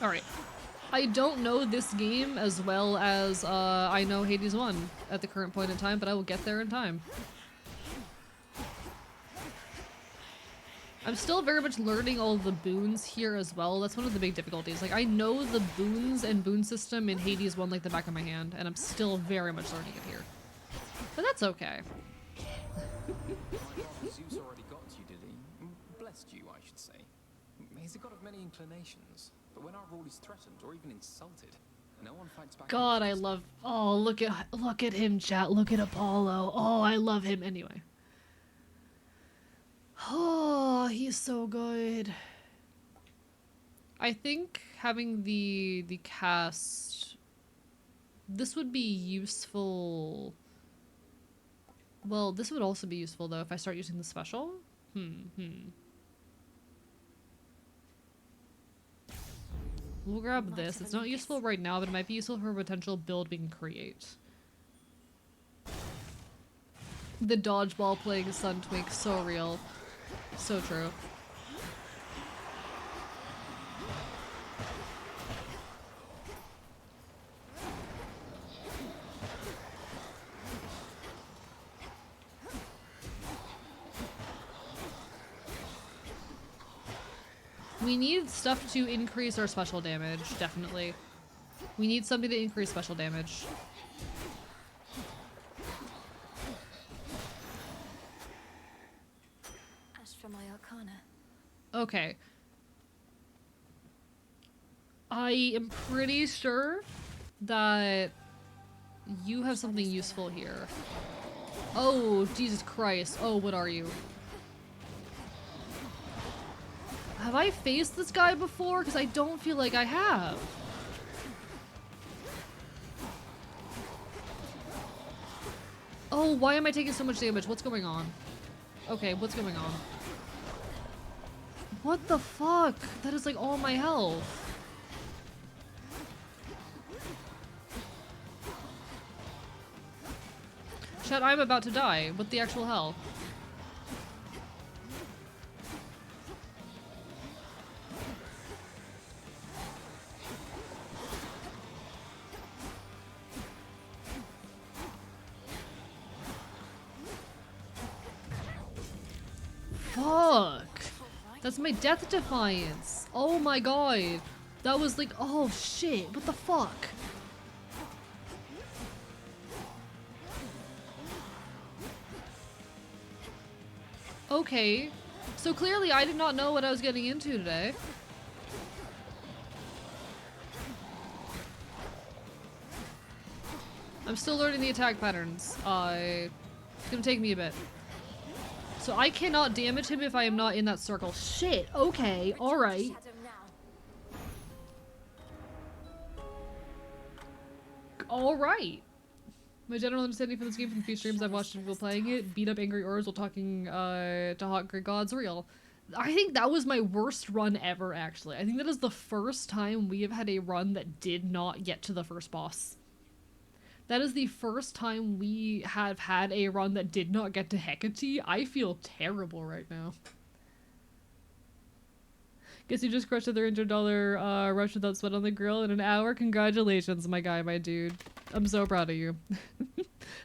Alright. I don't know this game as well as I know Hades 1 at the current point in time, but I will get there in time. I'm still very much learning all the boons here as well. That's one of the big difficulties. Like, I know the boons and boon system in Hades 1 like the back of my hand, and I'm still very much learning it here. But that's okay. Zeus already got you, did he? Blessed you, I should say. He's a god of many inclinations, but when our rule is threatened or even insulted, no one fights back. God, I love. Oh, look at him, chat. Look at Apollo. Oh, I love him. Anyway. Oh, he's so good. I think having the cast, this would be useful. Well, this would also be useful though if I start using the special. We'll grab this. It's not useful right now, but it might be useful for a potential build we can create. The dodgeball playing Sun Twink, so real. So true. We need stuff to increase our special damage, definitely. We need something to increase special damage. As for my arcana. Okay. I am pretty sure that you have something useful here. Oh, Jesus Christ. Oh, what are you? Have I faced this guy before? Because I don't feel like I have. Oh, why am I taking so much damage? What's going on? Okay, what's going on? What the fuck? That is like all my health. Chat, I'm about to die. What the actual hell? Fuck. That's my death defiance. Oh my god. That was like, oh shit, what the fuck? Okay, so clearly I did not know what I was getting into today. I'm still learning the attack patterns. It's gonna take me a bit. So I cannot damage him if I am not in that circle. Shit, okay, alright. Alright. My general understanding for this game from the few streams I've watched of people playing it, beat up angry orbs while talking to hot Greek gods, real. I think that was my worst run ever, actually. I think that is the first time we have had a run that did not get to the first boss. That is the first time we have had a run that did not get to Hecate. I feel terrible right now. Guess you just crushed a $300 rush without sweat on the grill in an hour. Congratulations, my guy, my dude. I'm so proud of you.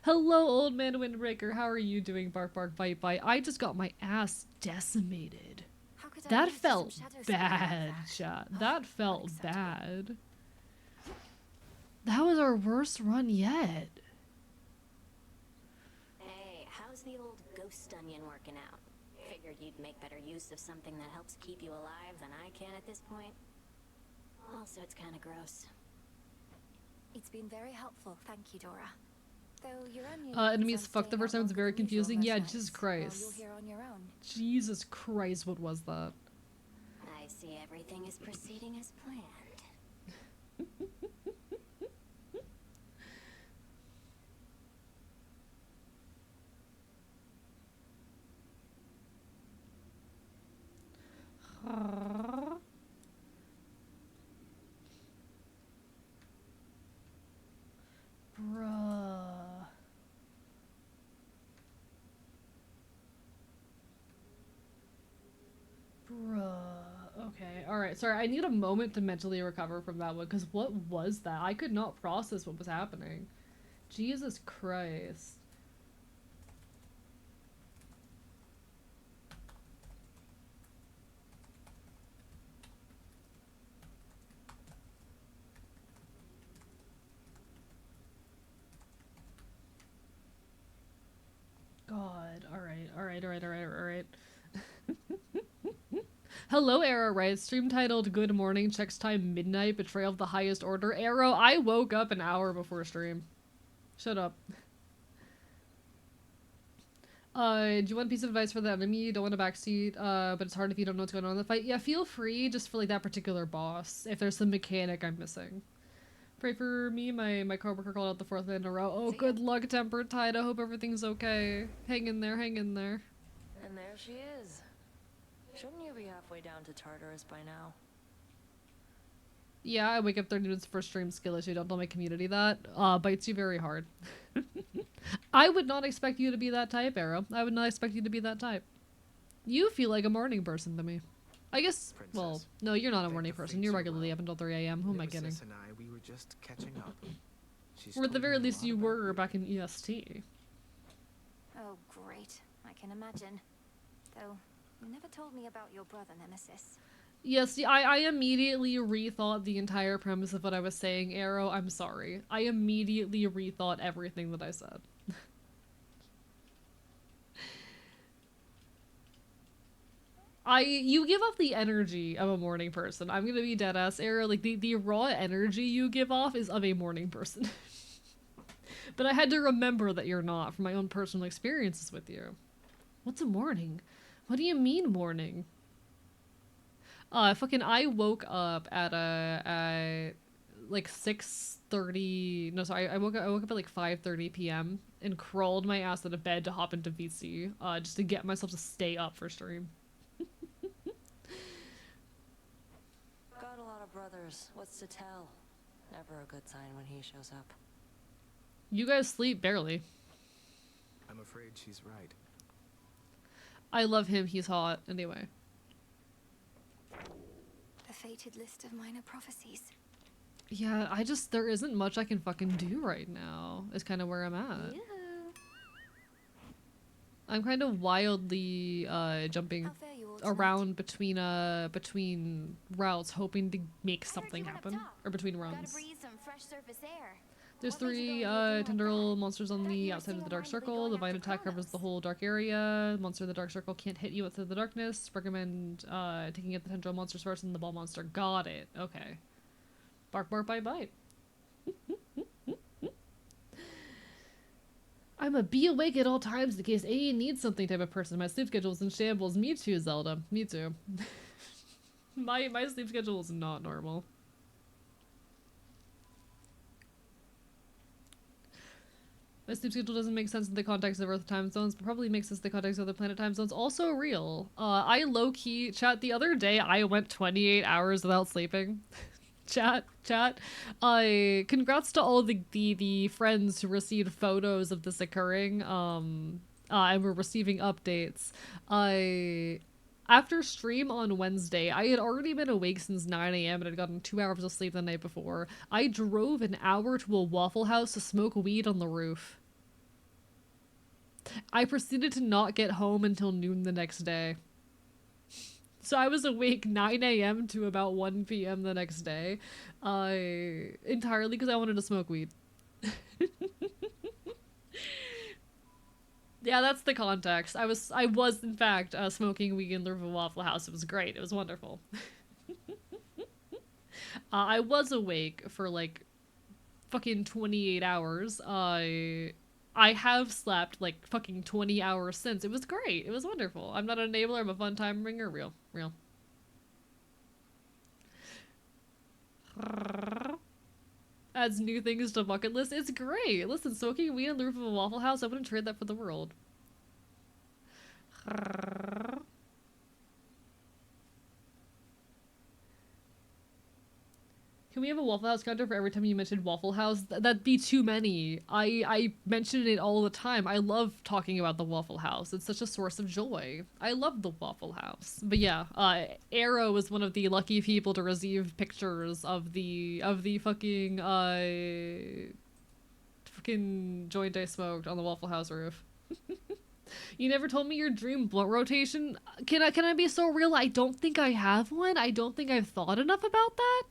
Hello, old man Windbreaker. How are you doing, Bark Bark Bite Bite? I just got my ass decimated. That felt bad, chat. That felt bad. That was our worst run yet. Hey, how's the old ghost onion working out? Figured you'd make better use of something that helps keep you alive than I can at this point. Also, it's kind of gross. It's been very helpful, thank you, Dora. Though your onion enemies fuck the first time, it's very confusing. Yeah, Jesus Christ. You're here on your own. Jesus Christ, what was that? I see everything is proceeding as planned. Bruh. Bruh. Okay, alright. Sorry, I need a moment to mentally recover from that one, because what was that? I could not process what was happening. Jesus Christ. God, alright. Hello, Arrow, right? Stream titled Good Morning, checks time midnight, betrayal of the highest order. Arrow, I woke up an hour before stream. Shut up. Do you want a piece of advice for the enemy? You don't want a backseat, but it's hard if you don't know what's going on in the fight. Yeah, feel free, just for like that particular boss, if there's some mechanic I'm missing. Pray for me, my coworker called out the 4th in a row. Oh, good luck, Tempered Tide. I hope everything's okay. Hang in there, hang in there. And there she is. Shouldn't you be halfway down to Tartarus by now? Yeah, I wake up 30 minutes before stream, skill issue. Don't tell my community that. Bites you very hard. I would not expect you to be that type, Arrow. I would not expect you to be that type. You feel like a morning person to me. I guess, Princess, well, no, you're not a morning person. You're regularly up until 3 a.m. Who am I kidding? Nemesis and I, we were just catching up. She's Or at the told very me a least lot you about were you. back in EST. Oh, great. I can imagine. Though, you never told me about your brother, Nemesis. Yes, yeah, I immediately rethought the entire premise of what I was saying, Arrow. I'm sorry. I immediately rethought everything that I said. You give off the energy of a morning person. I'm gonna be dead ass, Arrow. Like, the raw energy you give off is of a morning person. But I had to remember that you're not from my own personal experiences with you. What's a morning? What do you mean morning? I woke up at like 6:30. No, sorry, I woke up at like 5:30 p.m. and crawled my ass out of bed to hop into VC, just to get myself to stay up for stream. Got a lot of brothers. What's to tell? Never a good sign when he shows up. You guys sleep barely. I'm afraid she's right. I love him. He's hot. Anyway. The fated list of minor prophecies. Yeah, there isn't much I can fucking do right now. Is kind of where I'm at. Yoo-hoo. I'm kind of wildly, jumping How fare you all around between routes, hoping to make something happen, or between runs. There's 3 tendril monsters on the outside of the dark circle. The vine attack covers the whole dark area. Monster in the dark circle can't hit you outside the darkness. Recommend taking out the tendril monsters first and the ball monster. Got it. Okay. Bark, bark, bite, bite. I'm a be awake at all times in case AE needs something type of person. My sleep schedule is in shambles. Me too, Zelda. Me too. my sleep schedule is not normal. My sleep schedule doesn't make sense in the context of Earth time zones, but probably makes sense in the context of other planet time zones. Also real. I low-key, chat, the other day I went 28 hours without sleeping. chat. Congrats to all the friends who received photos of this occurring, and were receiving updates. After stream on Wednesday, I had already been awake since 9 a.m. and had gotten 2 hours of sleep the night before. I drove an hour to a Waffle House to smoke weed on the roof. I proceeded to not get home until noon the next day. So I was awake 9 a.m. to about 1 p.m. the next day, entirely because I wanted to smoke weed. Yeah, that's the context. I was in fact smoking weed in the Waffle House. It was great. It was wonderful. I was awake for like fucking 28 hours. I have slept like fucking 20 hours since. It was great. It was wonderful. I'm not an enabler. I'm a fun time bringer. Real. Adds new things to bucket list. It's great. Listen, smoking weed on the roof of a Waffle House, I wouldn't trade that for the world. Can we have a Waffle House counter for every time you mentioned Waffle House? That'd be too many. I mention it all the time. I love talking about the Waffle House. It's such a source of joy. I love the Waffle House. But yeah, Arrow was one of the lucky people to receive pictures of the fucking joint I smoked on the Waffle House roof. You never told me your dream blunt rotation. Can I be so real? I don't think I have one. I don't think I've thought enough about that.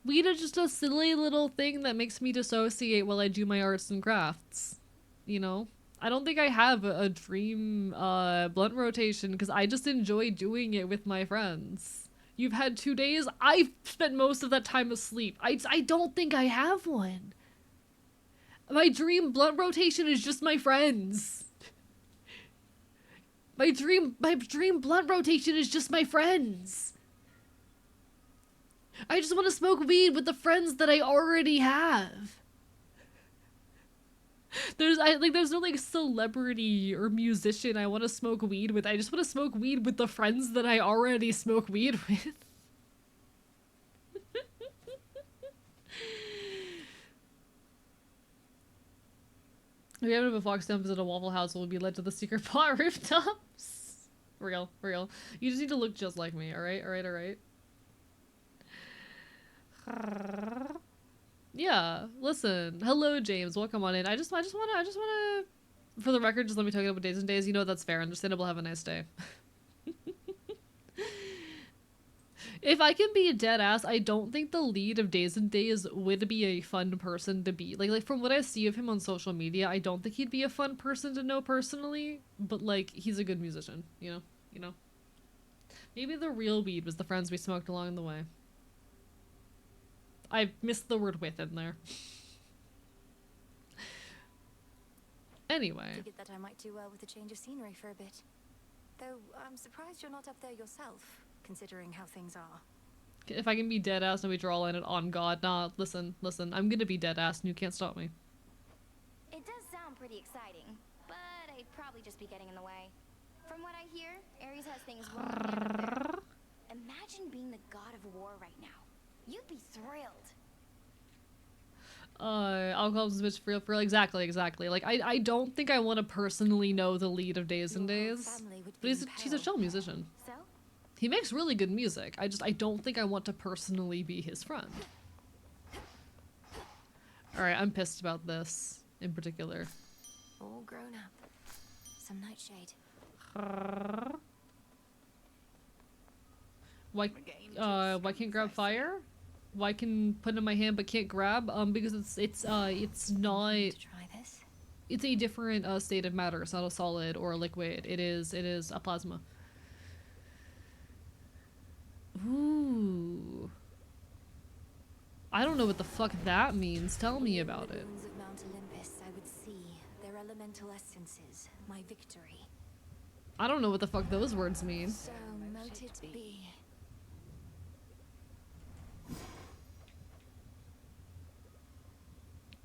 Weed is just a silly little thing that makes me dissociate while I do my arts and crafts. You know? I don't think I have a dream blunt rotation because I just enjoy doing it with my friends. You've had 2 days? I've spent most of that time asleep. I don't think I have one. My dream blunt rotation is just my friends. My dream blunt rotation is just my friends. I just want to smoke weed with the friends that I already have. There's no like celebrity or musician I want to smoke weed with. I just want to smoke weed with the friends that I already smoke weed with. We haven't have a fox down visit a Waffle House will be led to the secret pot rooftops. Real. You just need to look just like me, alright? Yeah, listen. Hello, James. Welcome on in. I just wanna, for the record, just let me talk about days and days. You know that's fair. Understandable. Have a nice day. If I can be a dead ass, I don't think the lead of Days and Days would be a fun person to be. Like from what I see of him on social media, I don't think he'd be a fun person to know personally. But like, he's a good musician. You know. Maybe the real weed was the friends we smoked along the way. I missed the word with in there. Anyway. Figured that I might do well with a change of scenery for a bit. Though I'm surprised you're not up there yourself, considering how things are. If I can be dead ass and we draw in it on God, nah, listen, I'm gonna be dead ass and you can't stop me. It does sound pretty exciting, but I'd probably just be getting in the way. From what I hear, Ares has things rolling. Imagine being the god of war right now. You'd be thrilled. Alcohol's a bitch for real. Exactly. Like, I don't think I want to personally know the lead of Days and Days. But he's a chill musician. So? He makes really good music. I don't think I want to personally be his friend. Alright, I'm pissed about this in particular. All grown up. Some nightshade. Why can't grab fire? Why can put it in my hand but can't grab? Because it's not. To try this? It's a different state of matter. It's not a solid or a liquid. It is a plasma. Ooh. I don't know what the fuck that means. Tell me about it. Ruins of Mount Olympus, I would see their elemental essences, my victory. I don't know what the fuck those words mean. So mote it be.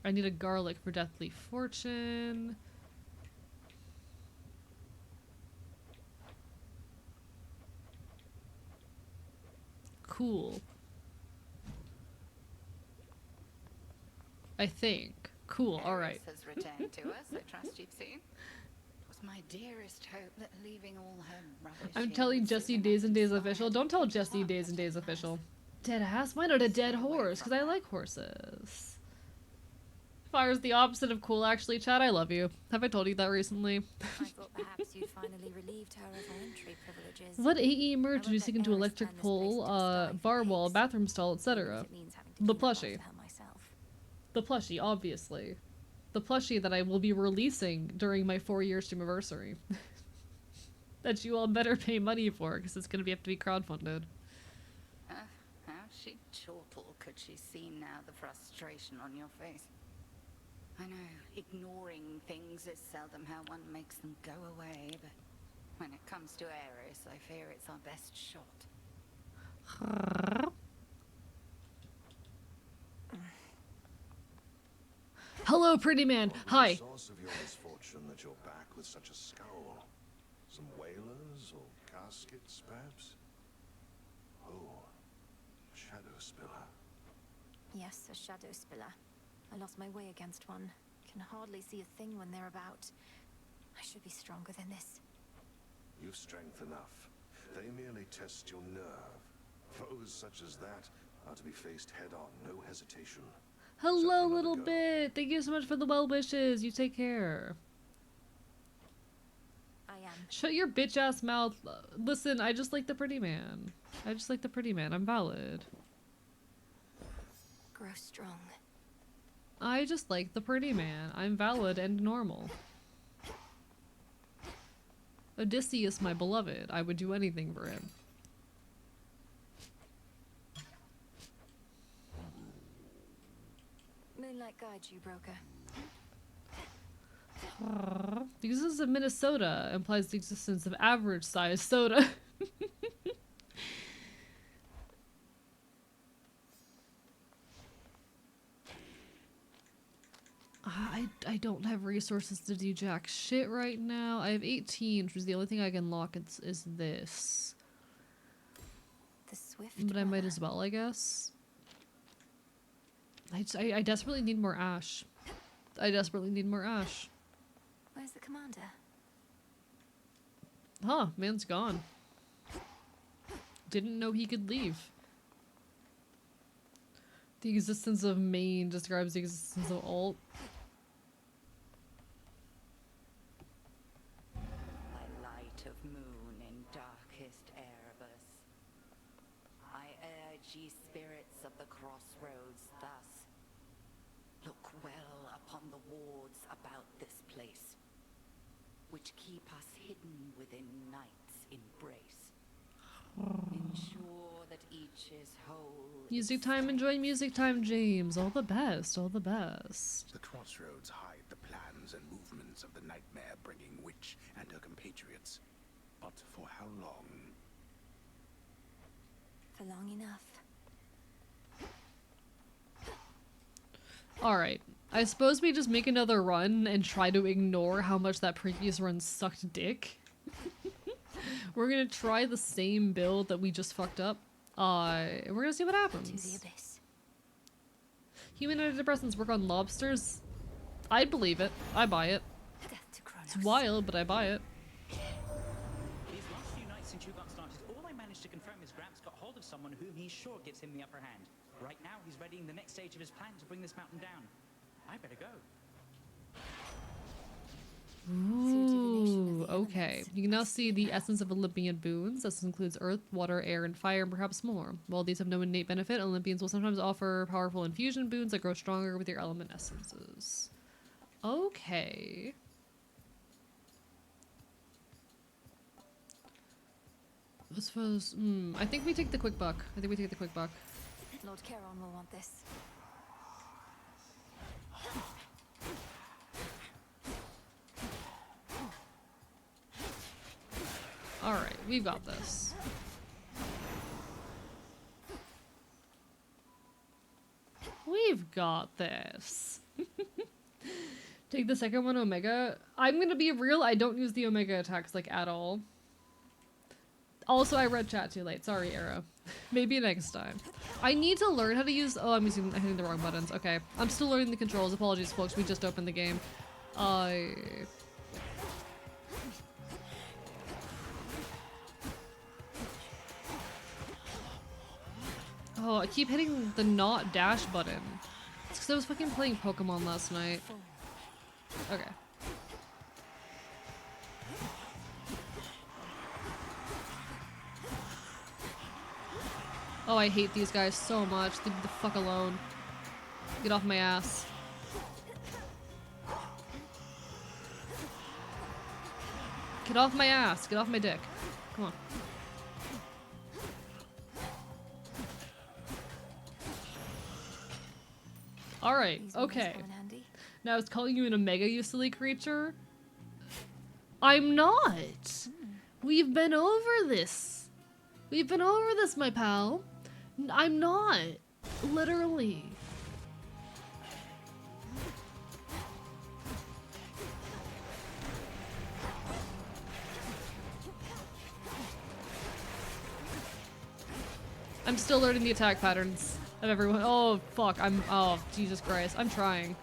I need a garlic for deathly fortune. Cool. I think. Cool, alright. Has returned to us. I trust you've seen. It was my dearest hope that leaving all her rubbish. I'm here telling would Jesse see them Days and Days inspired official. to Don't tell keep Jesse on Days and Days protecting official. us. Dead ass? Why not a dead horse? Because I like horses. Fire's the opposite of cool, actually. Chad, I love you. Have I told you that recently? I thought perhaps you'd finally relieved her of her entry privileges. What AE merge I do you won't seek let into Eris electric turn this pole, place into a sty for bar wall, pigs, bathroom stall, even etc.? if it means having to The clean up plushie. after her myself. The plushie, obviously. The plushie that I will be releasing during my 4-year streamiversary. That you all better pay money for, because it's going to have to be crowdfunded. How she'd chortle could she see now the frustration on your face. I know, ignoring things is seldom how one makes them go away, but when it comes to Eris, I fear it's our best shot. Hello, pretty man. Hi. The source of your misfortune that you're back with such a scowl. Some whalers or caskets, perhaps? Oh, shadow spiller. Yes, a shadow spiller. I lost my way against one. Can hardly see a thing when they're about. I should be stronger than this. You've strength enough. They merely test your nerve. Foes such as that are to be faced head-on, no hesitation. Hello, little bit. Thank you so much for the well wishes. You take care. I am. Shut your bitch ass mouth. Listen, I just like the pretty man. I just like the pretty man. I'm valid. Grow strong. I just like the pretty man. I'm valid and normal. Odysseus, my beloved. I would do anything for him. Moonlight guides you, broker. The existence of Minnesota implies the existence of average-sized soda. I don't have resources to do jack shit right now. I have 18, which is the only thing I can lock is this. The swift But I might runner. as well, I guess. I desperately need more ash. I desperately need more ash. Where's the commander? Huh, man's gone. Didn't know he could leave. The existence of main describes the existence of alt. By light of moon in darkest Erebus, I urge ye spirits of the crossroads thus. Look well upon the wards about this place, which keep us hidden within night's embrace. Ensure that each is whole. Music time, enjoy music time, James. All the best, all the best. The crossroads hide the plans and movements of the nightmare-bringing witch and her compatriots. But for how long? For long enough. Alright, I suppose we just make another run and try to ignore how much that previous run sucked dick. We're gonna try the same build that we just fucked up. And we're gonna see what To the happens. abyss. Human antidepressants work on lobsters? I'd believe it. I buy it. Death to Kronos. It's wild, but I buy it. These last few nights since you got started, all I managed to confirm is Gramps got hold of someone whom he's sure gives him the upper hand. Right now, he's readying the next stage of his plan to bring this mountain down. I better go. Ooh, okay. You can now see the essence of Olympian boons. This includes earth, water, air, and fire, and perhaps more. While these have no innate benefit, Olympians will sometimes offer powerful infusion boons that grow stronger with your element essences. Okay. This was, I think we take the quick buck. Lord Charon will want this. Alright, we've got this. We've got this. Take the second one, Omega. I'm gonna be real, I don't use the Omega attacks, like, at all. Also, I read chat too late. Sorry, Arrow. Maybe next time. I need to learn how to use- oh, I'm hitting the wrong buttons. Okay. I'm still learning the controls. Apologies, folks. We just opened the game. Oh, I keep hitting the not dash button. It's because I was fucking playing Pokemon last night. Okay. Oh, I hate these guys so much. Leave me the fuck alone. Get off my ass. Get off my ass. Get off my dick. Come on. Alright, okay. Now it's calling you an Omega, you silly creature. I'm not! We've been over this. We've been over this, my pal. I'm not. Literally. I'm still learning the attack patterns of everyone. Oh, fuck. Oh, Jesus Christ. I'm trying.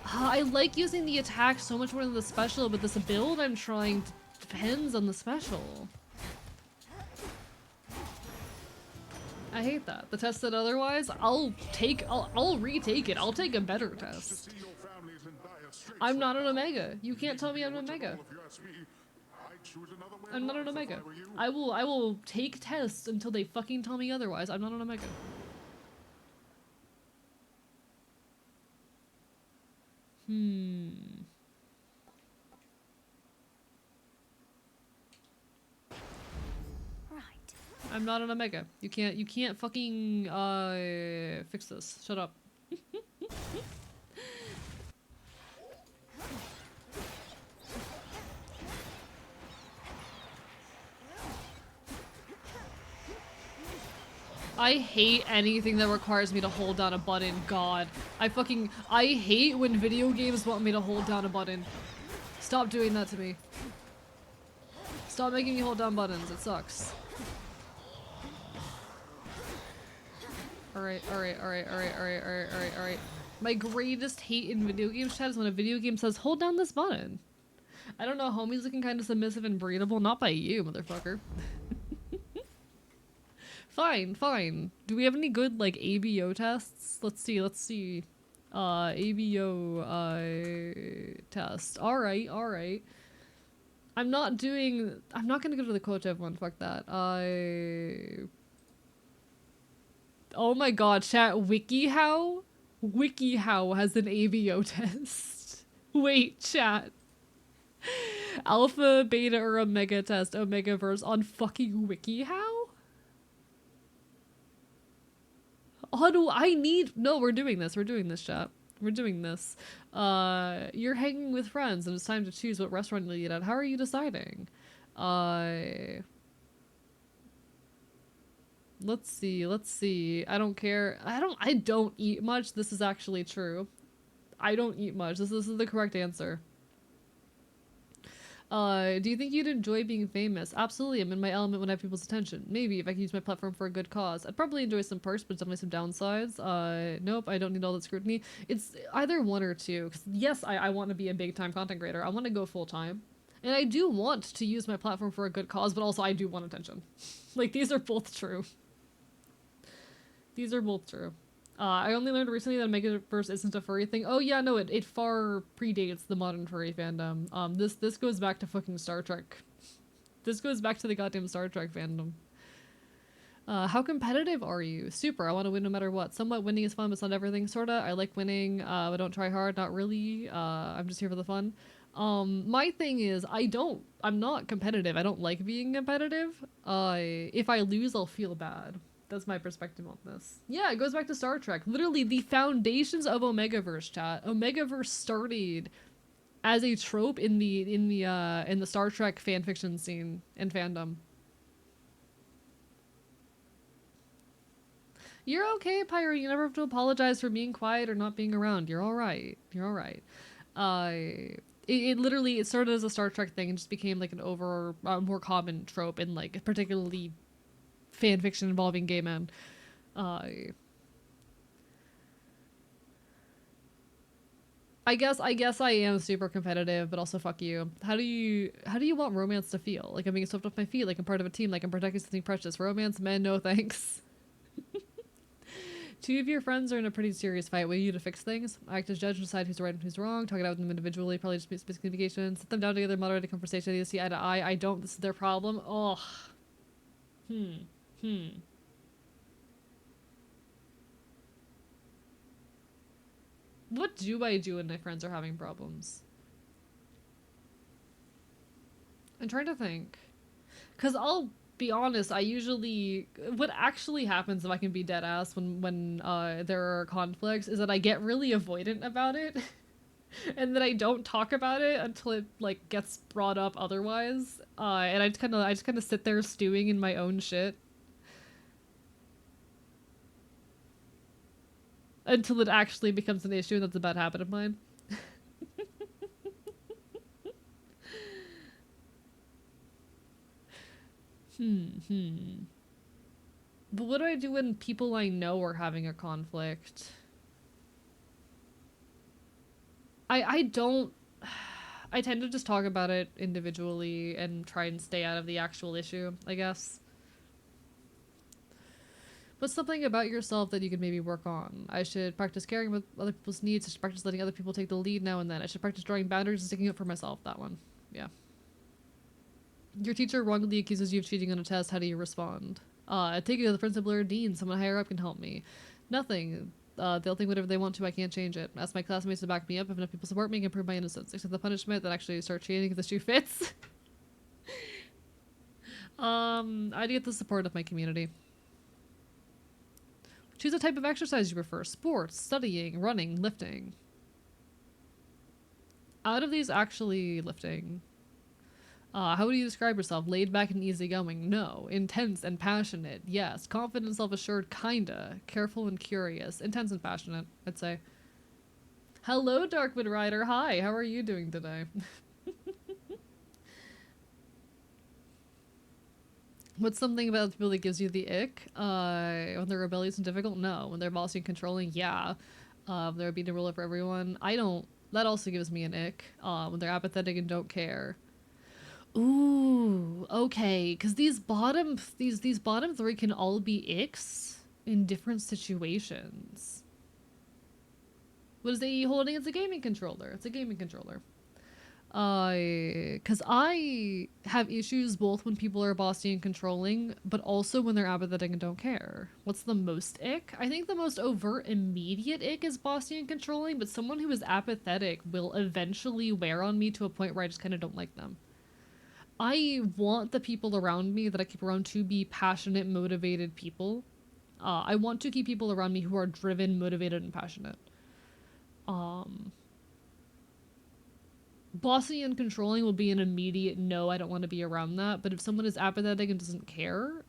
I like using the attack so much more than the special, but this build I'm trying depends on the special. I hate that. The test said otherwise. I'll retake it. I'll take a better test. I'm not an Omega. You can't tell me I'm an Omega. I'm not an Omega. I will take tests until they fucking tell me otherwise. I'm not an Omega. I'm not an Omega. You can't fucking fix this. Shut up. I hate anything that requires me to hold down a button. God. I hate when video games want me to hold down a button. Stop doing that to me. Stop making me hold down buttons. It sucks. Alright. My greatest hate in video games chat is when a video game says, hold down this button. I don't know, homie's looking kind of submissive and breedable. Not by you, motherfucker. Fine. Do we have any good, like, ABO tests? Let's see. ABO, test. Alright. I'm not gonna go to the Kotev one, fuck that. Oh my god, chat, WikiHow? WikiHow has an ABO test. Wait, chat. Alpha, beta, or omega test, Omegaverse on fucking WikiHow? No, we're doing this, chat. We're doing this. You're hanging with friends and it's time to choose what restaurant you'll eat at. How are you deciding? Let's see. I don't care. I don't eat much. This is actually true. I don't eat much. This is the correct answer. Do you think you'd enjoy being famous? Absolutely, I'm in my element when I have people's attention. Maybe, if I could use my platform for a good cause. I'd probably enjoy some perks, but definitely some downsides. Nope, I don't need all that scrutiny. It's either one or two. 'Cause yes, I want to be a big-time content creator. I want to go full-time. And I do want to use my platform for a good cause, but also I do want attention. Like, these are both true. These are both true. I only learned recently that Omegaverse isn't a furry thing. Oh yeah, no, it far predates the modern furry fandom. This goes back to fucking Star Trek. This goes back to the goddamn Star Trek fandom. How competitive are you? Super. I want to win no matter what. Somewhat winning is fun, but it's not everything. Sorta. I like winning, but don't try hard. Not really. I'm just here for the fun. My thing is, I'm not competitive. I don't like being competitive. If I lose, I'll feel bad. That's my perspective on this. Yeah, it goes back to Star Trek. Literally, the foundations of Omegaverse, chat. Omegaverse started as a trope in the Star Trek fanfiction scene and fandom. You're okay, Pyro. You never have to apologize for being quiet or not being around. You're all right. You're all right. It literally it started as a Star Trek thing and just became like an more common trope in like particularly fan fiction involving gay men. I guess I am super competitive, but also fuck you. How do you want romance to feel? Like I'm being swept off my feet, like I'm part of a team, like I'm protecting something precious. Romance, men, no thanks. Two of your friends are in a pretty serious fight. Will you to fix things? Act as judge and decide who's right and who's wrong. Talk it out with them individually. Probably just basic communication. Sit them down together, moderate a conversation. They see eye to eye. I don't. This is their problem. Oh. What do I do when my friends are having problems? I'm trying to think. Because I'll be honest, I usually... What actually happens, if I can be dead ass when there are conflicts, is that I get really avoidant about it. And then I don't talk about it until it, like, gets brought up otherwise. And I just kind of sit there stewing in my own shit. Until it actually becomes an issue, and that's a bad habit of mine. But what do I do when people I know are having a conflict? I don't... I tend to just talk about it individually and try and stay out of the actual issue, I guess. What's something about yourself that you could maybe work on? I should practice caring about other people's needs. I should practice letting other people take the lead now and then. I should practice drawing boundaries and sticking up for myself. That one. Yeah. Your teacher wrongly accuses you of cheating on a test. How do you respond? Take it to the principal or dean. Someone higher up can help me. Nothing. They'll think whatever they want to. I can't change it. Ask my classmates to back me up. If enough people support me, I can prove my innocence. Accept the punishment, then actually start cheating if the shoe fits. I'd get the support of my community. Choose a type of exercise you prefer. Sports, studying, running, lifting. Out of these, actually lifting. How would you describe yourself? Laid back and easygoing? No. Intense and passionate? Yes. Confident and self-assured? Kinda. Careful and curious? Intense and passionate, I'd say. Hello, Darkwood Rider. Hi, how are you doing today? What's something about people that gives you the ick? When they're rebellious and difficult? No. When they're bossy and controlling? Yeah. They're being a ruler for everyone? I don't. That also gives me an ick. When they're apathetic and don't care. Ooh, okay. Because these bottom three can all be icks in different situations. What is AE holding? It's a gaming controller. It's a gaming controller. Because I have issues both when people are bossy and controlling, but also when they're apathetic and don't care. What's the most ick? I think the most overt, immediate ick is bossy and controlling, but someone who is apathetic will eventually wear on me to a point where I just kind of don't like them. I want the people around me that I keep around to be passionate, motivated people. I want to keep people around me who are driven, motivated, and passionate. Bossy and controlling will be an immediate no, I don't want to be around that. But if someone is apathetic and doesn't care,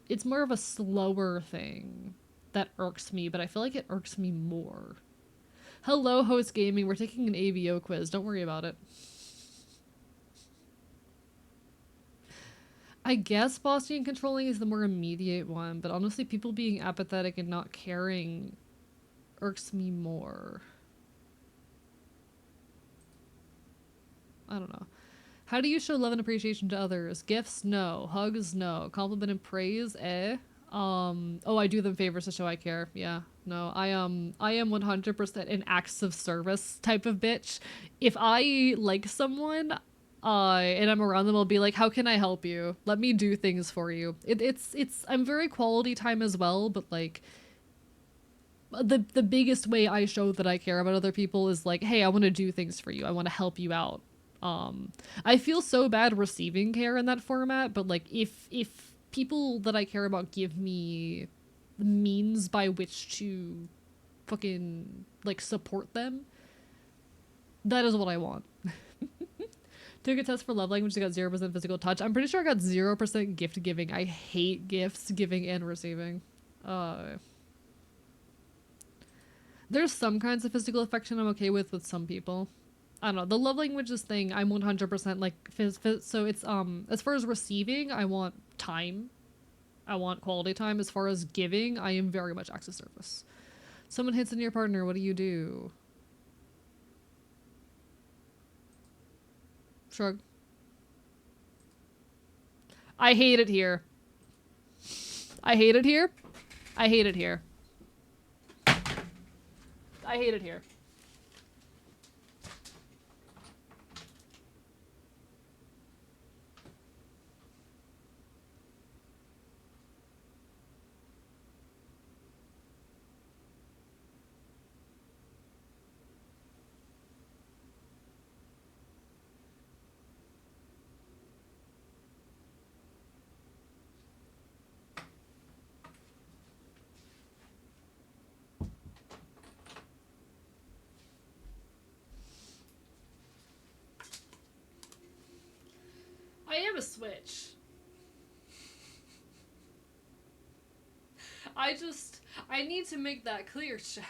it's more of a slower thing that irks me, but I feel like it irks me more. Hello, Host Gaming. We're taking an AVO quiz. Don't worry about it. I guess bossy and controlling is the more immediate one, but honestly, people being apathetic and not caring irks me more. I don't know. How do you show love and appreciation to others? Gifts? No. Hugs? No. Compliment and praise? Eh. Oh, I do them favors to show I care. Yeah. No, I am 100% an acts of service type of bitch. If I like someone, and I'm around them, I'll be like, how can I help you? Let me do things for you. I'm very quality time as well, but like, the biggest way I show that I care about other people is like, hey, I want to do things for you. I want to help you out. I feel so bad receiving care in that format, but like, if people that I care about give me the means by which to fucking like support them, that is what I want. Took a test for love language, I got 0% physical touch. I'm pretty sure I got 0% gift giving. I hate gifts, giving and receiving. There's some kinds of physical affection I'm okay with some people. I don't know. The love languages thing, I'm 100% like so it's as far as receiving, I want time. I want quality time. As far as giving, I am very much acts of service. Someone hits on your partner, what do you do? Shrug. I hate it here. I hate it here. I hate it here. I hate it here. I am a switch. I need to make that clear, chat.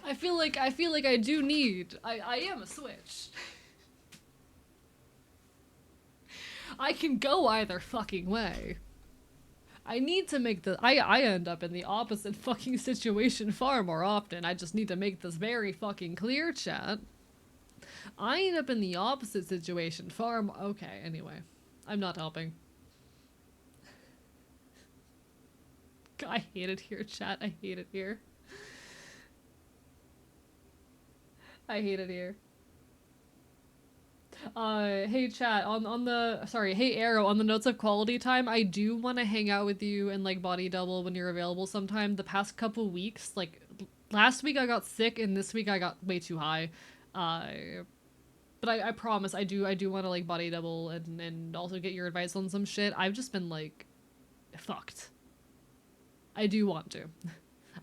I feel like I do need. I am a switch. I can go either fucking way. I need to make the I end up in the opposite fucking situation far more often. I just need to make this very fucking clear, chat. I end up in the opposite situation far more. Okay, anyway. I'm not helping. I hate it here, chat. I hate it here. I hate it here. Hey chat, on the, sorry, hey Arrow, on the notes of quality time, I do want to hang out with you and like body double when you're available sometime. The past couple weeks, like last week I got sick and this week I got way too high. But I promise I do want to like body double and also get your advice on some shit. I've just been like fucked. I do want to.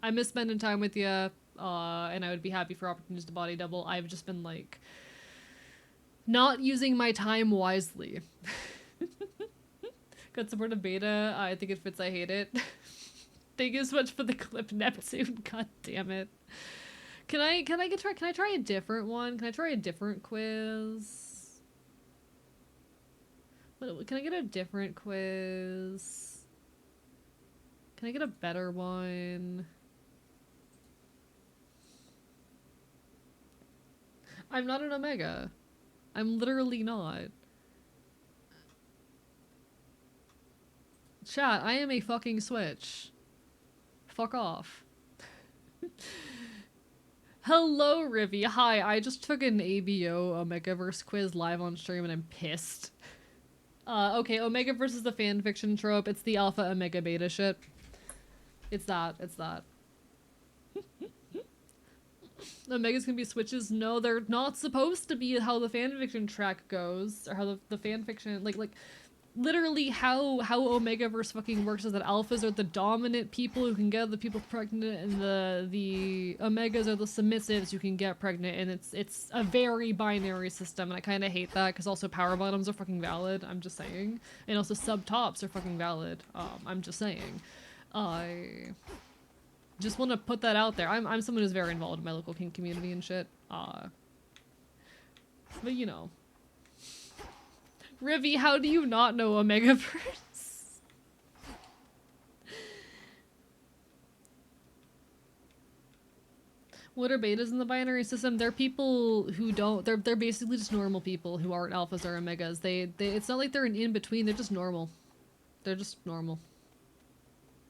I miss spending time with you, and I would be happy for opportunities to body double. I've just been like not using my time wisely. Got support of beta. I think it fits. I hate it. Thank you so much for the clip, Neptune. God damn it. Can I try a different one? Can I try a different quiz? Can I get a different quiz? Can I get a better one? I'm not an Omega. I'm literally not. Chat, I am a fucking switch. Fuck off. Hello, Rivy. Hi, I just took an ABO Omegaverse quiz live on stream and I'm pissed. Okay, Omega versus the fanfiction trope. It's the alpha omega beta shit. It's that. Omegas can be switches. No, they're not supposed to be how the fanfiction track goes. Or how the fanfiction, like, literally how Omegaverse fucking works is that alphas are the dominant people who can get the people pregnant, and the Omegas are the submissives who can get pregnant, and it's a very binary system, and I kind of hate that, because also power bottoms are fucking valid, I'm just saying. And also sub tops are fucking valid, I'm just saying. I just want to put that out there. I'm someone who's very involved in my local kink community and shit. But you know. Rivy, how do you not know Omegaverse? What are betas in the binary system? They're people who don't, they're basically just normal people who aren't alphas or omegas. It's not like they're an in-between, they're just normal. They're just normal.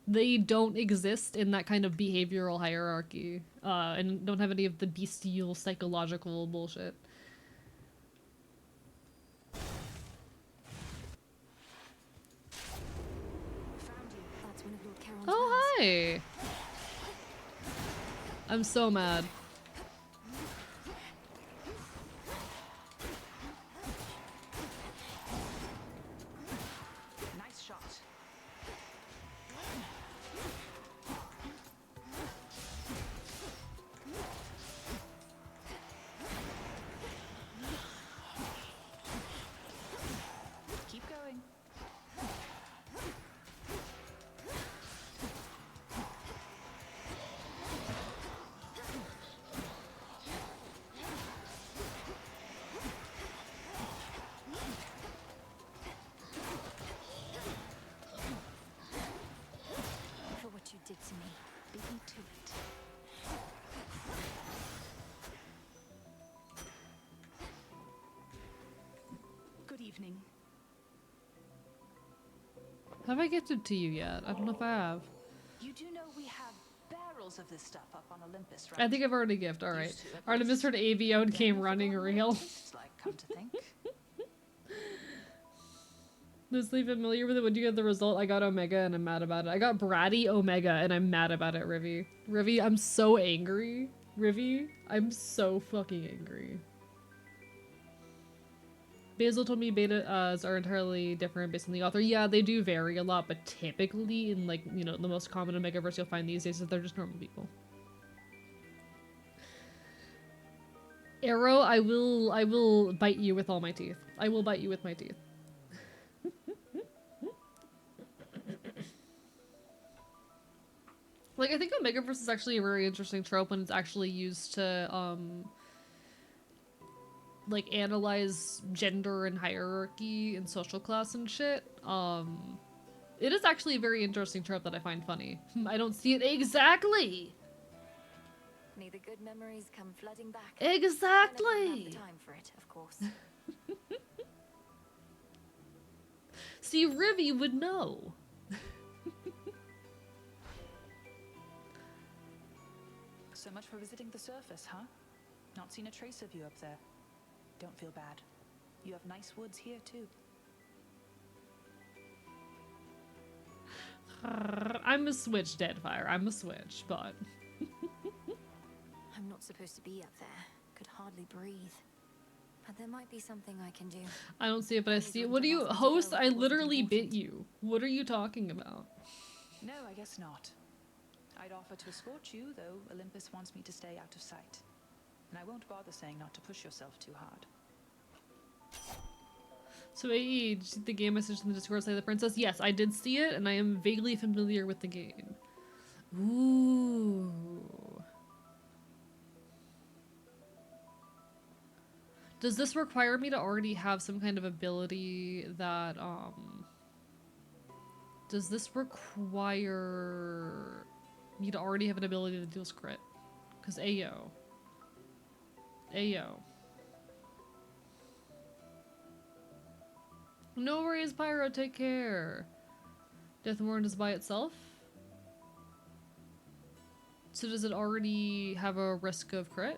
They don't exist in that kind of behavioral hierarchy, and don't have any of the bestial psychological bullshit. That's one of Lord Charon's Oh, hi! I'm so mad. Nice shot. Keep going. For what you did to me. Beat me to it. Good evening. Have I gifted to you yet? I don't know if I have. You do know we have barrels of this stuff up on Olympus, right? I think I've already gifted, alright. Used to, at Artemis least. heard AVO and came Then running forgot what it real. tastes like, come to think. Loosely familiar with it. When you get the result, I got Omega and I'm mad about it. I got Bratty Omega and I'm mad about it, Rivy. Rivy, I'm so angry. Rivy, I'm so fucking angry. Basil told me betas are entirely different based on the author. Yeah, they do vary a lot, but typically in, like, you know, the most common Omegaverse you'll find these days is they're just normal people. Arrow, I will bite you with all my teeth. I will bite you with my teeth. Like, I think Omegaverse is actually a very interesting trope when it's actually used to, like, analyze gender and hierarchy and social class and shit. It is actually a very interesting trope that I find funny. I don't see it exactly! May the good memories come flooding back. Exactly! I never have the time for it, of course. See, Rivy would know. So much for visiting the surface, huh? Not seen a trace of you up there. Don't feel bad. You have nice woods here, too. I'm a switch, Deadfire. I'm a switch, but... I'm not supposed to be up there. Could hardly breathe. But there might be something I can do. I don't see it, but I see it. What do you... Host, I literally bit you. What are you talking about? No, I guess not. I'd offer to escort you, though Olympus wants me to stay out of sight. And I won't bother saying not to push yourself too hard. So AE, did you see the game message in the Discord say the princess? Yes, I did see it, and I am vaguely familiar with the game. Ooh. Does this require me to already have some kind of ability that, Does this require me to already have an ability that deals crit? Because Ayo. Ayo. No worries, Pyro, take care. Death Warrant is by itself? So does it already have a risk of crit?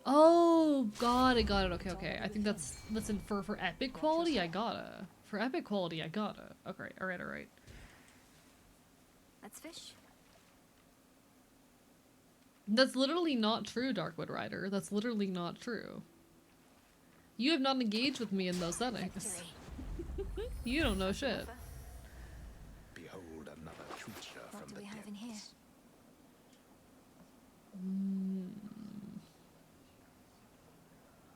Oh, got it. Okay, okay. I think that's in for epic quality, I gotta. For epic quality, I gotta. Okay, alright. Let's fish. That's literally not true, Darkwood Rider. That's literally not true. You have not engaged with me in those settings. You don't know shit. Behold another creature What from do the we have in here? depths.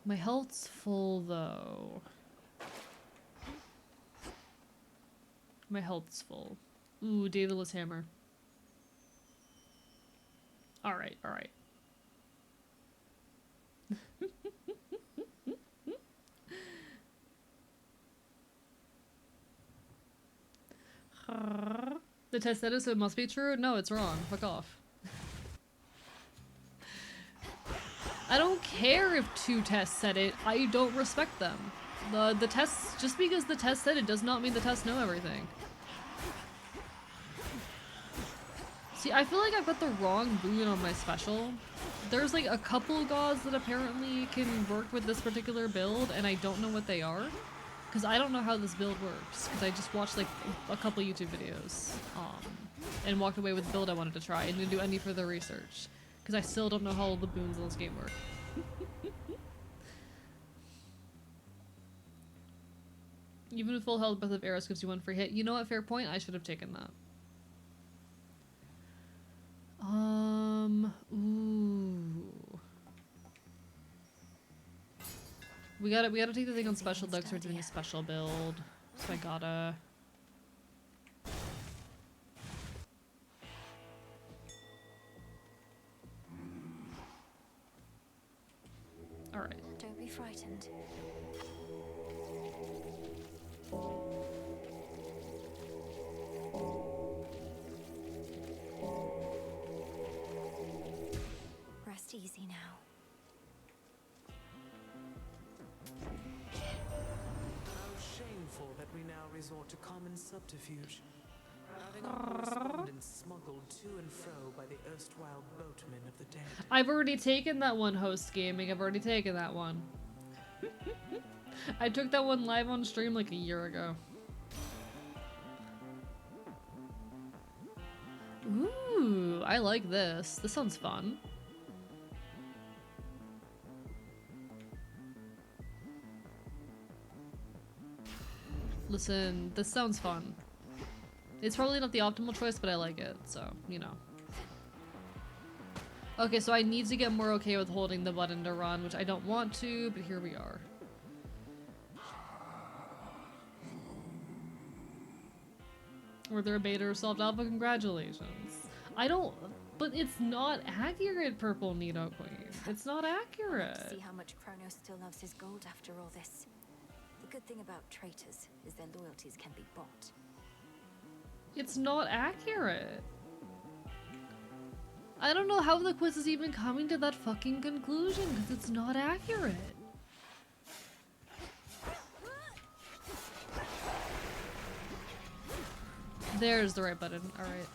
My health's full, though. My health's full. Ooh, Daedalus Hammer. Alright. The test said it, so it must be true? No, it's wrong. Fuck off. I don't care if 2 tests said it. I don't respect them. The tests, just because the test said it does not mean the tests know everything. See, I feel like I've got the wrong boon on my special. There's like a couple gods that apparently can work with this particular build, and I don't know what they are. Because I don't know how this build works, because I just watched like a couple YouTube videos, and walked away with the build I wanted to try, and didn't do any further research. Because I still don't know how all the boons in this game work. Even with full health, Breath of Arrows gives you one free hit. You know what, fair point? I should have taken that. Ooh. We gotta take the thing on special though, because we're doing a special build. So I gotta... Alright. Don't be frightened. Rest easy now. How shameful that we now resort to common subterfuge. Having our correspondence smuggled to and fro by the erstwhile boatmen of the dead. I've already taken that one, Host Gaming. I've already taken that one. I took that one live on stream like a year ago. Ooh, I like this. This sounds fun. Listen, this sounds fun. It's probably not the optimal choice, but I like it, so, you know. Okay, so I need to get more okay with holding the button to run, which I don't want to, but here we are. Were there a beta or solved alpha? Congratulations. I don't... But it's not accurate, Purple Nido Queen. It's not accurate. See how much Kronos still loves his gold after all this. The good thing about traitors is their loyalties can be bought. It's not accurate. I don't know how the quiz is even coming to that fucking conclusion, because it's not accurate. There's the right button. Alright.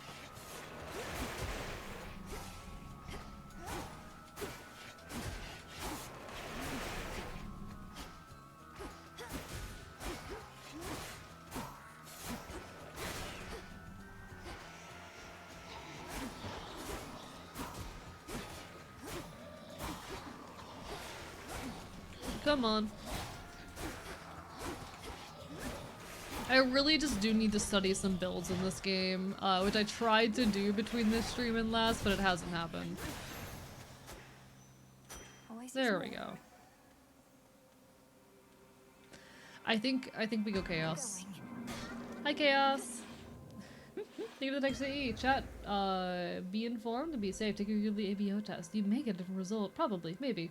Come on. I really just do need to study some builds in this game, which I tried to do between this stream and last, but it hasn't happened. There we go. I think we go Chaos. Hi Chaos! Thank you for the text to E. Chat, be informed and be safe. Take your yearly ABO test. You may get a different result. Probably. Maybe.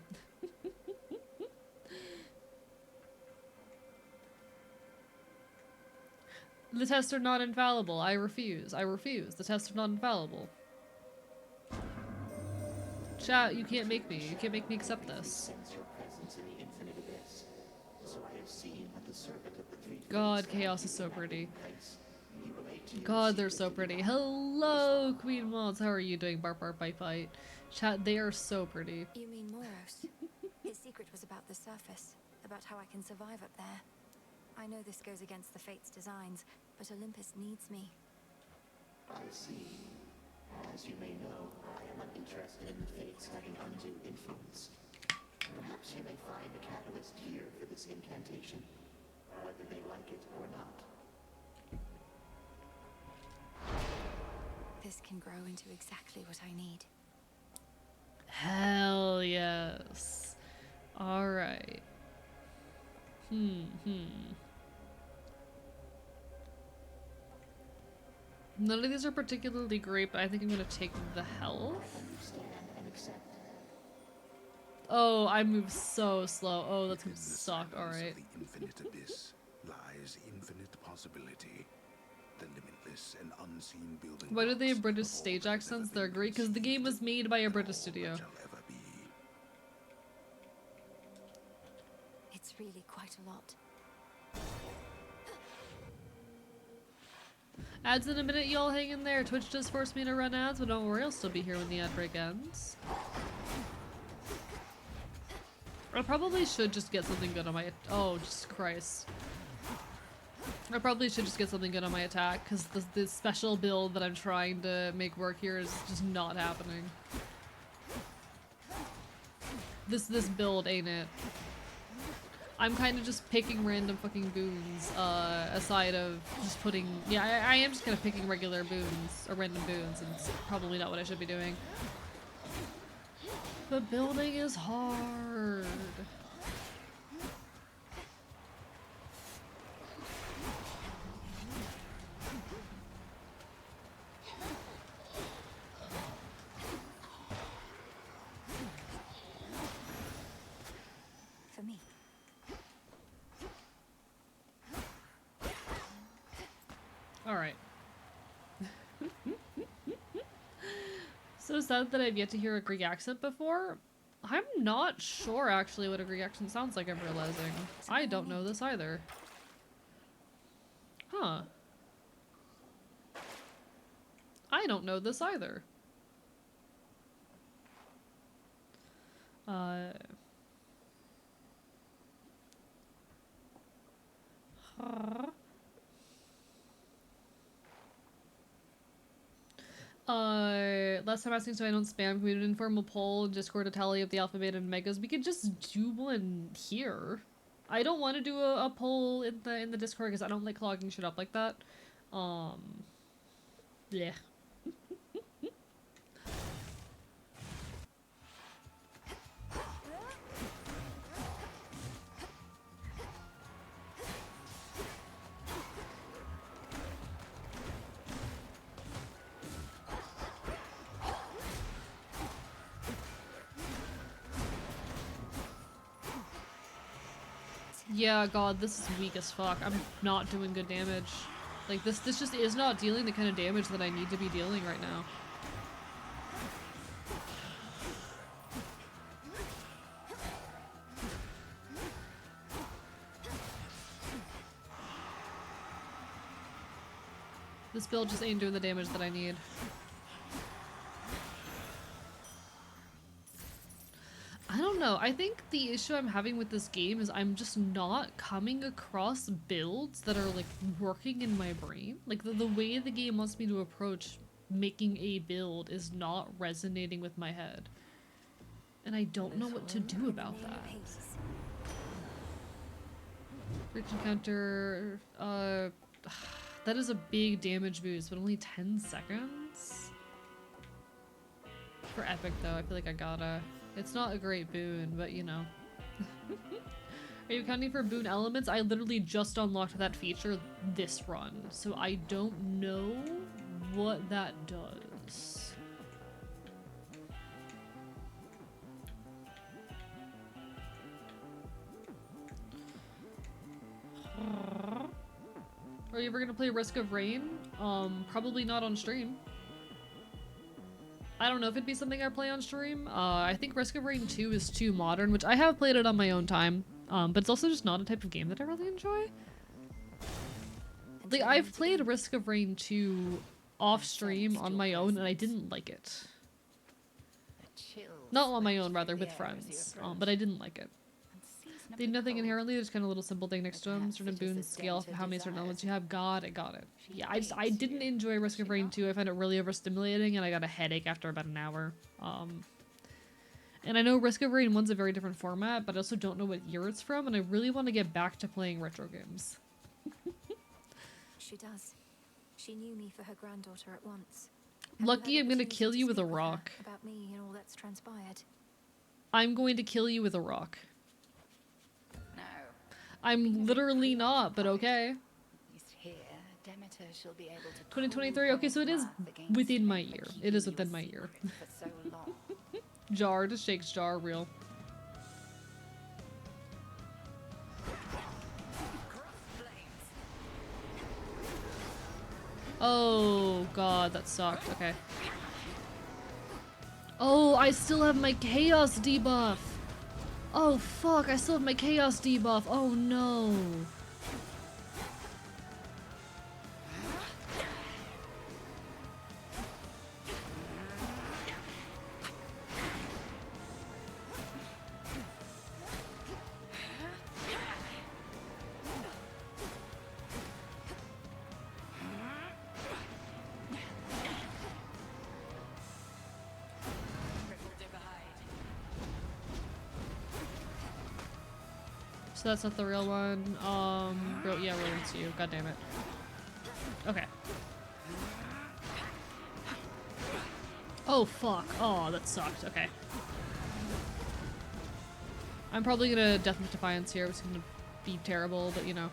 The tests are not infallible. I refuse. I refuse. The tests are not infallible. Chat, you can't make me. You can't make me accept this. God, Chaos is so pretty. God, they're so pretty. Hello, Queen Mods. How are you doing? Bark, bark, bite, bite. Chat, they are so pretty. You mean Moros? His secret was about the surface, about how I can survive up there. I know this goes against the Fate's designs, but Olympus needs me. I see. As you may know, I am uninterested in the Fates having undue influence. Perhaps you may find a catalyst here for this incantation, whether they like it or not. This can grow into exactly what I need. Hell yes. Alright. None of these are particularly great, but I think I'm gonna take the health. Oh, I move so slow. Oh, that's gonna suck. Alright. The infinite abyss lies infinite possibility. The limitless and unseen building. Why do they have British stage accents? They're great because the game was made by a British studio. It's really quite a lot. Ads in a minute, y'all hang in there. Twitch does force me to run ads, but don't worry, I'll still be here when the ad break ends. I probably should just get something good on my— oh, Jesus Christ. I probably should just get something good on my attack, because the special build that I'm trying to make work here is just not happening. This build ain't it. I'm kind of just picking random fucking boons, aside of just putting— yeah, I am just kind of picking regular boons, or random boons, and it's probably not what I should be doing. But building is hard. For me. All right. So sad that I've yet to hear a Greek accent before. I'm not sure actually what a Greek accent sounds like, I'm realizing. I don't know this either. Huh. I don't know this either. Last time asking so I don't spam, can we do an informal poll in Discord, a tally of the alphabet and megas? We could just do one here. I don't want to do a poll in the Discord because I don't like clogging shit up like that. Yeah. Yeah, God, this is weak as fuck. I'm not doing good damage. Like, this just is not dealing the kind of damage that I need to be dealing right now. This build just ain't doing the damage that I need. I don't know. I think the issue I'm having with this game is I'm just not coming across builds that are like working in my brain. Like the way the game wants me to approach making a build is not resonating with my head. And I don't know what to do about that. Breach encounter, that is a big damage boost, but only 10 seconds? For epic though, I feel like I gotta. It's not a great boon, but you know. Are you counting for boon elements? I literally just unlocked that feature this run, so I don't know what that does. Are you ever gonna play Risk of Rain? Probably not on stream. I don't know if it'd be something I play on stream. I think Risk of Rain 2 is too modern, which I have played it on my own time. But it's also just not a type of game that I really enjoy. Like, I've played Risk of Rain 2 off stream on my own, and I didn't like it. Not on my own, rather, with friends. But I didn't like it. They have nothing inherently, there's kind of a little simple thing next to them. Certain boons scale off of how many certain elements you have. Got it. Yeah, I didn't enjoy Risk of Rain 2. I found it really overstimulating and I got a headache after about an hour. And I know Risk of Rain 1's a very different format, but I also don't know what year it's from, and I really want to get back to playing retro games. She does. She knew me for her granddaughter at once. Lucky I'm gonna kill you with a rock. About me and all that's transpired. I'm going to kill you with a rock. I'm literally not, but okay. 2023, okay, so it is within my year. It is within my year. Jar, just shakes jar, real. Oh god, that sucked, okay. Oh, I still have my chaos debuff! Oh fuck, I still have my chaos debuff. Oh no. So that's not the real one. Yeah, ruins you. God damn it. Okay. Oh fuck. Oh, that sucked. Okay. I'm probably gonna Death with Defiance here, which is gonna be terrible, but you know.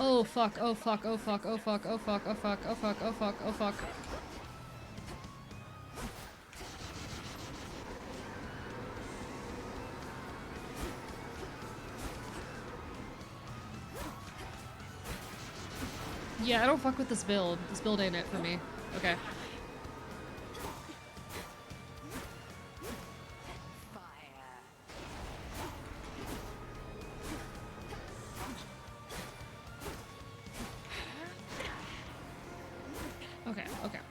Oh fuck, oh fuck, oh fuck, oh fuck, oh fuck, oh fuck, oh fuck, oh fuck, oh fuck. Yeah, I don't fuck with this build. This build ain't it for me. Okay.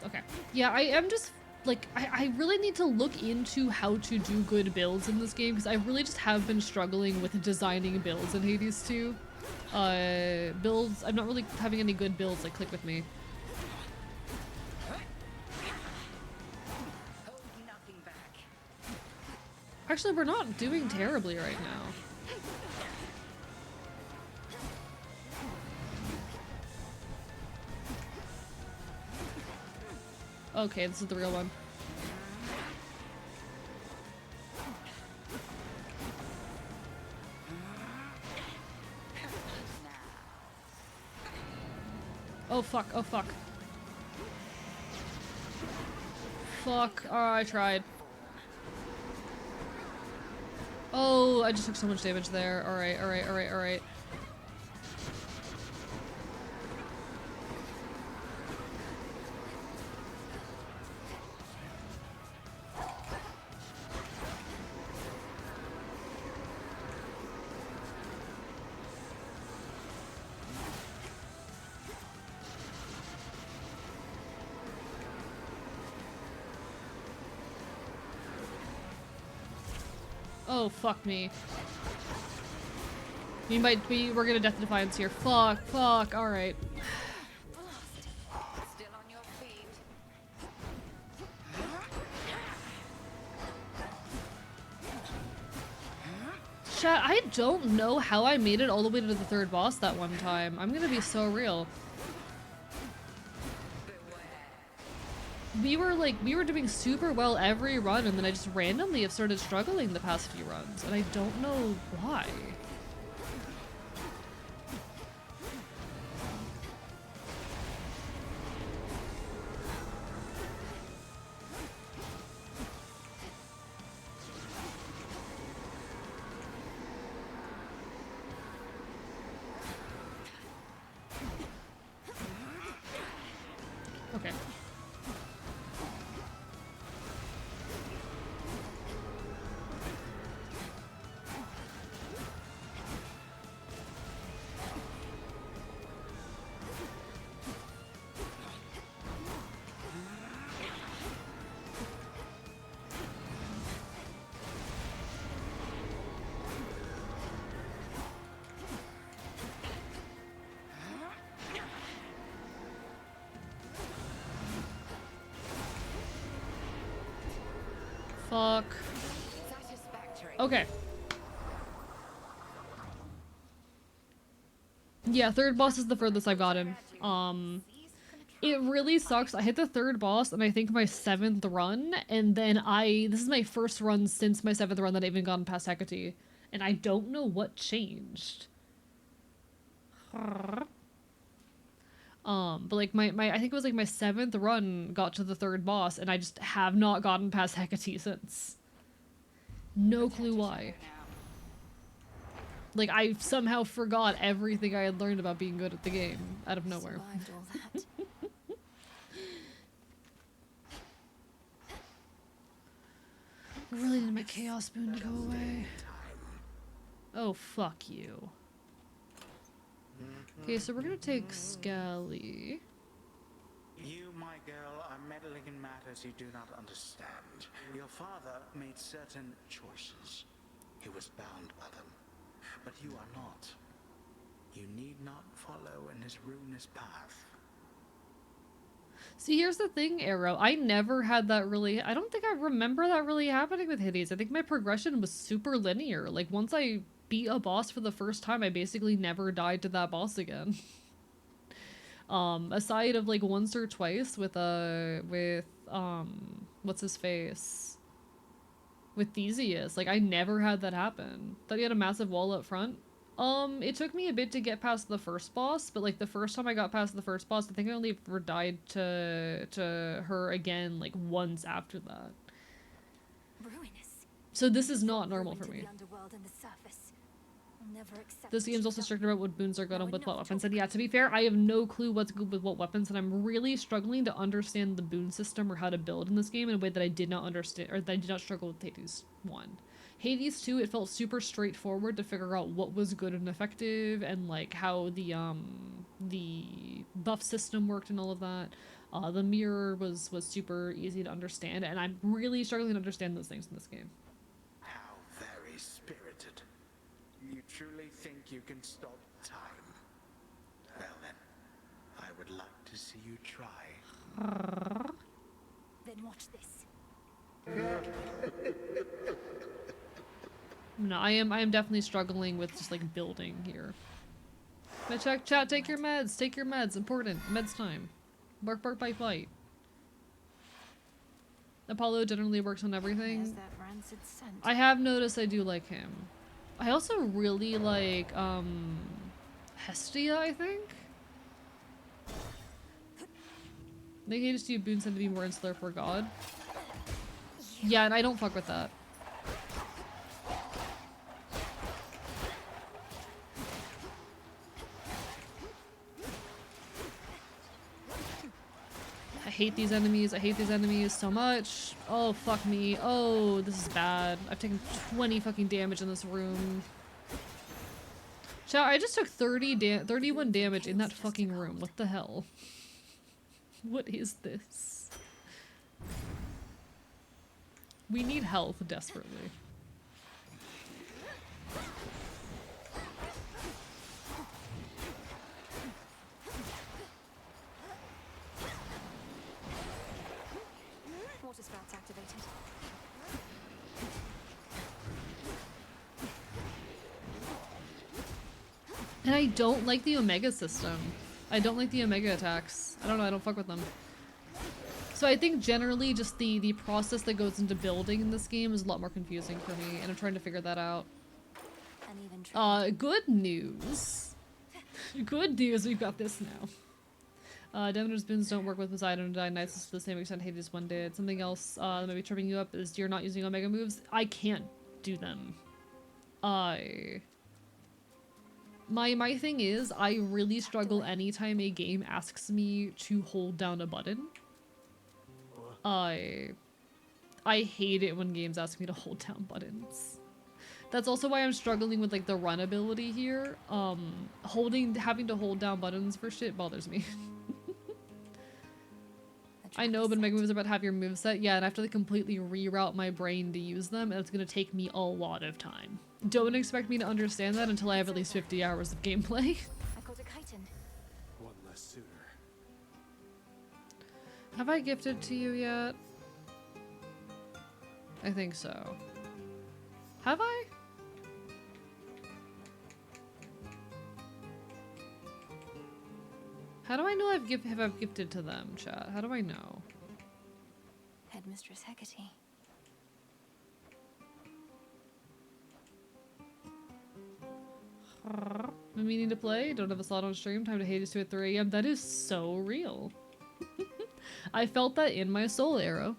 Okay. Yeah, I am just, like, I really need to look into how to do good builds in this game, because I really just have been struggling with designing builds in Hades 2. Builds, I'm not really having any good builds that click with me. Actually, we're not doing terribly right now. Okay, this is the real one. Oh fuck, oh fuck. Fuck, oh, I tried. Oh, I just took so much damage there. Alright. Oh, fuck me. We're gonna Death Defiance here. Fuck, alright. Still on your feet. Chat, I don't know how I made it all the way to the third boss that one time. I'm gonna be so real. We were doing super well every run, and then I just randomly have started struggling the past few runs, and I don't know why. Okay. Fuck. Okay. Yeah, third boss is the furthest I've gotten. It really sucks. I hit the third boss and I think my 7th run, and then this is my first run since my 7th run that I've even gotten past Hecate, and I don't know what changed. But like my I think it was like my 7th run got to the third boss, and I just have not gotten past Hecate since. No clue why. Like, I somehow forgot everything I had learned about being good at the game out of nowhere. Survived all that. I really need my chaos boon to go away. Oh, fuck you. Okay, so we're gonna take Skelly. You, my girl, are meddling in matters you do not understand. Your father made certain choices. He was bound by them. But you are not. You need not follow in his ruinous path. See, here's the thing, Arrow. I never had that really... I don't think I remember that really happening with Hades. I think my progression was super linear. Like, once I beat a boss for the first time, I basically never died to that boss again. Aside of, like, once or twice with, what's his face? With Theseus. Like, I never had that happen. Thought he had a massive wall up front. It took me a bit to get past the first boss, but like the first time I got past the first boss, I think I only ever died to her again like once after that. Ruinous. So this is not normal for me. The underworld and the surface. I'll never accept This game's what also you've strict done. about what boons are good on with No, what enough weapons. talk. And yeah, to be fair, I have no clue what's good with what weapons, and I'm really struggling to understand the boon system or how to build in this game in a way that I did not understand, or that I did not struggle with Hades 1. Hades 2, it felt super straightforward to figure out what was good and effective, and like how the buff system worked and all of that. The mirror was super easy to understand, and I'm really struggling to understand those things in this game. How very spirited. You truly think you can stop time? Well then, I would like to see you try. Then watch this. No, I am definitely struggling with just like building here. But chat, take your meds, important, meds time. Bark, bite, bite. Apollo generally works on There's everything. that rancid scent. I have noticed I do like him. I also really like, Hestia, I think? They Hades 2 boons tend to be more insular for God. Yeah, and I don't fuck with that. I hate these enemies. I hate these enemies so much. Oh, fuck me. Oh, this is bad. I've taken 20 fucking damage in this room. Chat, I just took 31 damage in that fucking room. What the hell? What is this? We need health desperately. Water sprouts activated. And I don't like the Omega system. I don't like the Omega attacks. I don't know, I don't fuck with them. So I think generally just the process that goes into building in this game is a lot more confusing for me, and I'm trying to figure that out. Good news. Good news, we've got this now. Demeter's boons don't work with Poseidon and Dionysus to the same extent Hades 1 did. Something else that may be tripping you up is you're not using Omega moves. I can't do them. My thing is, I really struggle anytime a game asks me to hold down a button. I hate it when games ask me to hold down buttons. That's also why I'm struggling with like the run ability here. Having to hold down buttons for shit bothers me. I know, but Mega Moves are about to have your moveset. Yeah, and I have to like completely reroute my brain to use them, and it's gonna take me a lot of time. Don't expect me to understand that until I have at least 50 hours of gameplay. I caught a chitin. One less suitor. Have I gifted to you yet? I think so. Have I? How do I know I've gifted to them, chat? How do I know? Headmistress Hecate. I'm meaning to play. Don't have a slot on stream. Time to Hades 2 at 3 AM. That is so real. I felt that in my soul, Arrow.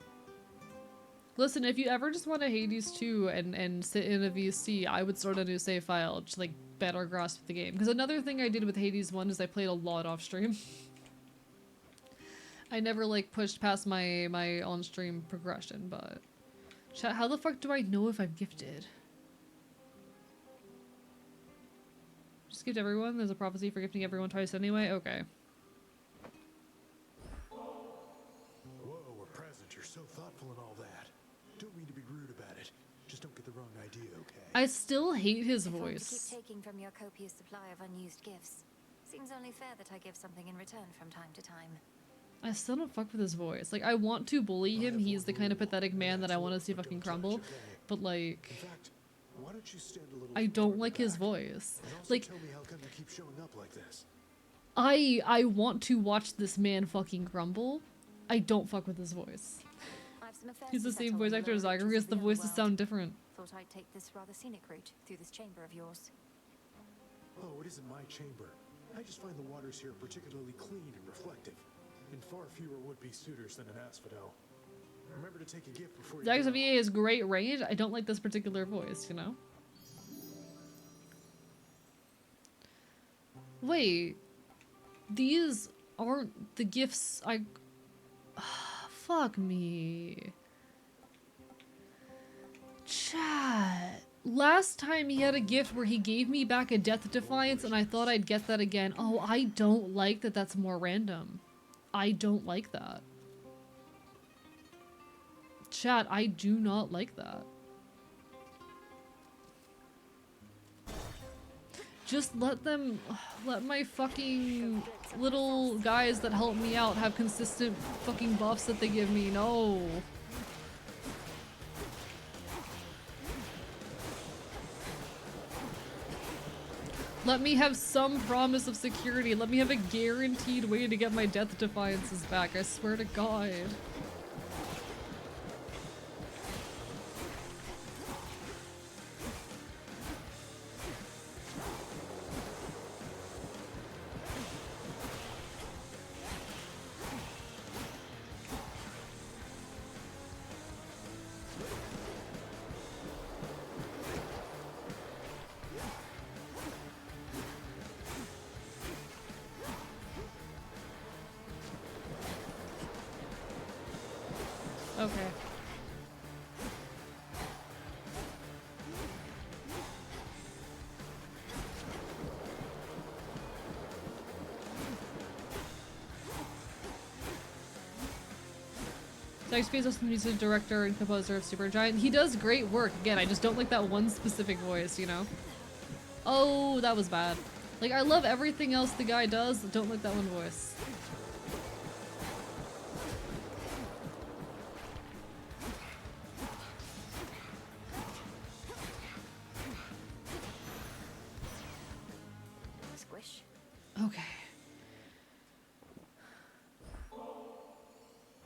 Listen, if you ever just want to Hades 2 and sit in a VC, I would start a new save file, just like better grasp the game. Because another thing I did with Hades 1 is I played a lot off stream. I never like pushed past my on-stream progression, but chat, how the fuck do I know if I'm gifted? Just gift everyone? There's a prophecy for gifting everyone twice anyway? Okay. Whoa, a present. You're so thoughtful and all that. Don't mean to be rude about it. Just don't get the wrong idea, okay? I still hate his If I'm to voice. keep taking from your copious supply of unused gifts, seems only fair that I give something in return from time to time. I still don't fuck with his voice. Like, I want to bully him. He's the kind of pathetic man that I want to see fucking crumble. But, like, Why don't you stand a little I don't like his back? voice. And also Like, tell me how come you keep showing up like this. I want to watch this man fucking crumble. I don't fuck with his voice. I've some affairs He's to the same settle voice in the actor as lower Zyger, reaches the of the voices underworld. sound different. Thought I'd take this rather scenic route through this chamber of yours. Oh, it isn't my chamber. I just find the waters here particularly clean and reflective, and far fewer would-be suitors than an asphodel. Remember to take a gift before you Zyger's go. VA is great range. I don't like this particular voice, you know? Wait. These aren't the gifts I... Fuck me. Chat. Last time he had a gift where he gave me back a Death Defiance and I thought I'd get that again. Oh, I don't like that that's more random. I don't like that. Chat, I do not like that. Just let them, let my fucking little guys that help me out have consistent fucking buffs that they give me. No. Let me have some promise of security. Let me have a guaranteed way to get my Death Defiances back. I swear to God. Okay. Zach Space is the music director and composer of Supergiant. He does great work. Again, I just don't like that one specific voice, you know? Oh, that was bad. Like, I love everything else the guy does, don't like that one voice. Squish. Okay.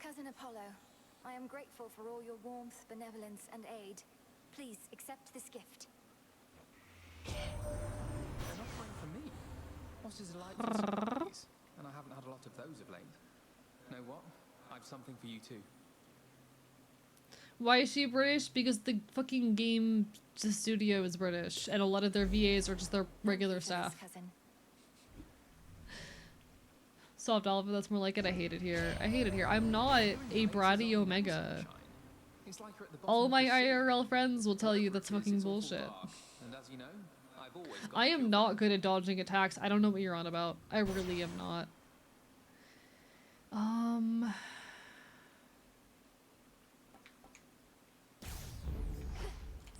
Cousin Apollo, I am grateful for all your warmth, benevolence, and aid. Please accept this gift. They're not fine for me. What's his delightful surprise? And I haven't had a lot of those of late. Know what? I've something for you too. Why is she British? Because the fucking game studio is British, and a lot of their VAs are just their regular staff. Cousin. Soft Oliver, that's more like it. I hate it here. I hate it here. I'm not a bratty Omega. All my IRL friends will tell you that's fucking bullshit. And as you know, I've always got I am not good at dodging attacks. I don't know what you're on about. I really am not.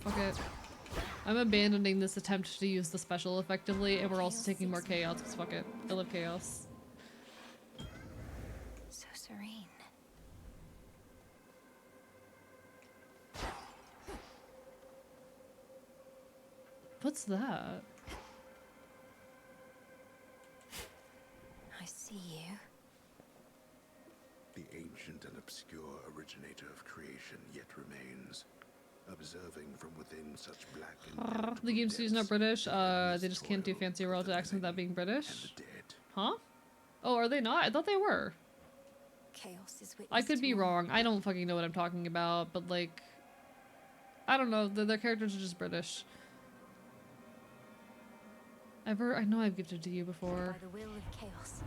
Fuck it. I'm abandoning this attempt to use the special effectively, and we're also taking more chaos, because fuck it. I love chaos. So serene. What's that? I see you. The ancient and obscure originator of creation yet remains, observing from within such black and The game studio's not British. They just can't do fancy royalty accent without being British. Huh? Oh, are they not? I thought they were. Chaos is I could be wrong. I don't fucking know what I'm talking about, but like, I don't know. Their characters are just British. I know I've gifted to you before. By the will of chaos.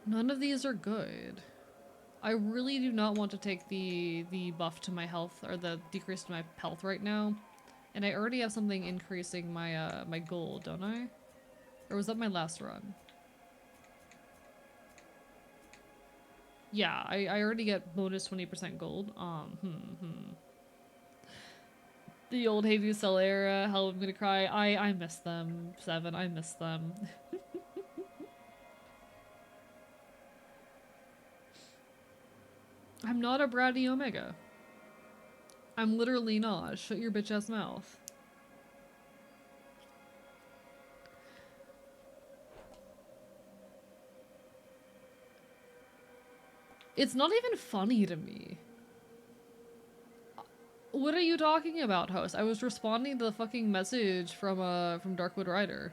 None of these are good. I really do not want to take the buff to my health, or the decrease to my health right now. And I already have something increasing my my gold, don't I? Or was that my last run? Yeah, I already get bonus 20% gold. The old Hey Do Sell era. Hell, I'm gonna cry. I miss them. Seven, I miss them. I'm not a bratty Omega. I'm literally not. Shut your bitch ass mouth. It's not even funny to me. What are you talking about, host? I was responding to the fucking message from Darkwood Rider.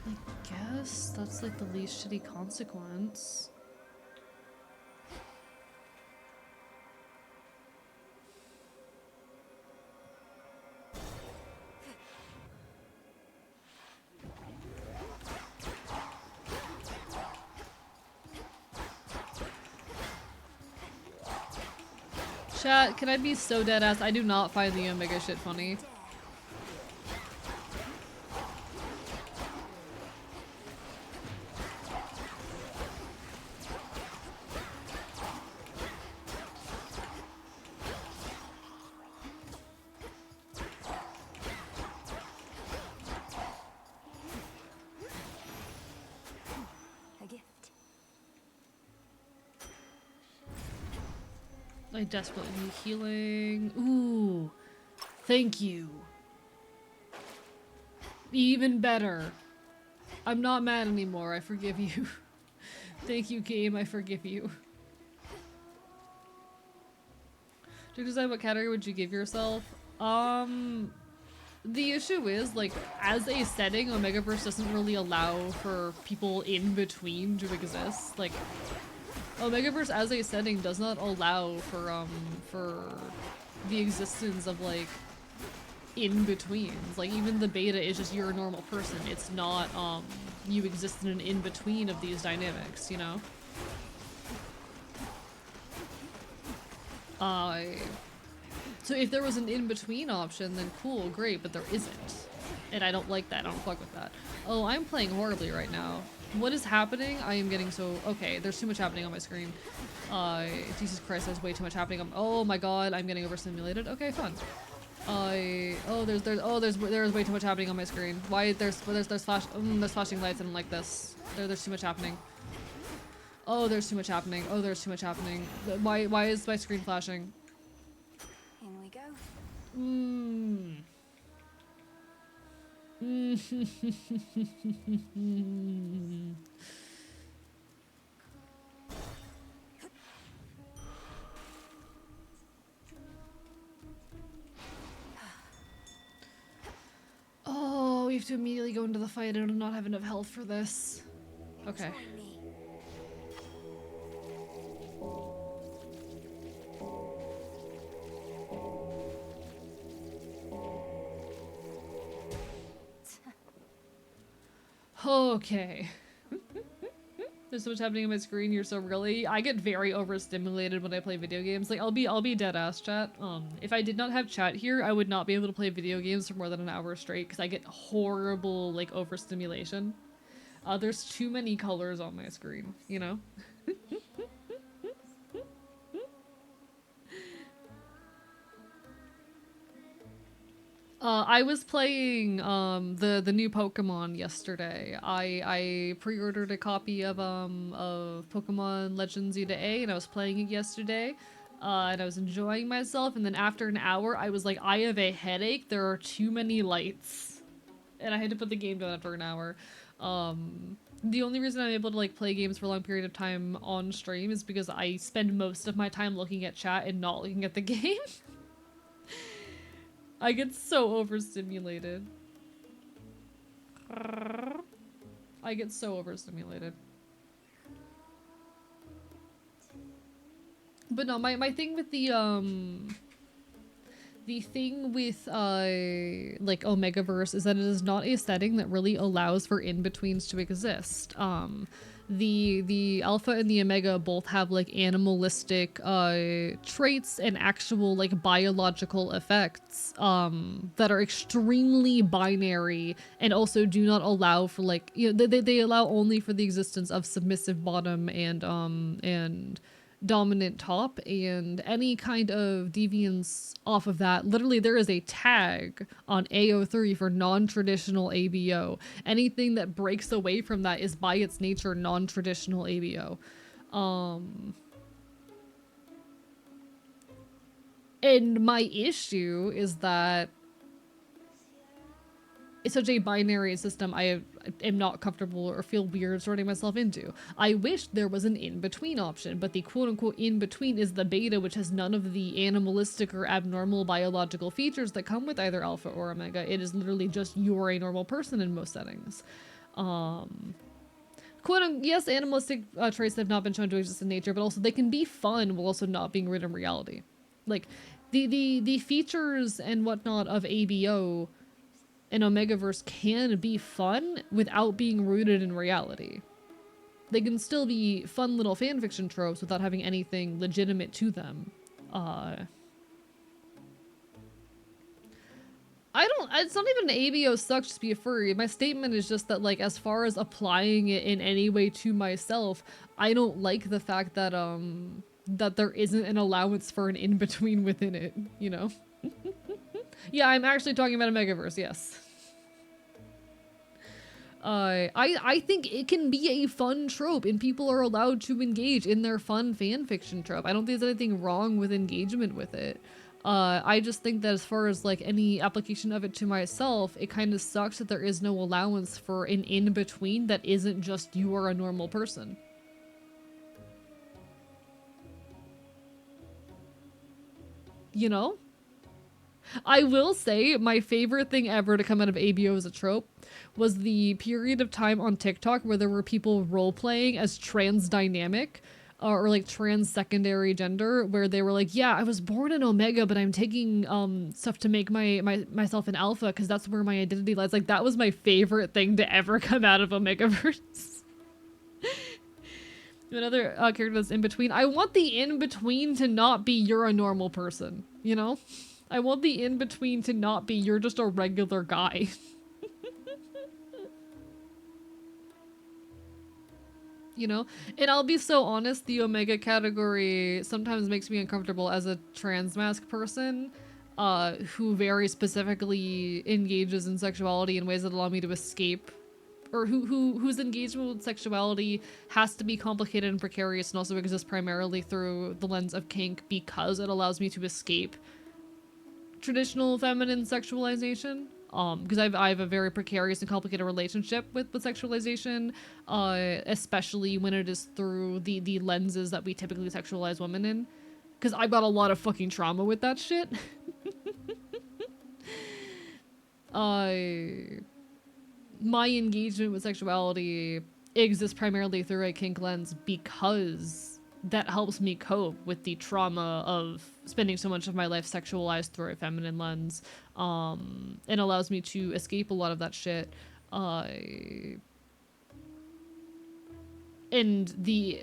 I guess that's like the least shitty consequence. Chat, can I be so deadass? I do not find the Omega shit funny. A gift. I desperately need healing. Ooh. Thank you. Even better. I'm not mad anymore. I forgive you. Thank you, game. I forgive you. To decide what category would you give yourself? The issue is, like, as a setting, Omegaverse doesn't really allow for people in between to exist. Like, Omegaverse as a setting does not allow for the existence of, like, in-betweens. Like, even the beta is just you're a normal person. It's not, you exist in an in-between of these dynamics, you know? So if there was an in-between option, then cool, great, but there isn't. And I don't like that, I don't fuck with that. Oh, I'm playing horribly right now. What is happening? I am getting so... Okay, there's too much happening on my screen. Jesus Christ, there's way too much happening. Oh my god, I'm getting overstimulated. Okay, fun. There's way too much happening on my screen. Why there's flashing lights. I don't like this. There's too much happening. Oh, there's too much happening. Oh, there's too much happening. Why is my screen flashing? In we go. Oh, we have to immediately go into the fight. I do not have enough health for this. Okay. Okay. There's so much happening on my screen. You're so really. I get very overstimulated when I play video games. Like I'll be dead ass, chat. If I did not have chat here, I would not be able to play video games for more than an hour straight because I get horrible like overstimulation. There's too many colors on my screen, you know? I was playing the new Pokemon yesterday. I pre-ordered a copy of Pokemon Legends Z to A and I was playing it yesterday. And I was enjoying myself, and then after an hour I was like, I have a headache, there are too many lights. And I had to put the game down after an hour. The only reason I'm able to like play games for a long period of time on stream is because I spend most of my time looking at chat and not looking at the game. I get so overstimulated. I get so overstimulated. But no, my thing with the The thing with like Omegaverse is that it is not a setting that really allows for in-betweens to exist. The alpha and the omega both have like animalistic traits and actual like biological effects that are extremely binary and also do not allow for like, you know, they allow only for the existence of submissive bottom and dominant top, and any kind of deviance off of that. Literally, there is a tag on AO3 for non-traditional ABO. Anything that breaks away from that is by its nature non-traditional ABO. And my issue is that it's such a binary system I am not comfortable or feel weird sorting myself into. I wish there was an in-between option, but the quote-unquote in-between is the beta, which has none of the animalistic or abnormal biological features that come with either alpha or omega. It is literally just you're a normal person in most settings. Yes, animalistic traits have not been shown to exist in nature, but also they can be fun while also not being rooted in reality. Like, the features and whatnot of ABO and Omegaverse can be fun without being rooted in reality. They can still be fun little fanfiction tropes without having anything legitimate to them. It's not even an ABO sucks to be a furry. My statement is just that, like, as far as applying it in any way to myself, I don't like the fact that, that there isn't an allowance for an in-between within it, you know? Yeah, I'm actually talking about a Megaverse, yes. I think it can be a fun trope and people are allowed to engage in their fun fanfiction trope. I don't think there's anything wrong with engagement with it. I just think that as far as like any application of it to myself, it kind of sucks that there is no allowance for an in-between that isn't just you are a normal person. You know? I will say my favorite thing ever to come out of ABO as a trope was the period of time on TikTok where there were people role-playing as trans dynamic or like trans secondary gender, where they were like, yeah, I was born in Omega, but I'm taking stuff to make myself an Alpha because that's where my identity lies. Like, that was my favorite thing to ever come out of Omegaverse. Another character that's in between. I want the in between to not be you're a normal person, you know? I want the in between to not be you're just a regular guy. You know? And I'll be so honest, the Omega category sometimes makes me uncomfortable as a trans mask person who very specifically engages in sexuality in ways that allow me to escape, or whose engagement with sexuality has to be complicated and precarious and also exists primarily through the lens of kink because it allows me to escape traditional feminine sexualization. Because I have a very precarious and complicated relationship with sexualization, especially when it is through the lenses that we typically sexualize women in. Because I've got a lot of fucking trauma with that shit. My engagement with sexuality exists primarily through a kink lens because that helps me cope with the trauma of spending so much of my life sexualized through a feminine lens, and allows me to escape a lot of that shit. And the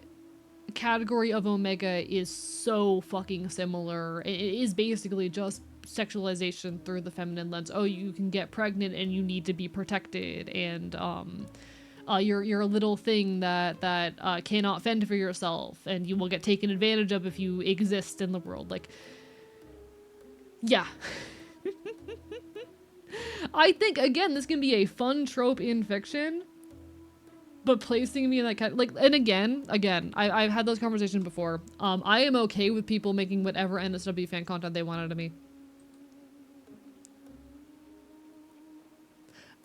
category of Omega is so fucking similar. It is basically just sexualization through the feminine lens. Oh, you can get pregnant and you need to be protected, and you're a little thing that cannot fend for yourself, and you will get taken advantage of if you exist in the world. Like, yeah. I think, again, this can be a fun trope in fiction, but placing me in that kind, like, and again, I've had those conversations before. I am okay with people making whatever NSW fan content they want out of me.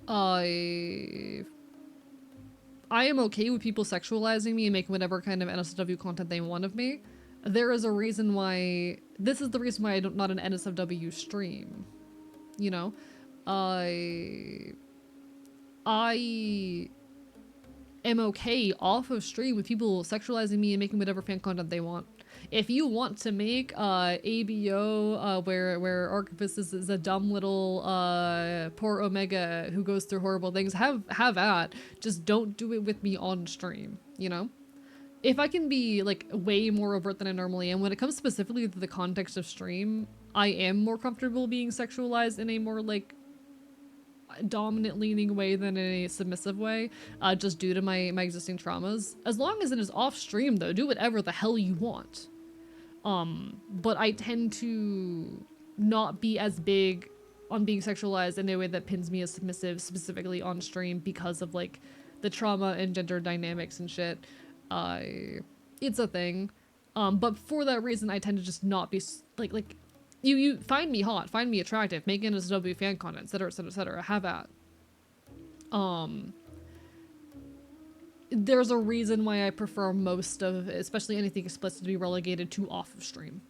I am okay with people sexualizing me and making whatever kind of NSFW content they want of me. There is a reason why, this is the reason why I'm not an NSFW stream, you know? I am okay off of stream with people sexualizing me and making whatever fan content they want. If you want to make ABO where Archivist is a dumb little poor Omega who goes through horrible things, have at. Just don't do it with me on stream, you know? If I can be like way more overt than I normally am, when it comes specifically to the context of stream, I am more comfortable being sexualized in a more like dominant leaning way than in a submissive way, just due to my existing traumas. As long as it is off stream though, do whatever the hell you want. But I tend to not be as big on being sexualized in a way that pins me as submissive specifically on stream because of like the trauma and gender dynamics and shit. It's a thing. But for that reason I tend to just not be like you find me hot, find me attractive, make NSW fan content, etc, etc, etc. Have at. There's a reason why I prefer most of, especially anything explicit, to be relegated to off of stream.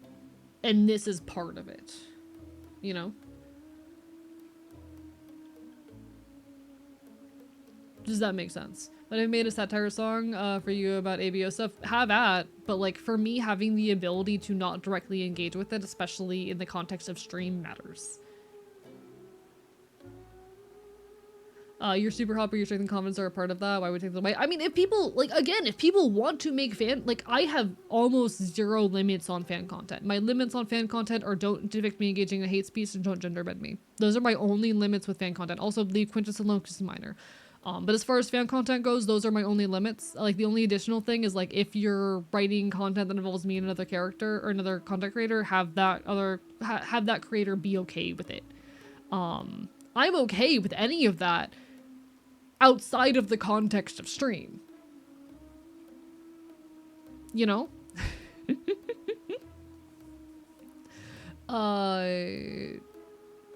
And this is part of it. You know? Does that make sense? But I made a satire song for you about ABO stuff. Have at, but like for me, having the ability to not directly engage with it, especially in the context of stream, matters. Your super hopper, your strength and confidence are a part of that. Why would you take them away? I mean, if people, like, again, if people want to make fan, like, I have almost 0 limits on fan content. My limits on fan content are don't depict me engaging in a hate speech and don't gender bend me. Those are my only limits with fan content. Also, leave Quintus alone because he's minor. But as far as fan content goes, those are my only limits. Like, the only additional thing is, like, if you're writing content that involves me and another character or another content creator, have that have that creator be okay with it. I'm okay with any of that outside of the context of stream. You know?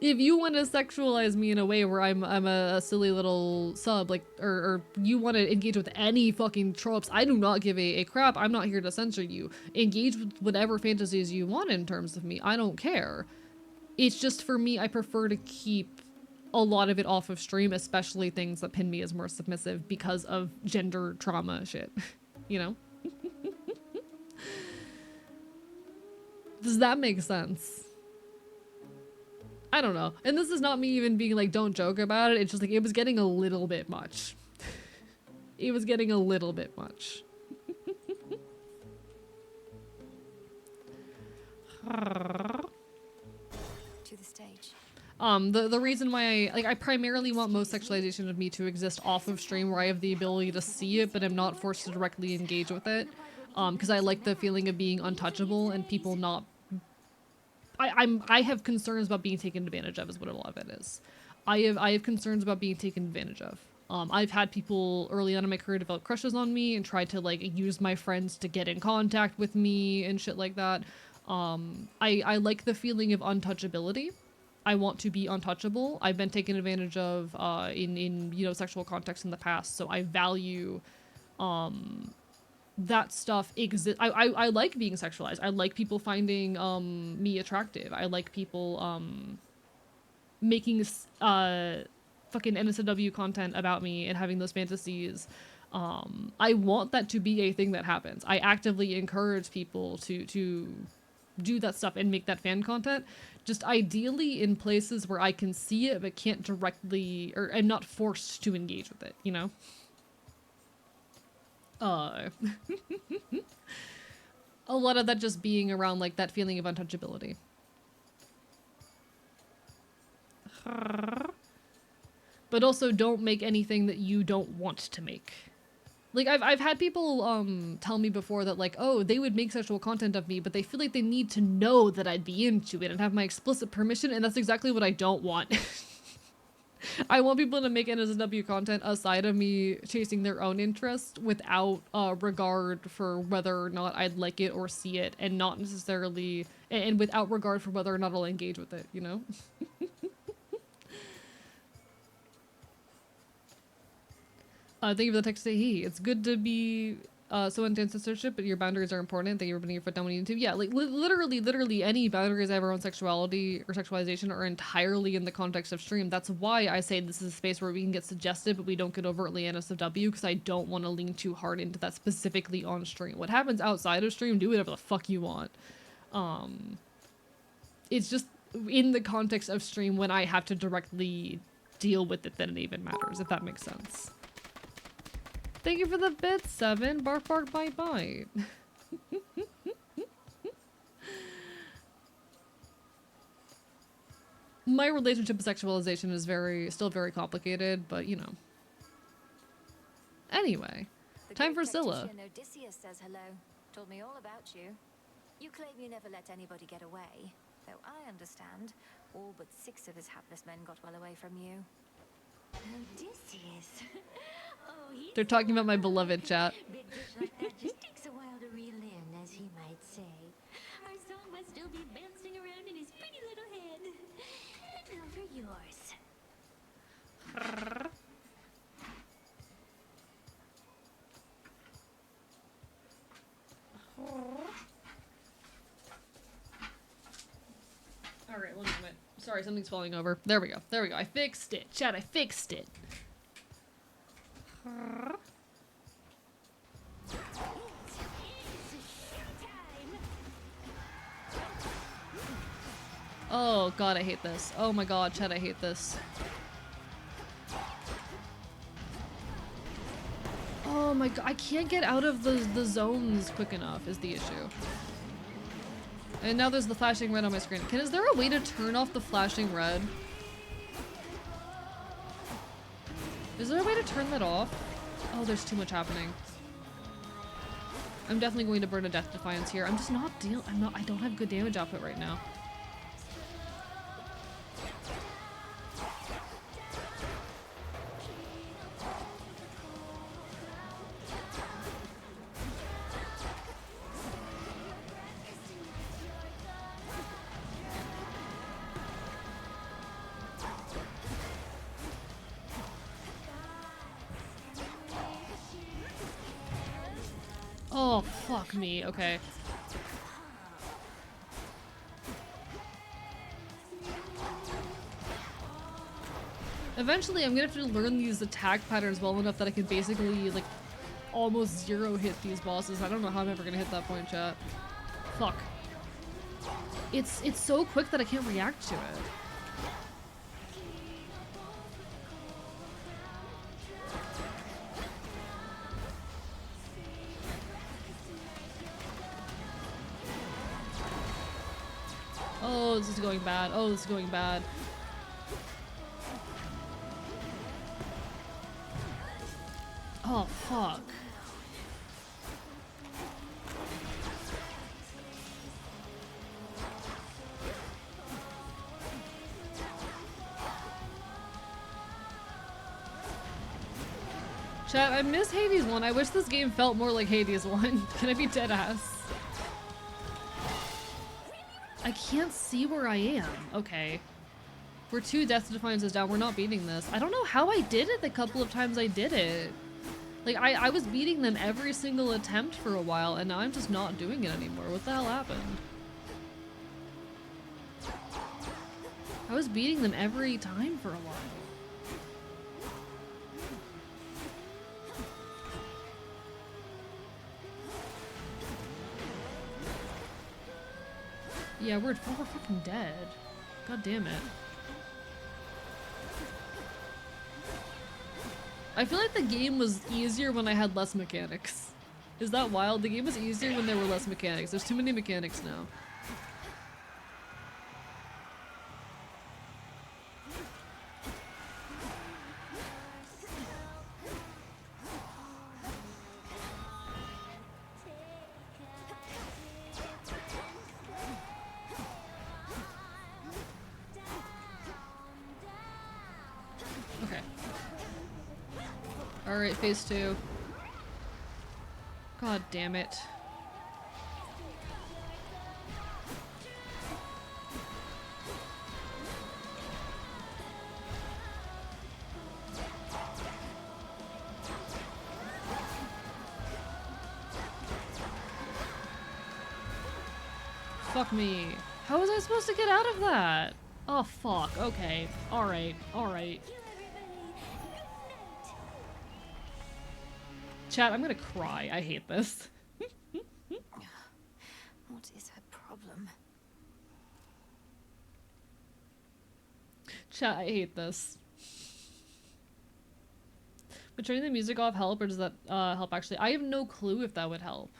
If you want to sexualize me in a way where I'm a silly little sub, like, or you want to engage with any fucking tropes, I do not give a crap. I'm not here to censor you. Engage with whatever fantasies you want in terms of me. I don't care. It's just for me, I prefer to keep a lot of it off of stream, especially things that pin me as more submissive because of gender trauma shit. You know? Does that make sense? I don't know. And this is not me even being like, don't joke about it. It's just like, it was getting a little bit much. It was getting a little bit much. To the stage. The reason why I primarily want most sexualization of me to exist off of stream where I have the ability to see it, but I'm not forced to directly engage with it. Because I like the feeling of being untouchable and people not... I have concerns about being taken advantage of is what a lot of it is. I have concerns about being taken advantage of. I've had people early on in my career develop crushes on me and try to like use my friends to get in contact with me and shit like that. I like the feeling of untouchability. I want to be untouchable. I've been taken advantage of in you know, sexual context in the past, so I value that stuff exists. I like being sexualized. I like people finding me attractive. I like people making fucking NSW content about me and having those fantasies. I want that to be a thing that happens. I actively encourage people to do that stuff and make that fan content, just ideally in places where I can see it but can't directly, or I'm not forced to engage with it, you know? A lot of that just being around like that feeling of untouchability. But also don't make anything that you don't want to make. Like I've had people tell me before that like, oh, they would make sexual content of me, but they feel like they need to know that I'd be into it and have my explicit permission, and that's exactly what I don't want. I want people to make NSW content aside of me chasing their own interest without regard for whether or not I'd like it or see it, and not necessarily, and without regard for whether or not I'll engage with it, you know? Thank you for the text. Hey, it's good to be So into censorship, but your boundaries are important. That you're putting your foot down when you need to. Yeah, like literally any boundaries I have around sexuality or sexualization are entirely in the context of stream. That's why I say this is a space where we can get suggested, but we don't get overtly NSFW, because I don't want to lean too hard into that specifically on stream. What happens outside of stream, do whatever the fuck you want. It's just in the context of stream when I have to directly deal with it that it even matters, if that makes sense. Thank you for the bit, 7. Bark, bark, bite, bite. My relationship with sexualization is still very complicated, but you know. Anyway, time for Zilla. Odysseus says hello. Told me all about you. You claim you never let anybody get away, though I understand all but 6 of his hapless men got well away from you. Odysseus. Oh, They're talking about my beloved, chat. Big dish like that just takes a while to reel in, as he might say. Our song must still be bouncing around in his pretty little head. Over yours. Alright, one moment. Sorry, something's falling over. There we go. There we go. I fixed it. Chat, I fixed it. Oh god, I hate this. Oh my god, chat, I hate this. Oh my god, I can't get out of the zones quick enough is the issue. And now there's the flashing red on my screen. Is there a way to turn off the flashing red? Is there a way to turn that off? Oh, there's too much happening. I'm definitely going to burn a Death Defiance here. I'm just not I don't have good damage output right now. Oh, fuck me. Okay. Eventually, I'm gonna have to learn these attack patterns well enough that I can basically, like, almost zero hit these bosses. I don't know how I'm ever gonna hit that point, chat. Fuck. It's so quick that I can't react to it. Oh, this is going bad. Oh, this is going bad. Oh, fuck. Chat, I miss Hades 1. I wish this game felt more like Hades 1. Can I be dead ass? I can't see where I am. Okay. We're 2 Death Defiances down. We're not beating this. I don't know how I did it the couple of times I did it. Like, I was beating them every single attempt for a while, and now I'm just not doing it anymore. What the hell happened? I was beating them every time for a while. Yeah, we're fucking dead. God damn it. I feel like the game was easier when I had less mechanics. Is that wild? The game was easier when there were less mechanics. There's too many mechanics now. Alright, phase 2. God damn it. Fuck me. How was I supposed to get out of that? Oh, fuck. Okay. Alright. Alright. Chat, I'm gonna cry. I hate this. What is her problem? Chat, I hate this. But turning the music off help, or does that help actually? I have no clue if that would help.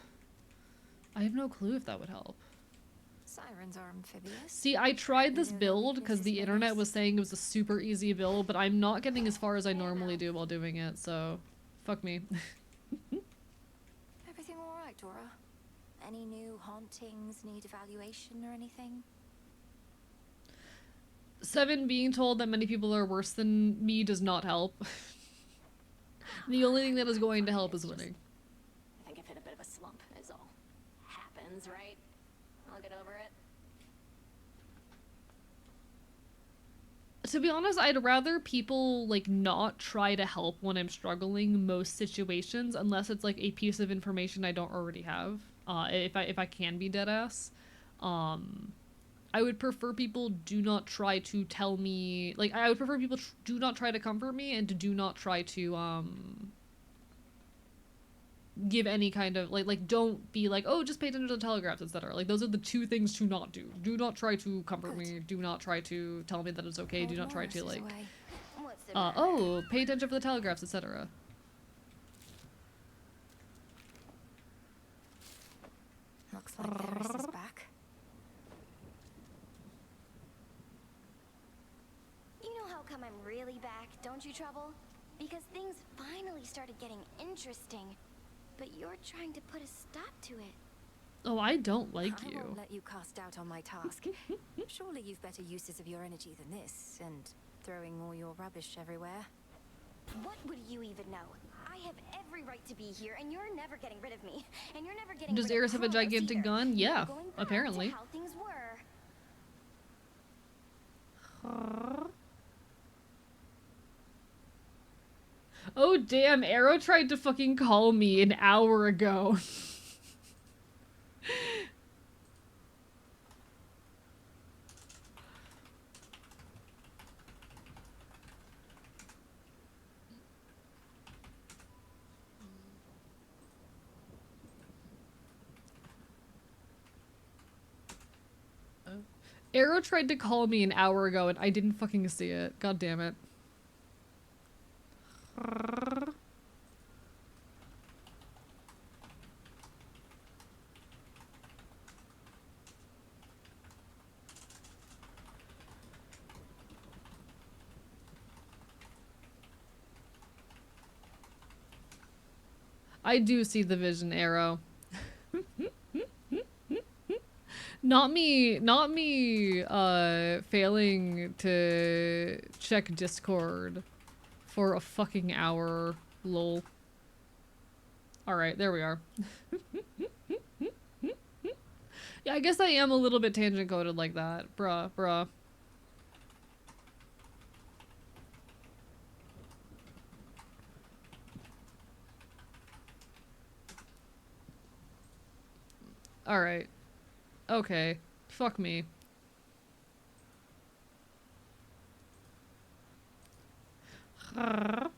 I have no clue if that would help. Sirens are amphibious. See, I tried this build because the internet was saying it was a super easy build, but I'm not getting as far as I normally do while doing it, so fuck me. Everything all right, Dora? Any new hauntings need evaluation or anything? 7, being told that many people are worse than me does not help. The only thing that is going to help is winning. I think I've hit a bit of a slump, is all. Happens, right? I'll get over it. To be honest, I'd rather people, like, not try to help when I'm struggling most situations, unless it's, like, a piece of information I don't already have. If I can be deadass. I would prefer people do not try to tell me, like, I would prefer people do not try to comfort me and to do not try to, give any kind of, like, don't be like, oh, just pay attention to the telegraphs, etc. Like, those are the 2 things to not do. Do not try to comfort me. Do not try to tell me that it's okay. Do not try to, like, oh, pay attention for the telegraphs, etc. Looks like Paris is back. You know how come I'm really back, don't you, Trouble? Because things finally started getting interesting. But you're trying to put a stop to it. Oh, I don't like I you. won't let you cast doubt on my task. Surely you've better uses of your energy than this, and throwing all your rubbish everywhere. What would you even know? I have every right to be here, and you're never getting rid of me. And you're never getting Does rid Eris of have a Kronos gigantic either. gun? You're Yeah, going back apparently. to how things were. Oh damn, Arrow tried to fucking call me an hour ago. Arrow tried to call me an hour ago and I didn't fucking see it. God damn it. I do see the vision, Arrow. Not me, failing to check Discord for a fucking hour, lol. Alright, there we are. Yeah, I guess I am a little bit tangent coded like that. Bruh. Alright. Okay. Fuck me. I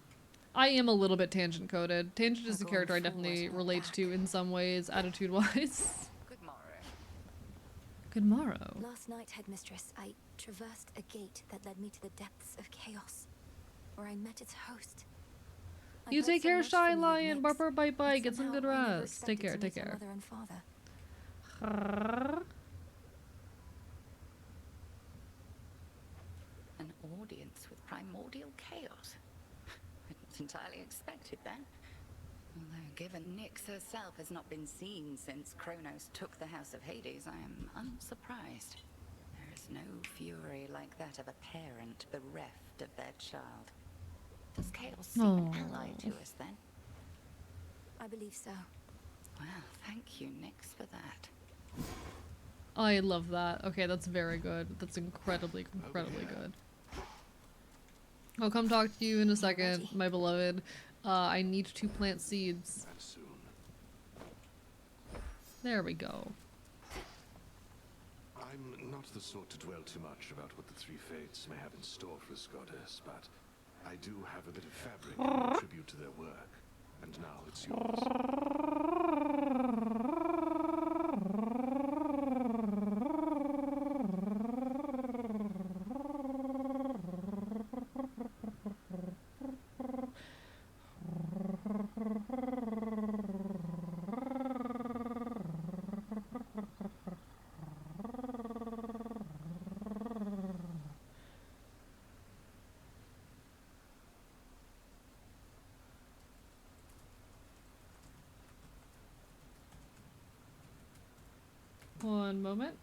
am a little bit tangent coded. Tangent is a character I definitely relate to in some ways, attitude wise. Good morrow. Good morrow. Last night, Headmistress, I traversed a gate that led me to the depths of chaos, where I met its host. I You heard take so care, much Shy from you, Lion. Nyx, Bye, but get some good somehow I never rest. Take expected care, to take meet your care. mother and father. An audience with primordial chaos. I didn't entirely expect it then. Although, given Nyx herself has not been seen since Kronos took the House of Hades, I am unsurprised. There is no fury like that of a parent bereft of their child. Does chaos seem an ally to us then? I believe so. Well, thank you, Nyx, for that. I love that. Okay, that's very good. That's incredibly good. I'll come talk to you in a second, my beloved. I need to plant seeds. There we go. I'm not the sort to dwell too much about what the three fates may have in store for this goddess, but I do have a bit of fabric in tribute to their work. And now it's yours. One moment.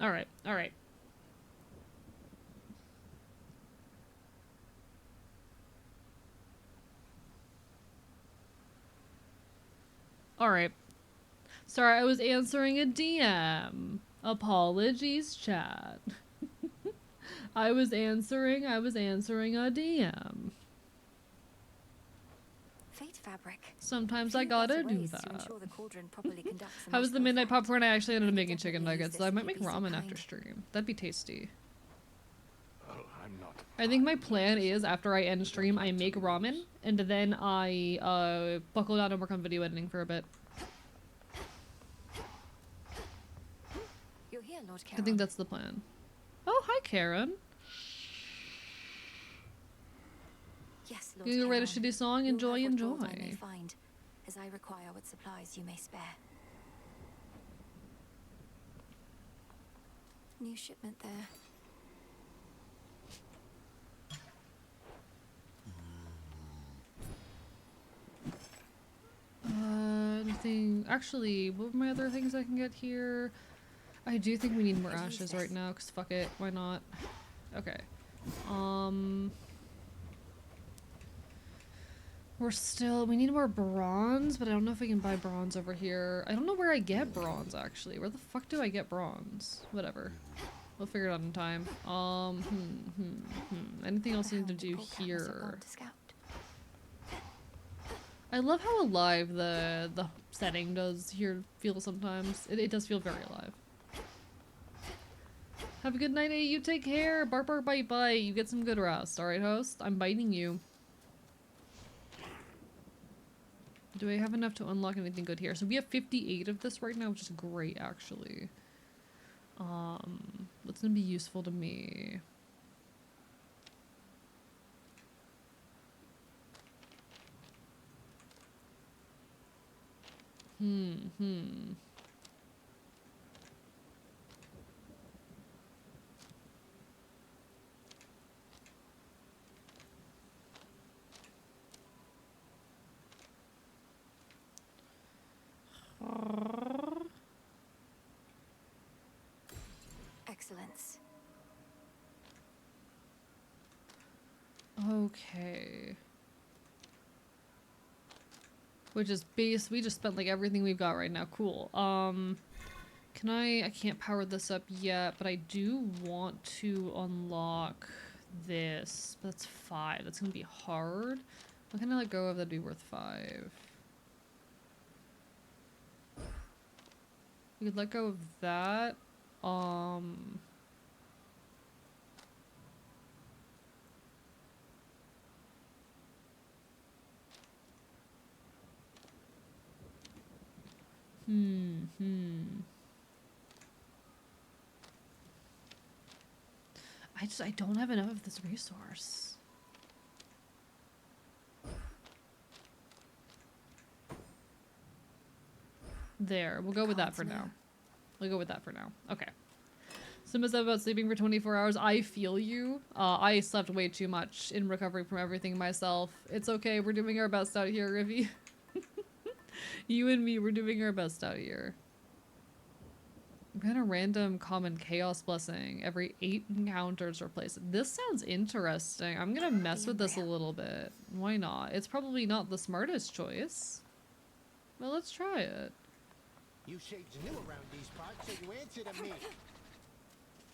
All right, all right. All right. Sorry, I was answering a DM. Apologies, chat. I was answering a DM. Fate fabric. Sometimes I gotta do that. To ensure the cauldron properly conducts How was the midnight emotional popcorn? I actually ended up making definitely chicken use nuggets, so this I if might you'd make be so ramen kind. after stream. That'd be tasty. Oh, I'm not. I think my plan is after I end stream, I make ramen, and then I buckle down and work on video editing for a bit. You're here, Lord I Charon. think that's the plan. Oh, hi, Karen. Yes, Lord You write a Charon. shitty song? You'll Enjoy, have what gold I may enjoy. find, as I require what supplies you may spare. New shipment there. Anything? Actually, what were my other things I can get here? I do think we need more ashes right now, because fuck it, why not? Okay. We need more bronze, but I don't know if we can buy bronze over here. I don't know where I get bronze, actually. Where the fuck do I get bronze? Whatever. We'll figure it out in time. Anything else I need to do here? I love how alive the setting does here feel sometimes. It does feel very alive. Have a good night, A. You take care. Bark, bark, bite, bite. You get some good rest. Alright, host? I'm biting you. Do I have enough to unlock anything good here? So we have 58 of this right now, which is great, actually. What's gonna be useful to me? Excellence. Okay. Which is base. We just spent like everything we've got right now. Cool. I can't power this up yet, but I do want to unlock this. That's 5. That's gonna be hard. What can I let go of that'd be worth 5? We could let go of that. I don't have enough of this resource. There, we'll go with that for now. We'll go with that for now. Okay. Simba said about sleeping for 24 hours. I feel you. I slept way too much in recovery from everything myself. It's okay. We're doing our best out here, Rivi. You and me, we're doing our best out here. I'm gonna random common chaos blessing every 8 encounters replace it. This sounds interesting. I'm gonna mess with this a little bit. Why not? It's probably not the smartest choice. Well, let's try it. You shades new around these parts, so you answer to me.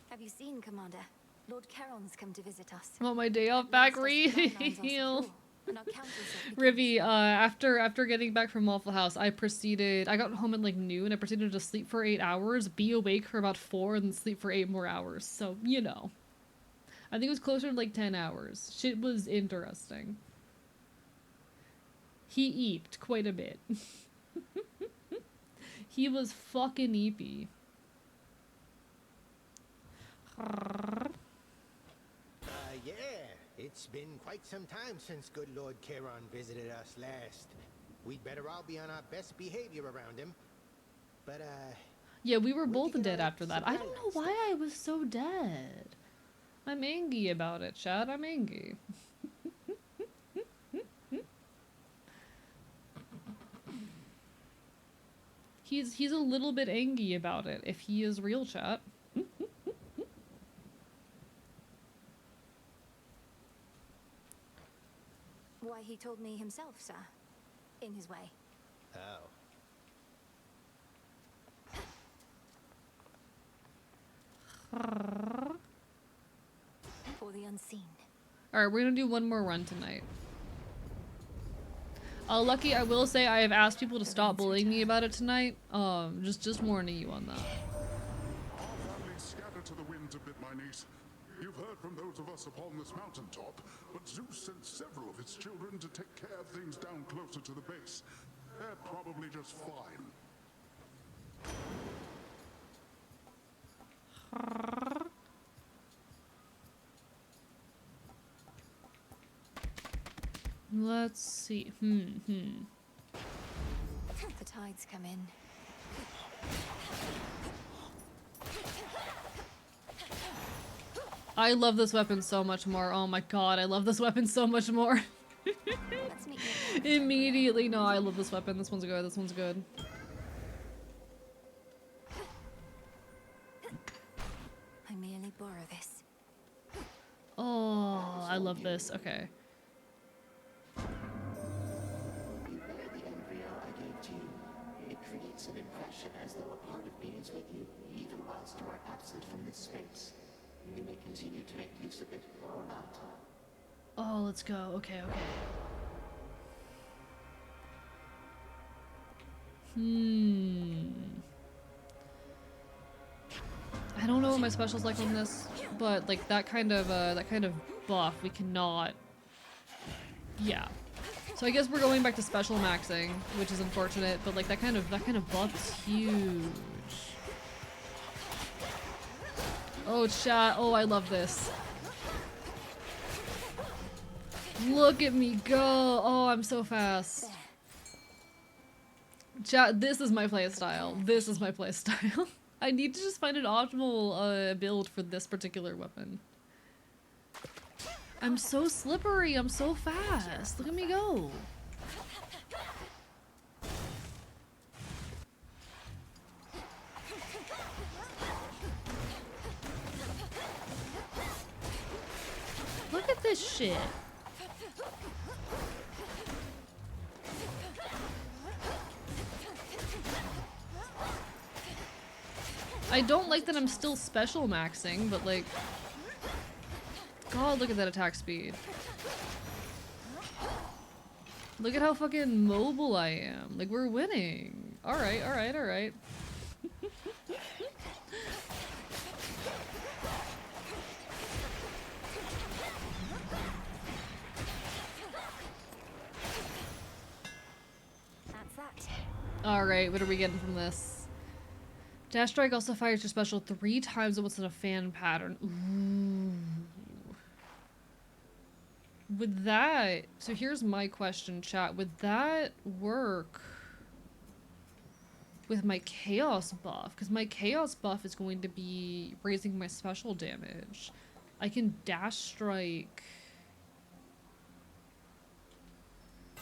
Have you seen, Commander? Lord Charon's come to visit us. I want my day off back, real. Rivy, after getting back from Waffle House, I got home at like noon, I proceeded to sleep for 8 hours, be awake for about 4, and then sleep for 8 more hours. So, you know. I think it was closer to like 10 hours. Shit was interesting. He eeped quite a bit. He was fucking eepy. Yeah. It's been quite some time since good Lord Charon visited us last. We'd better all be on our best behavior around him. But, yeah, we were both dead after that. I don't know why I was so dead. I'm angry about it, Chad. I'm angry. He's a little bit angry about it, if he is real, chat. Why, he told me himself, sir. In his way. Oh. For the unseen. Alright, we're gonna do one more run tonight. Lucky, I will say I have asked people to stop bullying me about it tonight. Just warning you on that. Our families scatter to the winds a bit, my niece. You've heard from those of us upon this mountaintop, but Zeus sent several of his children to take care of things down closer to the base. They're probably just fine. Let's see. The tides come in. I love this weapon so much more. Oh my god, I love this weapon so much more. Immediately, no, I love this weapon. This one's good. This one's good. I merely borrow this. Oh, I love this. Okay. You bear the embryo I gave to you. It creates an impression as though a part of me is with you, even whilst you are absent from this space. You may continue to make use of it or not. Oh, let's go. Okay, okay. I don't know what my special's like on this, but like that kind of buff we cannot. Yeah. So I guess we're going back to special maxing, which is unfortunate, but like that kind of buff is huge. Oh, chat. Oh, I love this. Look at me go. Oh, I'm so fast. Chat, this is my playstyle. This is my playstyle. I need to just find an optimal build for this particular weapon. I'm so slippery. I'm so fast. Look at me go. Look at this shit. I don't like that I'm still special maxing, but like, God, look at that attack speed. Look at how fucking mobile I am. Like, we're winning. Alright, alright, alright. Alright, what are we getting from this? Dash Strike also fires your special 3 times at once in a fan pattern. Ooh. Would that... So here's my question, chat. Would that work with my Chaos buff? Because my Chaos buff is going to be raising my special damage. I can Dash Strike...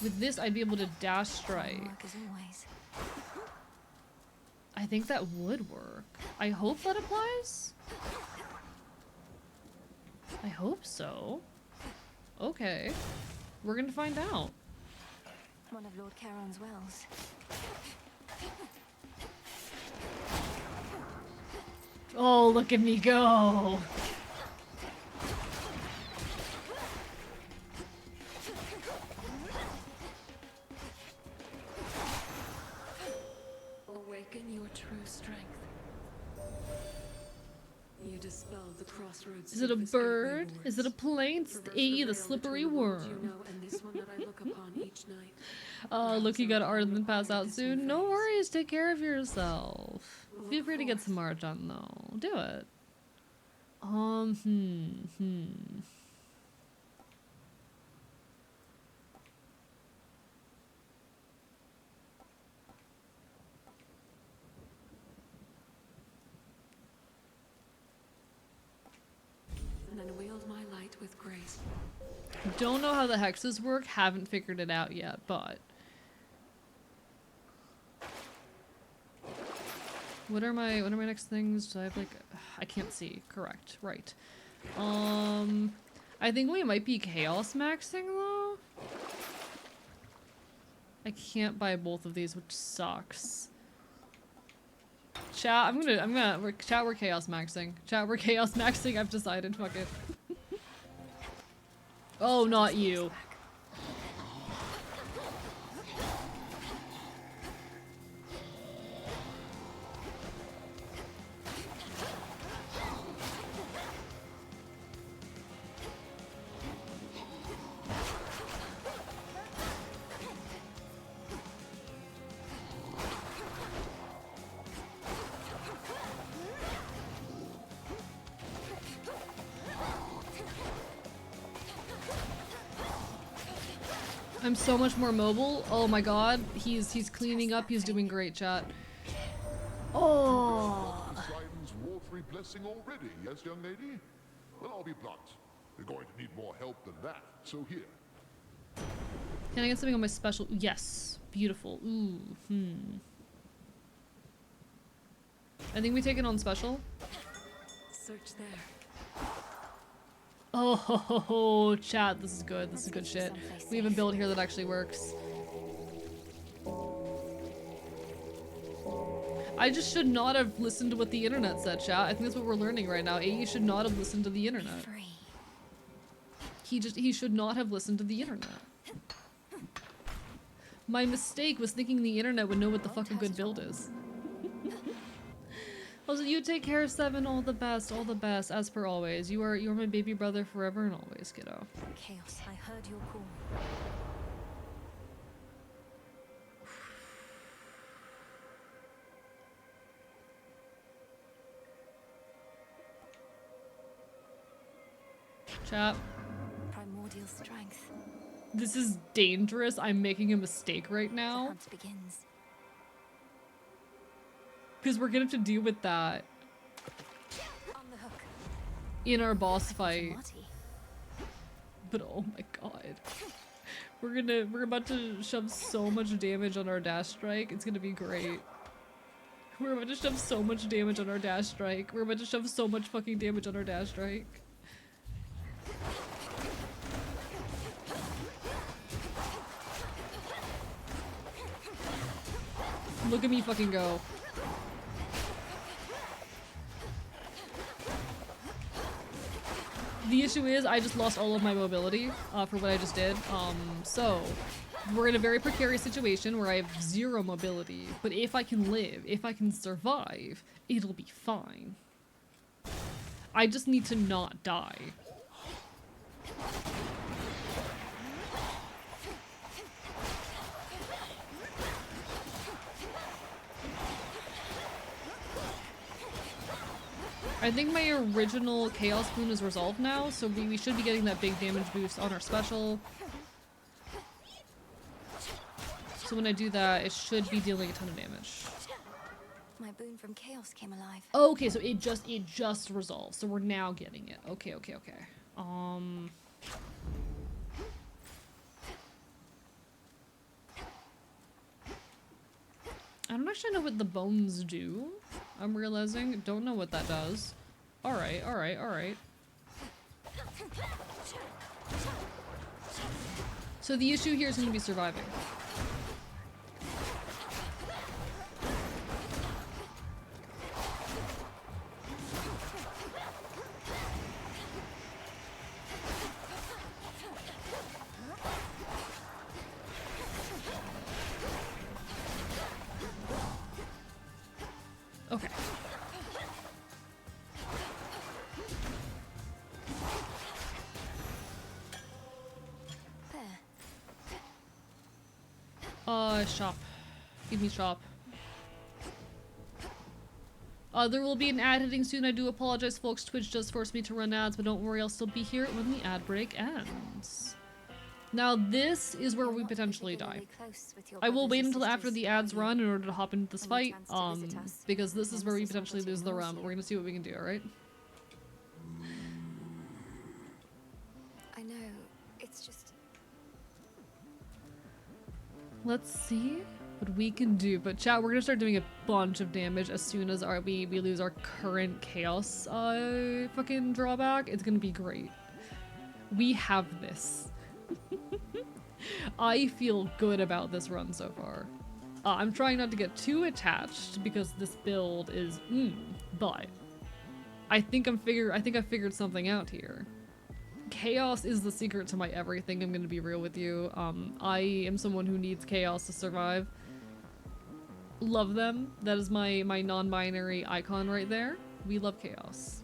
With this, I'd be able to dash strike. Work as always. I think that would work. I hope that applies. I hope so. Okay. We're gonna find out. One of Lord Charon's wells. Oh, look at me go! Awaken your true strength. You dispelled the crossroads. Is it a bird? Is it a plane? It's the slippery worm. You know, and this one that I look upon each night. Look, you got art and then pass out soon. No worries, take care of yourself. Feel free to get some art done though. Do it. And then wield my light with grace. Don't know how the hexes work, haven't figured it out yet, but what are my next things? Do I have like I can't see. Correct. Right. I think we might be chaos maxing though. I can't buy both of these, which sucks. Chat, chat, we're chaos maxing. Chat, we're chaos maxing. I've decided, fuck it. Oh, not you. I'm so much more mobile. Oh my god. He's cleaning up. He's doing great, chat. Oh. Poseidon's watery blessing already, yes, young lady? Well, I'll be blunt. You're going to need more help than that, so here. Can I get something on my special? Yes. Beautiful. Ooh. I think we take it on special. Search there. Oh, ho, ho, ho, chat, this is good. This is good shit. We have a build here that actually works. I just should not have listened to what the internet said, chat. I think that's what we're learning right now. AE should not have listened to the internet. He should not have listened to the internet. My mistake was thinking the internet would know what the fuck a good build is. Also, you take care of Seven. All the best, as per always. You're my baby brother forever and always, kiddo. Chaos, I heard your call. Chat. Primordial strength. This is dangerous. I'm making a mistake right now. The hunt begins. Because we're gonna have to deal with that On the hook. in our boss fight. But oh my god. We're about to shove so much damage on our dash strike. It's gonna be great. We're about to shove so much damage on our dash strike. We're about to shove so much fucking damage on our dash strike. Look at me fucking go. The issue is I just lost all of my mobility for what I just did. So we're in a very precarious situation where I have 0 mobility. But if I can live, if I can survive, it'll be fine. I just need to not die. I think my original Chaos Boon is resolved now, so we should be getting that big damage boost on our special. So when I do that, it should be dealing a ton of damage. My boon from Chaos came alive. Okay, so it just resolved, so we're now getting it. Okay. I don't actually know what the bones do. I'm realizing. Don't know what that does. Alright, alright, alright. So the issue here is going to be surviving. Okay. Shop. Give me shop. There will be an ad hitting soon. I do apologize, folks. Twitch does force me to run ads, but don't worry, I'll still be here when the ad break ends. Now, this is where we potentially die. I will wait until after the ads run in order to hop into this fight, because this is where we potentially lose the run, but we're gonna see what we can do, alright? I know, it's just... Let's see what we can do, but chat, we're gonna start doing a bunch of damage as soon as we lose our current chaos fucking drawback. It's gonna be great. We have this. I feel good about this run so far. I'm trying not to get too attached because this build is but I think I figured something out here. Chaos is the secret to my everything, I'm gonna be real with you. I am someone who needs chaos to survive. Love them. That is my non-binary icon right there. We love chaos.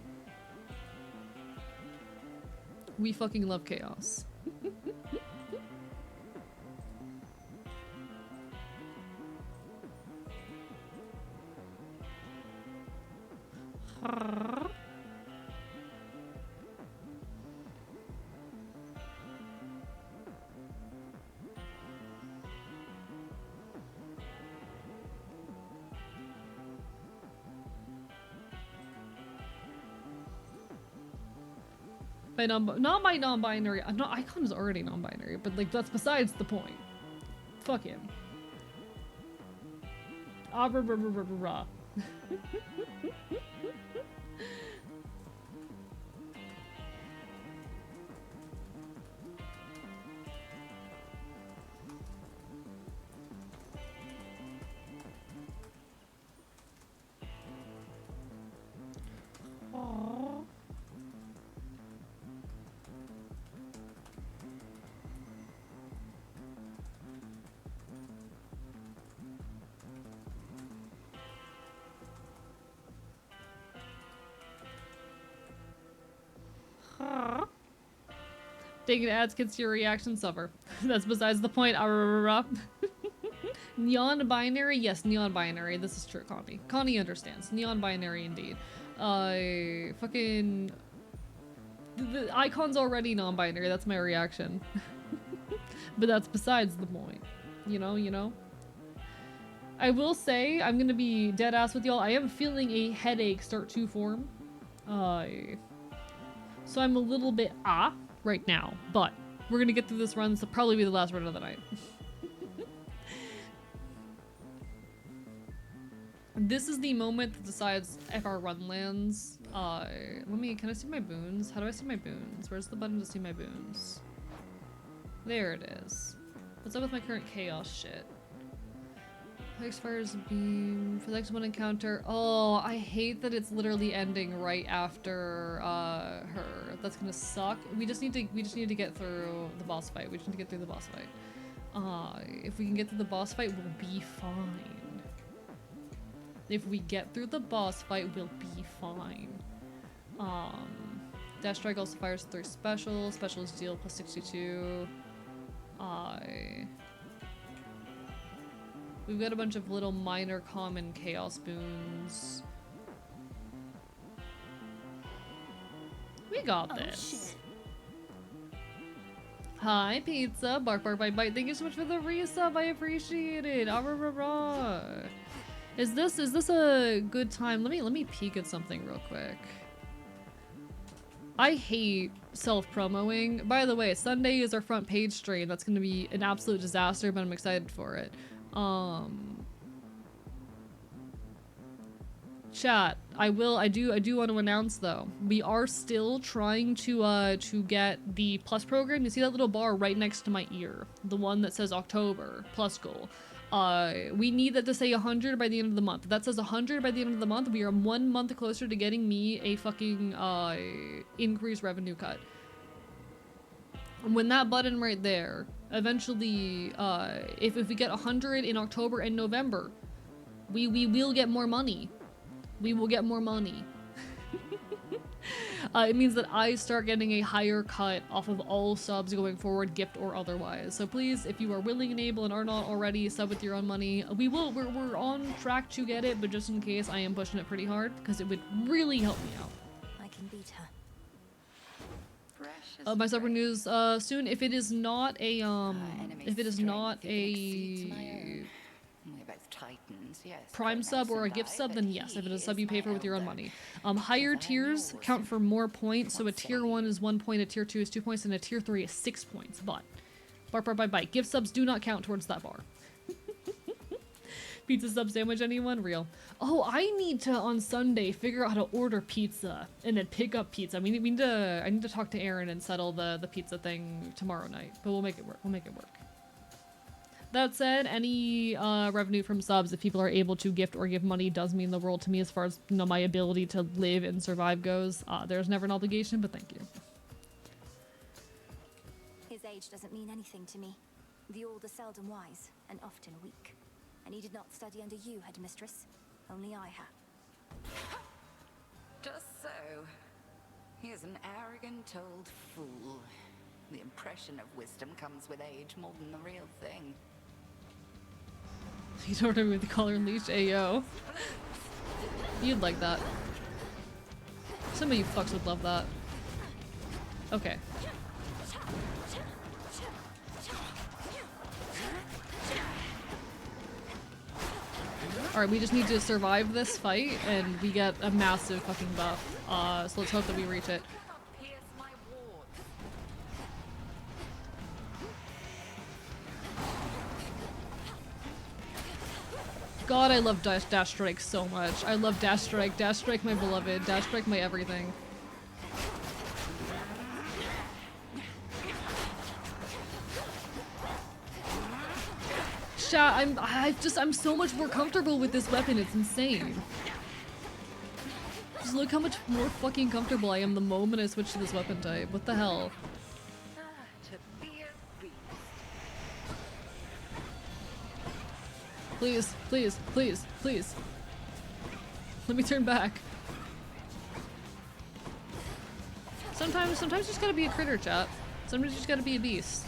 We fucking love chaos. Not my non-binary. No, icon is already non-binary, but like that's besides the point. Fuck him. Ah, rah, rah, rah, rah, rah. Aww. Taking ads gets your reaction suffer. That's besides the point. Neon binary? Yes, neon binary. This is true, Connie. Connie understands. Neon binary indeed. Fucking... The icon's already non-binary. That's my reaction. But that's besides the point. You know? I will say, I'm gonna be dead ass with y'all. I am feeling a headache start to form. So I'm a little bit right now, but we're gonna get through this run. This will probably be the last run of the night. This is the moment that decides if our run lands. Can I see my boons? How do I see my boons? Where's the button to see my boons? There it is. What's up with my current chaos shit? Expires a beam for the next one encounter. Oh, I hate that it's literally ending right after her. That's gonna suck. We just need to get through the boss fight. We just need to get through the boss fight. If we can get through the boss fight, we'll be fine. If we get through the boss fight, we'll be fine. Dash Strike also fires 3 specials. Specials deal plus 62. We've got a bunch of little minor common chaos boons. We got this. Hi, pizza. Bark, bark, bite, bite. Thank you so much for the resub. I appreciate it. Ah, rah, rah, rah. Is this a good time? Let me peek at something real quick. I hate self-promoing. By the way, Sunday is our front page stream. That's gonna be an absolute disaster, but I'm excited for it. Chat, I do want to announce though, we are still trying to get the plus program. You see that little bar right next to my ear, the one that says October plus goal. We need that to say 100 by the end of the month. If that says 100 by the end of the month, we are 1 month closer to getting me a fucking increased revenue cut. And when that button right there, eventually, if we get 100 in October and November, we will get more money. We will get more money. It means that I start getting a higher cut off of all subs going forward, gift or otherwise. So please, if you are willing and able and are not already, sub with your own money. We're on track to get it, but just in case, I am pushing it pretty hard because it would really help me out. I can beat her. My sub renews soon. If it is not a Prime sub or a gift sub, then yes. If it is a sub you pay for with your own money. Higher tiers count for more points, so a tier 1 is 1 point, a tier 2 is 2 points, and a tier 3 is 6 points. But bite. Gift subs do not count towards that bar. Pizza sub sandwich, anyone? Real. Oh, I need to on Sunday figure out how to order pizza and then pick up pizza. I need to talk to Aaron and settle the pizza thing tomorrow night. But we'll make it work. That said, any revenue from subs, if people are able to gift or give money, does mean the world to me as far as my ability to live and survive goes. There's never an obligation, but thank you. His age doesn't mean anything to me. The old are seldom wise, and often weak. And he did not study under you, headmistress. Only I have. Just so. He is an arrogant old fool. The impression of wisdom comes with age more than the real thing. You don't remember with the collar and leash, ayo. You'd like that. Some of you fucks would love that. Okay. Alright, we just need to survive this fight, and we get a massive fucking buff. So let's hope that we reach it. God, I love Dash Strike so much. I love Dash Strike. Dash Strike, my beloved. Dash Strike, my everything. Chat, I'm so much more comfortable with this weapon. It's insane. Just look how much more fucking comfortable I am the moment I switch to this weapon type. What the hell? Please, please, please, please. Let me turn back. Sometimes you just gotta be a critter, chat. Sometimes you just gotta be a beast.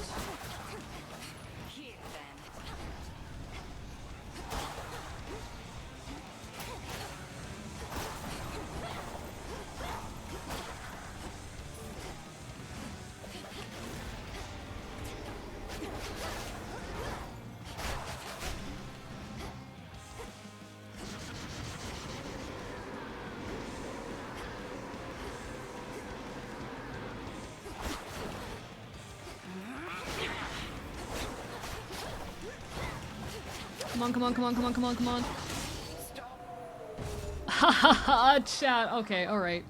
Come on. Hahaha, chat. Okay, alright.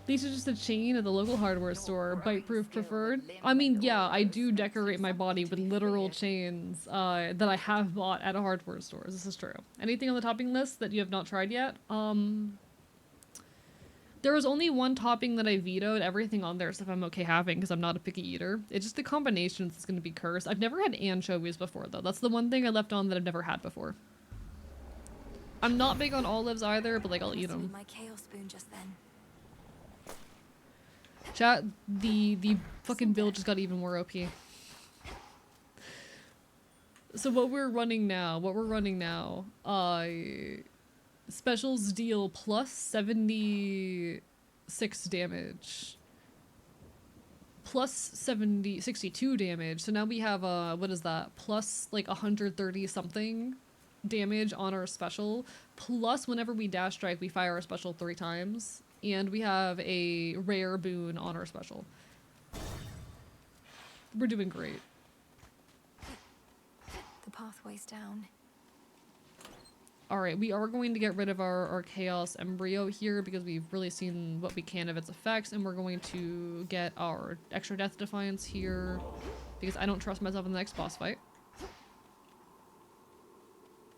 These are just a chain at the local hardware store. Bite-proof preferred. I mean, yeah, I do decorate my body with literal chains that I have bought at a hardware store. This is true. Anything on the topping list that you have not tried yet? There was only one topping that I vetoed. Everything on there is stuff I'm okay having because I'm not a picky eater. It's just the combinations that's going to be cursed. I've never had anchovies before, though. That's the one thing I left on that I've never had before. I'm not big on olives either, but like I'll eat them. My chaos spoon just then. Chat, the fucking build just got even more OP. So what we're running now, specials deal plus 76 damage. Plus 62 damage. So now we have, what is that? Plus like 130 something damage on our special. Plus whenever we dash strike, we fire our special 3 times. And we have a rare boon on our special. We're doing great. The pathway's down. Alright, we are going to get rid of our Chaos Embryo here because we've really seen what we can of its effects, and we're going to get our extra Death Defiance here because I don't trust myself in the next boss fight.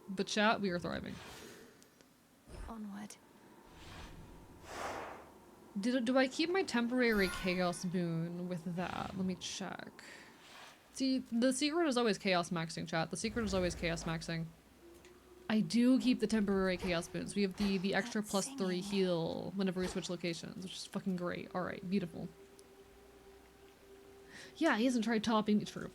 But chat, we are thriving. Onward. Do I keep my temporary Chaos Boon with that? Let me check. See, the secret is always Chaos Maxing, chat. The secret is always Chaos Maxing. I do keep the temporary Chaos Boons. We have the extra +3 heal whenever we switch locations, which is fucking great. Alright, beautiful. Yeah, he hasn't tried topping. True.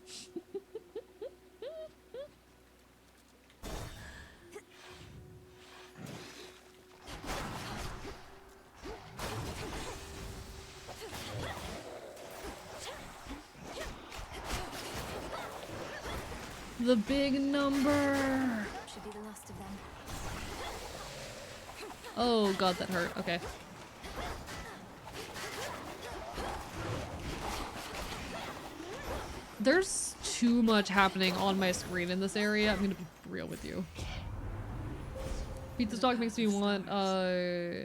The big number! Should be the last of them. Oh god, that hurt. Okay. There's too much happening on my screen in this area. I'm gonna be real with you. Pizza Stock makes me want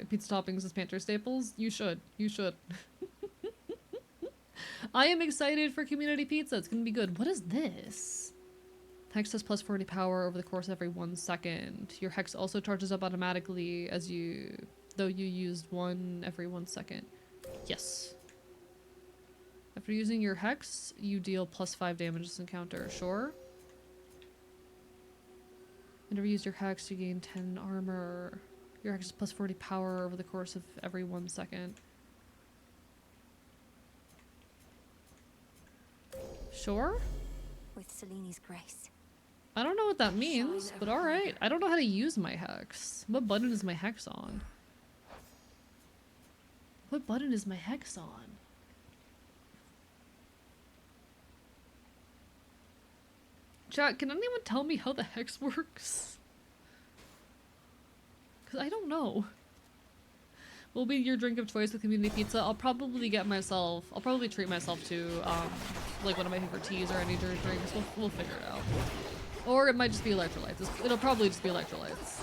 pizza toppings as pantry staples. You should. You should. I am excited for community pizza. It's gonna be good. What is this? Hex has +40 power over the course of every 1 second. Your Hex also charges up automatically though you used one every 1 second. Yes. After using your Hex, you deal +5 damage to this encounter. Sure. Whenever you use your Hex, you gain 10 armor. Your Hex is +40 power over the course of every 1 second. Sure? With Seleni's grace. I don't know what that means, but alright. I don't know how to use my Hex. What button is my Hex on? What button is my Hex on? Chat, can anyone tell me how the Hex works? Because I don't know. Will be your drink of choice with community pizza. I'll probably treat myself to, like one of my favorite teas or any drinks. We'll figure it out. Or it might just be electrolytes. It'll probably just be electrolytes.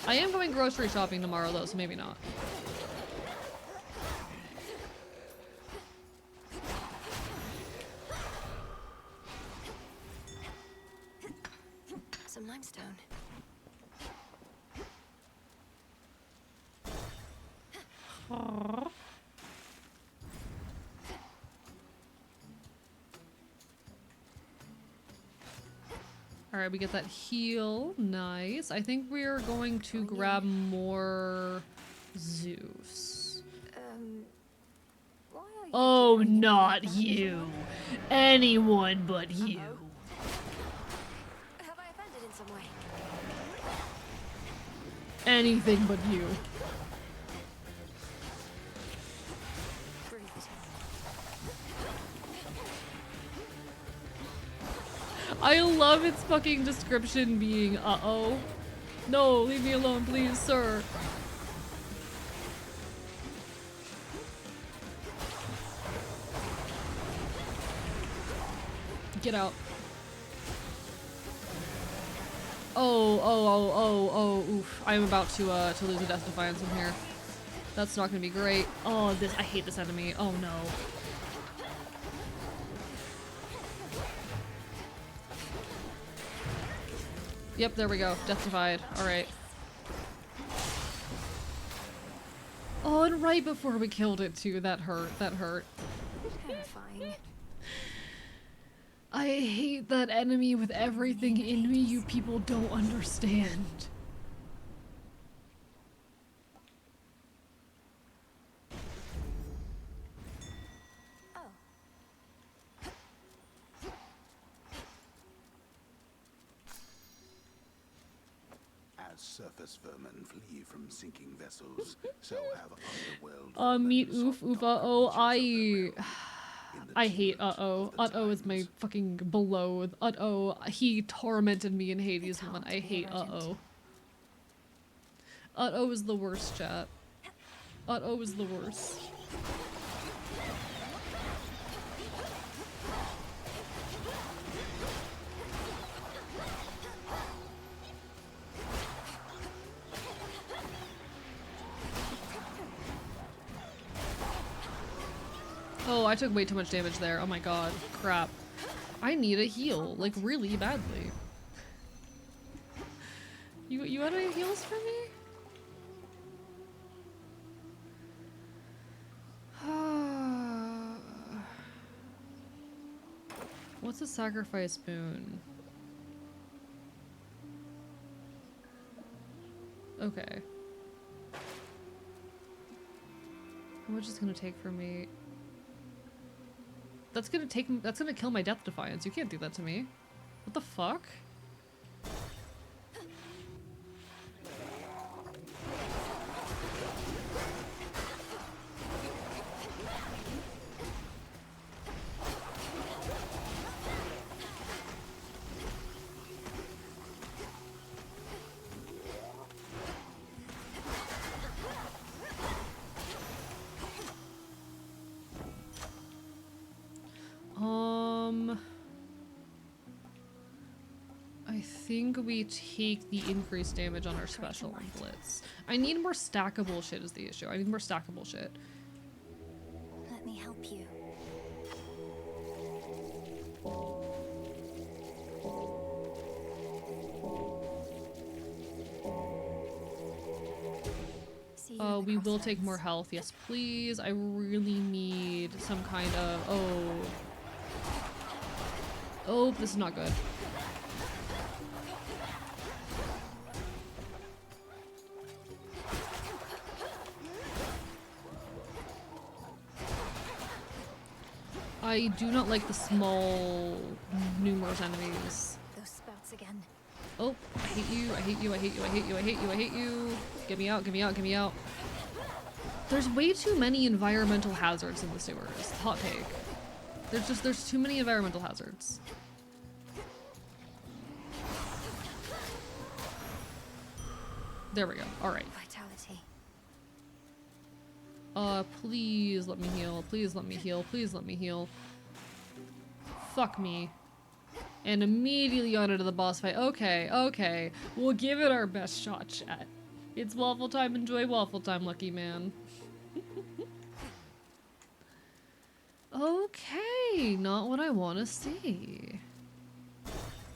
I am going grocery shopping tomorrow though, so maybe not. Some limestone. Aww. Alright, we get that heal. Nice. I think we're going to grab more Zeus. Why are you Oh, not you. Anyone but you. Have I offended in some way? Anything but you. Breathe it I love its fucking description being uh-oh. No, leave me alone, please, sir. Get out. Oh, oof. I'm about to lose a Death Defiance in here. That's not gonna be great. Oh, I hate this enemy. Oh no. Yep, there we go. Death Defied. Alright. Oh, and right before we killed it too. That hurt. That hurt. terrifying. I hate that enemy with everything in me you people don't understand. As surface vermin flee from sinking vessels, so have underworld Meet oof, oof, uh-oh, I hate uh-oh. Uh-oh is my fucking below. Uh-oh, he tormented me in Hades 1. I hate uh-oh. Uh-oh is the worst, chat. Uh-oh is the worst. Oh, I took way too much damage there. Oh my god. Crap. I need a heal, like really badly. You had any heals for me? What's a sacrifice boon? Okay. How much is it gonna take for me? That's gonna kill my death defiance. You can't do that to me. What the fuck? I think we take the increased damage on our special and blitz. I need more stackable shit is the issue. I need more stackable shit. Let me help you. We will take more health. Yes, please. I really need some kind of... Oh, this is not good. I do not like the small, numerous enemies. Those spouts again. Oh, I hate you, I hate you, I hate you, I hate you, I hate you, I hate you. Get me out, get me out, get me out. There's way too many environmental hazards in the sewers. Hot take. There's too many environmental hazards. There we go. Alright. Vitality. Please let me heal. Please let me heal. Please let me heal. Fuck me. And immediately on into the boss fight. Okay, okay. We'll give it our best shot, chat. It's waffle time. Enjoy waffle time, lucky man. Okay, not what I want to see.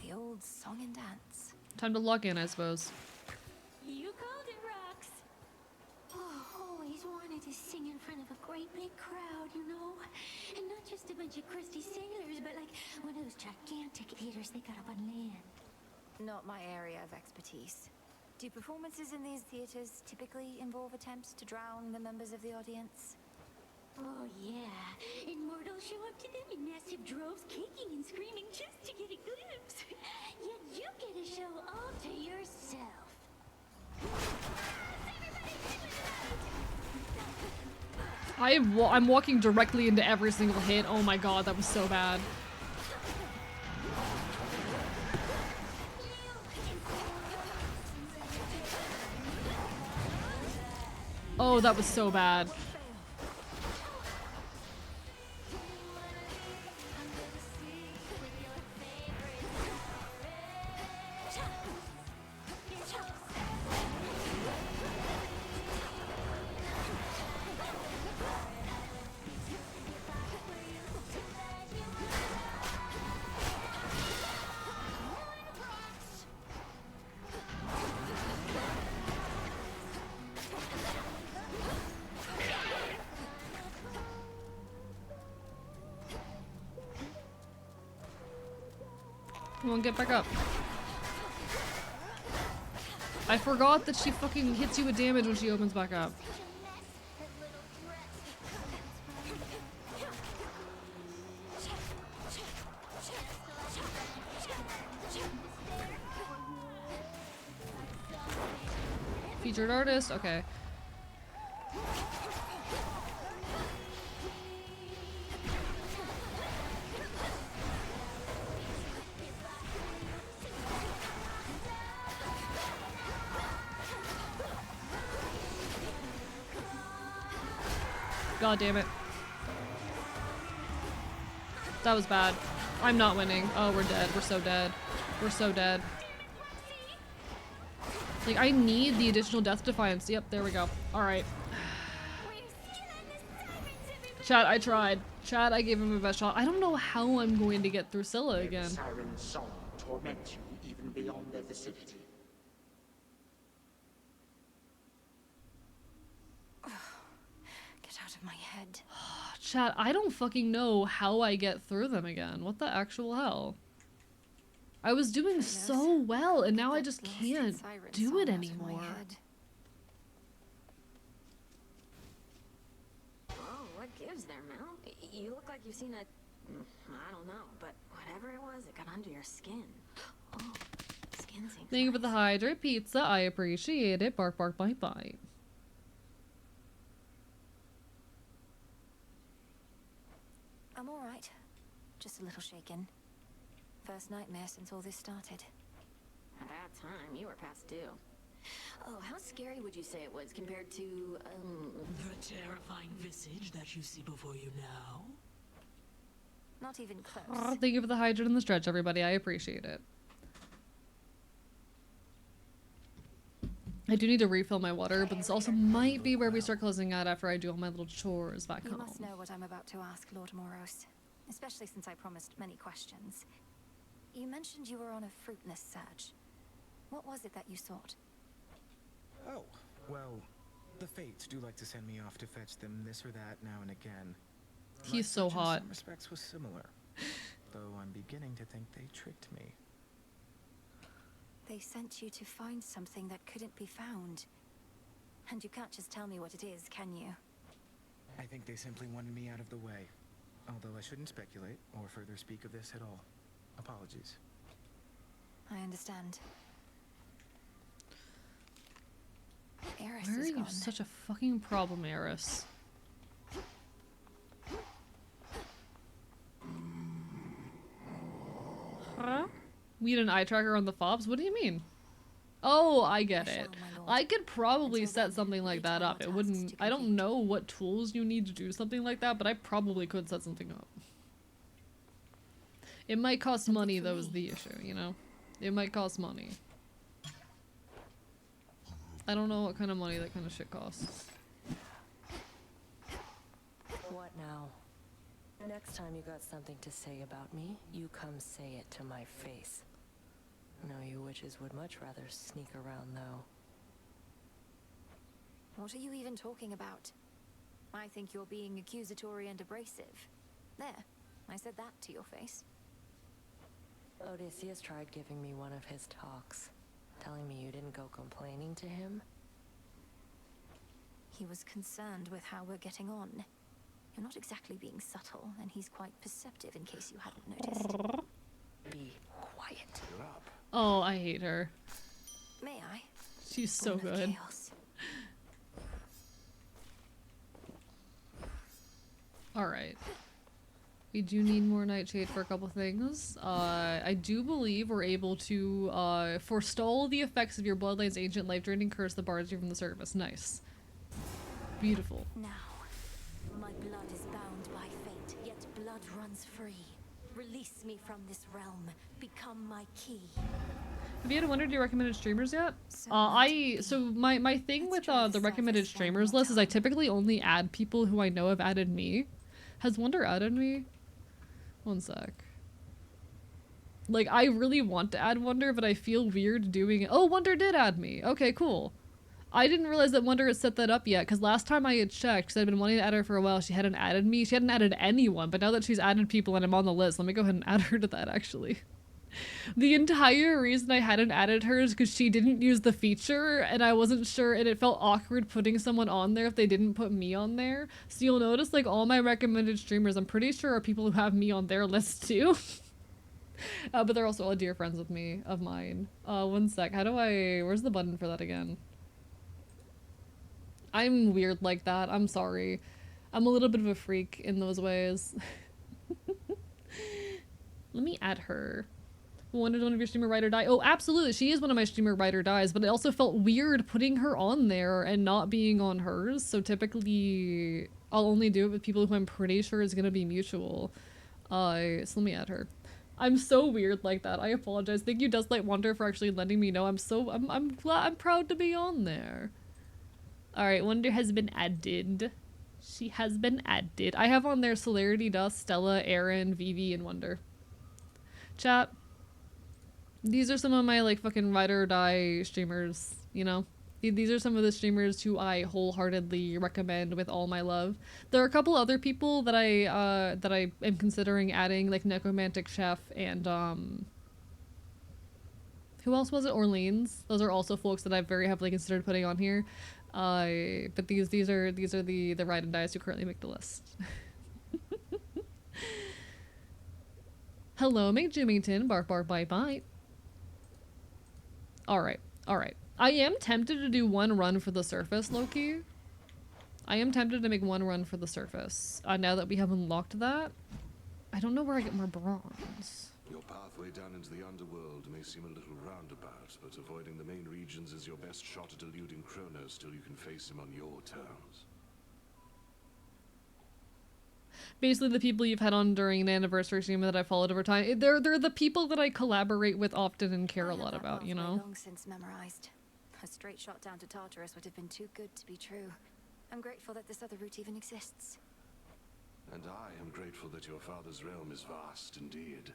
The old song and dance. Time to log in, I suppose. You called it, Rox. Oh, always wanted to sing in front of a great big crowd, you know? And not just a bunch of crusty sailors, but like one of those gigantic theaters they got up on land. Not my area of expertise. Do performances in these theaters typically involve attempts to drown the members of the audience? Oh yeah, and mortals show up to them in massive droves, kicking and screaming just to get a glimpse. Yet you get a show all to yourself. I'm walking directly into every single hit. Oh my god, that was so bad. Oh, that was so bad. Come on, get back up. I forgot that she fucking hits you with damage when she opens back up. Featured artist, okay. God damn it. That was bad. I'm not winning. Oh, we're dead. We're so dead. We're so dead. Like, I need the additional death defiance. Yep, there we go. Alright. Chat, I tried. Chat, I gave him my best shot. I don't know how I'm going to get through Scylla again. Siren's song torment you even beyond their vicinity. Get out of my head. Chat, I don't fucking know how I get through them again. What the actual hell? I was doing so well, and now I just can't do it anymore. Oh, what gives there, Mel? You look like you've seen a... I don't know, but whatever it was, it got under your skin. Oh, skin seems... Thank you for the hydrate pizza. I appreciate it. Bark, bark, bite, bite. I'm alright. Just a little shaken. First nightmare since all this started. At that time, you were past due. Oh, how scary would you say it was compared to, The terrifying visage that you see before you now? Not even close. Oh, thank you for the hydrate and the stretch, everybody. I appreciate it. I do need to refill my water, but this also might be where we start closing out after I do all my little chores back home. You must know what I'm about to ask, Lord Moros. Especially since I promised many questions. You mentioned you were on a fruitless search. What was it that you sought? Oh, well, the Fates do like to send me off to fetch them this or that now and again. He's so hot. In some respects was similar, though I'm beginning to think they tricked me. They sent you to find something that couldn't be found. And you can't just tell me what it is, can you? I think they simply wanted me out of the way. Although I shouldn't speculate or further speak of this at all. Apologies. I understand. Eris Why are is you gone. such a fucking problem, Eris? Huh? We need an eye tracker on the fobs? What do you mean? Oh, I get it. I could probably set something like that up. It wouldn't... I don't know what tools you need to do something like that, but I probably could set something up. It might cost money, though, is the issue, you know? It might cost money. I don't know what kind of money that kind of shit costs. What now? Next time you got something to say about me, you come say it to my face. No, you witches would much rather sneak around, though. What are you even talking about? I think you're being accusatory and abrasive. There, I said that to your face. Odysseus tried giving me one of his talks, telling me you didn't go complaining to him. He was concerned with how we're getting on. You're not exactly being subtle, and he's quite perceptive in case you hadn't noticed. Be quiet. You're up. Oh, I hate her. May I? She's so Woman of good. Chaos. Alright. We do need more Nightshade for a couple things. I do believe we're able to forestall the effects of your Bloodline's ancient life-draining curse that bars you from the service. Nice. Beautiful. Now, my blood is bound by fate, yet blood runs free. Release me from this realm. Become my key. Have you had wondered your recommended streamers yet? So my thing with the recommended streamers list is I typically only add people who I know have added me. Has Wonder added me? One sec. Like, I really want to add Wonder, but I feel weird doing it. Oh, Wonder did add me. Okay, cool. I didn't realize that Wonder had set that up yet, because last time I had checked, because I'd been wanting to add her for a while, she hadn't added me. She hadn't added anyone, but now that she's added people and I'm on the list, let me go ahead and add her to that, actually. The entire reason I hadn't added her is because she didn't use the feature, and I wasn't sure, and it felt awkward putting someone on there if they didn't put me on there. So you'll notice, like, all my recommended streamers, I'm pretty sure are people who have me on their list, too. But they're also all dear friends of mine. One sec, how do I... Where's the button for that again? I'm weird like that, I'm sorry. I'm a little bit of a freak in those ways. Let me add her. Wanted one of your streamer ride or die? Oh, absolutely, she is one of my streamer ride or dies, but it also felt weird putting her on there and not being on hers, so typically I'll only do it with people who I'm pretty sure is gonna be mutual. So let me add her. I'm so weird like that, I apologize. Thank you, Dustlight Wonder, for actually letting me know. I'm proud to be on there. Alright, Wonder has been added. She has been added. I have on there Celerity, Dust, Stella, Aaron, Vivi, and Wonder. Chat. These are some of my like fucking ride or die streamers, you know? These are some of the streamers who I wholeheartedly recommend with all my love. There are a couple other people that I am considering adding, like Necromantic Chef and who else was it? Orleans. Those are also folks that I've very heavily considered putting on here. But these are the ride and dies who currently make the list. Hello, McJimington. Bark bark bite bite. Alright. I am tempted to do one run for the surface, Loki. I am tempted to make one run for the surface. Now that we have unlocked that. I don't know where I get more bronze. Your pathway down into the underworld may seem a little roundabout, but avoiding the main regions is your best shot at eluding Kronos till you can face him on your terms. Basically, the people you've had on during an anniversary stream that I followed over time, they're the people that I collaborate with often and care a lot about, you know? Long since memorized. A straight shot down to Tartarus would have been too good to be true. I'm grateful that this other route even exists. And I am grateful that your father's realm is vast indeed.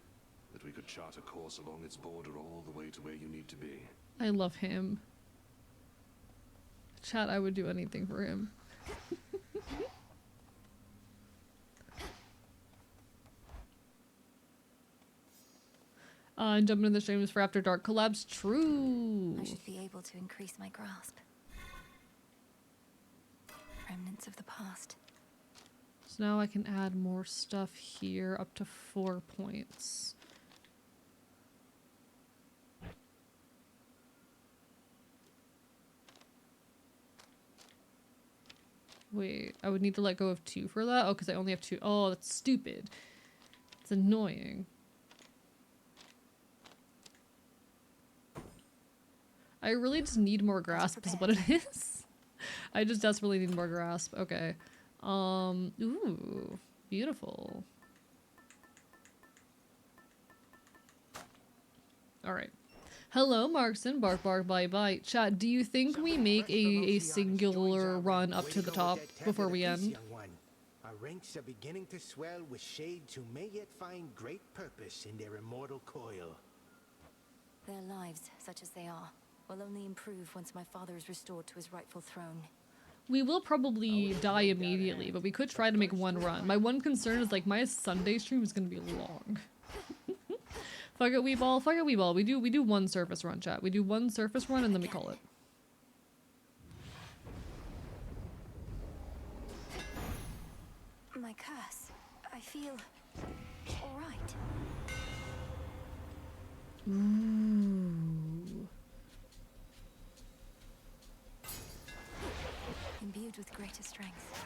That we could chart a course along its border all the way to where you need to be. I love him. Chat, I would do anything for him. And jumping in the streams for After Dark collabs. True. I should be able to increase my grasp. Remnants of the past. So now I can add more stuff here, up to 4 points. Wait, I would need to let go of 2 for that? Oh, because I only have 2. Oh, that's stupid. It's annoying. I really just need more grasp is what it is. I just desperately need more grasp. Okay. Ooh, beautiful. Alright. Hello, Markson. Bark, bark, bye, bye. Chat, do you think we make a singular run up to the top before we end? Our ranks are beginning to swell with shades who may yet find great purpose in their immortal coil. Their lives, such as they are, will only improve once my father is restored to his rightful throne. We will probably die immediately, but we could try to make one run. My one concern is, like, my Sunday stream is gonna be long. Fuck it, Weeball. Fuck it, Weeball. We do one surface run, chat. We do one surface run and then we call it. My curse. I feel alright. Ooh. Imbued with greater strength.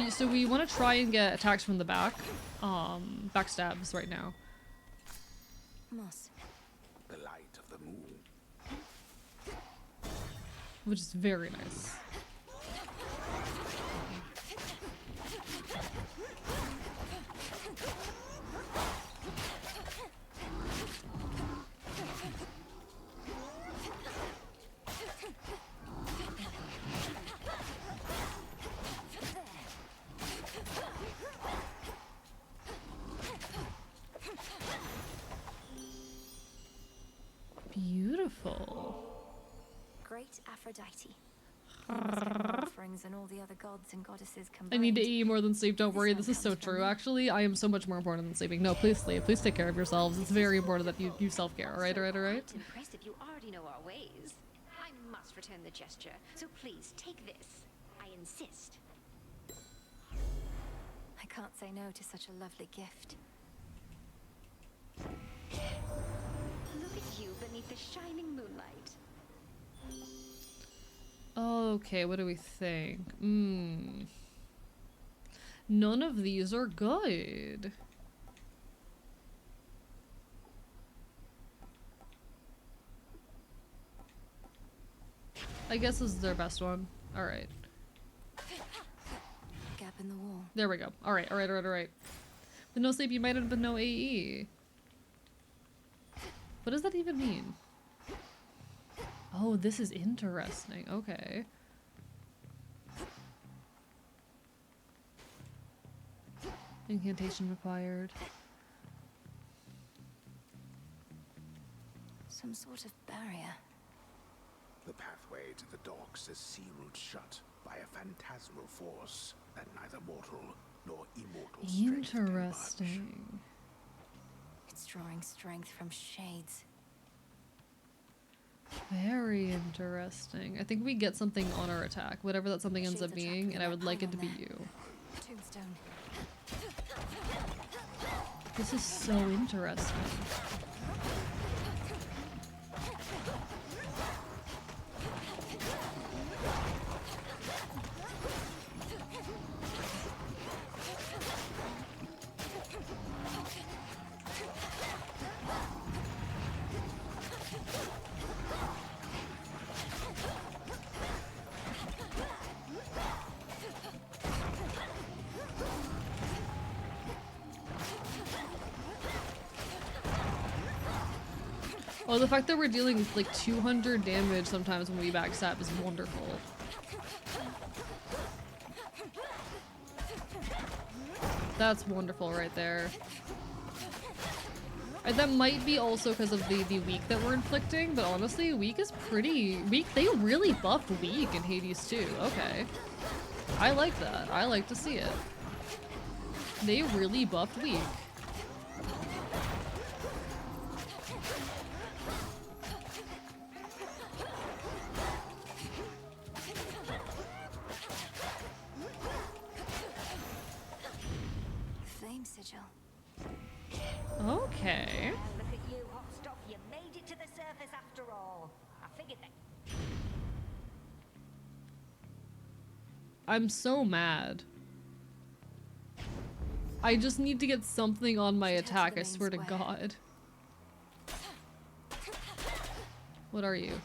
So we want to try and get attacks from the back. Backstabs right now. Moss. The light of the moon. Which is very nice. Beautiful. Great Aphrodite. Offerings and all the other gods and goddesses I combined. need to eat more than sleep, don't worry. This is so true. Actually, I am so much more important than sleeping. No, please sleep. Please take care of yourselves. It's very important that you self-care, alright, alright, alright? Impressive, you already know our ways. I must return the gesture, so please take this. I insist. I can't say no to such a lovely gift. Look at you beneath the shining moonlight. Okay, what do we think? None of these are good. I guess this is their best one. Alright. Gap in the wall. There we go. Alright, alright, alright, alright. With no sleep, you might end up with no AE. What does that even mean? Oh, this is interesting. Okay. Incantation required. Some sort of barrier. The pathway to the docks is sealed shut by a phantasmal force that neither mortal nor immortal strength can budge. Interesting. It's drawing strength from shades. Very interesting. I think we get something on our attack, whatever that something ends up being, and I would like it to be you. Tombstone. This is so interesting. Oh, the fact that we're dealing with like 200 damage sometimes when we backstab is wonderful. That's wonderful right there. That might be also because of the weak that we're inflicting, but honestly, weak is pretty weak. They really buffed weak in Hades too. Okay. I like that. I like to see it. They really buffed weak. Flame sigil. Okay. Look at you, hot stuff. You made it to the surface after all. I figured that. I'm so mad. I just need to get something on my attack, I swear to God. What are you?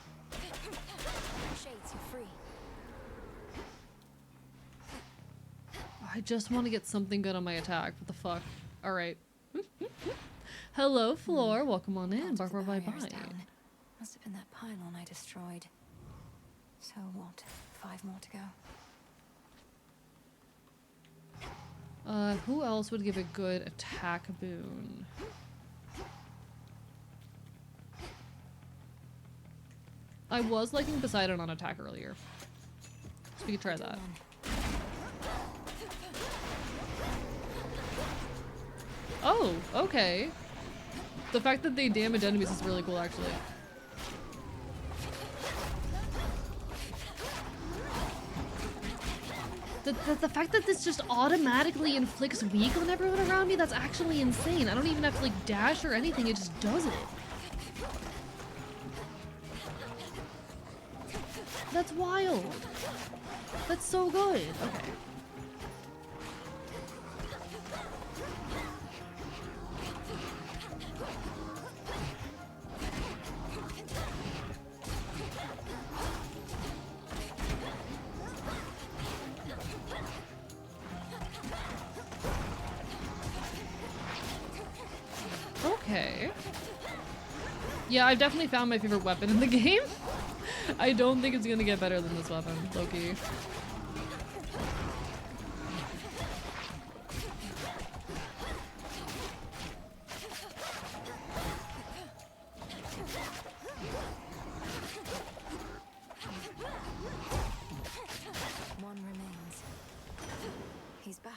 Shades, you're free. I just want to get something good on my attack. What the fuck? Alright. Hello, Floor. Welcome on in. Bye bye bye bye. Must have been that pylon I destroyed. So what? 5 more to go. Who else would give a good attack boon? I was liking Poseidon on attack earlier. So we could try that. Oh, okay. The fact that they damage enemies is really cool, actually. The fact that this just automatically inflicts weak on everyone around me, that's actually insane. I don't even have to like dash or anything, it just does it. That's wild. That's so good. Okay. Okay. Yeah, I've definitely found my favorite weapon in the game. I don't think it's gonna get better than this weapon, Loki. One remains. He's back.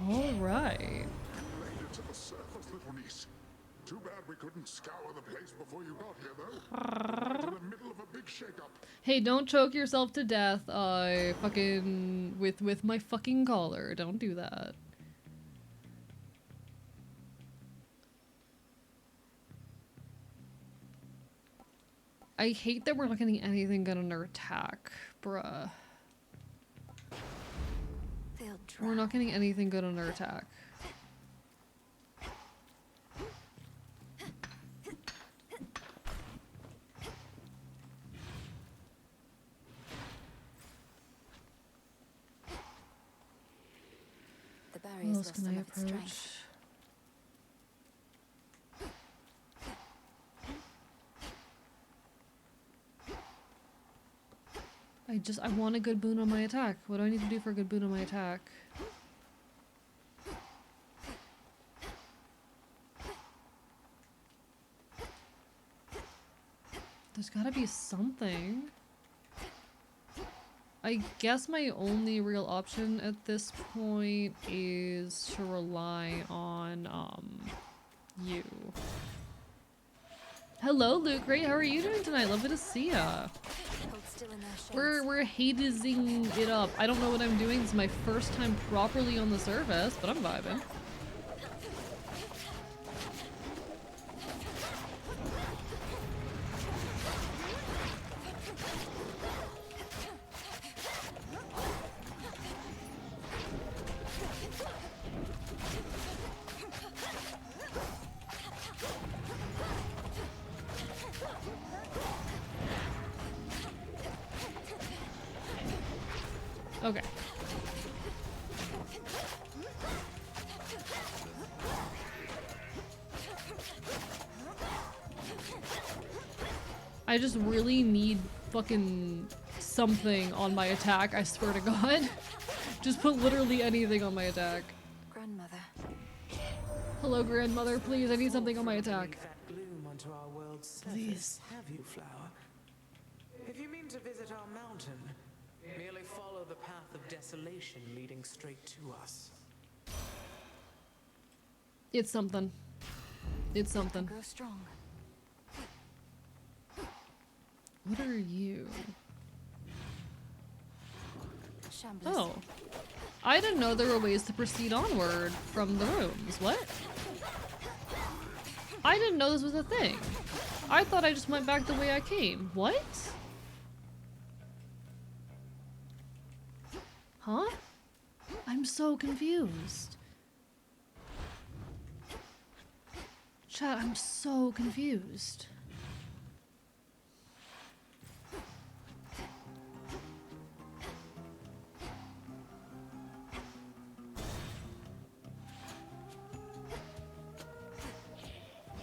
All right. Made it to the surface, little niece. Too bad we couldn't scour the place before you got here, though. Right in the middle of a big shakeup. Hey, don't choke yourself to death, fucking with my fucking collar. Don't do that. I hate that we're not getting anything good on our attack, bruh. We're not getting anything good on our attack. The Who barrier's else lost can some I of its approach? strength. I want a good boon on my attack. What do I need to do for a good boon on my attack? There's gotta be something. I guess my only real option at this point is to rely on, you. Hello, Luke. Great. How are you doing tonight? Lovely to see ya. We're Hadesing it up. I don't know what I'm doing. It's my first time properly on the service, but I'm vibing. Okay. I just really need fucking something on my attack, I swear to God. Just put literally anything on my attack. Grandmother. Hello, grandmother, please. I need something on my attack. Bloom onto our world's surface, Please. have you, flower? If you mean to visit our mountain, merely follow the path of desolation leading straight to us. It's something. It's something. Grow strong. What are you? Shambles. Oh. I didn't know there were ways to proceed onward from the rooms. What? I didn't know this was a thing. I thought I just went back the way I came. What? Huh? I'm so confused. Chat, I'm so confused.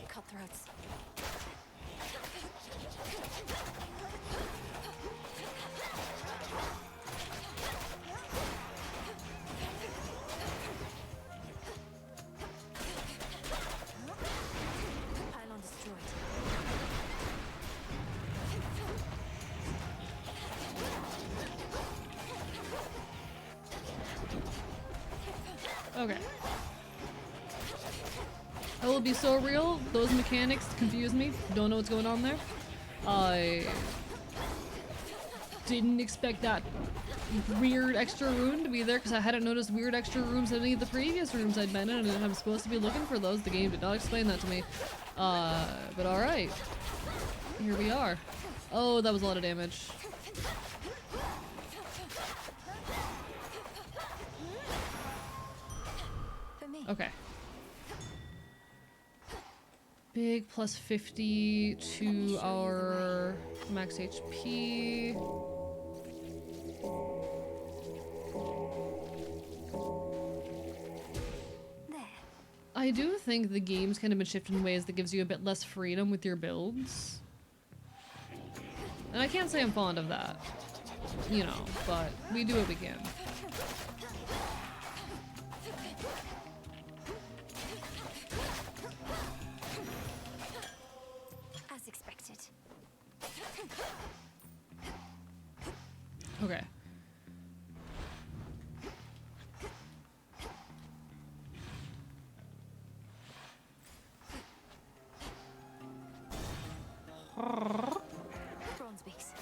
Cutthroats. Pylon destroyed. Okay. I will be so real, those mechanics confuse me. Don't know what's going on there. I didn't expect that weird extra rune to be there because I hadn't noticed weird extra rooms in any of the previous rooms I'd been in, and I'm supposed to be looking for those. The game did not explain that to me. But alright. Here we are. Oh, that was a lot of damage. Okay. Big plus 50 to our max HP. I do think the game's kind of been shifted in ways that gives you a bit less freedom with your builds. And I can't say I'm fond of that, you know, but we do what we can. As expected. Okay. Bronze beaks.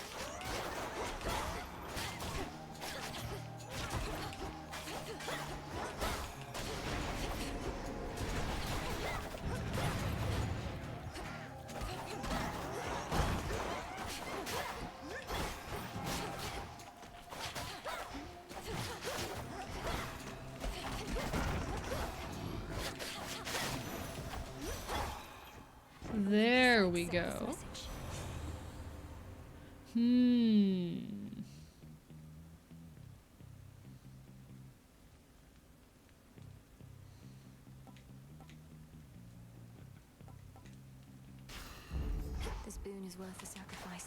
There we go. This boon is worth the sacrifice.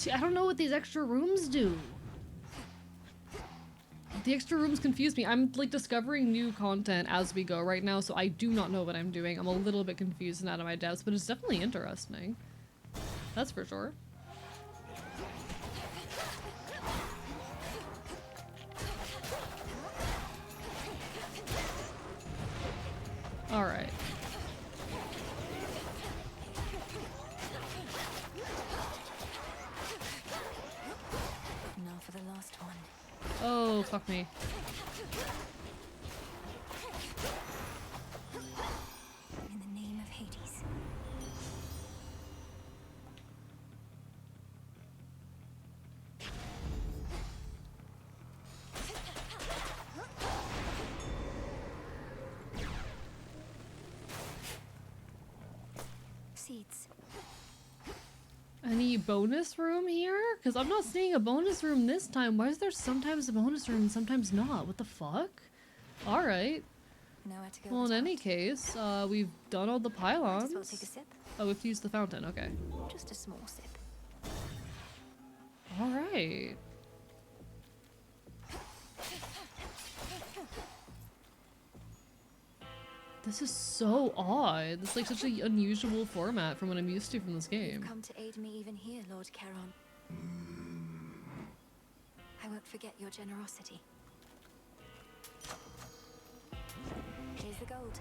See, I don't know what these extra rooms do. The extra rooms confuse me. I'm like discovering new content as we go right now, so I do not know what I'm doing. I'm a little bit confused and out of my depths, but it's definitely interesting. That's for sure. Alright. Now for the last one. Oh, fuck me. In the name of Hades. Seeds. Any bonus room here? Because I'm not seeing a bonus room this time. Why is there sometimes a bonus room and sometimes not? What the fuck? Alright. Nowhere to go. Well, in any case, we've done all the pylons. Might as well take a sip. Oh, we have to use the fountain. Okay. Just a small sip. Alright. This is so odd. It's like such an unusual format from what I'm used to from this game. You've come to aid me even here, Lord Charon. I won't forget your generosity. Here's the gold.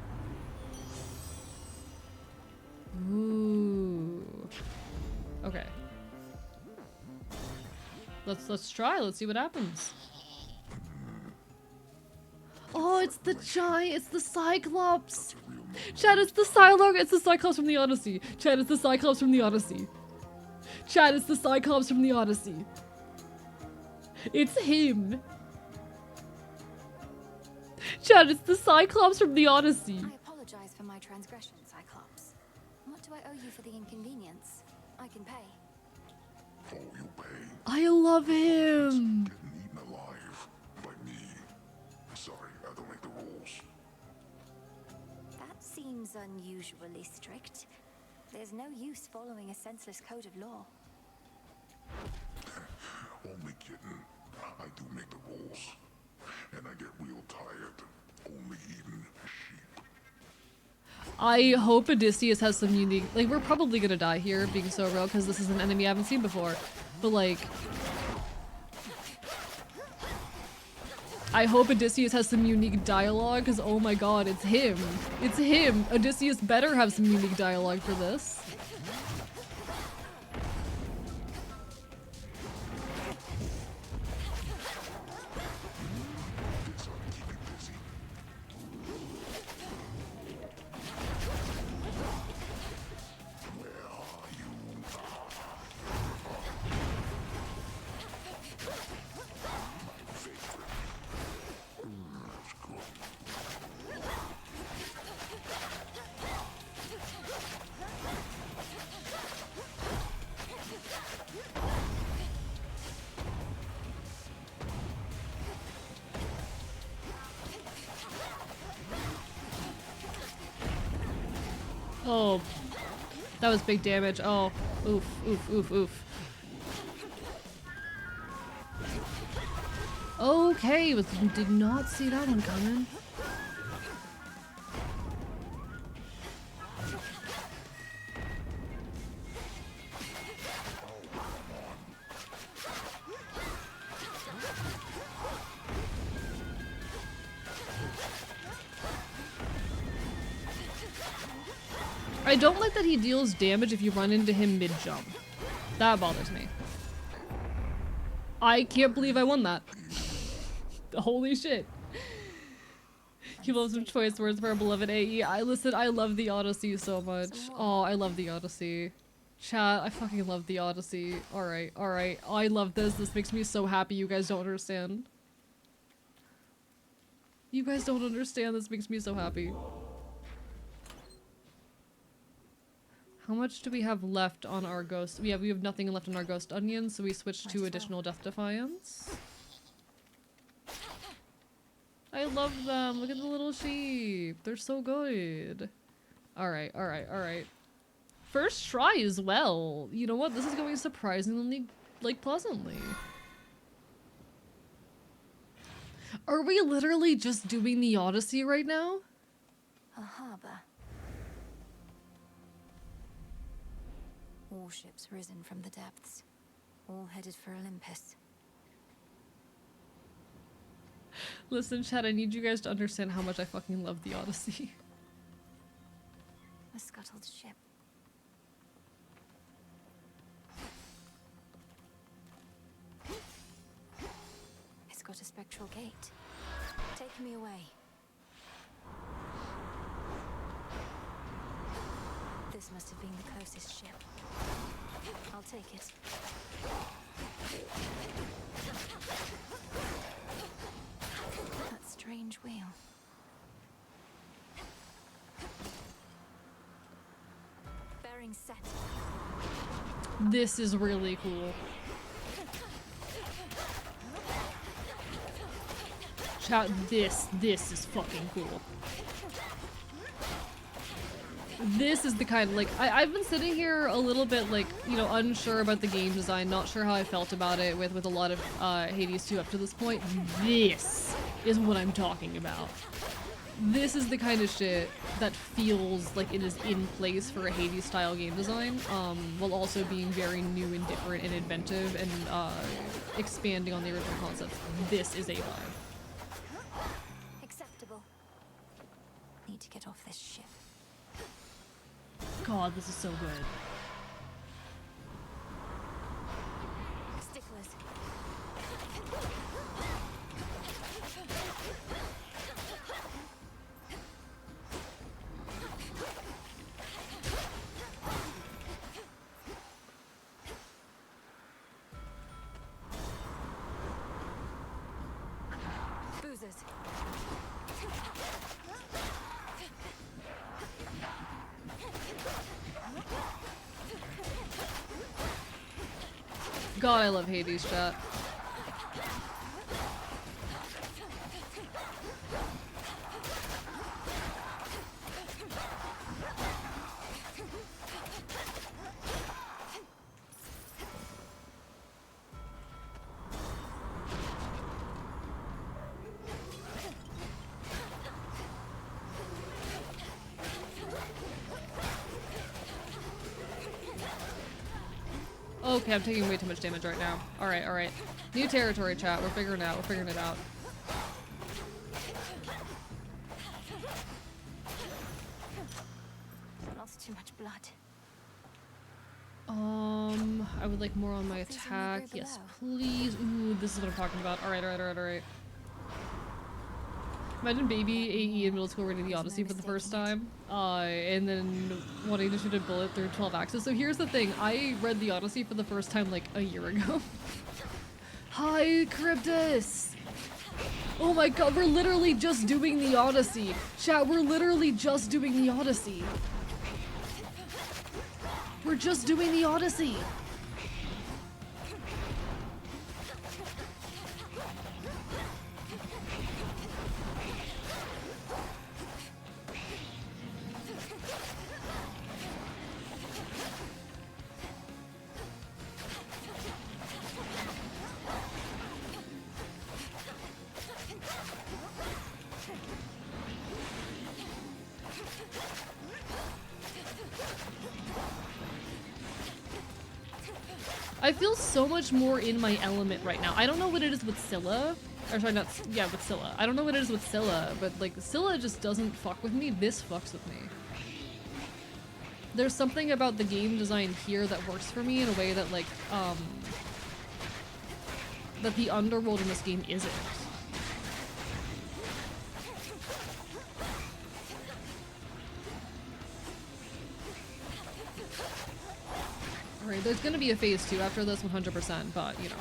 Ooh. Okay. Let's try. Let's see what happens. Oh, it's the giant. It's the Cyclops. Chad, it's the Cyclops. It's the Cyclops from the Odyssey. Chad, it's the Cyclops from the Odyssey. Chad, it's the Cyclops from the Odyssey. It's him. Chad, it's the Cyclops from the Odyssey. I apologize for my transgression, Cyclops. What do I owe you for the inconvenience? I can pay. Oh, you pay. I love him. Getting eaten alive by me. Sorry, I don't make the rules. That seems unusually strict. There's no use following a senseless code of law. Only kidding. I do make the rules. And I get real tired. Only eating sheep. I hope Odysseus has some unique... Like, we're probably gonna die here, being so real, because this is an enemy I haven't seen before. But, like... I hope Odysseus has some unique dialogue, because oh my god, it's him. It's him! Odysseus better have some unique dialogue for this. Oh, that was big damage. Oh, oof, oof, oof, oof. Okay, did not see that one coming. I don't like that he deals damage if you run into him mid-jump. That bothers me. I can't believe I won that. Holy shit. You love some choice words for our beloved AE. I love the Odyssey so much. Oh, I love the Odyssey. Chat, I fucking love the Odyssey. Alright, alright. I love this. This makes me so happy. You guys don't understand. You guys don't understand. This makes me so happy. How much do we have left on our ghost? We have nothing left on our ghost onion, so we switched to additional death defiance. I love them. Look at the little sheep. They're so good. Alright, alright, alright. First try as well. You know what? This is going surprisingly like, pleasantly. Are we literally just doing the Odyssey right now? A harbor. Warships risen from the depths, all headed for Olympus. Listen, chat, I need you guys to understand how much I fucking love the Odyssey. A scuttled ship. It's got a spectral gate. Take me away. This must have been the closest ship. I'll take it. That strange wheel. Bearing set. This is really cool. Chat, this is fucking cool. This is the kind of, like, I've been sitting here a little bit, like, you know, unsure about the game design, not sure how I felt about it with a lot of Hades 2 up to this point. This is what I'm talking about. This is the kind of shit that feels like it is in place for a Hades-style game design, while also being very new and different and inventive and expanding on the original concepts. This is a vibe. Acceptable. Need to get off this ship. God, this is so good. Sticklers. Boozers. God, I love Hades, chat. Okay, I'm taking way too much damage right now. Alright, alright. New territory, chat. We're figuring it out. We're figuring it out. Lost too much blood. I would like more on my attack. Yes, please. Ooh, this is what I'm talking about. Alright, alright, alright, alright. Imagine baby AE in middle school reading the Odyssey for the first time, and then wanting to shoot a bullet through 12 axes. So here's the thing, I read the Odyssey for the first time like a year ago. Hi, Cryptus! Oh my god, we're literally just doing the Odyssey. Chat, we're literally just doing the Odyssey. We're just doing the Odyssey. I feel so much more in my element right now. I don't know what it is with Scylla. Or sorry, not, yeah, with Scylla. I don't know what it is with Scylla, but like Scylla just doesn't fuck with me. This fucks with me. There's something about the game design here that works for me in a way that like, that the underworld in this game isn't. Alright, there's gonna be a phase 2 after this 100%, but, you know.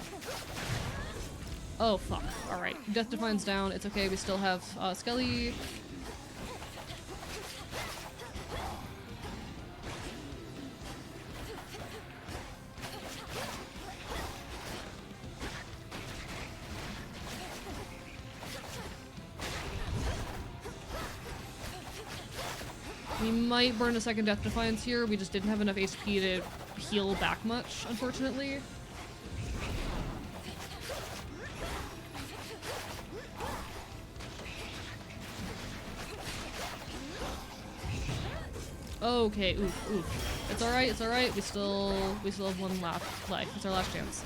Oh, fuck. Alright, Death Defiance down. It's okay, we still have, Skelly. We might burn a second Death Defiance here. We just didn't have enough HP to heal back much, unfortunately. Okay, oof, oof. It's alright, it's alright. We still have one last life. It's our last chance.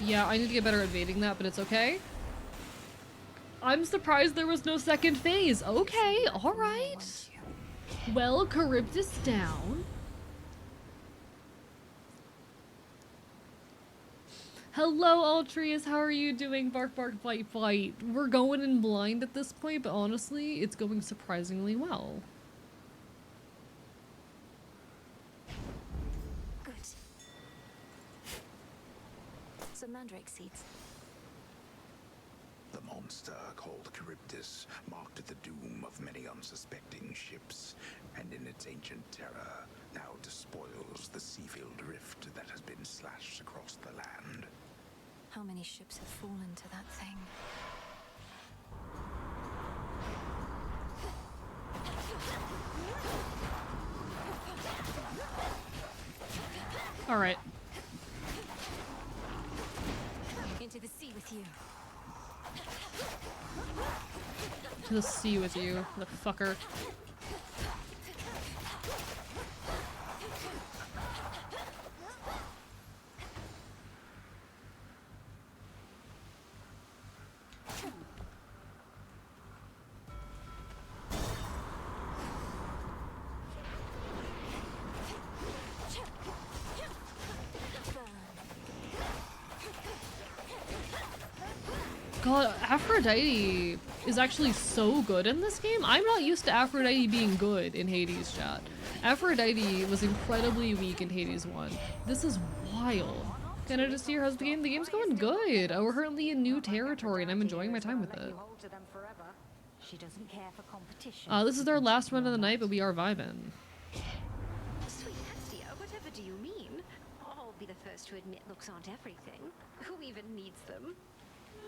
Yeah, I need to get better at evading that, but it's okay. I'm surprised there was no second phase. Okay, alright. Well, Charybdis down. Hello, Altreus. How are you doing? Bark, bark, bite, bite. We're going in blind at this point, but honestly, it's going surprisingly well. Good. Some mandrake seeds. The monster called Charybdis marked the doom of many unsuspecting ships, and in its ancient terror now despoils the sea-filled rift that has been slashed across the land. How many ships have fallen to that thing? All right. Into the sea with you. To the sea with you, the fucker. God, Aphrodite is actually so good in this game. I'm not used to Aphrodite being good in Hades, chat. Aphrodite was incredibly weak in Hades 1. This is wild. Can I just see how's the game? The game's going good. Oh, we're currently in new territory and I'm enjoying my time with it. She doesn't care for competition. This is our last run of the night, but we are vibing. Sweet Hestia, whatever do you mean? I'll be the first to admit looks aren't everything. Who even needs them?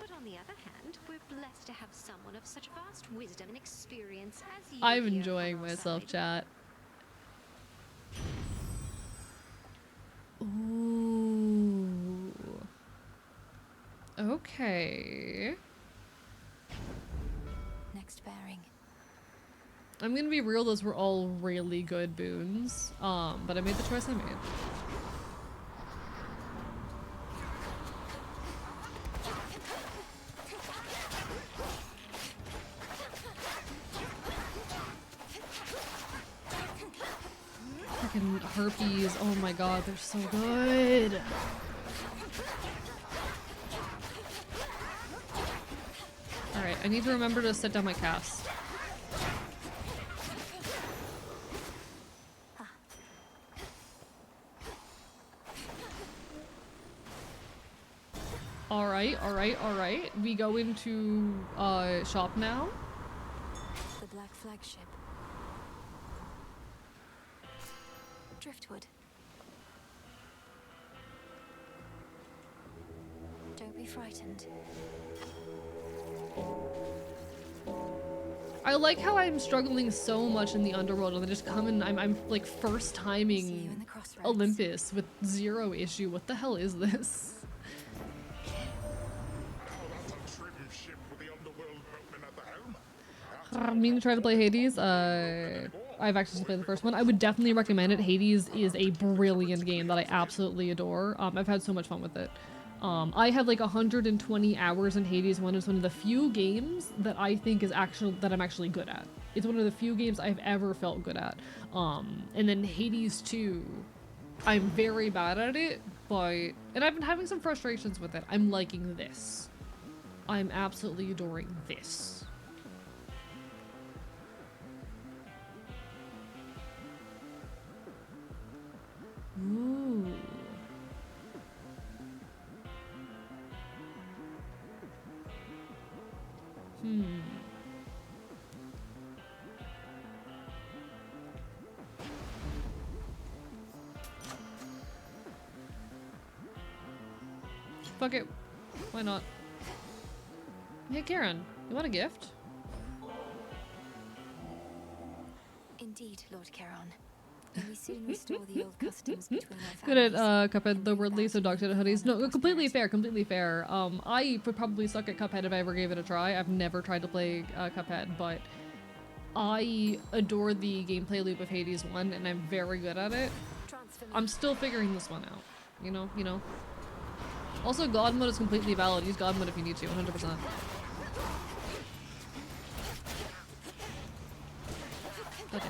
But on the other hand, we're blessed to have someone of such vast wisdom and experience as you. I'm here enjoying on our myself, side. chat. Ooh. Okay. Next bearing. I'm gonna be real, those were all really good boons. But I made the choice I made. Freaking harpies, oh my god, they're so good. Alright, I need to remember to set down my cast. Alright, alright, alright. We go into shop now. The Black Flagship. Driftwood. Don't be frightened. I like how I'm struggling so much in the underworld and I just come in, I'm like first timing Olympus with zero issue. What the hell is this? I mean to try to play Hades. I've actually played the first one. I would definitely recommend it. Hades is a brilliant game that I absolutely adore. I've had so much fun with it. I have like 120 hours in Hades 1. It's one of the few games that I think is that I'm actually good at. It's one of the few games I've ever felt good at. And then Hades 2, I'm very bad at it, but and I've been having some frustrations with it. I'm liking this. I'm absolutely adoring this. Ooh. Fuck it. Why not? Hey, Karen, you want a gift? Indeed, Lord Charon. Can we soon restore the old customs between our Good families? at Cuphead though, Ridley, so Doctor Hoodies. No, completely fair, completely fair. I would probably suck at Cuphead if I ever gave it a try. I've never tried to play Cuphead, but I adore the gameplay loop of Hades 1, and I'm very good at it. I'm still figuring this one out. You know? Also, God mode is completely valid. Use God mode if you need to, 100%. God damn it.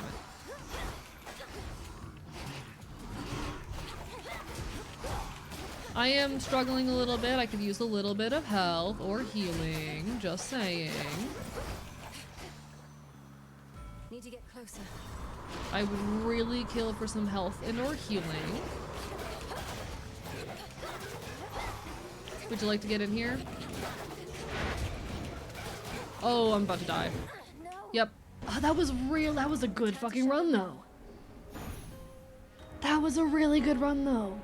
I am struggling a little bit. I could use a little bit of health or healing. Just saying. Need to get closer. I would really kill for some health and or healing. Would you like to get in here? Oh, I'm about to die. Yep. Oh, that was real. That was a good fucking run, though. That was a really good run, though.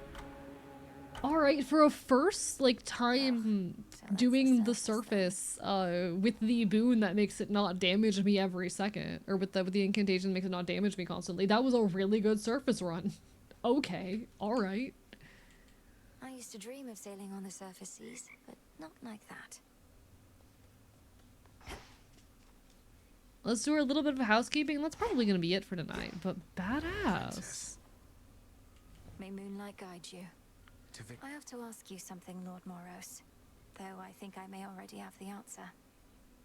Alright, for a first, like, time doing the surface, with the boon that makes it not damage me every second, or with the incantation that makes it not damage me constantly, that was a really good surface run. Okay, alright. I used to dream of sailing on the surface seas, but not like that. Let's do a little bit of housekeeping. That's probably gonna be it for tonight, but badass. May moonlight guide you. I have to ask you something, Lord Moros, though I think I may already have the answer.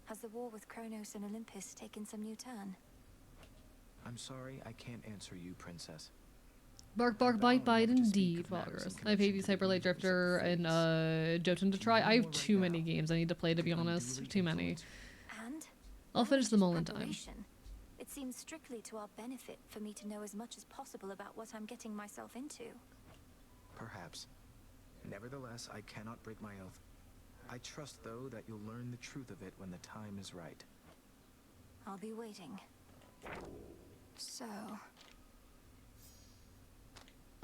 Has the war with Kronos and Olympus taken some new turn? I'm sorry, I can't answer you, Princess. Bark, bark, bite, bite, indeed, Walrus. I have Hades, Hyper Light Drifter, and Jotun to try. I have too many games I need to play, to be honest. Too many. And I'll finish them all in time. preparation. It seems strictly to our benefit for me to know as much as possible about what I'm getting myself into. Perhaps. Nevertheless, I cannot break my oath. I trust, though, that you'll learn the truth of it when the time is right. I'll be waiting. So...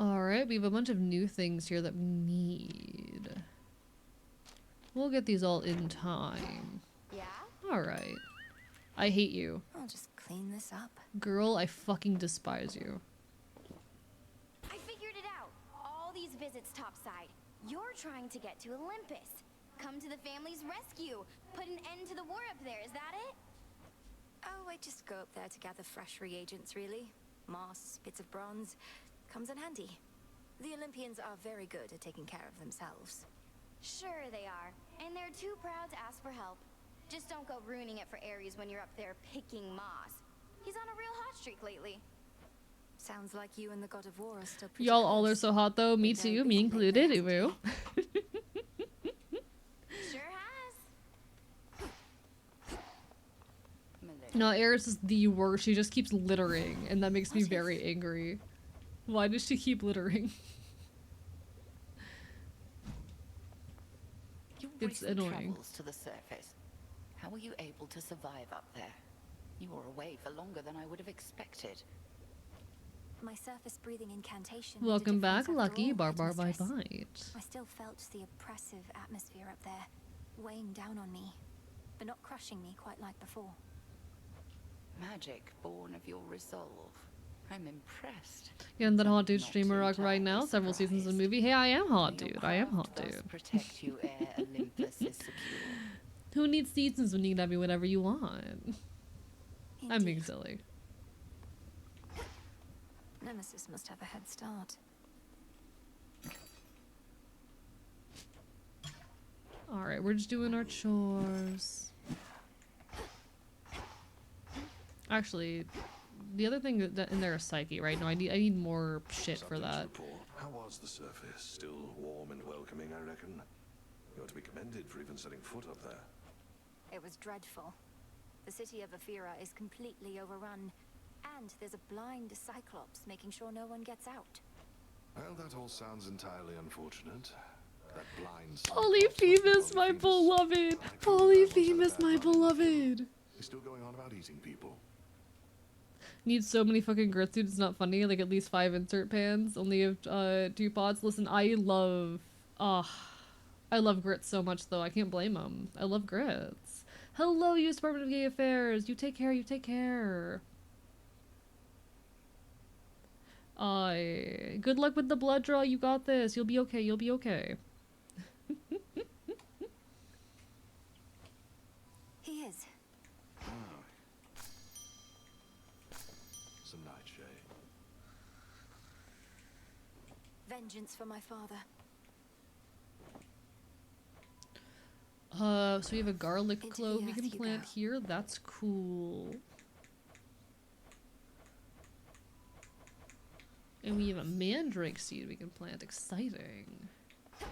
Alright, we have a bunch of new things here that we need. We'll get these all in time. Yeah? Alright. I hate you. I'll just clean this up. Girl, I fucking despise you. I figured it out. All these visits topside. You're trying to get to Olympus. Come to the family's rescue. Put an end to the war up there, is that it? Oh, I just go up there to gather fresh reagents, really. Moss, bits of bronze. Comes in handy. The Olympians are very good at taking care of themselves. Sure they are. And they're too proud to ask for help. Just don't go ruining it for Ares when you're up there picking moss. He's on a real hot streak lately. Sounds like you and the God of War are still pretty Y'all all close. are so hot though. Me too, me included. Uwu. Sure has. No, Eris is the worst. She just keeps littering, and that makes me very angry. Why does she keep littering? Your It's recent annoying. travels to the surface. How were you able to survive up there? You were away for longer than I would have expected. My surface breathing incantation. made a Welcome back, difference after Lucky. all, Bar bar bite Headmistress. bite. I still felt the oppressive atmosphere up there, weighing down on me, but not crushing me quite like before. Magic born of your resolve. I'm impressed. Getting that hot dude streamer rock right now. Several seasons of the movie. Hey, I am hot dude. I am hot dude. Protect you ere Olympus is secure. Who needs seasons when you can have me whatever you want? I'm being silly. Nemesis must have a head start. Alright, we're just doing our chores. Actually, the other thing that in there is Psyche, right? No, I need more shit for that. How was the surface? Still warm and welcoming, I reckon. You ought to be commended for even setting foot up there. It was dreadful. The city of Aphira is completely overrun, and there's a blind Cyclops making sure no one gets out. Well, that all sounds entirely unfortunate. That blind Polyphemus, my beloved! Polyphemus, my beloved! He's still going on about eating people. Need so many fucking grits, dude. It's not funny. Like at least 5 insert pans. Only have 2 pots. Listen, I love grits so much though. I can't blame them. I love grits. Hello, U.S. Department of Gay Affairs. You take care. You take care. Good luck with the blood draw. You got this. You'll be okay. You'll be okay. He is. Oh. Some nightshade. Vengeance for my father. So we have a garlic Into clove the we earth can you plant go. here. That's cool. And we have a mandrake seed we can plant. Exciting. If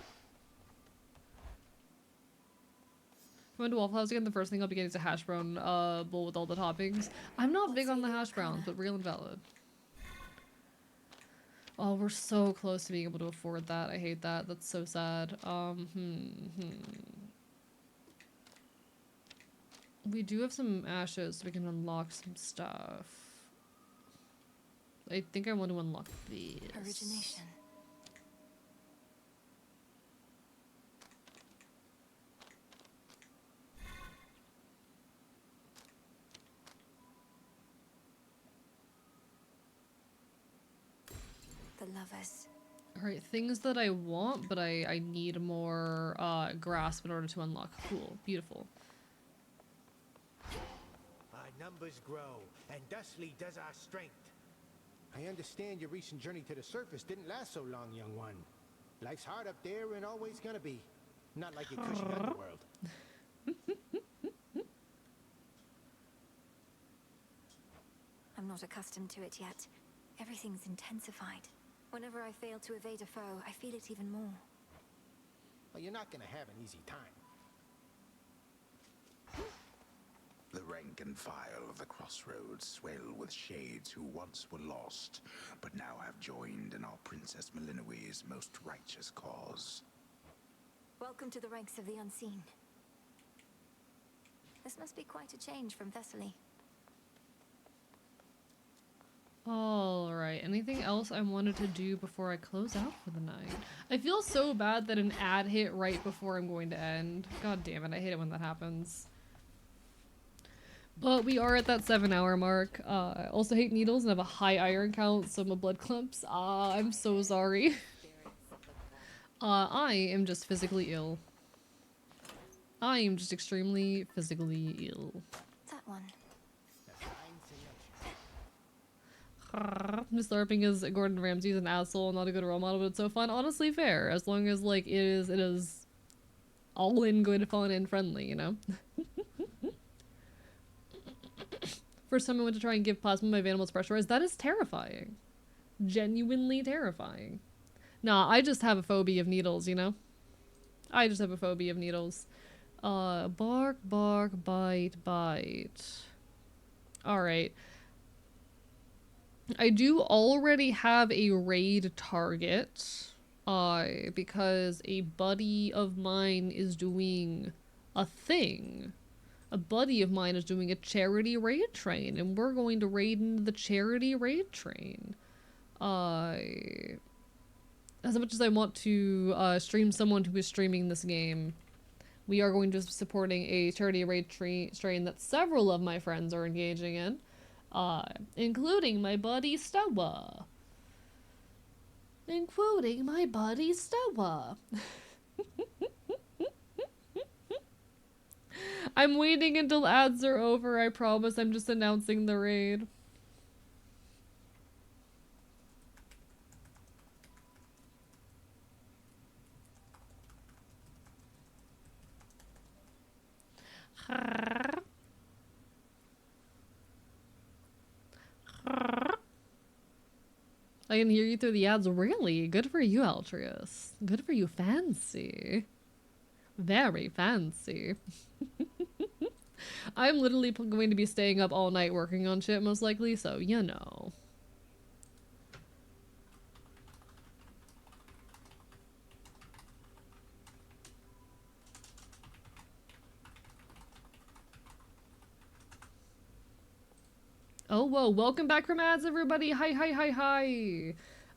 I went to Waffle House again, the first thing I'll be getting is a hash brown bowl with all the toppings. I'm not big on the hash browns, but real and valid. Oh, we're so close to being able to afford that. I hate that. That's so sad. We do have some ashes, so we can unlock some stuff. I think I want to unlock these. Origination. The lovers. Alright, things that I want, but I need more grasp in order to unlock. Cool. Beautiful. Our numbers grow, and thusly does our strength. I understand your recent journey to the surface didn't last so long, young one. Life's hard up there and always gonna be. Not like your cushy underworld. I'm not accustomed to it yet. Everything's intensified. Whenever I fail to evade a foe, I feel it even more. Well, you're not gonna have an easy time. The rank and file of the crossroads swell with shades who once were lost, but now have joined in our Princess Malinois's most righteous cause. Welcome to the ranks of the unseen. This must be quite a change from Thessaly. Alright, anything else I wanted to do before I close out for the night? I feel so bad that an ad hit right before I'm going to end. God damn it, I hate it when that happens. But we are at that 7-hour mark. I also hate needles and have a high iron count, so my blood clumps. I'm so sorry. I am just physically ill. I am just extremely physically ill. That one. Miss LARPing is Gordon Ramsay's an asshole, not a good role model, but it's so fun. Honestly, fair. As long as like it is all in good fun and friendly, you know? First time I went to try and give plasma, my vein was pressurized. That is terrifying. Genuinely terrifying. Nah, I just have a phobia of needles, you know? I just have a phobia of needles. Bark, bark, bite, bite. Alright. I do already have a raid target. Because a buddy of mine is doing a thing. A buddy of mine is doing a charity raid train, and we're going to raid into the charity raid train. As much as I want to stream someone who is streaming this game, we are going to be supporting a charity raid train that several of my friends are engaging in, including my buddy Stoa. I'm waiting until ads are over, I promise. I'm just announcing the raid. I can hear you through the ads. Really? Good for you, Altruis. Good for you, fancy. Very fancy. I'm literally going to be staying up all night working on shit, most likely, so you know. Oh, whoa, welcome back from ads, everybody. Hi, hi, hi,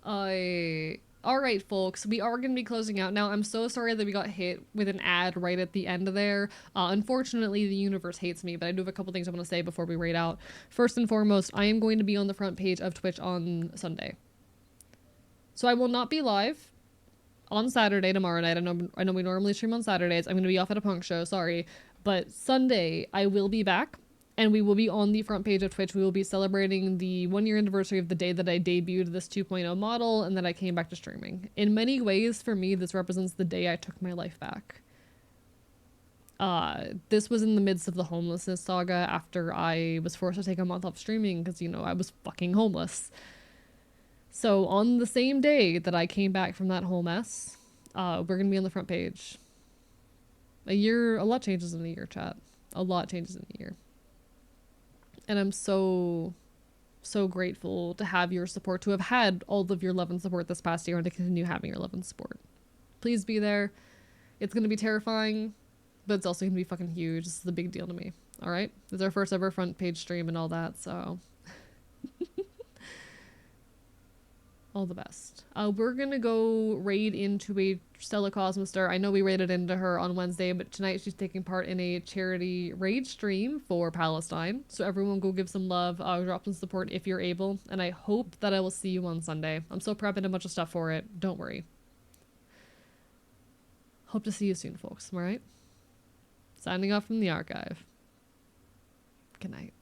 hi. Alright, folks, we are going to be closing out now. I'm so sorry that we got hit with an ad right at the end there. Unfortunately, the universe hates me, but I do have a couple things I want to say before we raid out. First and foremost, I am going to be on the front page of Twitch on Sunday. So I will not be live on Saturday tomorrow night. I know we normally stream on Saturdays. I'm going to be off at a punk show, sorry. But Sunday, I will be back, and we will be on the front page of Twitch. We will be celebrating the 1-year anniversary of the day that I debuted this 2.0 model and that I came back to streaming. In many ways, for me, this represents the day I took my life back. This was in the midst of the homelessness saga after I was forced to take a month off streaming because, you know, I was fucking homeless. So on the same day that I came back from that whole mess, we're going to be on the front page. A lot changes in a year, chat. A lot changes in a year. And I'm so grateful to have your support, to have had all of your love and support this past year, and to continue having your love and support. Please be there. It's going to be terrifying, but it's also going to be fucking huge. This is a big deal to me. All right? It's our first ever front page stream and all that, so... all the best. We're gonna go raid into a Stella Cosmoster. I know we raided into her on Wednesday, but tonight she's taking part in a charity raid stream for Palestine. So everyone go give some love, drop some support if you're able, and I hope that I will see you on Sunday. I'm still prepping a bunch of stuff for it. Don't worry. Hope to see you soon, folks. Alright? Signing off from the archive. Good night.